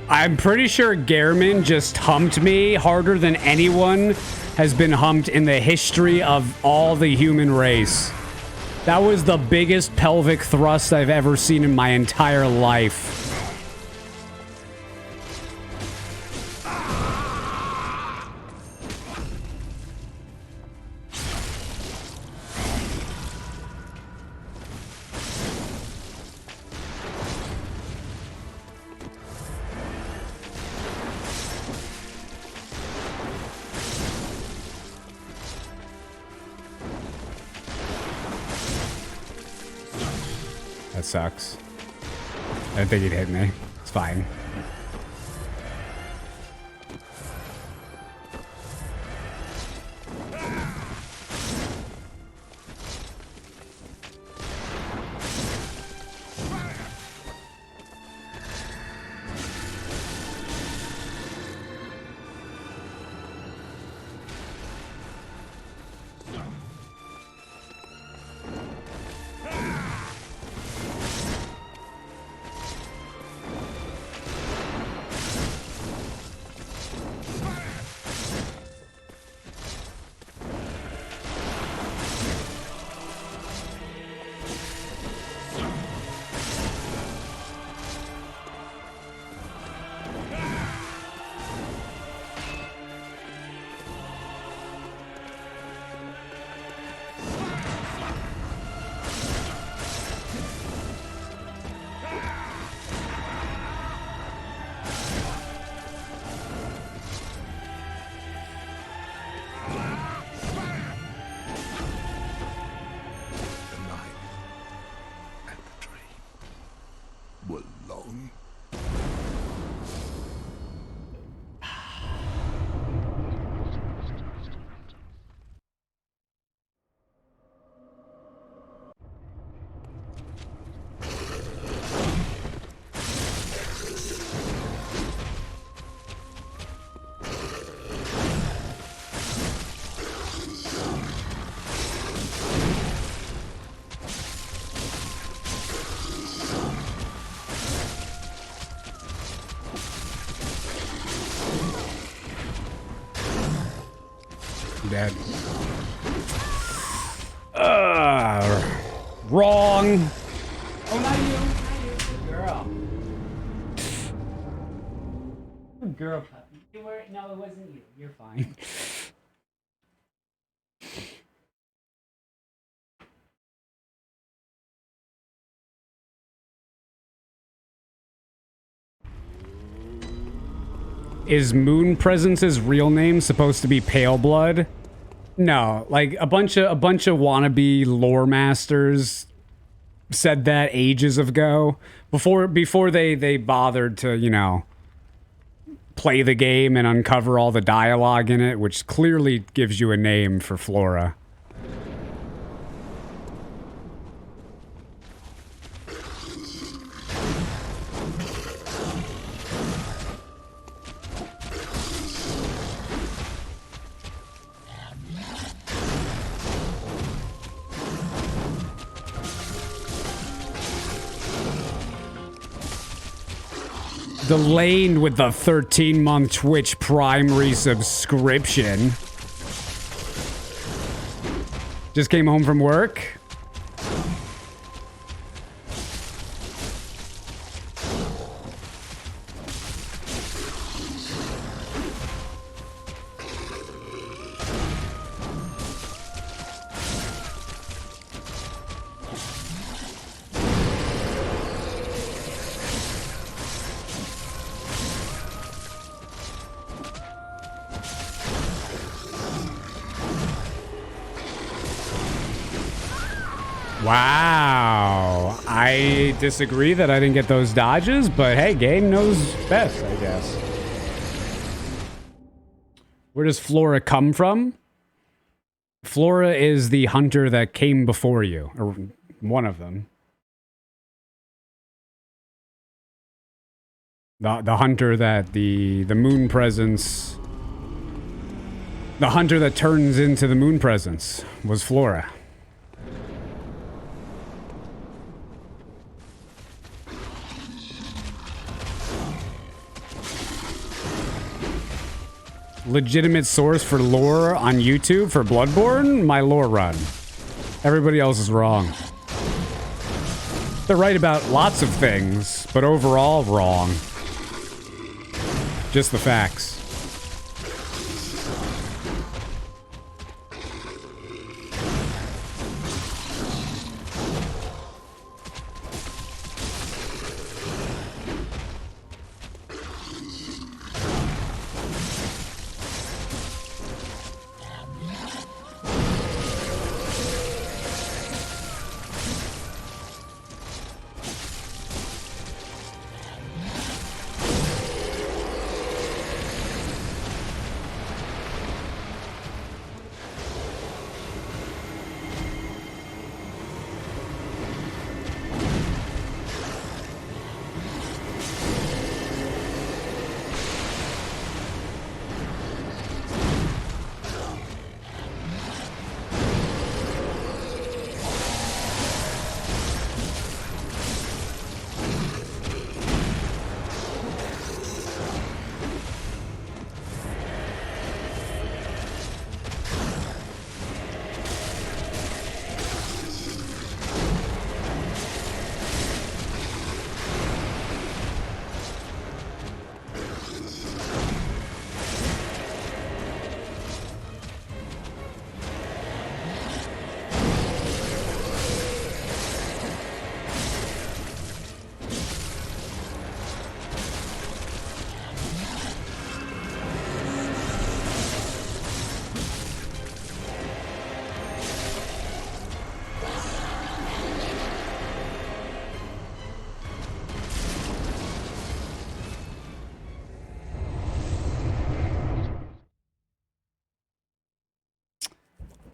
I'm pretty sure Gehrman just humped me harder than anyone has been humped in the history of all the human race. That was the biggest pelvic thrust I've ever seen in my entire life. That sucks. I didn't think he'd hit me. It's fine. Dead. Wrong. Oh, not you. Good girl. Good girl, puppy. You were, no, it wasn't you. You're fine. Is Moon Presence's real name supposed to be Pale Blood? No, like a bunch of wannabe lore masters said that ages ago, before they bothered to, you know, play the game and uncover all the dialogue in it, which clearly gives you a name for Flora. Delayed with the 13-month Twitch Prime resubscription. Just came home from work. Wow. I disagree that I didn't get those dodges, but hey, game knows best, I guess. Where does Flora come from? Flora is the hunter that came before you, or one of them. The hunter that the moon presence... The hunter that turns into the moon presence was Flora. Legitimate source for lore on YouTube for Bloodborne? My lore run. Everybody else is wrong. They're right about lots of things, but overall wrong. Just the facts.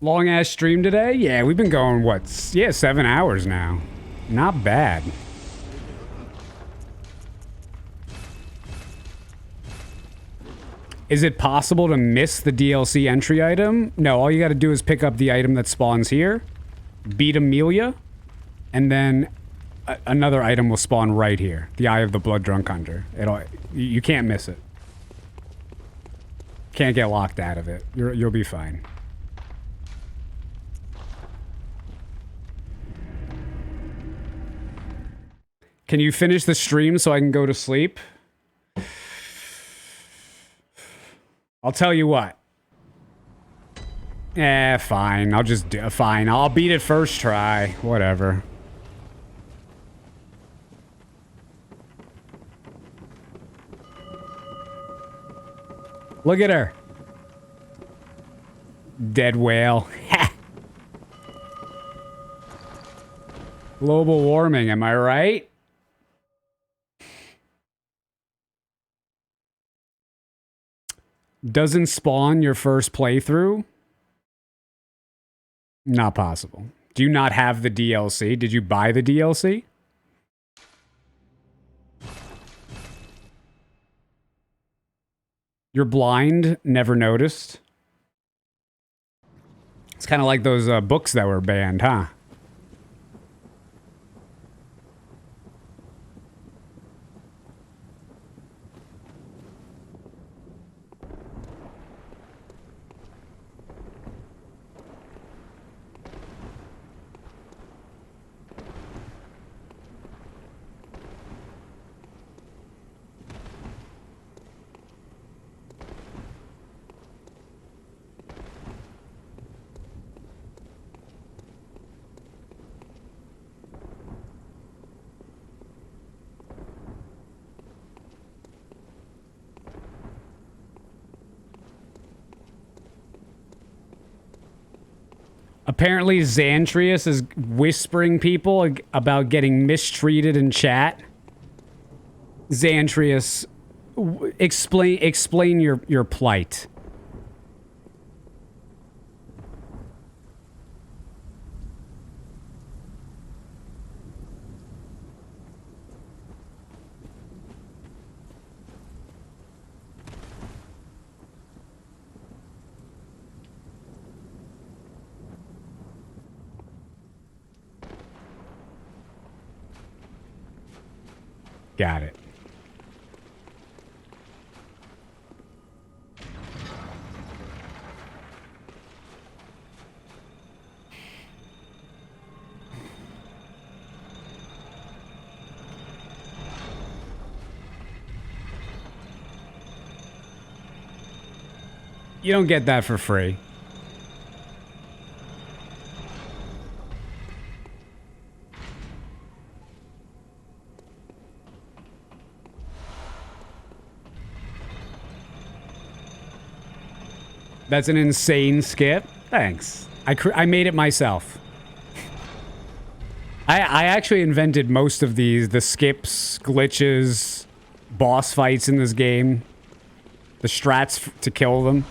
Long ass stream today? Yeah, we've been going, what? Yeah, 7 hours now. Not bad. Is it possible to miss the DLC entry item? No, all you gotta do is pick up the item that spawns here, beat Amelia, and then another item will spawn right here. The Eye of the Blood Drunk Hunter. You can't miss it. Can't get locked out of it. You'll be fine. Can you finish the stream so I can go to sleep? I'll tell you what. Fine. I'll just do fine. I'll beat it first try. Whatever. Look at her. Dead whale. Global warming, am I right? Doesn't spawn your first playthrough? Not possible. Do you not have the DLC? Did you buy the DLC? You're blind, never noticed. It's kind of like those books that were banned, huh? Apparently, Xantrius is whispering people about getting mistreated in chat. Xantrius, explain your plight. Got it. You don't get that for free. That's an insane skip. Thanks. I made it myself. I actually invented most of the skips, glitches, boss fights in this game. The strats to kill them.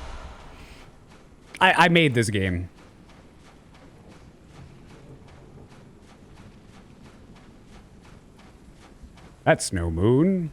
I made this game. That's no moon.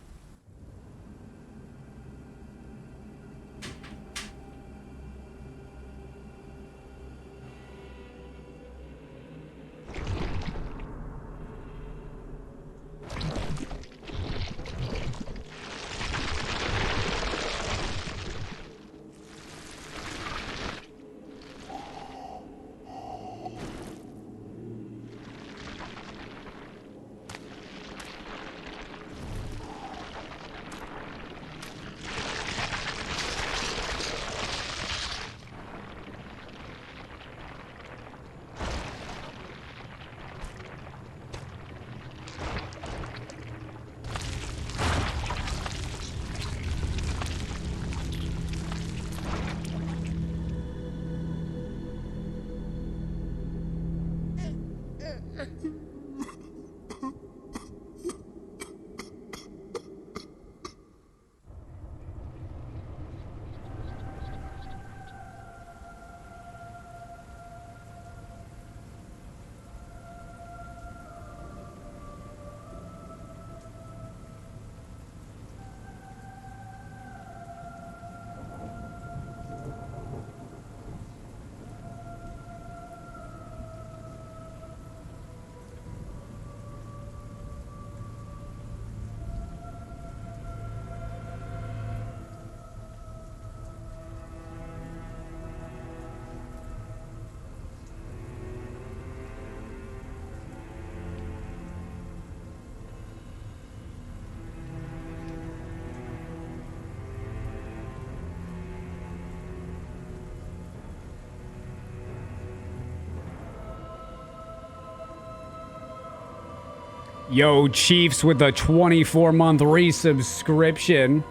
Yo, Chiefs with a 24-month resubscription.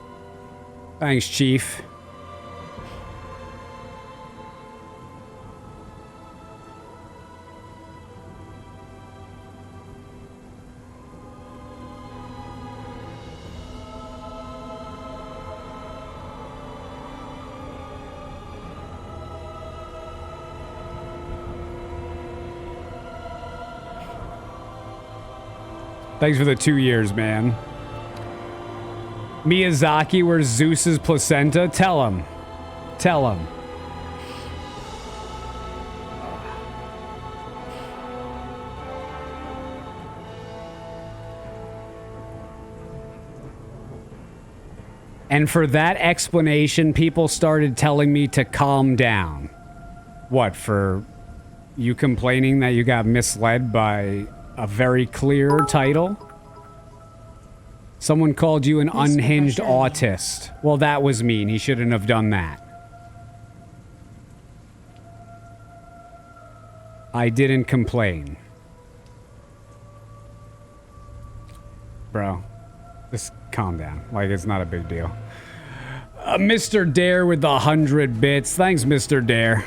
Thanks, Chief. Thanks for the 2 years, man. Miyazaki, where's Zeus's placenta? Tell him. Tell him. And for that explanation, people started telling me to calm down. What, for you complaining that you got misled by a very clear title? Someone called you an unhinged autist. Well, that was mean. He shouldn't have done that. I didn't complain. Bro, just calm down. Like, it's not a big deal. Mr. Dare with the 100 bits. Thanks, Mr. Dare.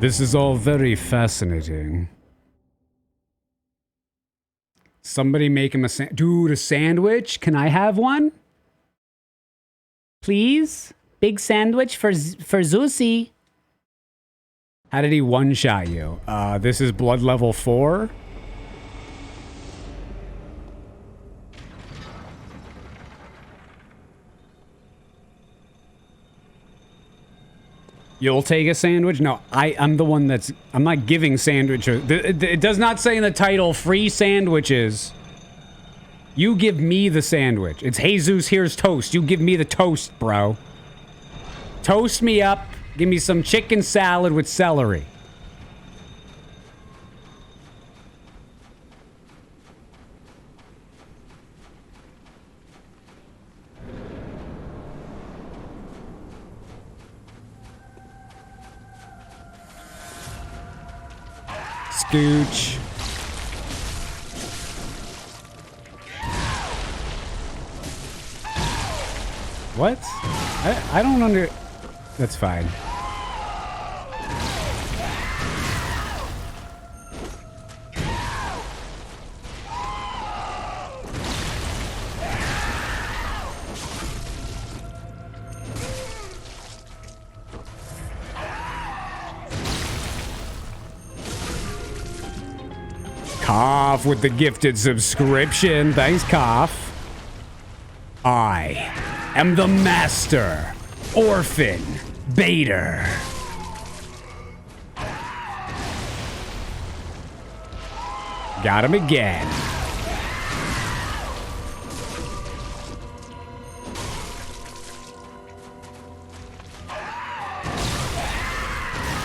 This is all very fascinating. Somebody make him dude, a sandwich? Can I have one? Please? Big sandwich for Zeusy. How did he one-shot you? This is blood level 4? You'll take a sandwich? No, I'm the one that's... I'm not giving sandwiches. It does not say in the title, free sandwiches. You give me the sandwich. It's Jesus, here's toast. You give me the toast, bro. Toast me up. Give me some chicken salad with celery. Scooch. What? I don't under... That's fine. Cough with the gifted subscription. Thanks, Cough. I am the master orphan baiter. Got him again.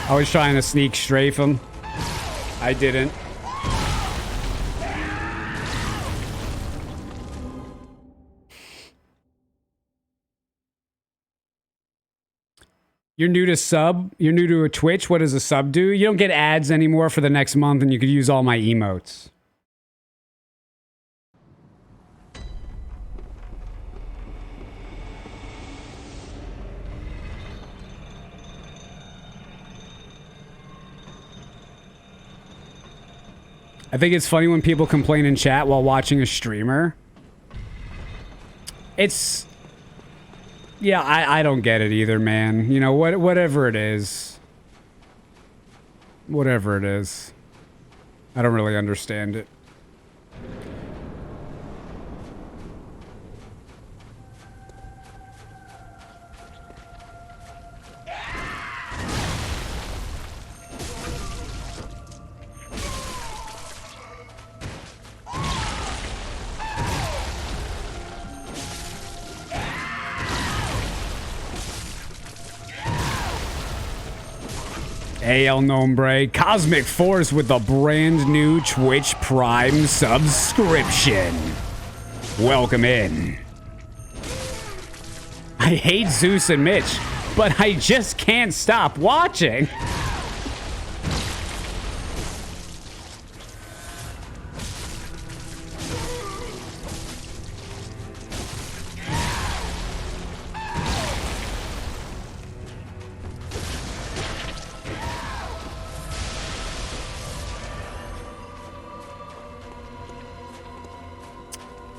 I was trying to sneak strafe him. I didn't. You're new to sub? You're new to a Twitch? What does a sub do? You don't get ads anymore for the next month, and you could use all my emotes. I think it's funny when people complain in chat while watching a streamer. It's... Yeah, I don't get it either, man. You know, whatever it is. Whatever it is. I don't really understand it. Hey, El Nombre, Cosmic Force with a brand new Twitch Prime subscription. Welcome in. I hate Zeus and Mitch, but I just can't stop watching.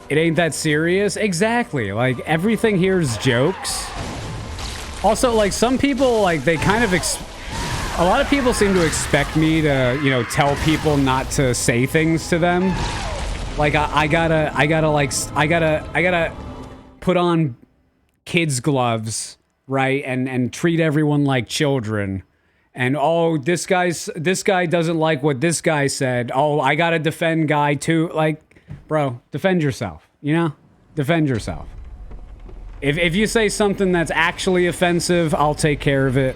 It ain't that serious? Exactly. Like, everything here is jokes. Also, like, some people, like, they kind of... A lot of people seem to expect me to, you know, tell people not to say things to them. Like, I gotta put on kids' gloves, right? And treat everyone like children. And, oh, this guy doesn't like what this guy said. Oh, I gotta defend guy too. Like... Bro, defend yourself, you know? Defend yourself. If you say something that's actually offensive, I'll take care of it.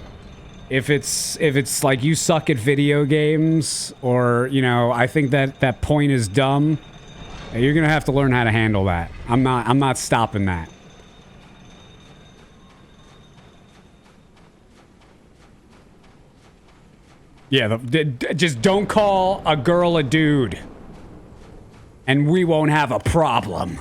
If it's like you suck at video games, or, you know, I think that point is dumb, you're gonna have to learn how to handle that. I'm not stopping that. Yeah, just don't call a girl a dude. And we won't have a problem.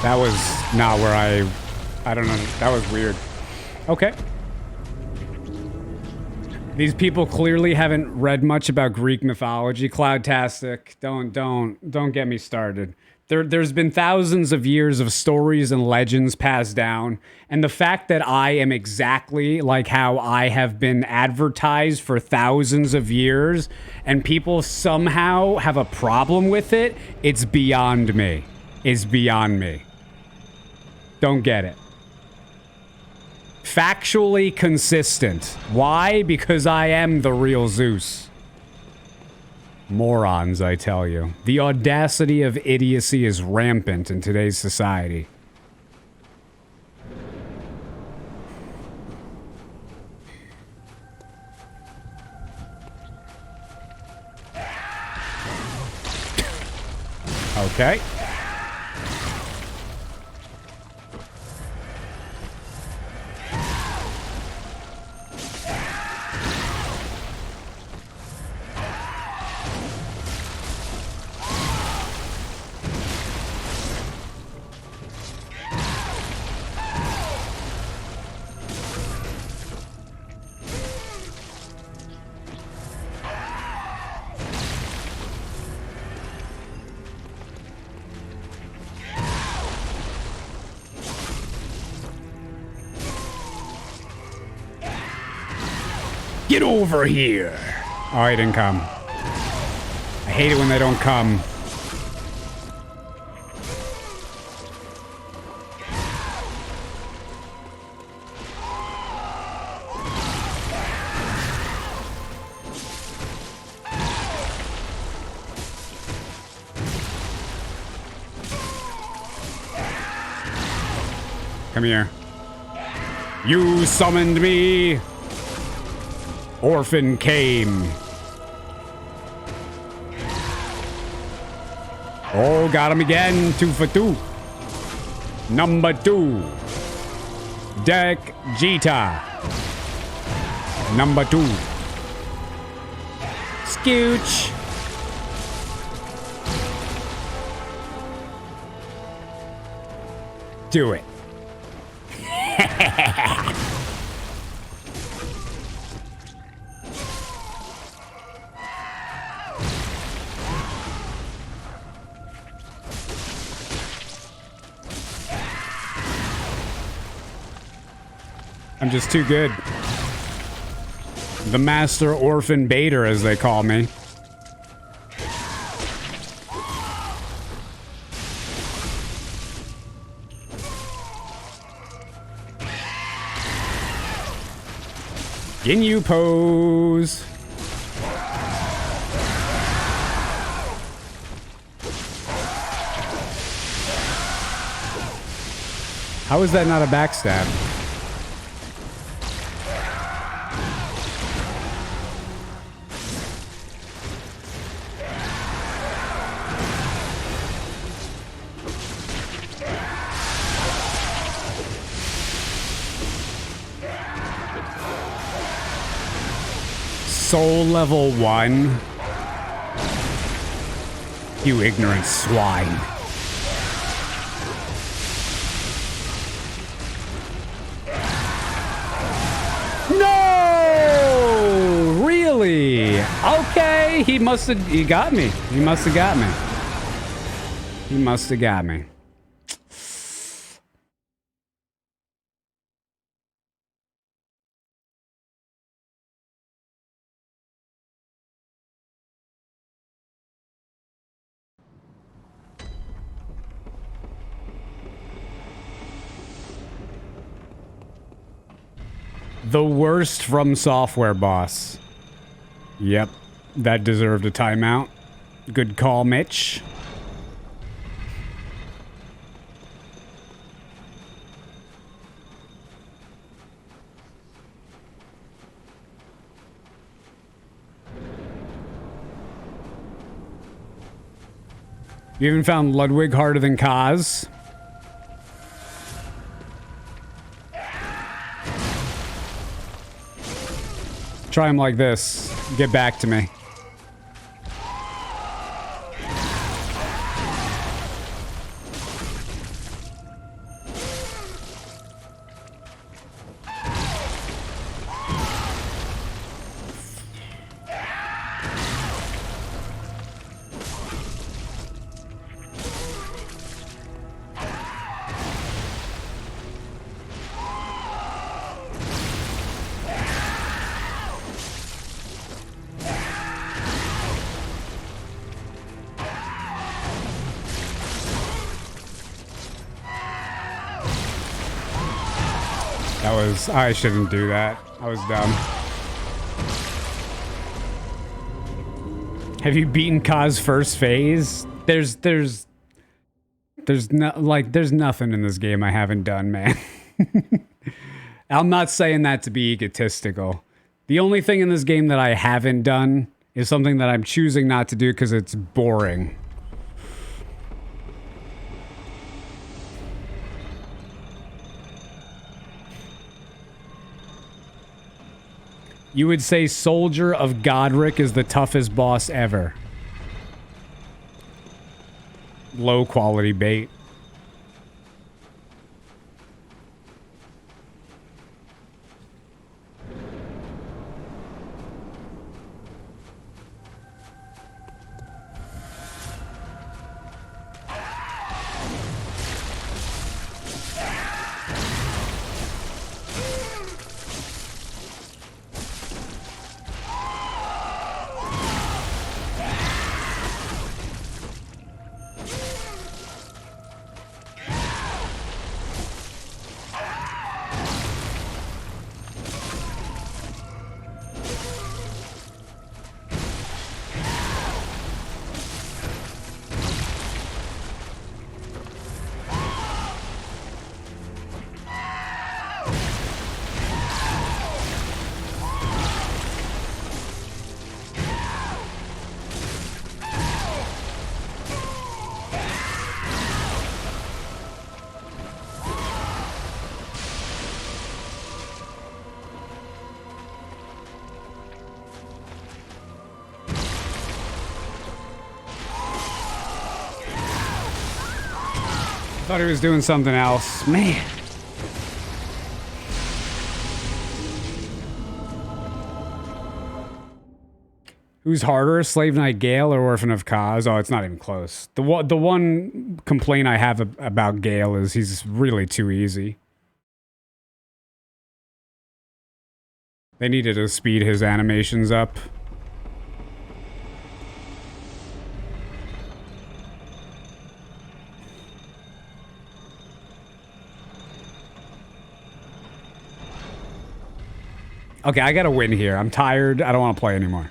That was not where I don't know. That was weird. Okay. These people clearly haven't read much about Greek mythology. Cloudtastic, don't get me started. There's been thousands of years of stories and legends passed down, and the fact that I am exactly like how I have been advertised for thousands of years, and people somehow have a problem with it, it's beyond me. It's beyond me. Don't get it. Factually consistent. Why? Because I am the real Zeus. Morons, I tell you. The audacity of idiocy is rampant in today's society. Okay. Get over here! Oh, he didn't come. I hate it when they don't come. Come here. You summoned me! Orphan came. Oh, got him again. 2 for 2. Number 2. Deck Jita. Number 2. Scooch. Do it. I'm just too good. The Master Orphan Baiter, as they call me. Ginyu pose. How is that not a backstab? Soul level 1. You ignorant swine. No! Really? Okay, he got me. He must have got me. He must have got me. The worst From Software boss. Yep, that deserved a timeout. Good call, Mitch. You even found Ludwig harder than Kaz? Try him like this. Get back to me. I shouldn't do that. I was dumb. Have you beaten Ka's first phase? There's nothing in this game I haven't done, man. I'm not saying that to be egotistical. The only thing in this game that I haven't done is something that I'm choosing not to do because it's boring. You would say Soldier of Godric is the toughest boss ever. Low quality bait. Thought he was doing something else. Man. Who's harder, Slave Knight Gale or Orphan of Kaz? Oh, it's not even close. The one complaint I have about Gale is he's really too easy. They needed to speed his animations up. Okay, I gotta win here. I'm tired. I don't want to play anymore.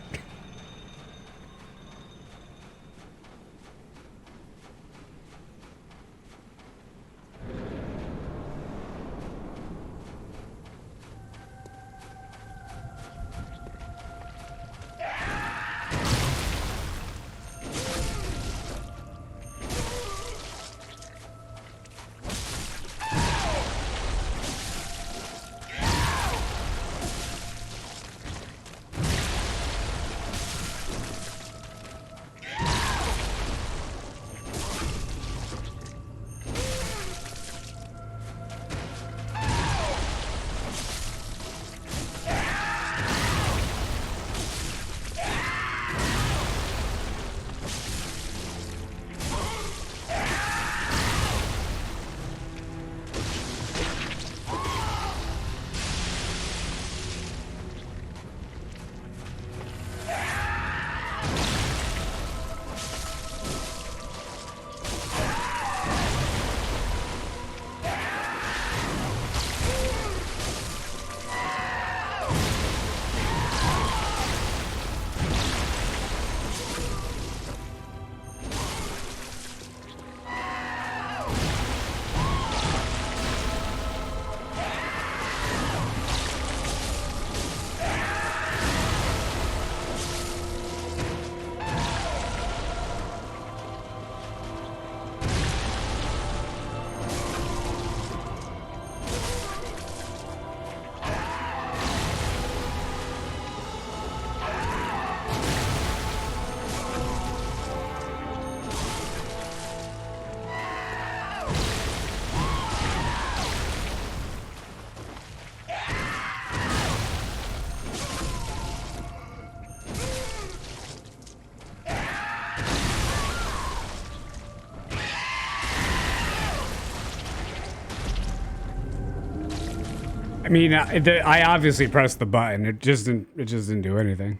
I mean, I obviously pressed the button. It just didn't do anything.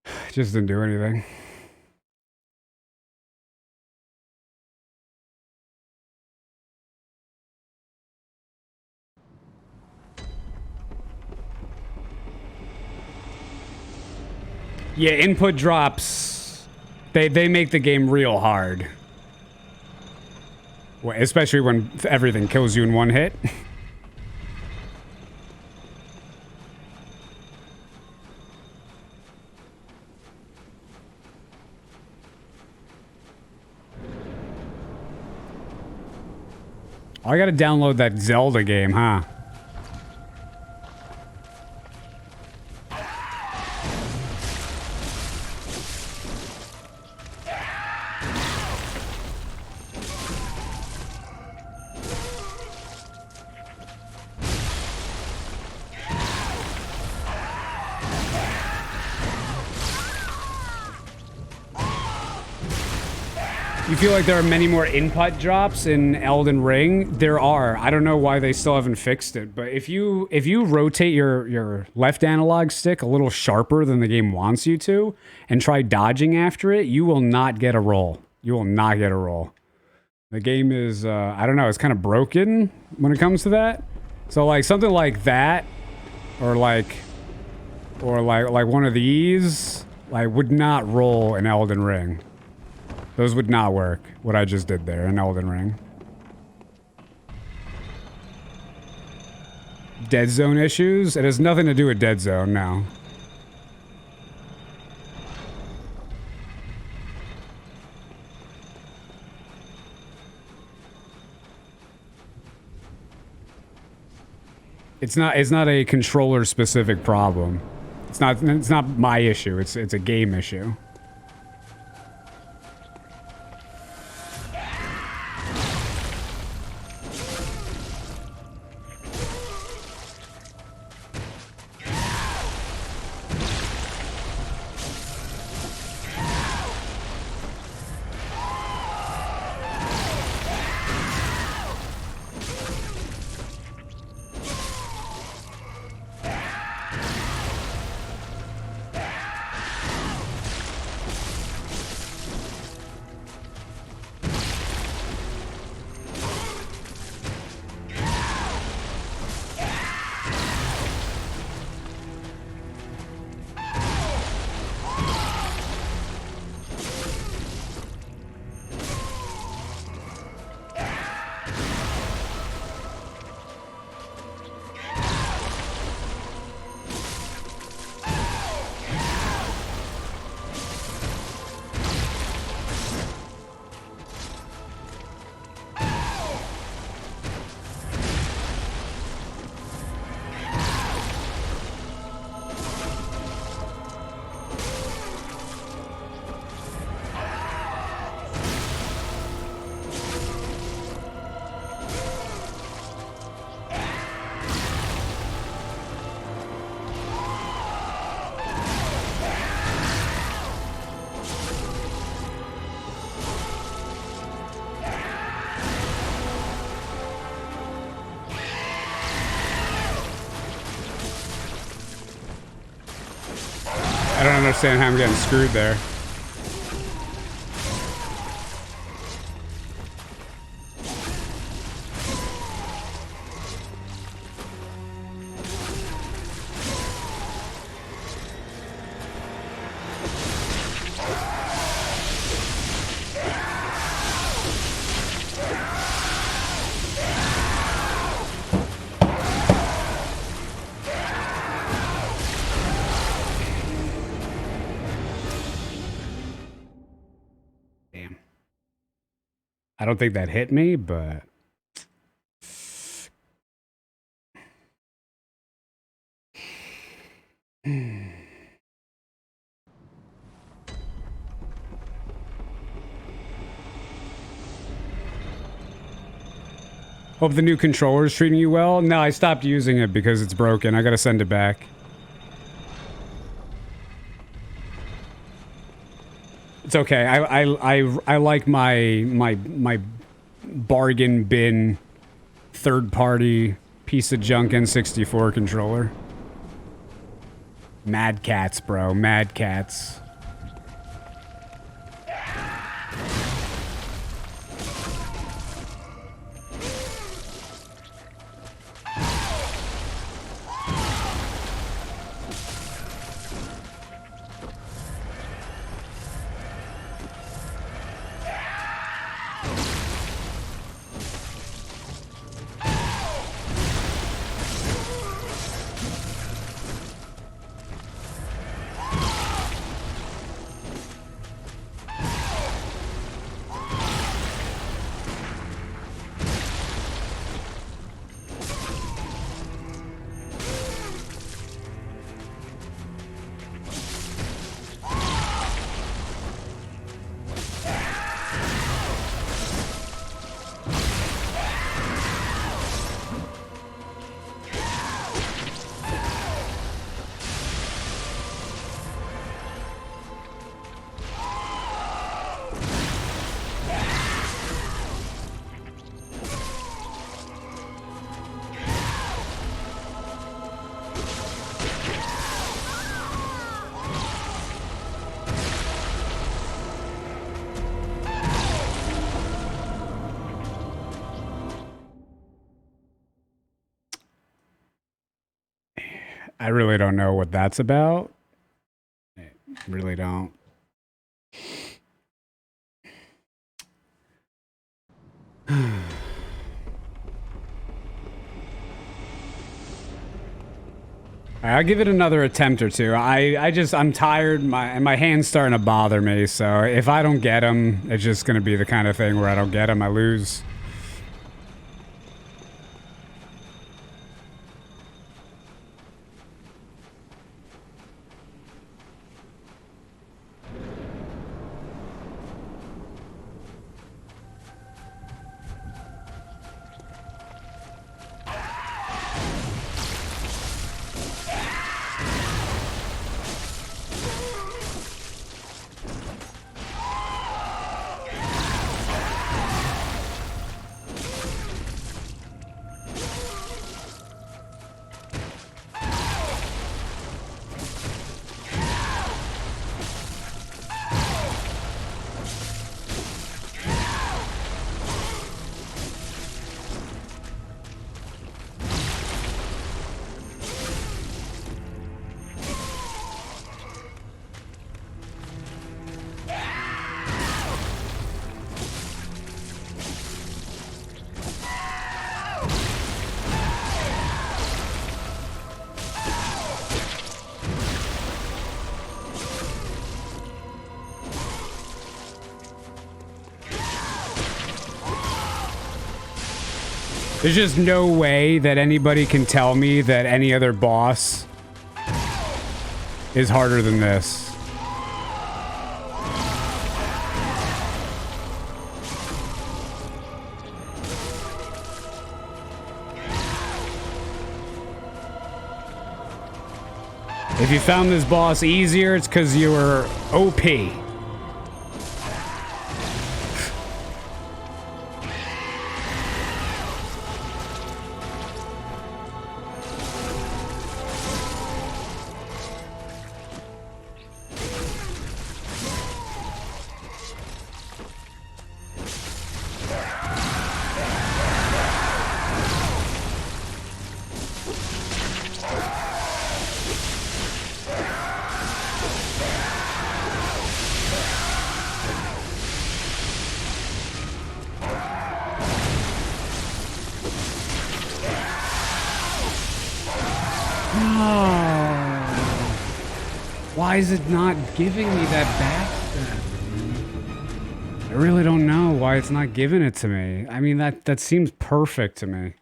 It just didn't do anything. Yeah, input drops. They make the game real hard. Especially when everything kills you in one hit. Oh, I gotta download that Zelda game, huh? You feel like there are many more input drops in Elden Ring? There are. I don't know why they still haven't fixed it, but if you rotate your left analog stick a little sharper than the game wants you to and try dodging after it, you will not get a roll. You will not get a roll. The game is I don't know, it's kind of broken when it comes to that. So like something like that or like one of these like would not roll in Elden Ring. Those would not work, what I just did there in Elden Ring. Dead Zone issues? It has nothing to do with Dead Zone, no. It's not a controller specific problem. It's not my issue, it's a game issue. I don't understand how I'm getting screwed there. I don't think that hit me, but... Hope the new controller is treating you well. No, I stopped using it because it's broken. I gotta send it back. It's okay. I like my bargain bin third party piece of junk N64 controller. Mad Cats, bro. Mad Cats. I really don't know what that's about. I really don't. I'll give it another attempt or two. I'm tired. My hand's starting to bother me. So if I don't get him, it's just gonna be the kind of thing where I don't get him, I lose. There's just no way that anybody can tell me that any other boss is harder than this. If you found this boss easier, it's because you were OP. Why is it not giving me that backstab? I really don't know why it's not giving it to me. I mean, that seems perfect to me.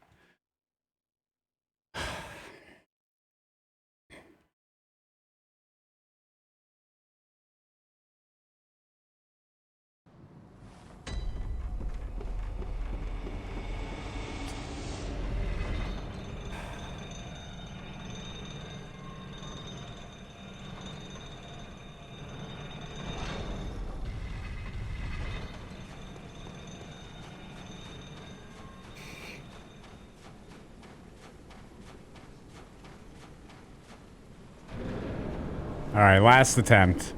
All right, last attempt.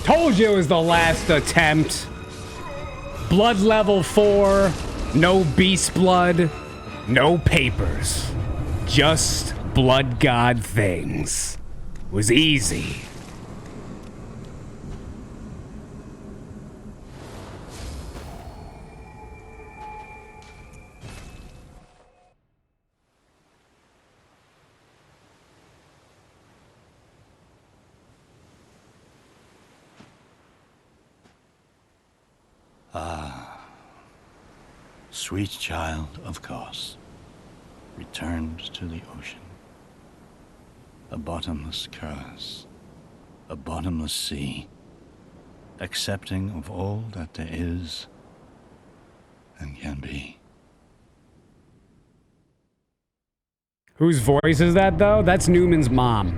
Told you it was the last attempt. Blood level 4. No beast blood. No papers. Just blood god things. Was easy. Sweet child of Kos, returned to the ocean. A bottomless curse, a bottomless sea, accepting of all that there is and can be. Whose voice is that, though? That's Newman's mom.